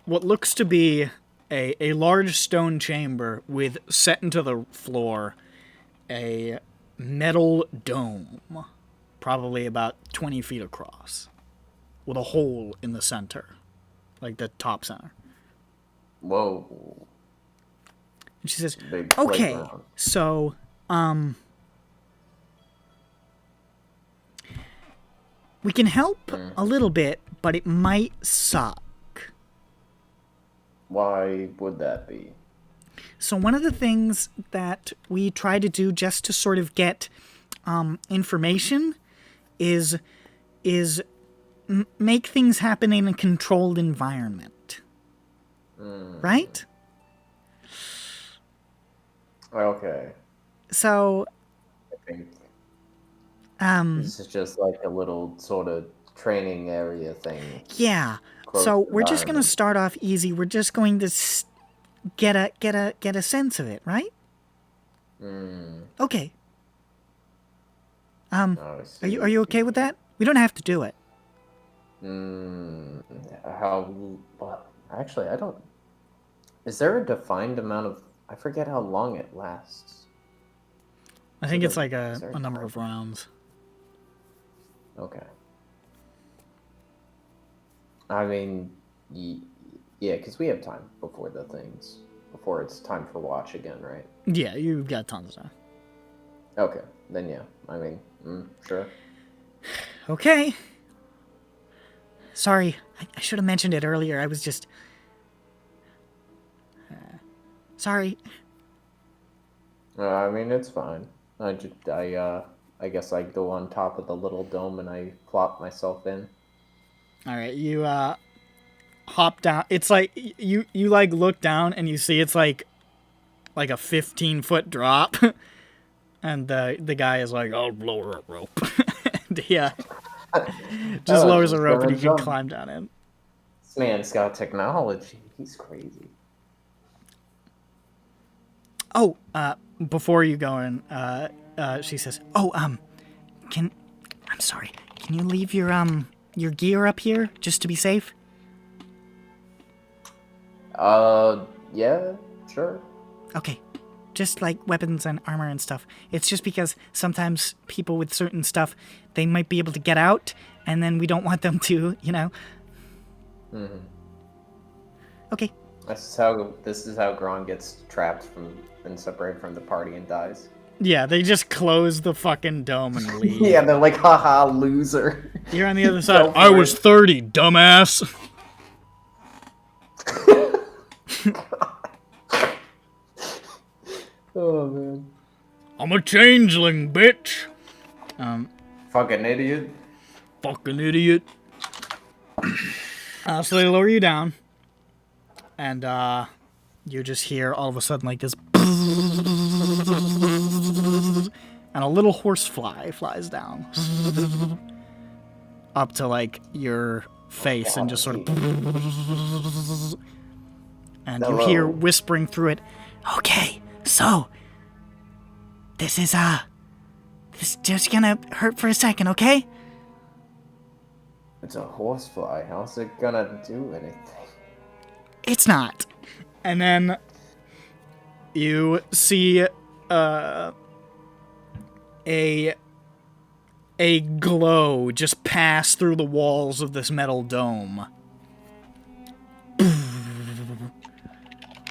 what looks to be a large stone chamber with, set into the floor, a metal dome, probably about 20 feet across, with a hole in the center, like the top center. Whoa. And she says, Big "Okay, playground. so, we can help a little bit, but it might suck." Why would that be? So one of the things that we try to do just to sort of get information is make things happen in a controlled environment. Right? Okay. So I think this is just like a little sort of training area thing. Yeah. So we're just going to start off easy. We're just going to get a sense of it, right? Okay. Are you okay with that? We don't have to do it. Actually, I don't. Is there a defined amount of? I forget how long it lasts. I think it's like a number of rounds. Okay. I mean, yeah, because we have time before it's time for watch again, right? Yeah, you've got tons of time. Okay, then yeah. I mean, sure. Okay. Sorry, I should have mentioned it earlier. I was just... sorry. I mean, it's fine. I guess I go on top of the little dome and I plop myself in. All right, you hop down. It's like you like look down and you see it's like a 15-foot drop, and the guy is like, "I'll lower a rope." And yeah, just lowers a rope and you can climb down in. This man's got technology. He's crazy. Oh, before you go in, she says, I'm sorry. Can you leave your gear up here just to be safe? Yeah, sure. Okay. Just like weapons and armor and stuff. It's just because sometimes people with certain stuff, they might be able to get out, and then we don't want them to, Mm-hmm. Okay. This is how Gron gets trapped and separated from the party and dies. Yeah, they just close the fucking dome and leave. Yeah, they're like, haha, loser. You're on the other side. I was 30, dumbass. Oh, man. I'm a changeling, bitch. Fucking idiot. Fucking idiot. So they lower you down. And, you just hear all of a sudden like this. And a little horsefly flies down. Up to, like, your face and just sort of. And you hear whispering through it. Okay, so this is just gonna hurt for a second, okay? It's a horsefly. How's it gonna do anything? It's not. And then you see a glow just pass through the walls of this metal dome.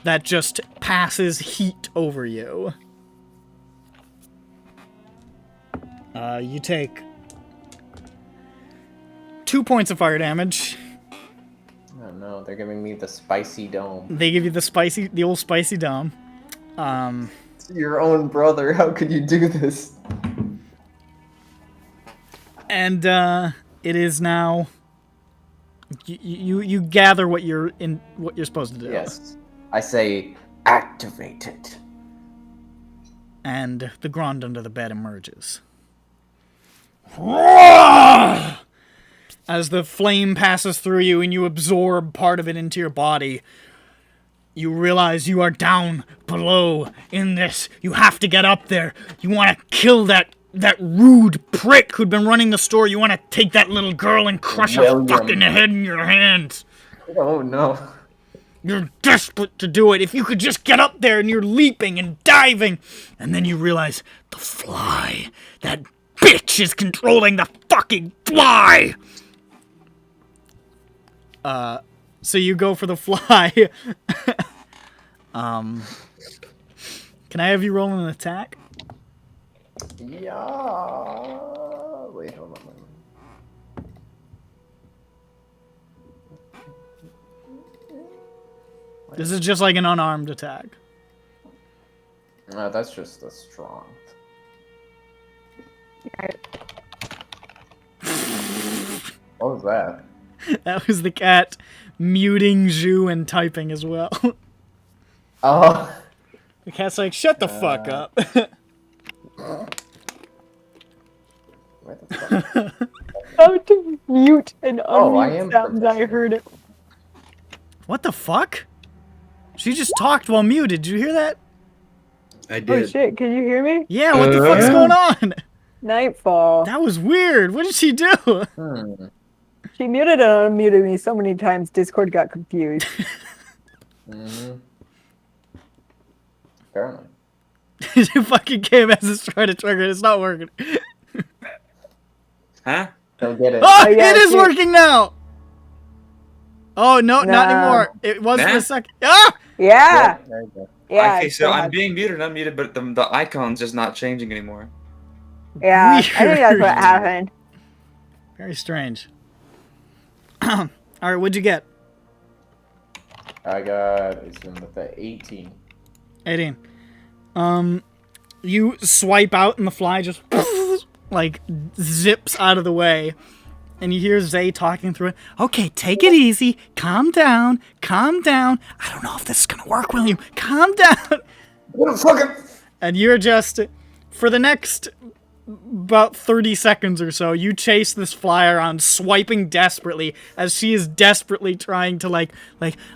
That just passes heat over you. You take 2 points of fire damage. Oh no, they're giving me the spicy dome. They give you the old spicy dome. It's your own brother. How could you do this? And it is now. You gather what you're supposed to do. Yes, I say activate it. And the Grond under the bed emerges. As the flame passes through you and you absorb part of it into your body, you realize you are down below in this. You have to get up there. You want to kill that rude prick who'd been running the store. You want to take that little girl and crush her fucking head in your hands. Oh no. You're desperate to do it. If you could just get up there and you're leaping and diving. And then you realize the fly. That bitch is controlling the fucking fly. So you go for the fly. Can I have you roll an attack? Yeah. Wait, hold on. This is just like an unarmed attack. No, that's just a strong. What was that? That was the cat muting Zhu and typing as well. Oh. The cat's like, shut the fuck up. Where the fuck? How to mute and unmute sounds. proficient. I heard it. What the fuck? She just talked while muted. Did you hear that? I Oh did. shit, can you hear me? Yeah, what the fuck's going on? Nightfall. That was weird. What did she do? She muted and unmuted me so many times, Discord got confused. Mm-hmm. Apparently. You fucking KMS is trying to trigger it. It's not working. Huh? Don't get it. Oh, yeah, it is she- working now! Oh, no, not Nah. anymore. It was for Nah. a second. Ah! Yeah, There you go. yeah. Okay, it so still I'm has- being muted and unmuted, but the icon's just not changing anymore. Yeah, I think that's what Weird. happened. Very strange. Alright, what'd you get? I got it's in the 18. 18. You swipe out and the fly just like zips out of the way. And you hear Zay talking through it. Okay, take it easy. Calm down. Calm down. I don't know if this is gonna work, William. Calm down. What the fuck? And you're just, for the next about 30 seconds or so, you chase this fly around, swiping desperately as she is desperately trying to like,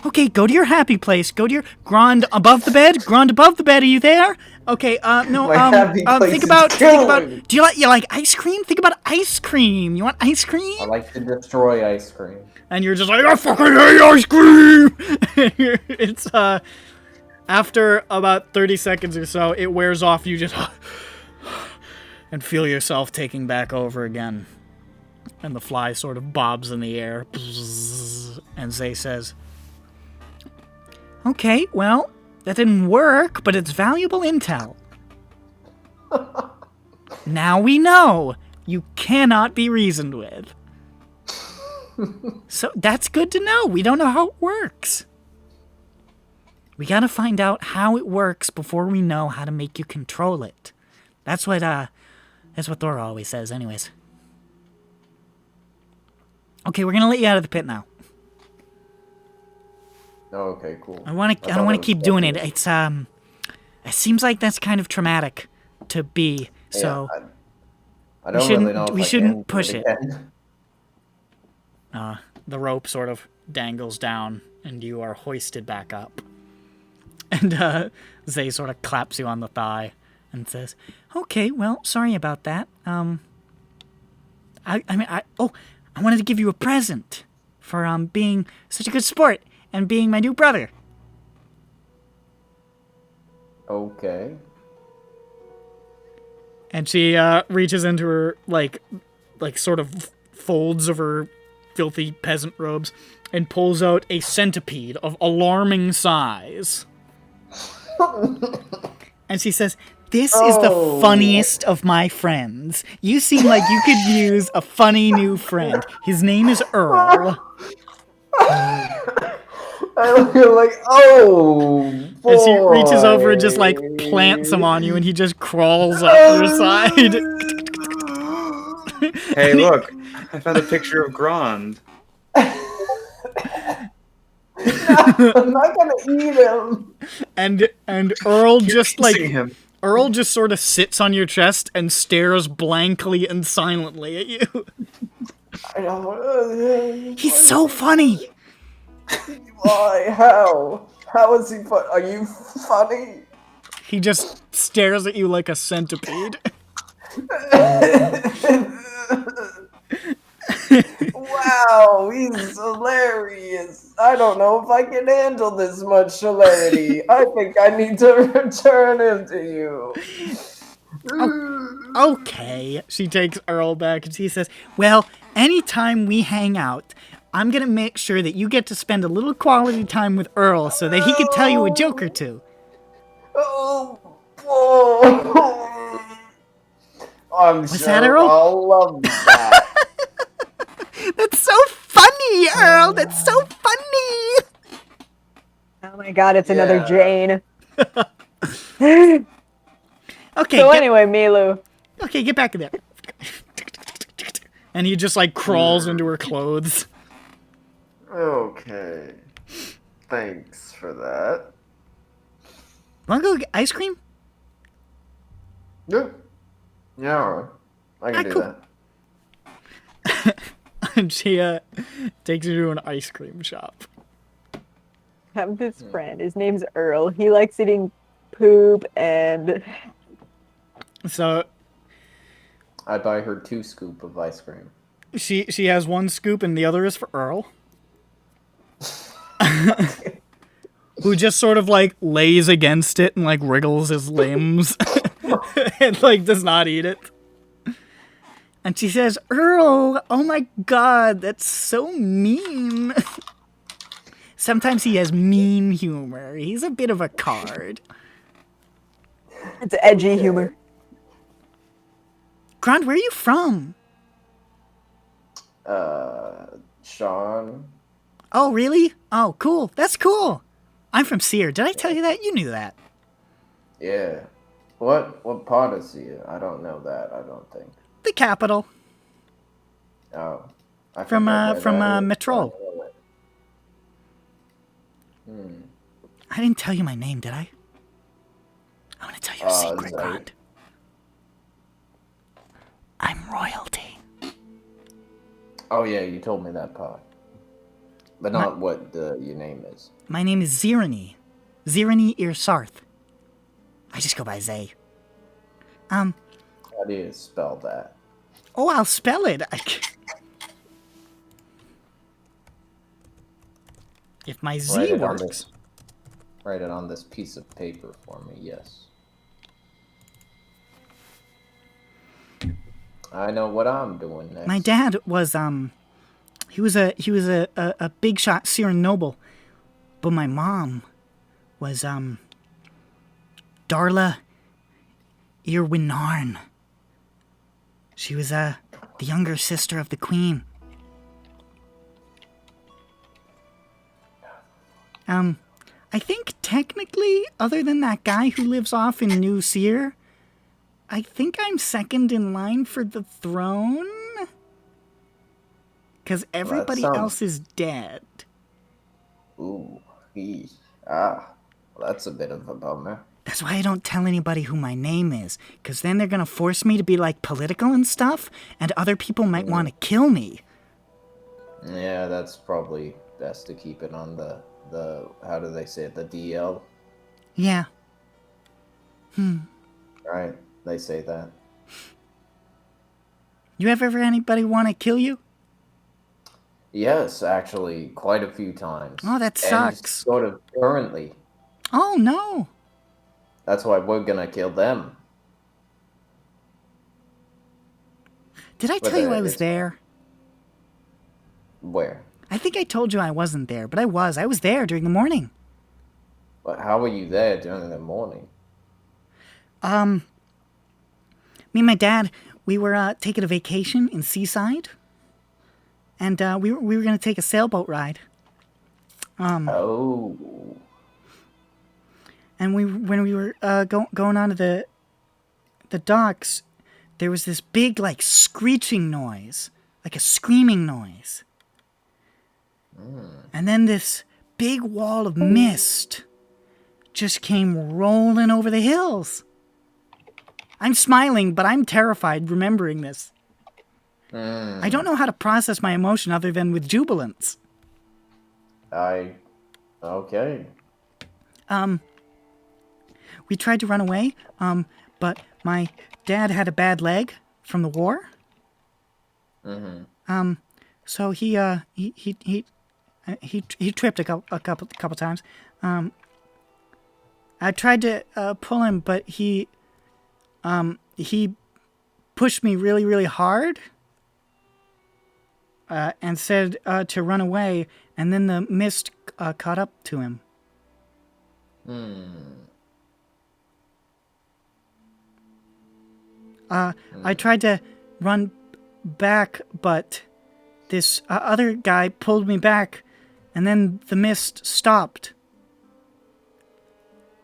okay, go to your happy place. Go to your Grand above the bed. Grand above the bed. Are you there? Okay. No. My happy place Think is about. killing me. Do you like ice cream? Think about ice cream. You want ice cream? I like to destroy ice cream. And you're just like, I fucking hate ice cream. It's after about 30 seconds or so, it wears off. You just and feel yourself taking back over again. And the fly sort of bobs in the air. And Zay says, okay, well, that didn't work, but it's valuable intel. Now we know you cannot be reasoned with. So that's good to know. We don't know how it works. We gotta find out how it works before we know how to make you control it. That's what Thor always says, anyways. Okay, we're gonna let you out of the pit now. Oh, okay, cool. I don't wanna keep doing it. It's it seems like that's kind of traumatic to be. So yeah, I don't really know. We shouldn't push it. The rope sort of dangles down, and you are hoisted back up. And Zay sort of claps you on the thigh and says, "Okay, well, sorry about that. I wanted to give you a present for being such a good sport and being my new brother." Okay. And she reaches into her like sort of folds of her filthy peasant robes and pulls out a centipede of alarming size. And she says, "This is the funniest of my friends. You seem like you could use a funny new friend. His name is Earl." I feel like, oh, boy. And she reaches over and just like plants him on you, and he just crawls up your side. Hey, look! I found a picture of Grand. I'm not gonna eat him. And Earl just like See him. Earl just sort of sits on your chest and stares blankly and silently at you. He's so funny. Why? How? How is he funny? Are you funny? He just stares at you like a centipede. Wow, he's hilarious. I don't know if I can handle this much hilarity. I think I need to return him to you. Okay. She takes Earl back and she says, "Well, anytime we hang out, I'm going to make sure that you get to spend a little quality time with Earl so that he can tell you a joke or two." Oh, I'm What's sure that, Earl? I'll love that. That's so funny, Earl. That's so funny. Oh my god, it's another Jain. Okay. So anyway, Milu. Okay, get back in there. And he just like crawls into her clothes. Okay. Thanks for that. Wanna go get ice cream? Yeah. Yeah, I can do cool. that. And she takes you to an ice cream shop. I have this friend. His name's Earl. He likes eating poop and... So I buy her 2 scoops of ice cream. she has 1 scoop and the other is for Earl. Who just sort of like lays against it and like wriggles his limbs and like does not eat it. And she says, "Earl, oh my god, that's so mean." Sometimes he has mean humor. He's a bit of a card. It's edgy humor. Grand, where are you from? Sharn. Oh, really? Oh, cool. That's cool. I'm from Seer. Did I tell you that? You knew that. Yeah. What part is he? I don't know that, I don't think. The capital. Oh. I From forget where that is. Metro. Hmm. I didn't tell you my name, did I? I'm gonna tell you a secret, sorry. Grand. royalty. Oh yeah, you told me that part, but not what your name is. My name is Zirani. Zirani Irsarth. I just go by Zay. How do you spell that? Oh, I'll spell it. If my Z works. Write it on this piece of paper for me, yes. I know what I'm doing next. My dad was he was a big shot Siren noble, but my mom was Darla Irwinarn. She was the younger sister of the queen. I think technically, other than that guy who lives off in New Seer, I think I'm second in line for the throne. Because everybody else is dead. Ooh, well, that's a bit of a bummer. That's why I don't tell anybody who my name is. Because then they're going to force me to be like political and stuff, and other people might want to kill me. Yeah, that's probably best to keep it on the how do they say it, the DL? Yeah. Right, they say that. You ever anybody want to kill you? Yes, actually, quite a few times. Oh, that sucks. And sort of currently. Oh, no. That's why we're gonna kill them. Did I tell you I was there? Where? I think I told you I wasn't there, but I was. I was there during the morning. But how were you there during the morning? Me and my dad, we were taking a vacation in Seaside. And we were going to take a sailboat ride. And when we were going onto the docks, there was this big, like, screeching noise. Like a screaming noise. And then this big wall of mist just came rolling over the hills. I'm smiling, but I'm terrified remembering this. I don't know how to process my emotion other than with jubilance. Okay. We tried to run away, but my dad had a bad leg from the war. So he tripped a couple times. I tried to pull him, but he pushed me really, really hard. And said to run away, and then the mist caught up to him. I tried to run back, but this other guy pulled me back, and then the mist stopped.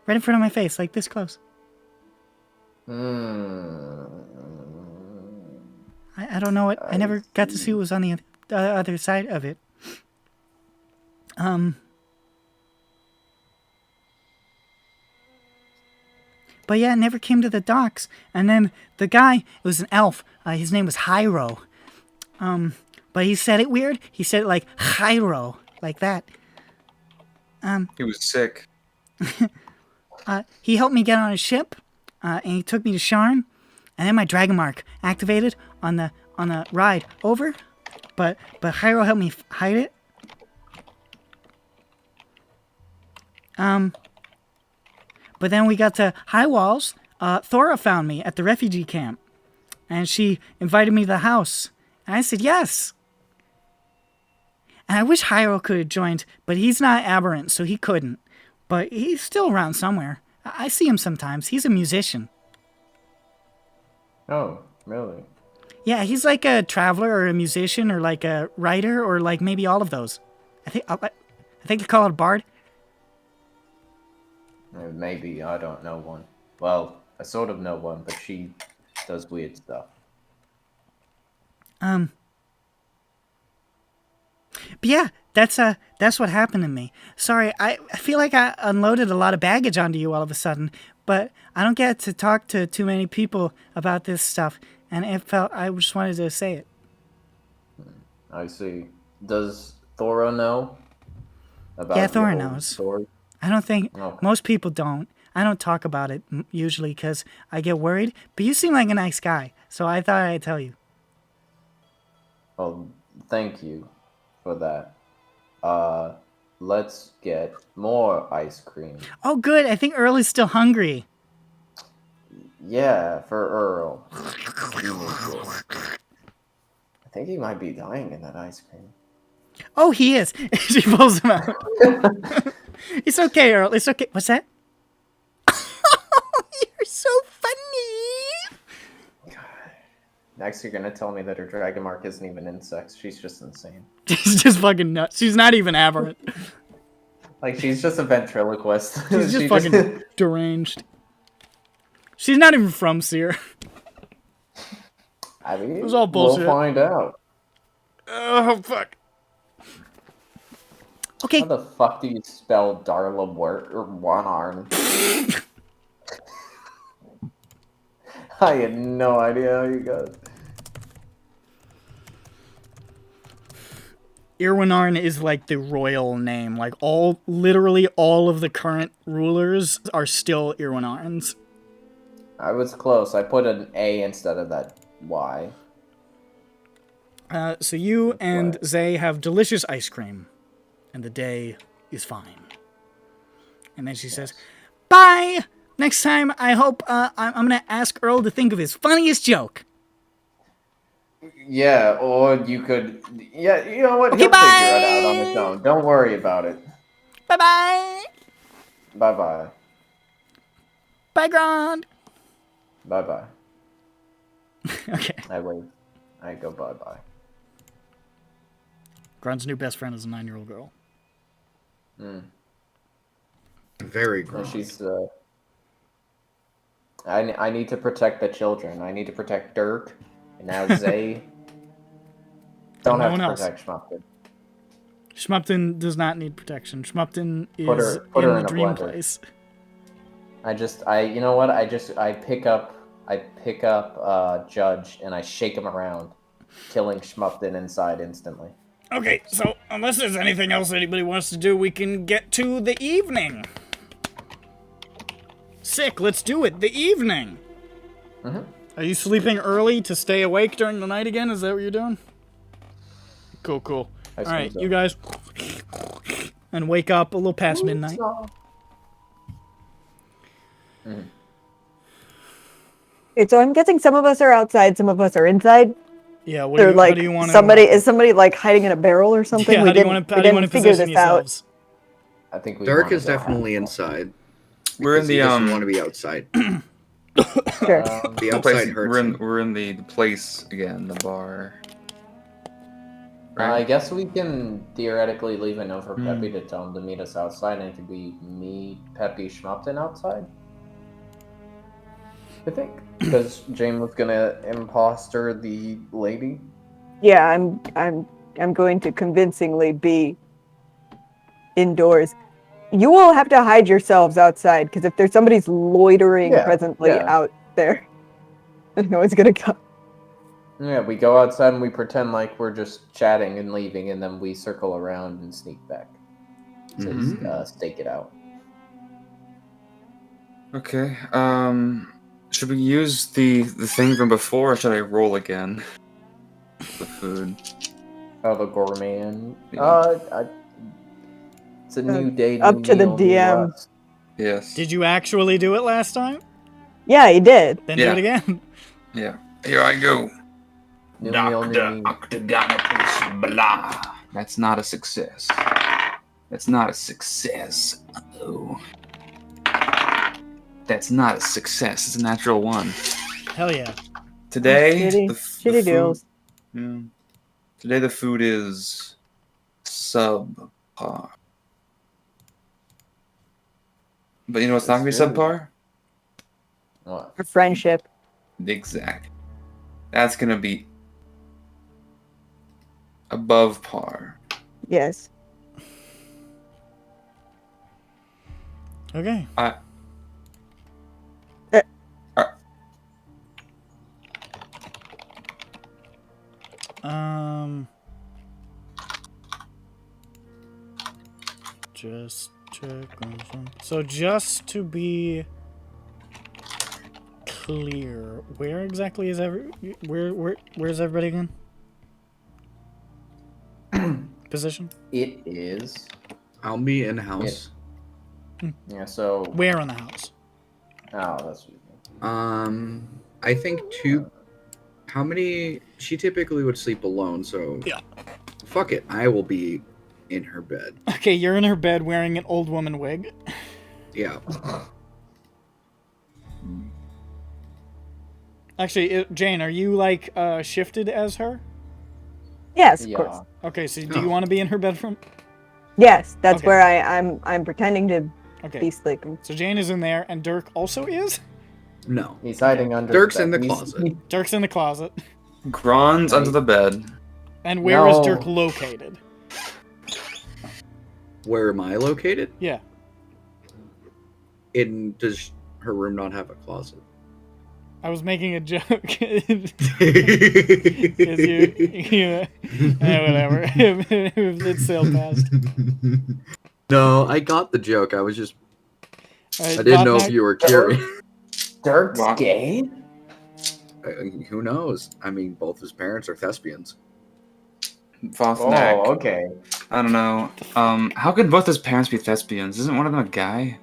Right in front of my face, like this close. I don't know what. I never got to see what was on the other side of it. But yeah, it never came to the docks. And then the guy, it was an elf. His name was Hyro. But he said it weird. He said it like Hyro, like that. He was sick. He helped me get on a ship, and he took me to Sharn. And then my dragon mark activated on the ride over. But Hyro helped me hide it. But then we got to High Walls. Thora found me at the refugee camp. And she invited me to the house. And I said yes. And I wish Hyro could have joined, but he's not aberrant, so he couldn't. But he's still around somewhere. I see him sometimes. He's a musician. Oh, really? Yeah, he's like a traveler or a musician or like a writer or like maybe all of those. I think they call it a bard. Maybe, I don't know one. Well, I sort of know one, but she does weird stuff. But yeah, that's what happened to me. Sorry, I feel like I unloaded a lot of baggage onto you all of a sudden, but I don't get to talk to too many people about this stuff, and it felt. I just wanted to say it. I see. Does Thora know about Yeah, Thora your whole knows. story? I don't think Okay. most people don't. I don't talk about it usually because I get worried. But you seem like a nice guy, so I thought I'd tell you. Well, thank you for that. Let's get more ice cream. Oh, good. I think Earl is still hungry. Yeah, for Earl. He needs it. I think he might be dying in that ice cream. Oh, he is. She pulls him out. It's okay, Earl. It's okay. What's that? You're so funny. Next, you're gonna tell me that her dragon mark isn't even insects. She's just insane. She's just fucking nuts. She's not even aberrant. Like, she's just a ventriloquist. She's just fucking deranged. She's not even from Seer. I mean, It was all bullshit. We'll find out. Oh, fuck. Okay. How the fuck do you spell Darla or one arm? I had no idea how you got it. Irwinarn is like the royal name. Like literally all of the current rulers are still Irwinarns. I was close. I put an A instead of that Y. So you and Zay have delicious ice cream, and the day is fine. And then she says, "Bye. Next time, I hope I'm gonna ask Earl to think of his funniest joke." Yeah, or you could... Yeah, you know what? Okay, He'll bye! figure it out on his own. Don't worry about it. Bye bye. Bye-bye. Bye, Grand. Bye-bye. Okay. I wave. I go bye-bye. Grand's new best friend is a 9-year-old girl. Very And gross. she's, I need to protect the children. I need to protect Dirk. And now Zay. Don't No have one to else. protect Schmumpkin. Schmupton does not need protection. Schmupton is Put her in the in a dream blender. place. You know what? I pick up Judge and I shake him around, killing Schmupton inside instantly. Okay, so unless there's anything else anybody wants to do, we can get to the evening. Sick, let's do it. The evening. Mm-hmm. Are you sleeping early to stay awake during the night again? Is that what you're doing? Cool, cool. All right, so. you guys, and wake up a little past midnight. Mm-hmm. Okay, so I'm guessing some of us are outside, some of us are inside. Yeah, what They're do like you want is somebody like hiding in a barrel or something? Yeah, we how do you didn't, want to figure position this out. yourselves? I think we Dirk wanna is go definitely out. inside. We're in because he the doesn't want to be outside. Sure. The outside place, hurts him. we're in the place again, the bar. I guess we can theoretically leave a note for Hmm. Peppy to tell him to meet us outside, and could we meet Peppy Schmupton outside? I think because Jain was gonna imposter the lady. Yeah, I'm going to convincingly be indoors. You will have to hide yourselves outside because if there's somebody's loitering presently out there, no one's gonna come. Yeah, we go outside and we pretend like we're just chatting and leaving, and then we circle around and sneak back to stake it out. Okay. Should we use the thing from before, or should I roll again? The food. Oh, the gourmet and Yeah. it's a new day. Up new to the meal, new DM. us. Yes. Did you actually do it last time? Yeah, he did. Then do it again. Yeah. Here I go. New meal, new Dr. me. Octagonopus blah. That's not a success. That's not a success. Uh-oh. That's not a success. It's a natural 1. Hell yeah. Today, Shitty- the shitty food, deals. Yeah. Today the food is subpar. But you know what's not gonna be subpar? What? A friendship. Exact. That's gonna be above par. Yes. Okay. just check. So just to be clear, where exactly is where's everybody again? Position? It is. I'll be in house. Yeah. So. Where in the house? Oh, that's. I think two. How many? She typically would sleep alone, so yeah. Fuck it, I will be in her bed. Okay, you're in her bed wearing an old woman wig. Yeah. Actually, Jane, are you like shifted as her? Yes, of course. Okay, so do you want to be in her bedroom? Yes, that's Okay. where I'm pretending to be sleeping. So Jane is in there, and Dirk also is? No. He's hiding under Dirk's the in the bed. closet. Dirk's in the closet. Gron's under the bed. And where is Dirk located? Where am I located? Yeah. Does her room not have a closet? I was making a joke. Whatever. It sailed past. No, I got the joke. I was just... Right, I didn't know if you were curious. Dirk's gay? Who knows? I mean, both his parents are thespians. Vothnak. Oh, okay. I don't know. How could both his parents be thespians? Isn't one of them a guy?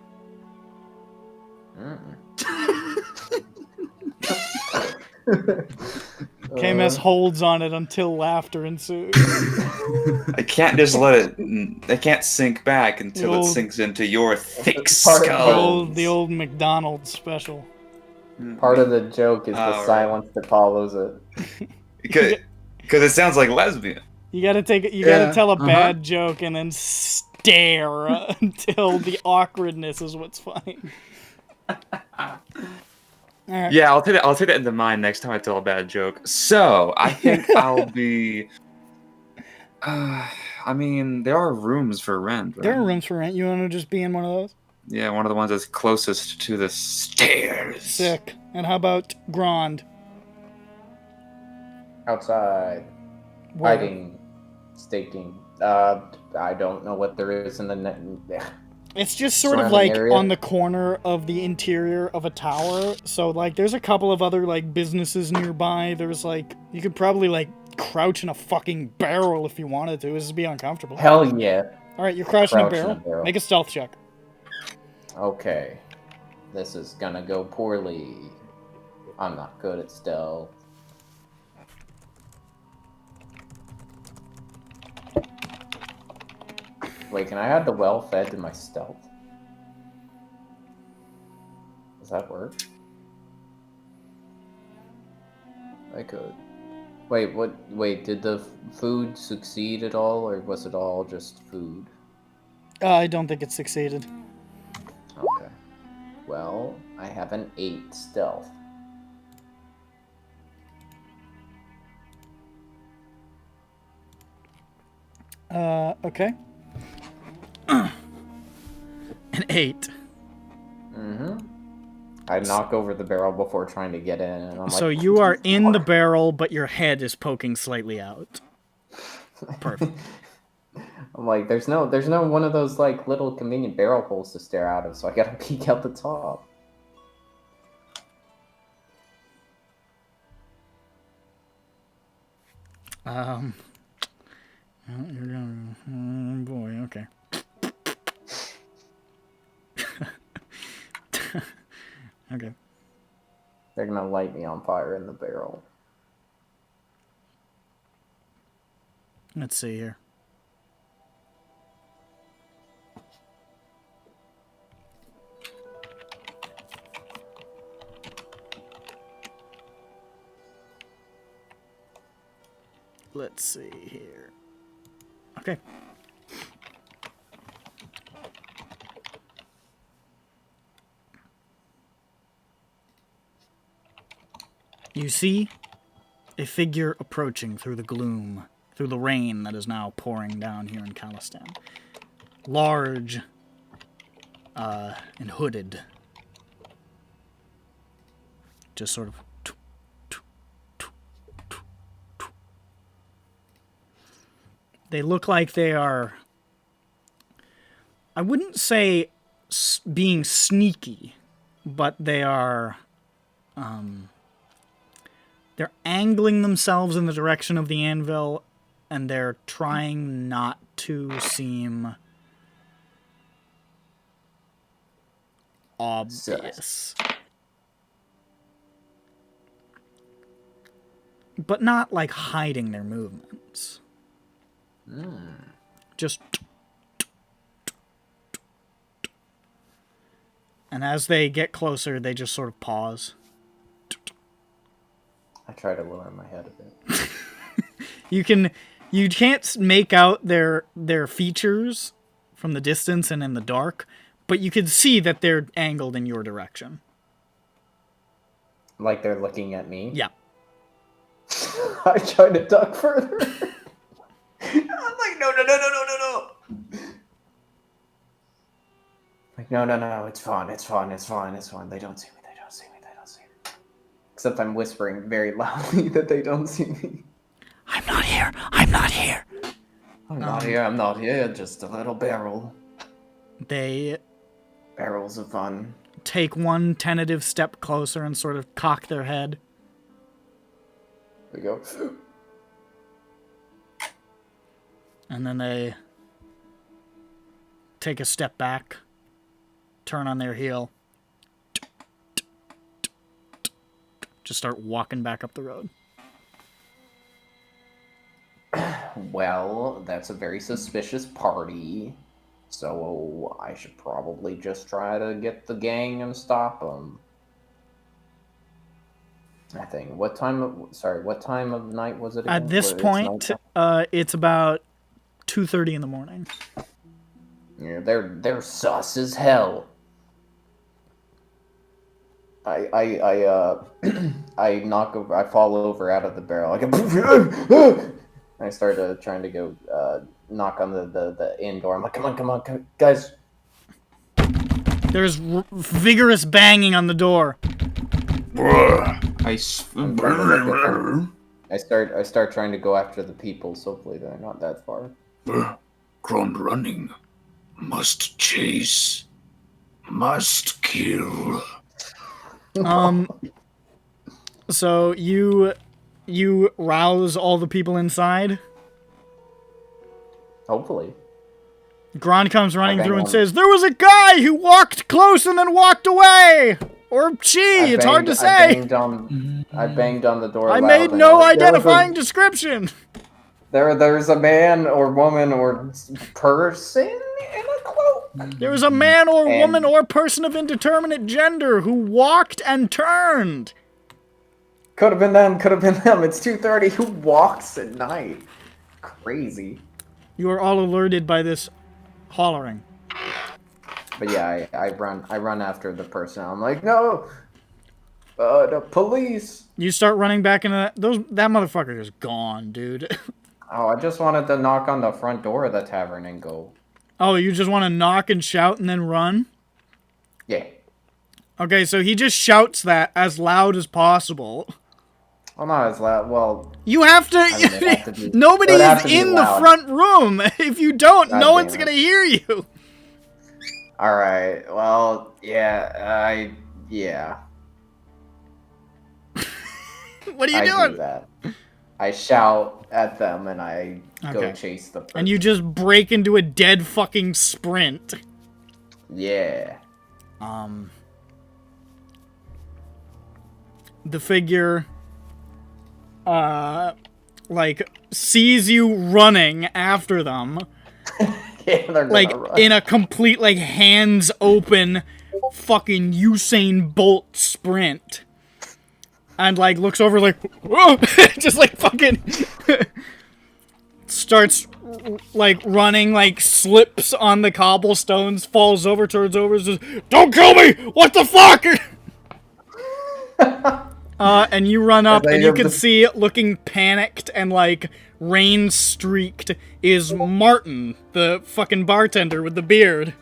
KMS holds on it until laughter ensues. I can't just let it... I can't sink back until it sinks into your thick skull. The old McDonald's special. Part of the joke is the Right. silence that follows it. Because it sounds like lesbian. You gotta gotta tell a bad joke and then stare until the awkwardness is what's funny. Right. Yeah, I'll take that into mind next time I tell a bad joke. So, I think I'll be... I mean, there are rooms for rent, right? There are rooms for rent. You want to just be in one of those? Yeah, one of the ones that's closest to the stairs. Sick. And how about Grand? Outside. Where? Hiding. Staking. I don't know what there is in the net. It's just sort of surrounding like area. on the corner of the interior of a tower. So like there's a couple of other like businesses nearby. There's like you could probably like crouch in a fucking barrel if you wanted to. This would be uncomfortable. Hell yeah. Alright, you're crouching in a Crouch in a barrel. barrel. Make a stealth check. Okay. This is gonna go poorly. I'm not good at stealth. Wait, can I add the well-fed to my stealth? Does that work? I could. Wait, what? Wait, did the food succeed at all, or was it all just food? I don't think it succeeded. Okay. Well, I have an 8 stealth. Okay. An 8. Mm-hmm. I knock over the barrel before trying to get in, and I'm like... So you are in the barrel, but your head is poking slightly out. Perfect. I'm like, there's no one of those like little convenient barrel holes to stare out of, so I gotta peek out the top. Well, you're gonna... Oh boy, okay. Okay. They're gonna light me on fire in the barrel. Let's see here. Let's see here. Okay. You see a figure approaching through the gloom, through the rain that is now pouring down here in Khalistan. Large and hooded. Just sort of... They look like they are I wouldn't say being sneaky, but they are, they're angling themselves in the direction of the anvil, and they're trying not to seem obvious. But not like hiding their movements. Just... And as they get closer, they just sort of pause. I try to lower my head a bit. You can't make out their features from the distance and in the dark, but you can see that they're angled in your direction. Like they're looking at me? Yeah. I try to duck further. I'm like, no. Like, no, it's fine. They don't see me. Except I'm whispering very loudly that they don't see me. I'm not here. I'm not here, just a little barrel. They... Barrels of fun. Take one tentative step closer and sort of cock their head. We go. And then they take a step back, turn on their heel, just start walking back up the road. Well, that's a very suspicious party, so I should probably just try to get the gang and stop them. I think. What time of night was it again? At this point, it's about 2:30 in the morning. Yeah, they're sus as hell. I knock over. I fall over out of the barrel. I start trying to go knock on the inn door. I'm like, come on, guys. There's vigorous banging on the door. I start trying to go after the people. So hopefully they're not that far. Ground running. Must chase. Must kill. So you rouse all the people inside? Hopefully. Gron comes running through and says, "There was a guy who walked close and then walked away! Or she, it's hard to say! I banged on the door. I made no identifying description! There's a man or woman or person in a cloak. There was a man or woman or person of indeterminate gender who walked and turned. Could have been them. It's 2:30. Who walks at night? Crazy. You are all alerted by this hollering. But yeah, I run after the person. I'm like, no, the police. You start running back into that motherfucker is gone, dude. Oh, I just wanted to knock on the front door of the tavern and go. Oh, you just want to knock and shout and then run? Yeah. Okay, so he just shouts that as loud as possible. Well, not as loud. Well, you have to. Nobody is in the front room. If you don't, no one's gonna hear you. All right. Well, yeah. Yeah. What are you doing? Do that. I shout at them and I go chase the person. And you just break into a dead fucking sprint. Yeah. The figure, like, sees you running after them. Yeah, they're like, run. In a complete, like, hands open fucking Usain Bolt sprint. And, like, looks over, like, whoa! Just, like, fucking starts, like, running, like, slips on the cobblestones, falls over, turns over, says, "Don't kill me! What the fuck?" And you run up, and you can see, looking panicked and, like, rain-streaked, is Martin, the fucking bartender with the beard,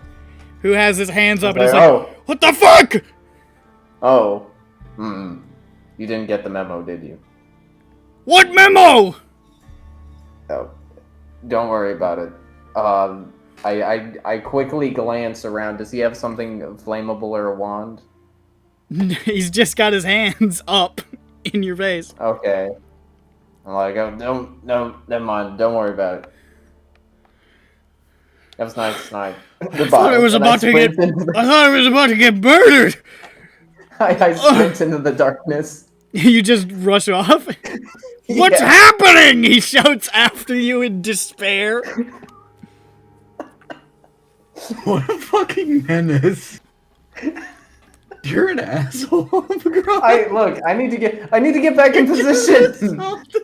who has his hands up and is like, "What the fuck?" Oh. You didn't get the memo, did you? What memo? Oh. Don't worry about it. I quickly glance around. Does he have something flammable or a wand? He's just got his hands up in your face. Okay. I'm like, oh, no, never mind. Don't worry about it. That was nice night. Goodbye. I thought I was about to get murdered. I sprint into the darkness. You just rush off? What's happening? He shouts after you in despair. What a fucking menace! You're an asshole. I need to get back in position.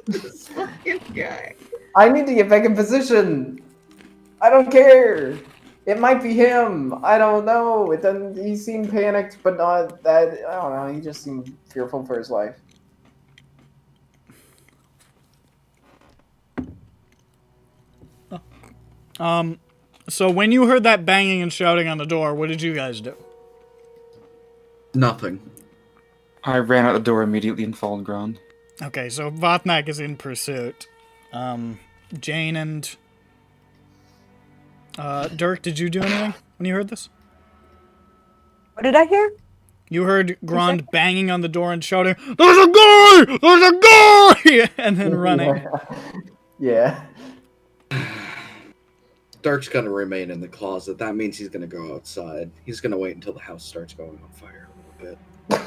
This fucking guy. I need to get back in position. I don't care. It might be him. I don't know. It doesn't. He seemed panicked, but not that. I don't know. He just seemed fearful for his life. So when you heard that banging and shouting on the door, what did you guys do? Nothing. I ran out the door immediately and fallen ground. Okay, so Vothnak is in pursuit. Jain and Dirk, did you do anything when you heard this? What did I hear? You heard Grond banging on the door and shouting, "There's a guy! There's a guy!" and then running. Yeah. Dirk's gonna remain in the closet. That means he's gonna go outside. He's gonna wait until the house starts going on fire a little bit.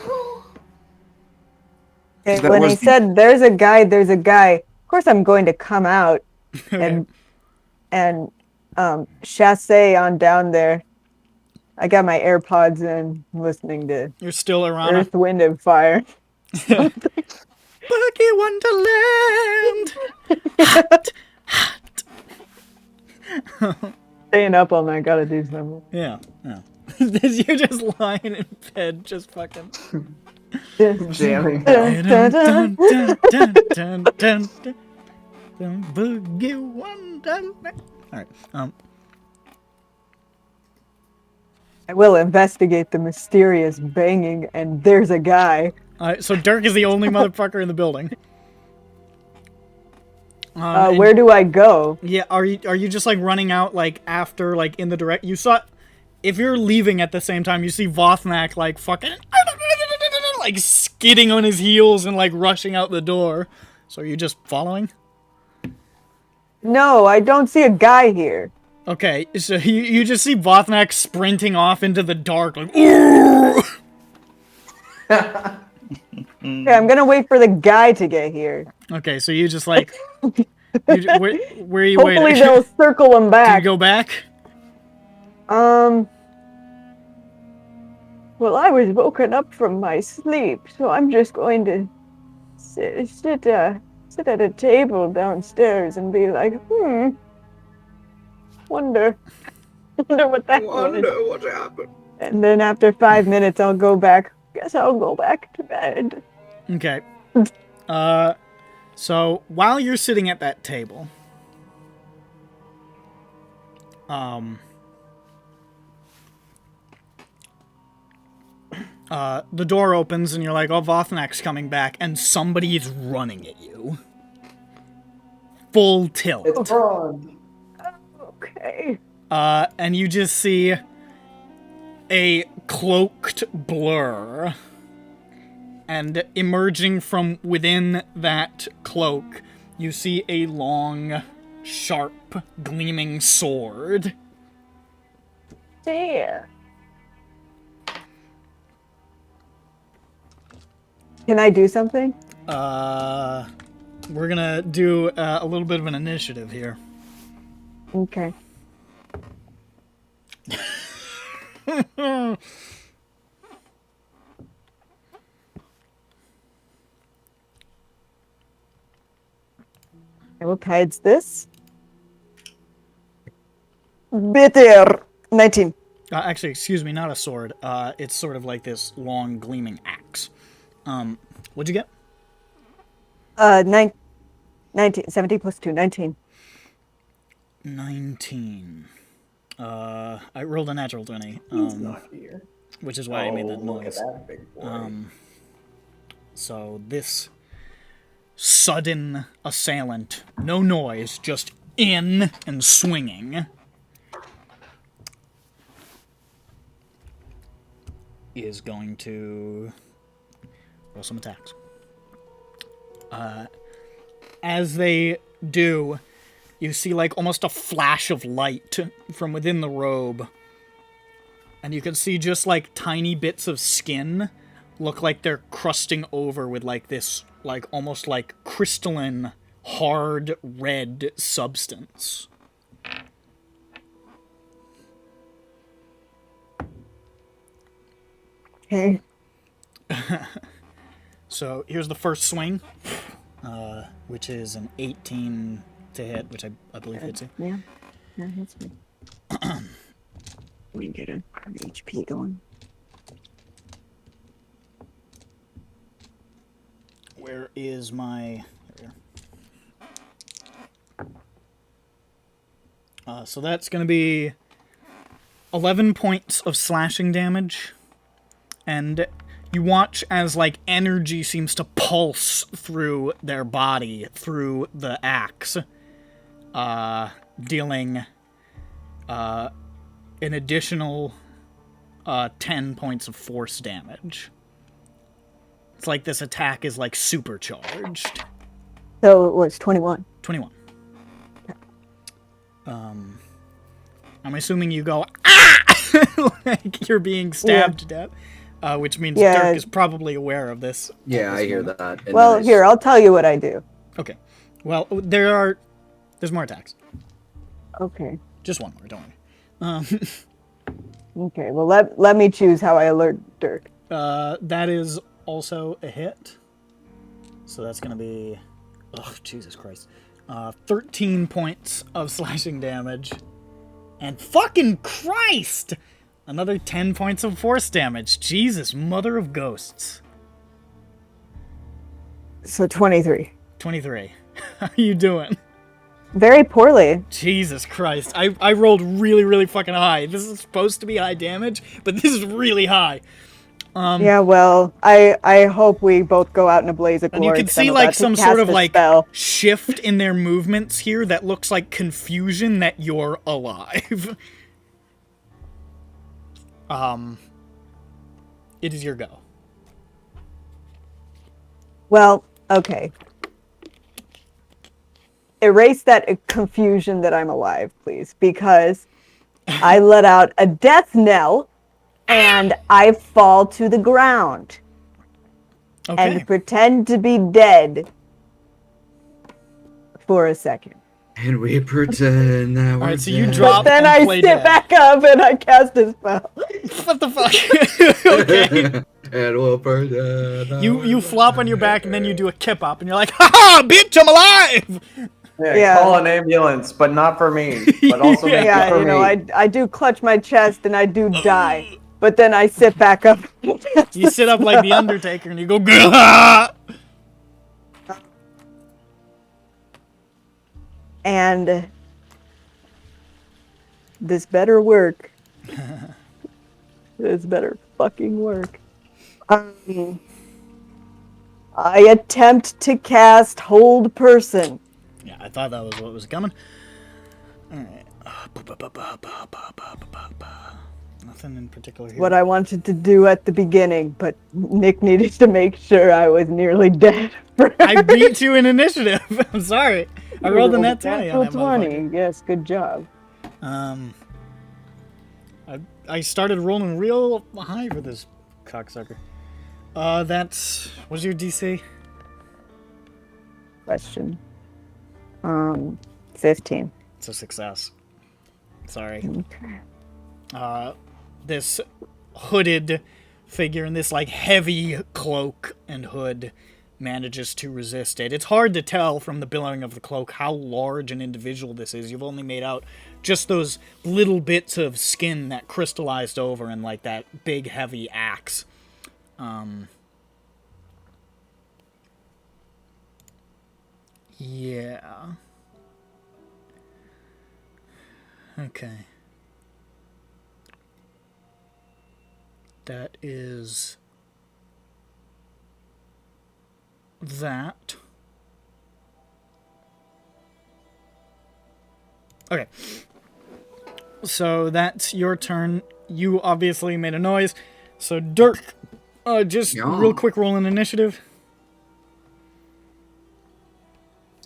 Okay, when he said there's a guy, of course I'm going to come out and chasse on down there. I got my AirPods in, listening to You're still around. Earth, Wind, and Fire. Bucky Wonderland! Hot, hot. Staying up all night, gotta do something. Yeah. You're just lying in bed, just fucking jamming. Boogie Wonderland. Alright, I will investigate the mysterious banging, and there's a guy. Alright, so Dirk is the only motherfucker in the building. Where do I go? Yeah, are you just like running out like after like in the direct? You saw, if you're leaving at the same time, you see Vothnak like fucking like skidding on his heels and like rushing out the door. So are you just following? No, I don't see a guy here. Okay, so you just see Vothnak sprinting off into the dark like. Ooh! Okay, I'm gonna wait for the guy to get here. Okay, so you just like, where are you Hopefully waiting? they'll circle him Do back. you go back? Well, I was woken up from my sleep, so I'm just going to sit at a table downstairs and be like, wonder what that was. What happened. And then after 5 minutes, I'll go back. Guess I'll go back to bed. Okay. So while you're sitting at that table, the door opens and you're like, oh, Vothnak's coming back, and somebody is running at you. Full tilt. It's Braun. Okay. And you just see a cloaked blur. And emerging from within that cloak, you see a long, sharp, gleaming sword. There. Can I do something? We're gonna do a little bit of an initiative here. Okay. What hides this? Bitter. 19. Actually, excuse me, not a sword. It's sort of like this long, gleaming axe. What'd you get? 19. 17 plus 2, 19. 19. I rolled a natural 20. He's not here. Which is why I made that Look at noise. that big boy. So this sudden assailant, no noise, just in and swinging, is going to roll some attacks. As they do, you see like almost a flash of light from within the robe. And you can see just like tiny bits of skin look like they're crusting over with like this, like almost like crystalline, hard red substance. Okay. So here's the first swing, which is an 18 to hit, which I believe hits you. Yeah. That hits me. We can get an HP going. Where is my... Here we are. So that's going to be 11 points of slashing damage. And you watch as, like, energy seems to pulse through their body, through the axe, dealing an additional 10 points of force damage. It's like this attack is, like, supercharged. So it was 21. 21. I'm assuming you go, ah! Like you're being stabbed to death. Which means Dirk is probably aware of this. Yeah, I hear that. And well, here, I'll tell you what I do. Okay. Well, there's more attacks. Okay. Just one more, don't worry. Okay, well, let me choose how I alert Dirk. That is also a hit. So that's going to be... Oh, Jesus Christ. 13 points of slashing damage. And fucking Christ! Another 10 points of force damage. Jesus, mother of ghosts. So 23. 23. How are you doing? Very poorly. Jesus Christ. I rolled really, really fucking high. This is supposed to be high damage, but this is really high. Yeah, well, I hope we both go out in a blaze of glory. And you can see like some sort of like shift in their movements here that looks like confusion that you're alive. It is your go. Well, okay. Erase that confusion that I'm alive, please, because I let out a death knell and I fall to the ground. Okay. And pretend to be dead for a second. And we pretend that we're Alright, so you dead. drop But then and I play sit dead. back up and I cast a spell. What the fuck? Okay. And we'll pretend. You flop on your back and then you do a kip up and you're like, ha bitch, I'm alive! Yeah, call an ambulance, but not for me. But also make it for you know, me. I do clutch my chest and I do die. But then I sit back up. You sit up like the Undertaker and you go, gah! And this better work. This better fucking work. I attempt to cast Hold Person. Yeah, I thought that was what was coming. Alright. Nothing in particular here. What I wanted to do at the beginning, but Nick needed to make sure I was nearly dead. I beat you in initiative. I'm sorry. I rolled a net 20 on that 20. Yes, good job. I started rolling real high for this cocksucker. That's... What's your DC? Question. 15. It's a success. Sorry. Okay. This hooded figure in this, like, heavy cloak and hood manages to resist it. It's hard to tell from the billowing of the cloak how large an individual this is. You've only made out just those little bits of skin that crystallized over in, like, that big, heavy axe. Yeah. Okay. That is that. Okay. So that's your turn. You obviously made a noise. So Dirk, just Yeah. real quick roll an initiative.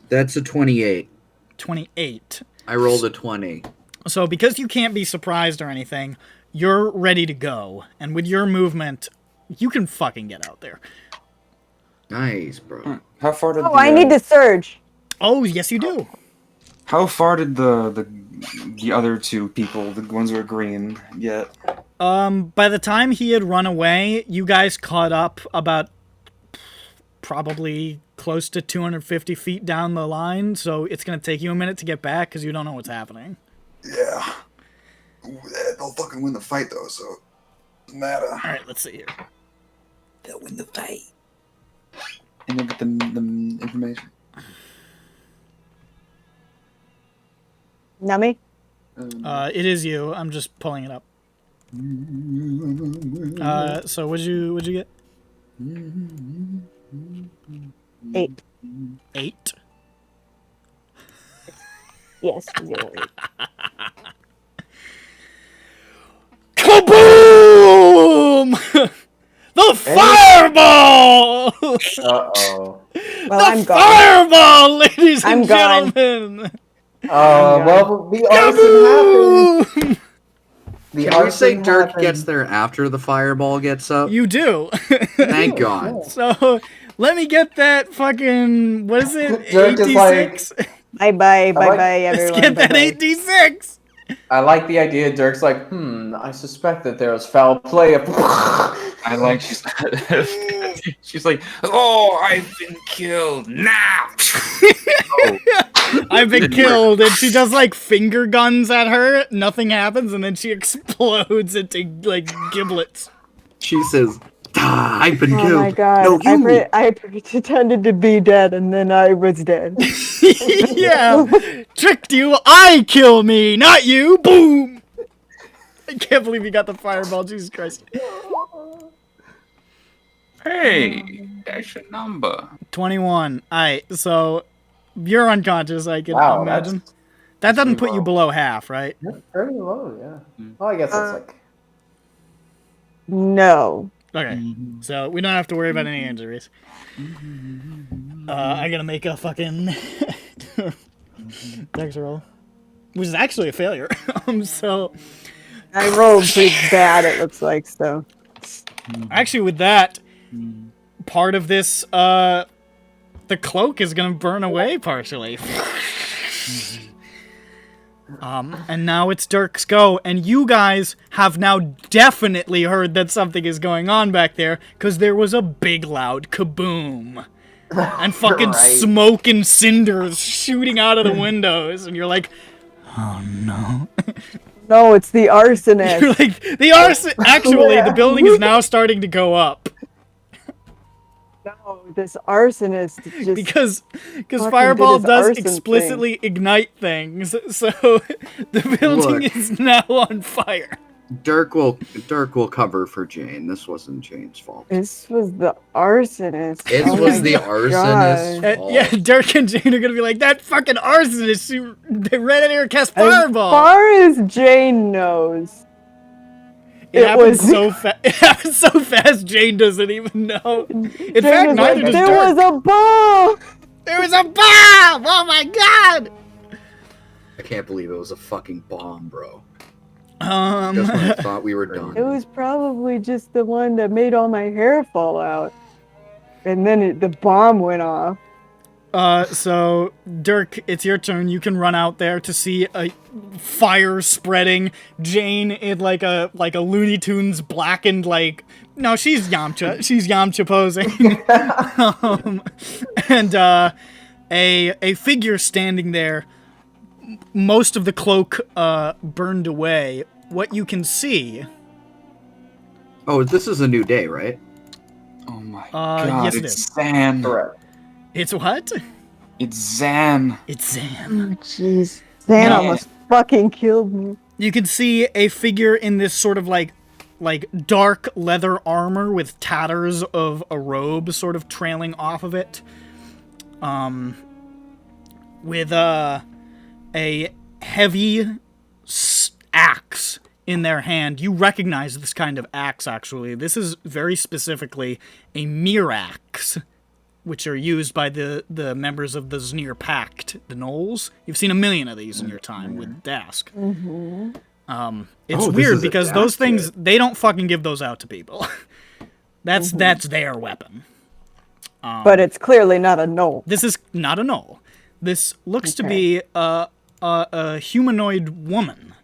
That's a 28. 28. I rolled a 20. So because you can't be surprised or anything, you're ready to go. And with your movement, you can fucking get out there. Nice, bro. How far did Oh, I need to surge. Oh, yes you do. How far did the other two people, the ones who were green, get? By the time he had run away, you guys caught up about probably close to 250 feet down the line, so it's going to take you a minute to get back because you don't know what's happening. Yeah. They'll fucking win the fight, though, so it doesn't matter. Alright, let's see here. They'll win the fight. And you'll get the information. Nummy? It is you. I'm just pulling it up. So what'd you get? 8. 8? Yes, 0. Kaboom! The fireball! Uh-oh. Well, The I'm gone. fireball, ladies I'm and gone. gentlemen! Well, the arson happened. The Can we say arson Dirk happened. gets there after the fireball gets up? You do. Thank God. So, let me get that fucking, what is it, Dirk is 8d6? Bye-bye, bye-bye, Let's everyone. get that bye-bye. 8d6! I like the idea. Dirk's like, I suspect that there was foul play. I like she's like, oh, I've been killed now. I've been killed, and she does like finger guns at her, nothing happens, and then she explodes into like giblets. She says, I've been Oh killed. my god. No, you. I pretended to be dead and then I was dead. Yeah, tricked you, I kill me, not you, boom! I can't believe you got the fireball, Jesus Christ. Hey, that's your number. 21. Alright, so you're unconscious, I can Wow, imagine. That doesn't put you low. below half, right? That's pretty low, yeah. Well, I guess that's like. No. Okay, so we don't have to worry about any injuries. I gotta make a fucking dex roll, which is actually a failure. So I rolled pretty bad, it looks like, so. actually, with that, part of this, the cloak is gonna burn away partially. And now it's Dirk's go, and you guys have now definitely heard that something is going on back there, because there was a big loud kaboom. And fucking Right. smoke and cinders shooting out of the windows, and you're like, oh no. No, it's the arsonist. You're like, the arson. Actually, the building is now starting to go up. No, this arsonist just Because fucking Fireball did his does arson explicitly ignite things, so the building Look. is now on fire. Dirk will cover for Jane. This wasn't Jane's fault. This was the arsonist. It Oh was my the God. arsonist's fault. Yeah, Dirk and Jane are gonna be like, that fucking arsonist, they ran in here and cast As Fireball! far as Jane knows, It happened was so fast. It happened so fast. Jane doesn't even know. In Jane fact, was neither like, does there Dirk. was a bomb. There was a bomb! Oh my god! I can't believe it was a fucking bomb, bro. Just Um, when I thought we were done. It was probably just the one that made all my hair fall out, and then the bomb went off. so Dirk, it's your turn. You can run out there to see a fire spreading. Jane in like a Looney Tunes blackened no, she's Yamcha. She's Yamcha posing. And a figure standing there. Most of the cloak burned away. What you can see. Oh, this is a new day, right? Oh my god, yes, it it's is. Zan. Correct. It's what? It's Zan. It's Zan. Oh, jeez. Zan Yeah. almost fucking killed me. You can see a figure in this sort of like dark leather armor with tatters of a robe sort of trailing off of it. With a heavy axe in their hand. You recognize this kind of axe, actually. This is very specifically a miraxe, which are used by the members of the Znir Pact, the Gnolls. You've seen a million of these in your time with Dask. It's weird because those things, they don't fucking give those out to people. That's their weapon. But it's clearly not a Gnoll. This is not a Gnoll. This looks to be a humanoid woman.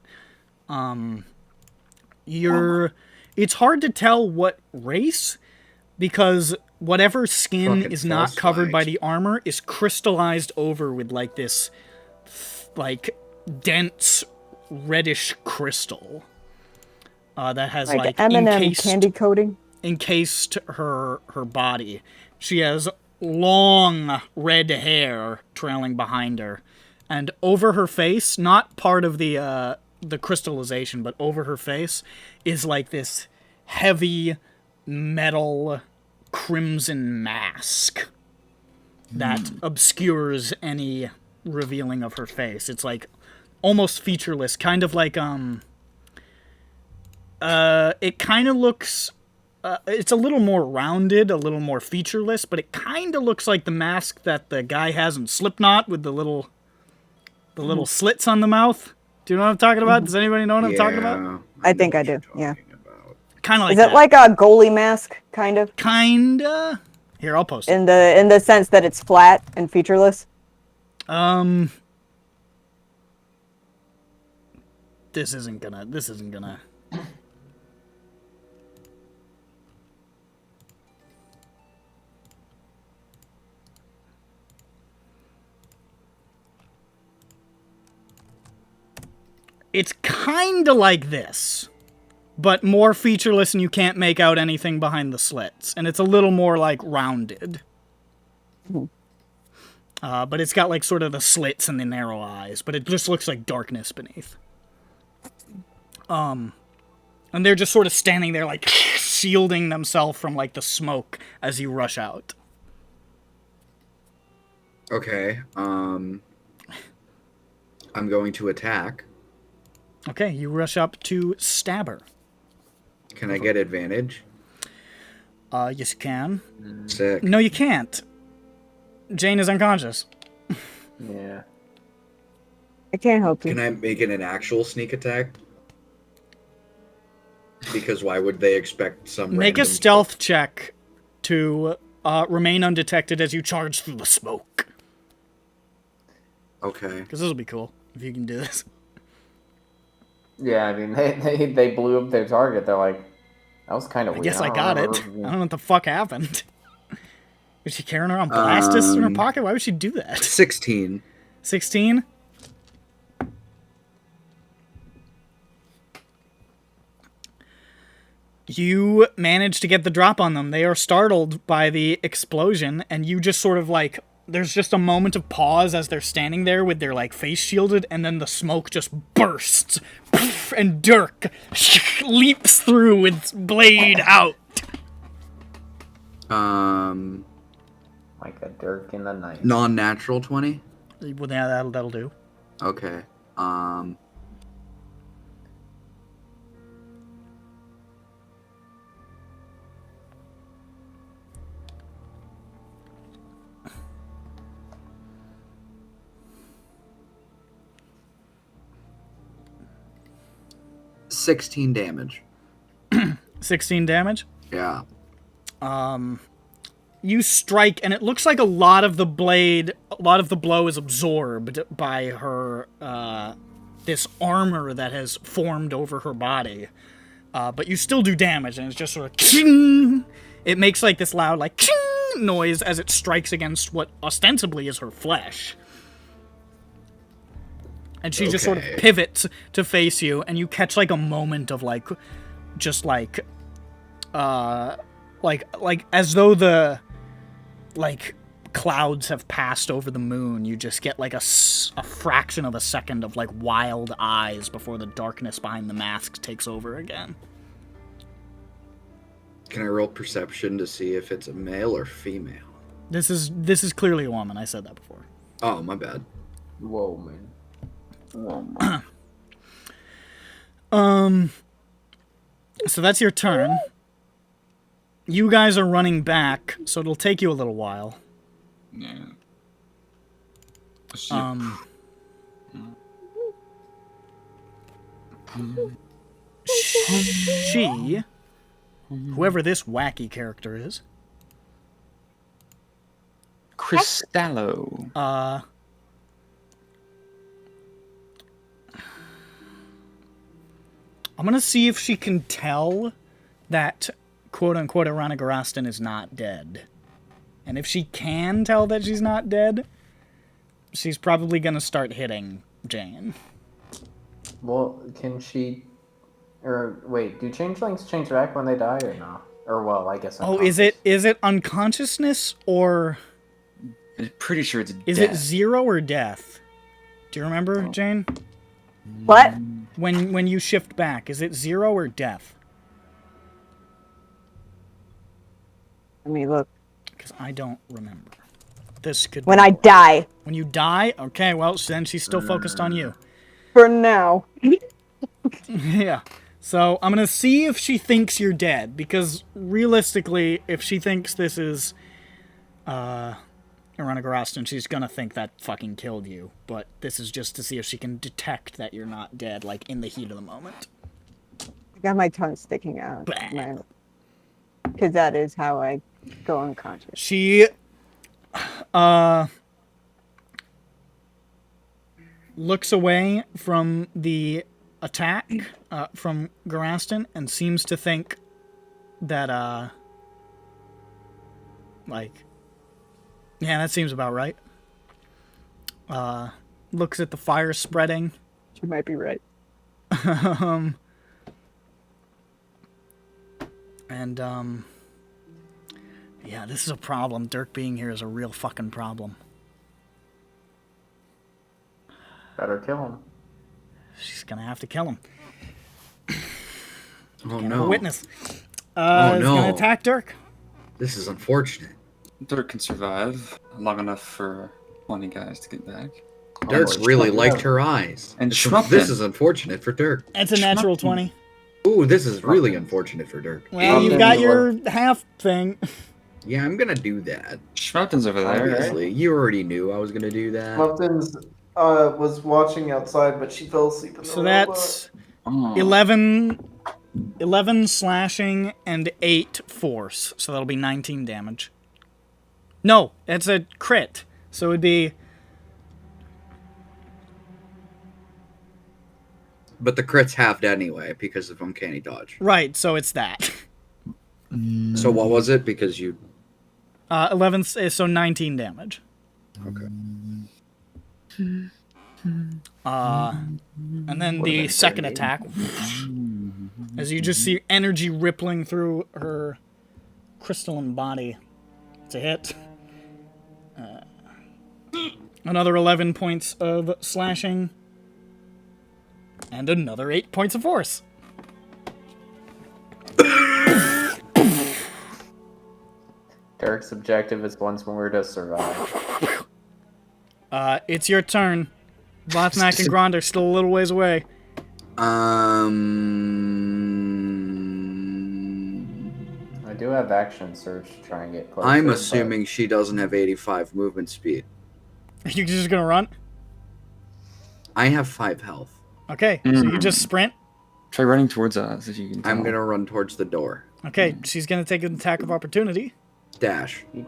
It's hard to tell what race, because whatever skin is not covered by the armor is crystallized over with like this, like, dense reddish crystal that has like M&M candy coating encased her body. She has long red hair trailing behind her, and over her face, not part of the crystallization, but over her face is like this heavy metal crimson mask that obscures any revealing of her face. It's like almost featureless, kind of like it kind of looks it's a little more rounded, a little more featureless, but it kind of looks like the mask that the guy has in Slipknot with the little slits on the mouth. Do you know what I'm talking about? Does anybody know what I'm talking about? I think I do. Yeah. Kind of like Is it like a goalie mask, kind of? Kinda. Here, I'll post it. In the sense that it's flat and featureless. This isn't gonna. It's kinda like this, but more featureless, and you can't make out anything behind the slits. And it's a little more, like, rounded. But it's got, like, sort of the slits and the narrow eyes, but it just looks like darkness beneath. And they're just sort of standing there, like, shielding themselves from, like, the smoke as you rush out. Okay, I'm going to attack. Okay, you rush up to stab her. Can I get advantage? Yes, you can. Sick. No, you can't. Jain is unconscious. Yeah. I can't help you. Can I make it an actual sneak attack? Because why would they expect some Make a random stealth check to remain undetected as you charge through the smoke. Okay. Because this will be cool if you can do this. Yeah, I mean, they blew up their target. They're like, that was kind of weird. I guess I got it. I don't know what the fuck happened. Was she carrying around Blastus in her pocket? Why would she do that? 16. 16? You manage to get the drop on them. They are startled by the explosion, and you just sort of like... There's just a moment of pause as they're standing there with their like face shielded, and then the smoke just bursts, and Dirk leaps through with blade out. Like a Dirk in the night. Non-natural 20? Well, yeah, that'll do. Okay. 16 damage. 16 damage? Yeah. You strike, and it looks like a lot of the blow is absorbed by her, this armor that has formed over her body. But you still do damage, and it's just sort of ching! It makes like this loud, like, ching! Noise as it strikes against what ostensibly is her flesh. And she just sort of pivots to face you, and you catch like a moment of like, just like as though the like clouds have passed over the moon. You just get like a fraction of a second of like wild eyes before the darkness behind the mask takes over again. Can I roll perception to see if it's a male or female? This is clearly a woman. I said that before. Oh, my bad. Whoa, man. So that's your turn. You guys are running back, so it'll take you a little while. Yeah. She, whoever this wacky character is, Cristallo. I'm gonna see if she can tell that quote-unquote Irana Garastan is not dead. And if she can tell that she's not dead, she's probably gonna start hitting Jain. Well, can she... Or, wait, do changelings change back when they die or not? Or, well, I guess Oh, is it unconsciousness or... I'm pretty sure it's Is death. it 0 or death? Do you remember, Jain? What? When you shift back, is it 0 or death? Let me look. Because I don't remember. This could When be I die. When you die? Okay, well, then she's still focused on you. For now. Yeah. So I'm going to see if she thinks you're dead. Because realistically, if she thinks this is Irana Garastan, she's going to think that fucking killed you. But this is just to see if she can detect that you're not dead, like in the heat of the moment. I got my tongue sticking out. Because that is how I go unconscious. She looks away from the attack from Garastan and seems to think that yeah, that seems about right. Looks at the fire spreading. She might be right. Yeah, this is a problem. Dirk being here is a real fucking problem. Better kill him. She's gonna have to kill him. Oh Can't no. have a witness. Oh Is no. gonna attack Dirk. This is unfortunate. Dirk can survive long enough for 20 guys to get back. Dirk really liked her eyes. And This Schmuckton. is unfortunate for Dirk. It's a natural 20. Ooh, this is really unfortunate for Dirk. Well, you've got your half thing. Yeah, I'm gonna do that. Schmuckton's over there. Obviously, you already knew I was gonna do that. Muffins was watching outside, but she fell asleep in the So that's 11 slashing and 8 force. So that'll be 19 damage. No, it's a crit. So it would be... But the crit's halved anyway because of uncanny dodge. Right, so it's that. So what was it? Because you... 11, so 19 damage. Okay. And then the second attack, as you just see energy rippling through her crystalline body. It's a hit. Another 11 points of slashing. And another 8 points of force. Dirk's objective is once more to survive. It's your turn. Vothnak and Grond are still a little ways away. I do have action surge to try and get closer. I'm assuming she doesn't have 85 movement speed. Are you just gonna run? I have 5 health. Okay, so you just sprint. Try running towards us if you can. I'm gonna run towards the door. Okay, she's gonna take an attack of opportunity. Dash. I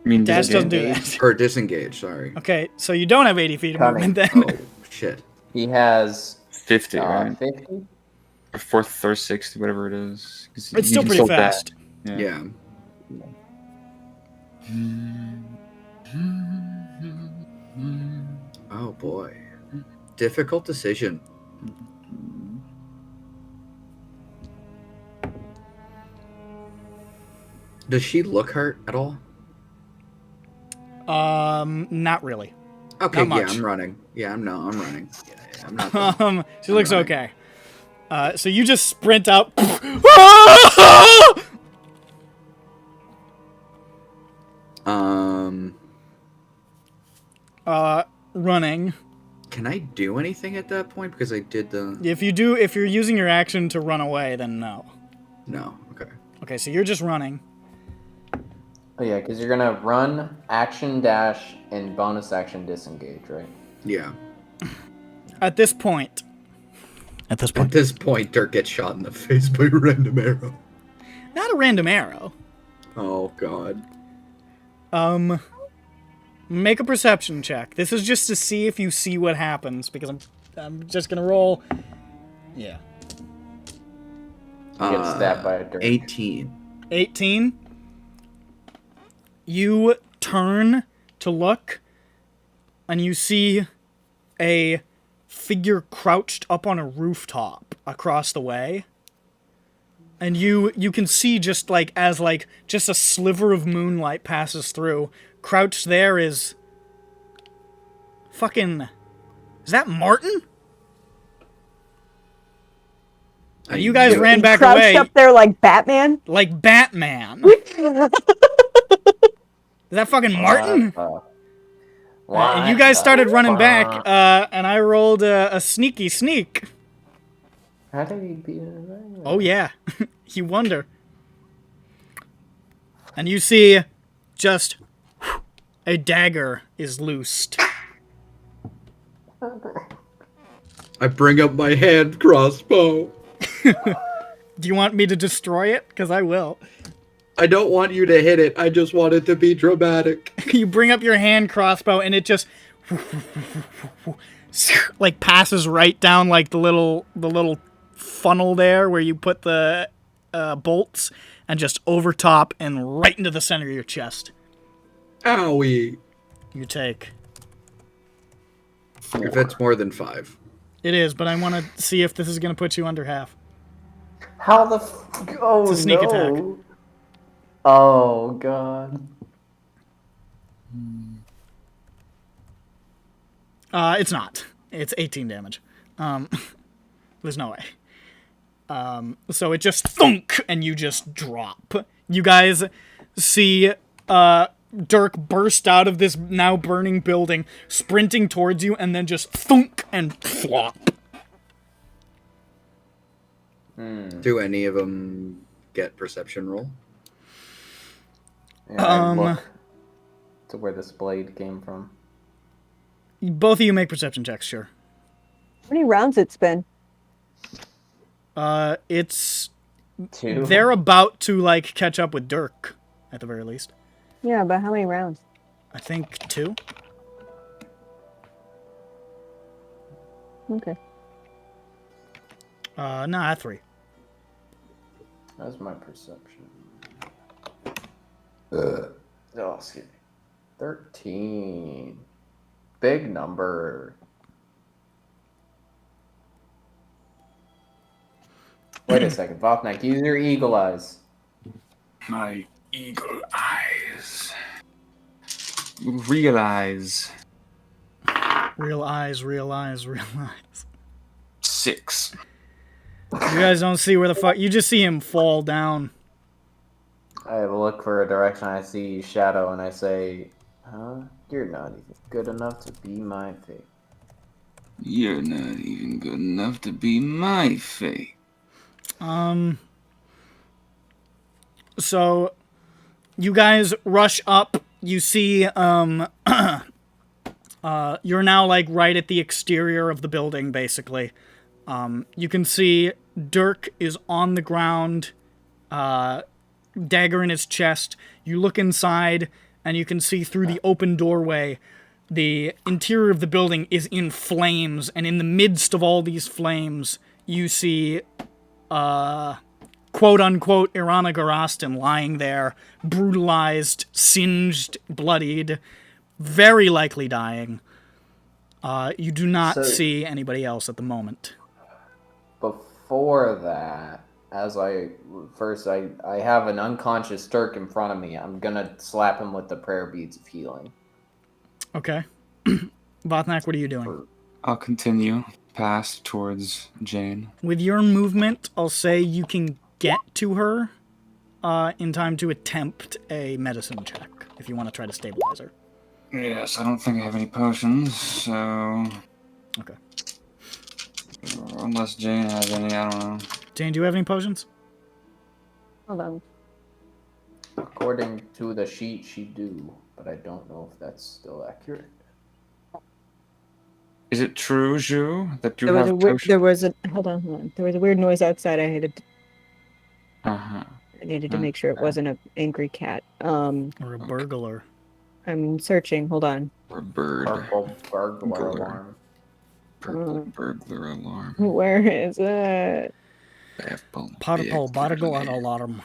mean, Dash doesn't do that. Or disengage, sorry. Okay, so you don't have 80 feet of movement then. Oh, shit. He has 50, right? 50? Or 4th or 60, whatever it is. 'Cause It's you still can pretty fast. dash. Yeah. Oh boy. Difficult decision. Does she look hurt at all? Not really. Okay, Not yeah, much. I'm running. Yeah, I'm running. Yeah, I'm not. She looks running. okay. So you just sprint out. Um. Running. Can I do anything at that point? Because I did the... If you're using your action to run away, then no. No, okay. Okay, so you're just running. Oh yeah, because you're gonna run, action dash, and bonus action disengage, right? Yeah. At this point, At this point, Dirk gets shot in the face by a random arrow. not a random arrow. Oh, God. Make a perception check. This is just to see if you see what happens, because I'm just gonna roll. Yeah. Get stabbed by a Dirk. 18. 18. You turn to look, and you see a figure crouched up on a rooftop across the way. And you can see just just a sliver of moonlight passes through. Crouched there is fucking... Is that Martin? And you guys ran back crouched away. up there like Batman? Like Batman. Is that fucking Martin? And you guys started running back, and I rolled a sneaky sneak. How did he beat it? Oh yeah, you wonder. And you see, just a dagger is loosed. I bring up my hand crossbow. Do you want me to destroy it? Because I will. I don't want you to hit it. I just want it to be dramatic. You bring up your hand crossbow, and it just like passes right down like the little funnel there where you put the bolts, and just over top and right into the center of your chest. Owie. You take 4. If it's more than 5. It is, but I want to see if this is going to put you under half. How the oh, it's a sneak attack. Oh, God. It's not. It's 18 damage. There's no way. So it just thunk, and you just drop. You guys see Dirk burst out of this now burning building, sprinting towards you, and then just thunk and flop. Do any of them get perception roll? Yeah, look to where this blade came from. Both of you make perception checks, sure. How many rounds it's been? It's 2. They're about to like catch up with Dirk, at the very least. Yeah, but how many rounds? I think 2. Okay. Nah, 3. That's my perception. Oh, excuse me. 13. Big number. Wait a second, Vopnak, use your eagle eyes. My eagle eyes. Realize. Real eyes, real eyes, real eyes. 6. You guys don't see where the fuck... You just see him fall down. I look for a direction, I see shadow, and I say, huh? You're not even good enough to be my fate. You're not even good enough to be my fate. So, you guys rush up. You see, you're now, like, right at the exterior of the building, basically. You can see Dirk is on the ground, dagger in his chest. You look inside, and you can see through the open doorway, the interior of the building is in flames, and in the midst of all these flames, you see, quote-unquote Irana Garastan lying there, brutalized, singed, bloodied, very likely dying. You do not see anybody else at the moment. Before that, as I have an unconscious Dirk in front of me. I'm gonna slap him with the prayer beads of healing. Okay. Votnak, what are you doing? I'll continue past towards Jain. With your movement, I'll say you can get to her in time to attempt a medicine check, if you want to try to stabilize her. Yes, I don't think I have any potions, so... Okay. Unless Jane has any, I don't know. Jane, do you have any potions? Hold on. According to the sheet, she do, but I don't know if that's still accurate. Is it true, Zhu, that you There was have a weird, potions? there was a hold on. There was a weird noise outside. I needed to make sure it wasn't an angry cat. Or a burglar. I'm searching. Hold on. Or a bird. Purple burglar alarm. Purple burglar alarm. Where is it? Purple burglar alarm.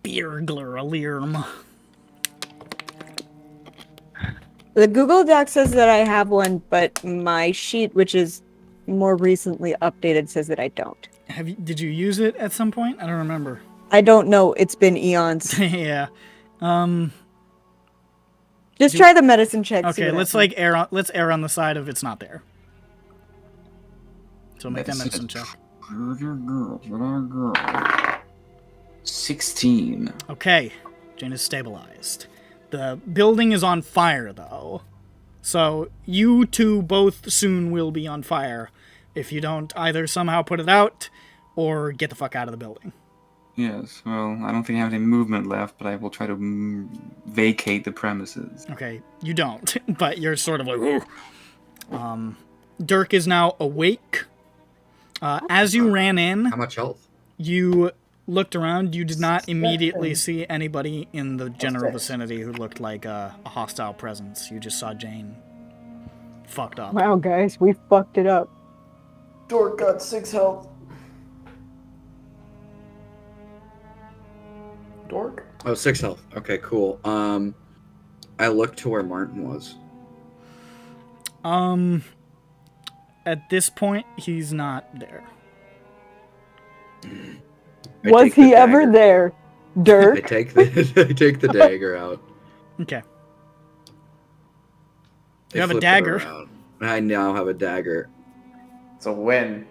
Burglar alarm. The Google Doc says that I have one, but my sheet, which is more recently updated, says that I don't. Did you use it at some point? I don't remember. I don't know. It's been eons. Yeah. Just try the medicine check. Okay, let's err on the side of it's not there. So make that medicine check. 16. Okay, Jane is stabilized. The building is on fire, though. So you two both soon will be on fire if you don't either somehow put it out or get the fuck out of the building. Yes, well, I don't think I have any movement left, but I will try to vacate the premises. Okay, you don't, but you're sort of like, ooh. Dirk is now awake. As you ran in... How much health? You looked around. You did not immediately see anybody in the general vicinity who looked like a hostile presence. You just saw Jane fucked up. Wow, guys, we fucked it up. Dork got 6 health. Dork? Oh, 6 health. Okay, cool. I looked to where Martin was. At this point, he's not there. Was he ever there, Dirk? I take the dagger out. Okay. I You have a flip it dagger. around. I now have a dagger. It's a win.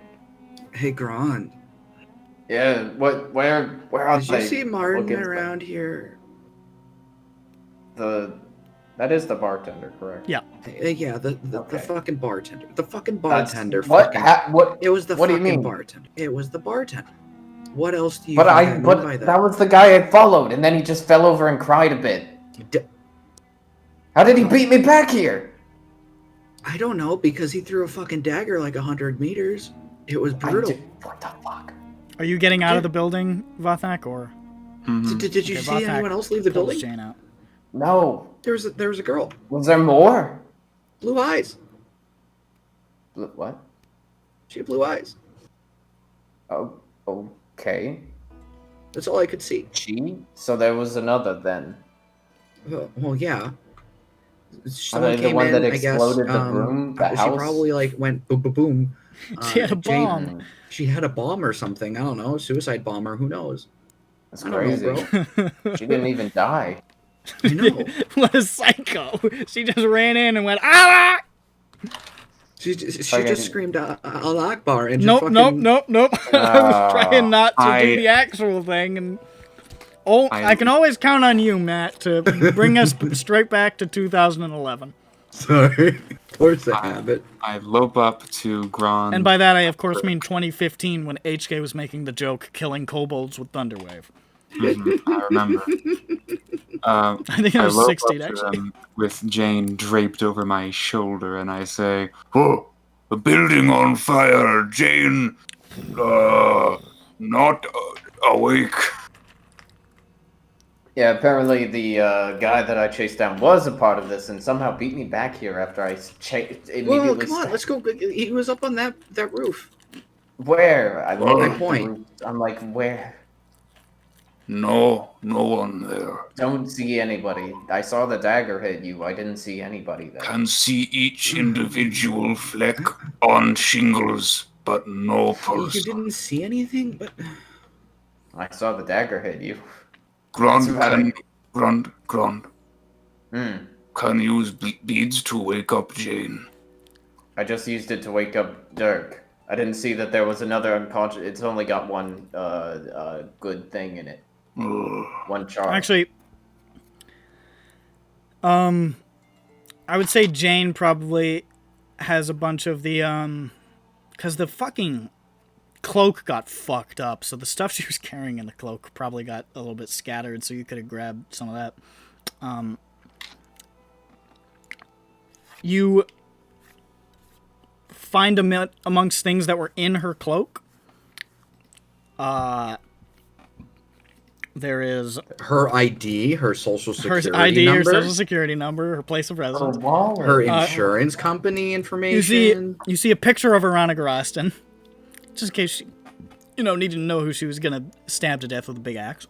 Hey, Grand. Yeah, where are Did they? you see Martin Look into around here? That is the bartender, correct? Yeah. Yeah, the Okay. fucking bartender. The fucking bartender. What? What? It was the What do you fucking mean? bartender. It was the bartender. What else do you But think I mean by that was the guy I followed, and then he just fell over and cried a bit. How did he beat me back here? I don't know, because he threw a fucking dagger like 100 meters. It was brutal. What the fuck? Are you getting out of the building, Vathak, or? Did you Okay, see Vathak anyone else leave the pulls building? Jane out. No. There was a girl. Was there more? Blue eyes. What? She had blue eyes. Oh, okay. That's all I could see. So there was another then. Well, yeah. Are Someone they the came one in, that I guess. exploded the room, the She house? probably like went boom, boom, boom. She had a Jane- bomb. She had a bomb or something. I don't know. Suicide bomber. Who knows? That's I don't know, crazy. She didn't even die. I know. What a psycho! She just ran in and went ah! She just screamed Allah Akbar and Nope, just nope. I was trying not to do I- the actual thing, and I can always count on you, Matt, to bring us straight back to 2011. Sorry. Force a habit. I lope up to Grand. And by that, I of course mean 2015 when HK was making the joke killing kobolds with Thunderwave. I remember. I think it was lope 16 up to actually. them with Jane draped over my shoulder, and I say, Oh, the building on fire, Jane. Not awake. Yeah, apparently the guy that I chased down was a part of this and somehow beat me back here after I immediately. Whoa, come on, let's go. He was up on that roof. Where? I look Where? at the roof. I'm like, where? No one there. Don't see anybody. I saw the dagger hit you. I didn't see anybody there. Can see each individual fleck on shingles, but no You person. didn't see anything, but I saw the dagger hit you. Grunt, That's Grunt. Can use beads to wake up Jane. I just used it to wake up Dirk. I didn't see that there was another unconscious. It's only got one good thing in it. One charge. Actually, I would say Jain probably has a bunch of the, because the fucking cloak got fucked up, so the stuff she was carrying in the cloak probably got a little bit scattered, so you could have grabbed some of that. You find amongst things that were in her cloak. There is her ID, her social security her ID, number, her social security number, her place of residence, her insurance company information. You see a picture of her on a Garastan, just in case she, needed to know who she was gonna stab to death with a big axe.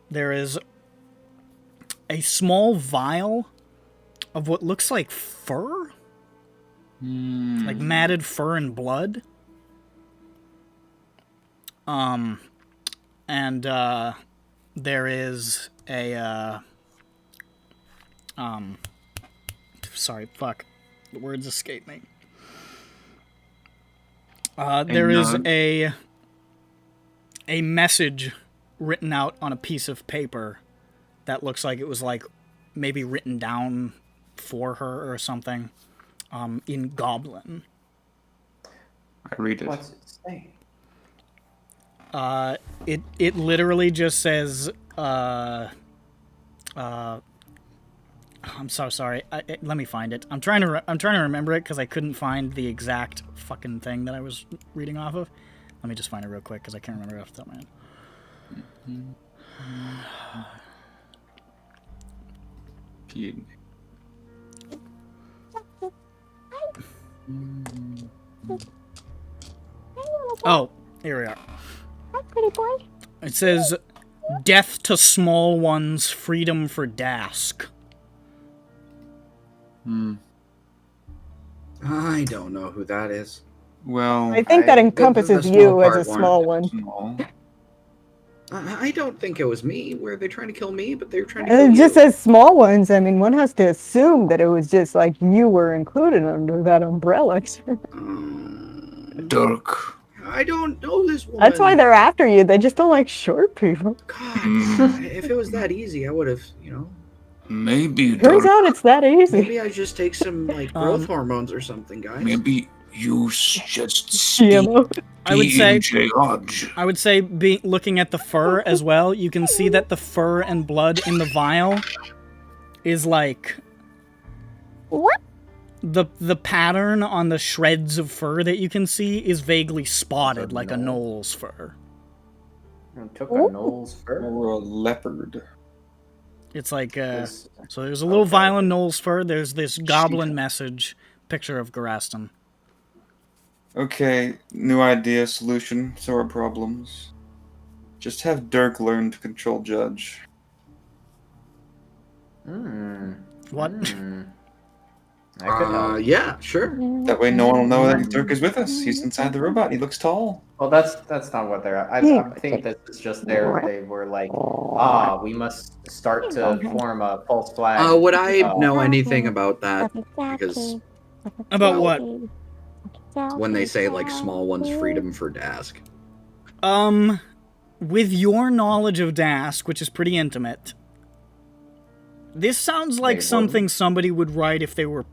There is a small vial of what looks like fur, like matted fur and blood. And there is a sorry, fuck, the words escape me. There is a message written out on a piece of paper that looks like it was like maybe written down for her or something, in Goblin. I read it. What's it say? It literally just says, I'm so sorry. Let me find it. I'm trying to remember it because I couldn't find the exact fucking thing that I was reading off of. Let me just find it real quick because I can't remember it off the top of my head. Oh, here we are. Hi, pretty boy. It says, "Death to small ones, freedom for Dask." I don't know who that is. Well, I think that encompasses the you as a small small part one. I don't think it was me. Were they trying to kill me? But they were trying to kill It you. just says small ones. I mean, one has to assume that it was just like you were included under that umbrella. Dirk. I don't know this one. That's why they're after you. They just don't like short people. God, if it was that easy, I would have, Maybe Turns out it's that easy. Maybe I just take some like growth hormones or something, guys. Maybe you just speak. I would say, Judge. I would say, looking at the fur as well, you can see that the fur and blood in the vial is like what? The pattern on the shreds of fur that you can see is vaguely spotted like a gnoll's fur. Took a gnoll's fur. Or a leopard. It's like so there's a little vial of gnoll's fur. There's this goblin message picture of Garastan. Okay, new idea, solution to our problems. Just have Dirk learn to control Judge. What? Yeah, sure. That way no one will know that Dirk is with us. He's inside the robot. He looks tall. Well, that's not what they're. I think that it's just there. They were like, we must start to form a false flag. Would I know anything about that? Because about what? When they say like small ones, freedom for Dask. With your knowledge of Dask, which is pretty intimate, this sounds like something somebody would write if they were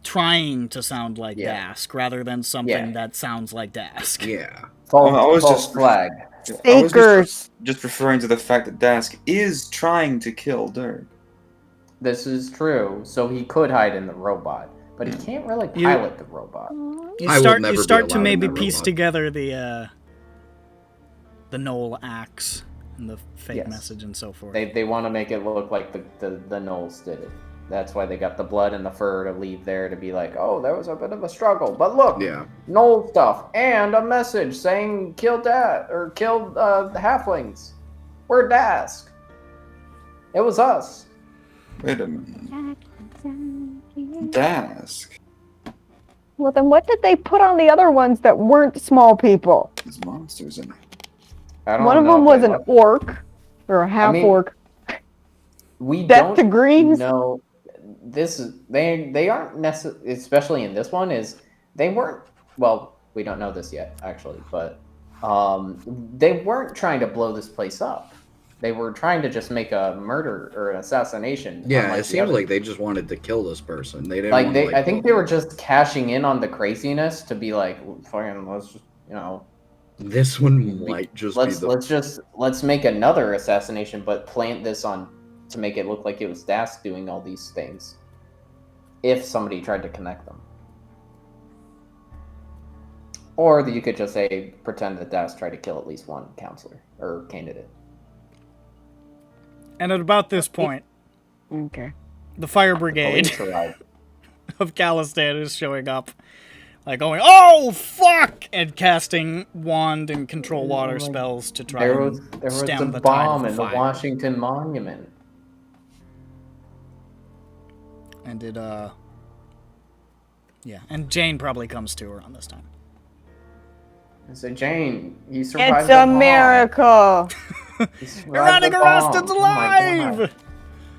trying to sound like Dask, rather than something that sounds like Dask. Yeah. False flag. I was just referring to the fact that Dask is trying to kill Dirk. This is true, so he could hide in the robot, but he can't really pilot the robot. You start to maybe piece together the Knoll axe and the fake message and so forth. They want to make it look like the Knolls did it. That's why they got the blood and the fur to leave there to be like, oh, there was a bit of a struggle. But look, Knoll stuff and a message saying kill the halflings. We're Dask. It was us. Wait a minute. Dask. Well, then what did they put on the other ones that weren't small people? There's monsters in it. One of them was an orc or a half orc. We Death to greens. No, this is they aren't necessarily, especially in this one, they weren't. Well, we don't know this yet, actually, but they weren't trying to blow this place up. They were trying to just make a murder or an assassination. Yeah, unlike it the seemed other- like they just wanted to kill this person. They didn't like want they. to, I think they were just cashing in on the craziness to be like, fucking, let's just, This one might just be let's make another assassination, but plant this on to make it look like it was Dask doing all these things. If somebody tried to connect them. Or you could just say, pretend that Dask tried to kill at least one counselor or candidate. And at about this point, Okay. the fire brigade Police arrived. of Calistan is showing up, like going, "Oh fuck!" and casting wand and control water spells to try There and was stem a the bomb tide in of the fire. Washington Monument. And it, yeah, and Jane probably comes to around this time. I said, Jane, you survived It's the a bomb. miracle. You survived Veronica the bomb. Roston's Oh my God. alive!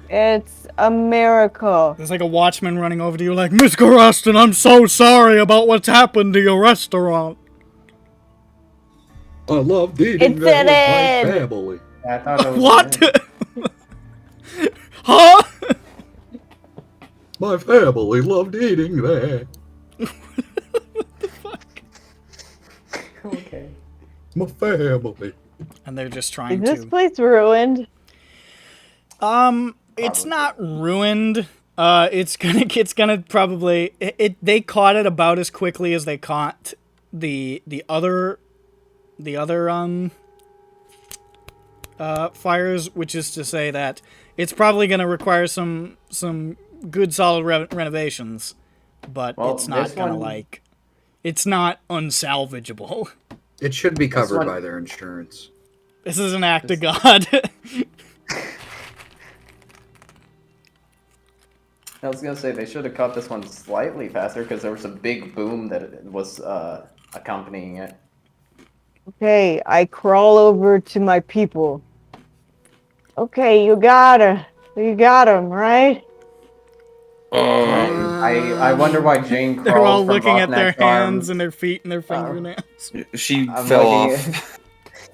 It's a miracle. There's like a watchman running over to you like, "Miss Roston, I'm so sorry about what's happened to your restaurant." I love eating It's that an with my egg. family. I thought it was What? Huh? My family loved eating that. Okay. My family. And they're just Is trying this to... place ruined? It's not ruined. It's gonna probably... They caught it about as quickly as they caught the other fires, which is to say that it's probably gonna require some good solid renovations, but Well, it's not this gonna one- it's not unsalvageable. It should be covered one- by their insurance. This is an act of God. I was gonna say they should have caught this one slightly faster because there was a big boom that was accompanying it. Okay, I crawl over to my people. Okay, you got her. You got him, right? I wonder why Jane crawled They're all from looking at their Vopnak's arms. hands and their feet and their fingernails. She I'm fell looking off.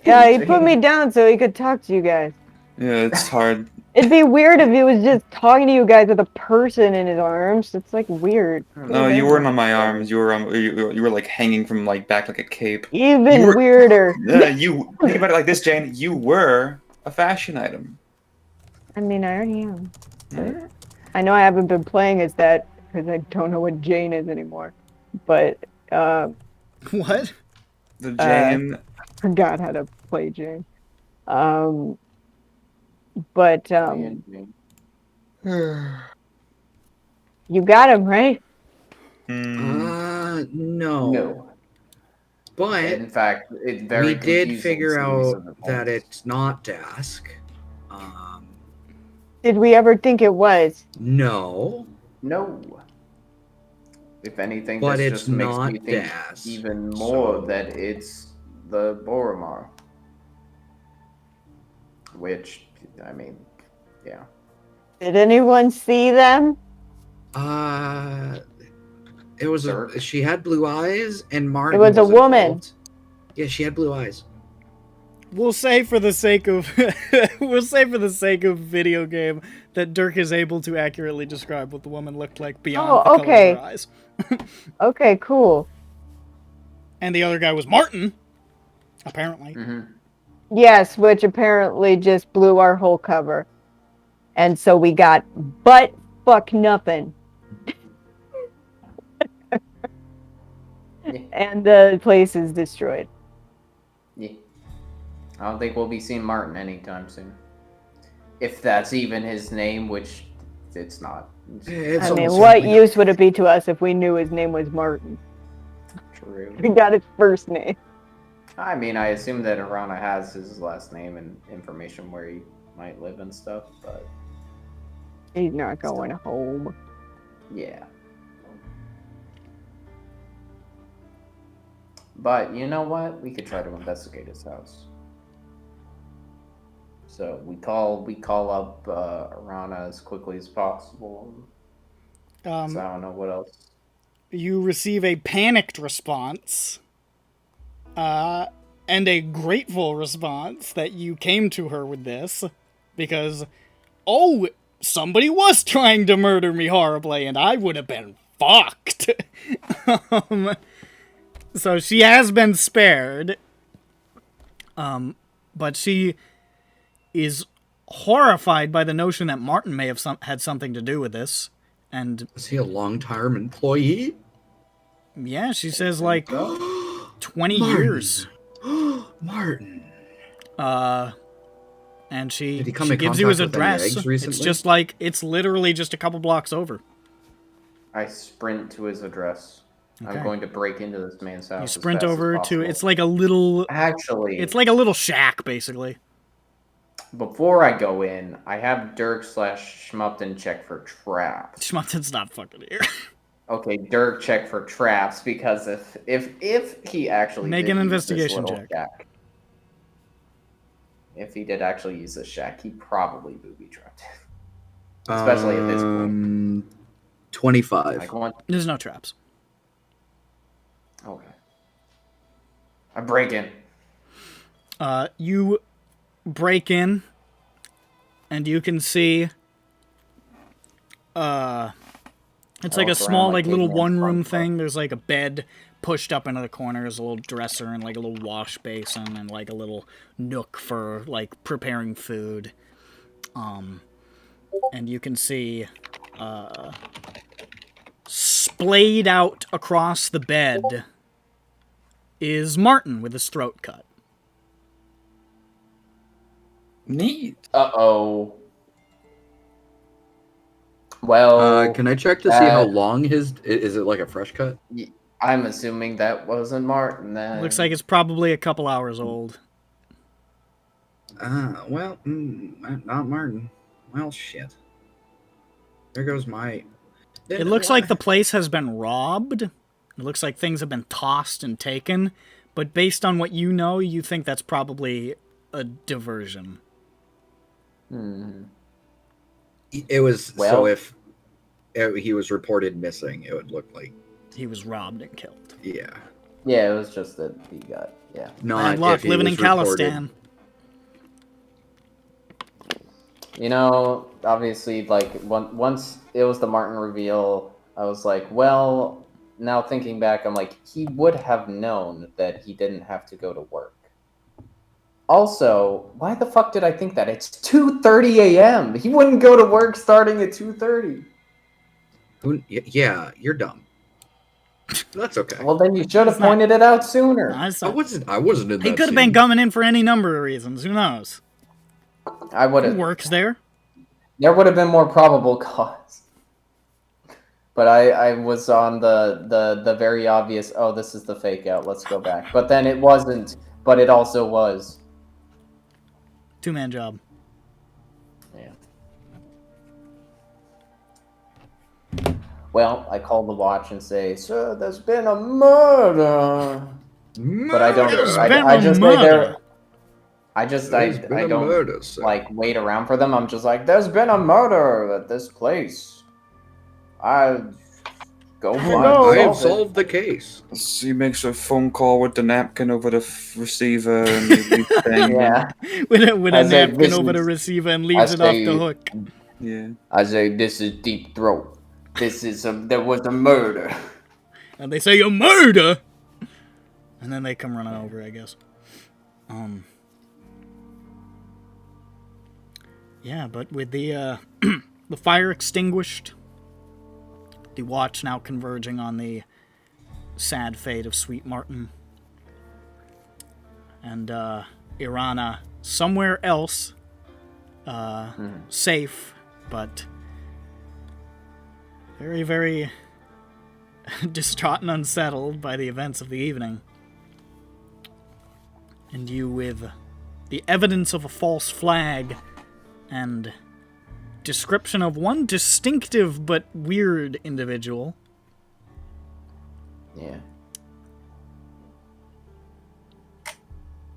Yeah, he put me down so he could talk to you guys. Yeah, it's hard. It'd be weird if he was just talking to you guys with a person in his arms. It's like weird. No, you weren't on my arms. You were you were like hanging from like back like a cape. Even You were- weirder. You think about it like this, Jane. You were a fashion item. I mean, I already am. But I know I haven't been playing as that because I don't know what Jane is anymore. But What? The Jane. forgot how to play Jane. But you got him, right? Mm, No. No. But In fact, it's very we did confusing figure series of out events. that it's not Dask. Did we ever think it was? No. No. If anything, But this it's just makes not me think Dask, even more so- that it's the Boromar. Which, I mean, yeah. Did anyone see them? It was Dirk? she had blue eyes and Martin. It was a woman. involved. Yeah, she had blue eyes. We'll say for the sake of video game that Dirk is able to accurately describe what the woman looked like beyond Oh, the okay. color of her eyes. Okay, cool. And the other guy was Martin, apparently. Yes, which apparently just blew our whole cover. And so we got butt fuck nothing. And the place is destroyed. Yeah. I don't think we'll be seeing Martin anytime soon. If that's even his name, which it's not. It's I mean, almost what certainly use would it be to us if we knew his name was Martin? True. We got his first name. I mean, I assume that Arana has his last name and information where he might live and stuff, but He's not going home. yeah. But you know what? We could try to investigate his house. So we call up Arana as quickly as possible. So I don't know what else. You receive a panicked response. and a grateful response that you came to her with this, because, oh, somebody was trying to murder me horribly, and I would have been fucked. So she has been spared, but she is horrified by the notion that Martin may have had something to do with this, and... Is he a long-term employee? Yeah, she says, like, 20 years. Martin. And she Did he come in gives you his contact with any address. eggs recently? It's just like, it's literally just a couple blocks over. I sprint to his address. Okay. I'm going to break into this man's house. You as sprint fast as over to, possible. it's like a little... Actually... It's like a little shack, basically. Before I go in, I have Dirk / Schmupton check for traps. Schmupton's not fucking here. Okay, Dirk check for traps, because if he actually Make did an use this investigation little check. shack, if he did actually use this shack, he probably booby trapped it. Especially at this point. 25. Like one. There's no traps. Okay. I break in. You break in, and you can see, it's like a small, like, little one-room thing. There's, like, a bed pushed up into the corner. There's a little dresser and, like, a little wash basin and, like, a little nook for, like, preparing food. And you can see, splayed out across the bed is Martin with his throat cut. Neat. Uh-oh. Well... can I check to see how long his... Is it like a fresh cut? I'm assuming that wasn't Martin then. Looks like it's probably a couple hours old. Well, not Martin. Well, shit. There goes my... It looks like the place has been robbed. It looks like things have been tossed and taken. But based on what you know, you think that's probably a diversion. It was... Well, so if he was reported missing, it would look like... He was robbed and killed. Yeah. Yeah, it was just that he got... Yeah. Not Bad luck if he living in was reported- Khalistan. You know, obviously, like, once it was the Martin reveal, I was like, well, now thinking back, I'm like, he would have known that he didn't have to go to work. Also, why the fuck did I think that? It's 2:30 a.m. He wouldn't go to work starting at 2:30. Yeah, you're dumb. That's okay. Well, then you should have pointed it out sooner. I wasn't in that He could have been coming in for any number of reasons. Who knows? I would have. He works there. There would have been more probable cause. But I was on the very obvious, oh, this is the fake out, let's go back. But then it wasn't, but it also was. Two-man job. Yeah. Well, I call the watch and say, sir, there's been a murder. But I don't, I just lay there. I don't like wait around for them. I'm just like, there's been a murder at this place. I go find I have solve it. solved the case. So he makes a phone call with the napkin over the receiver and the thing. Yeah. With a I say, napkin this over the is- receiver and leaves it off the hook. Yeah. I say, this is deep throat. There was a murder. And they say, a murder! And then they come running over, I guess. Yeah, but with the the fire extinguished, the watch now converging on the sad fate of Sweet Martin, and Irana somewhere else, safe, but very, very distraught and unsettled by the events of the evening. And you with the evidence of a false flag and description of one distinctive but weird individual. Yeah.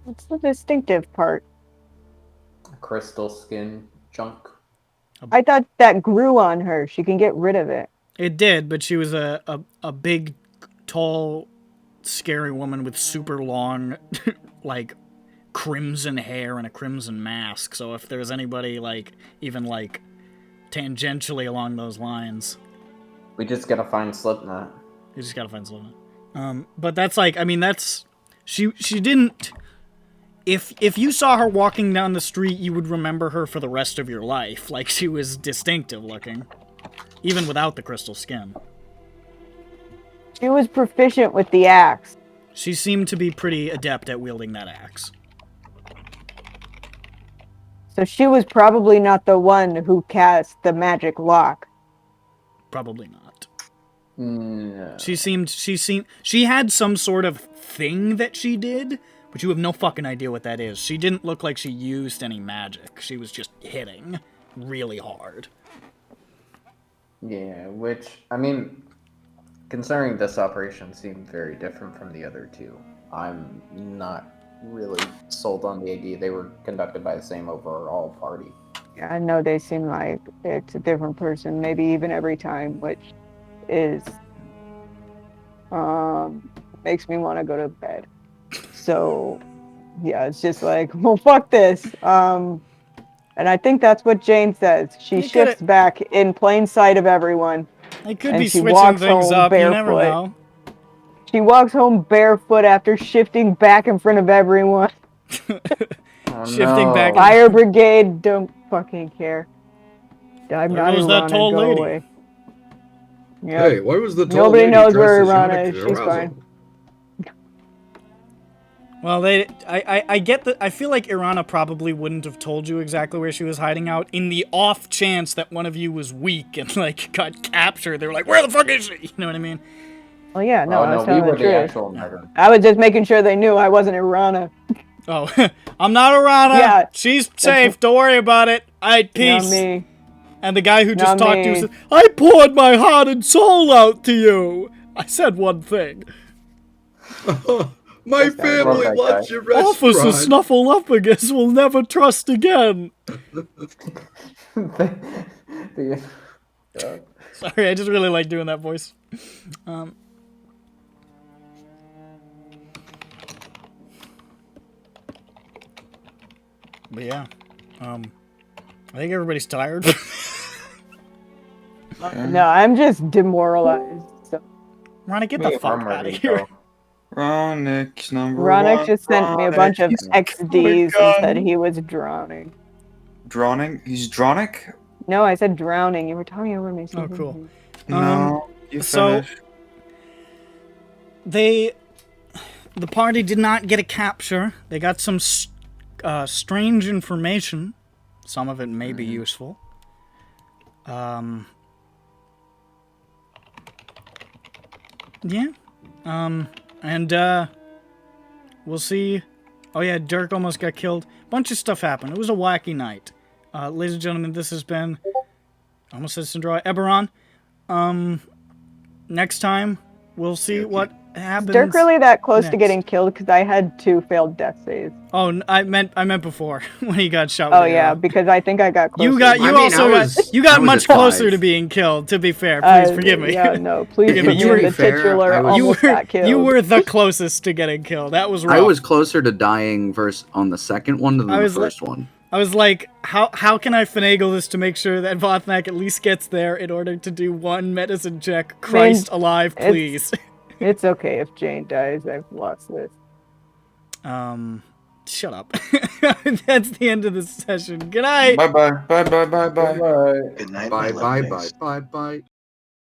What's the distinctive part? Crystal skin junk. I thought that grew on her. She can get rid of it. It did, but she was a big, tall, scary woman with super long like crimson hair and a crimson mask. So if there's anybody like even like tangentially along those lines, We just gotta find Slipknot. you just gotta find Slipknot. But that's like, I mean, that's she didn't. If you saw her walking down the street, you would remember her for the rest of your life. Like, she was distinctive looking, even without the crystal skin. She was proficient with the axe. She seemed to be pretty adept at wielding that axe. So she was probably not the one who cast the magic lock. Probably not. No. She had some sort of thing that she did, but you have no fucking idea what that is. She didn't look like she used any magic. She was just hitting really hard. Yeah, which, I mean, considering this operation seemed very different from the other two, I'm not really sold on the idea they were conducted by the same overall party. Yeah, I know they seem like it's a different person, maybe even every time, which is makes me want to go to bed. So yeah, it's just like, well, fuck this. And I think that's what Jain says. She shifts back in plain sight of everyone. They could be switching things up. You never know. She walks home barefoot after shifting back in front of everyone. Shifting back. Fire brigade don't fucking care. I'm not goes that Irana, tall go lady. away. Yep. Hey, why was the tall Nobody lady knows dressed where as Irana eunuch is. She's arousal? fine. Well, I get that. I feel like Irana probably wouldn't have told you exactly where she was hiding out in the off chance that one of you was weak and like got captured. They were like, "Where the fuck is she?" You know what I mean? Oh yeah, no, I was we telling were the the truth. actual murderer. I was just making sure they knew I wasn't Irana. Oh, I'm not Irana. Yeah. She's safe. Don't worry about it. Alright, peace. Not me. And the guy who just Not talked to you me. said, "I poured my heart and soul out to you." I said one thing. My That guy family wrote that loves guy. your restaurant. Officer Snuffleupagus will never trust again. Sorry, I just really like doing that voice. But yeah, I think everybody's tired. No, I'm just demoralized. So. Ronnie, get the fuck out of here. Ronix number Ronick one. just sent me a bunch of He's XDs and said he was drowning. Drowning? He's drownic? No, I said drowning. You were talking over me. Oh, cool. No, you So finish. the party did not get a capture. They got some strange information. Some of it may be useful. Yeah. And we'll see. Oh yeah, Dirk almost got killed. Bunch of stuff happened. It was a wacky night. Ladies and gentlemen, this has been, I almost said Syndra, EBERRON. Next time, we'll see what happens. Is Dirk really that close to next. getting killed? Because I had 2 failed death saves. Oh, I meant before when he got shot. Oh with the yeah, arrow. because I think I got closer. You got I was much at closer 5. to being killed. To be fair, please forgive me. Yeah, no, please Forgive me. forgive You were the titular almost got killed. You were the closest to getting killed. That was rough. I was closer to dying on the second one than the first one. I was like, how can I finagle this to make sure that Vothnak at least gets there in order to do one medicine check? Christ alive, please. It's okay if Jain dies. I've lost this. Shut up. That's the end of this session. Good night. Bye bye. Bye bye bye bye. Bye. Good night. Bye my bye lovelies. bye bye bye.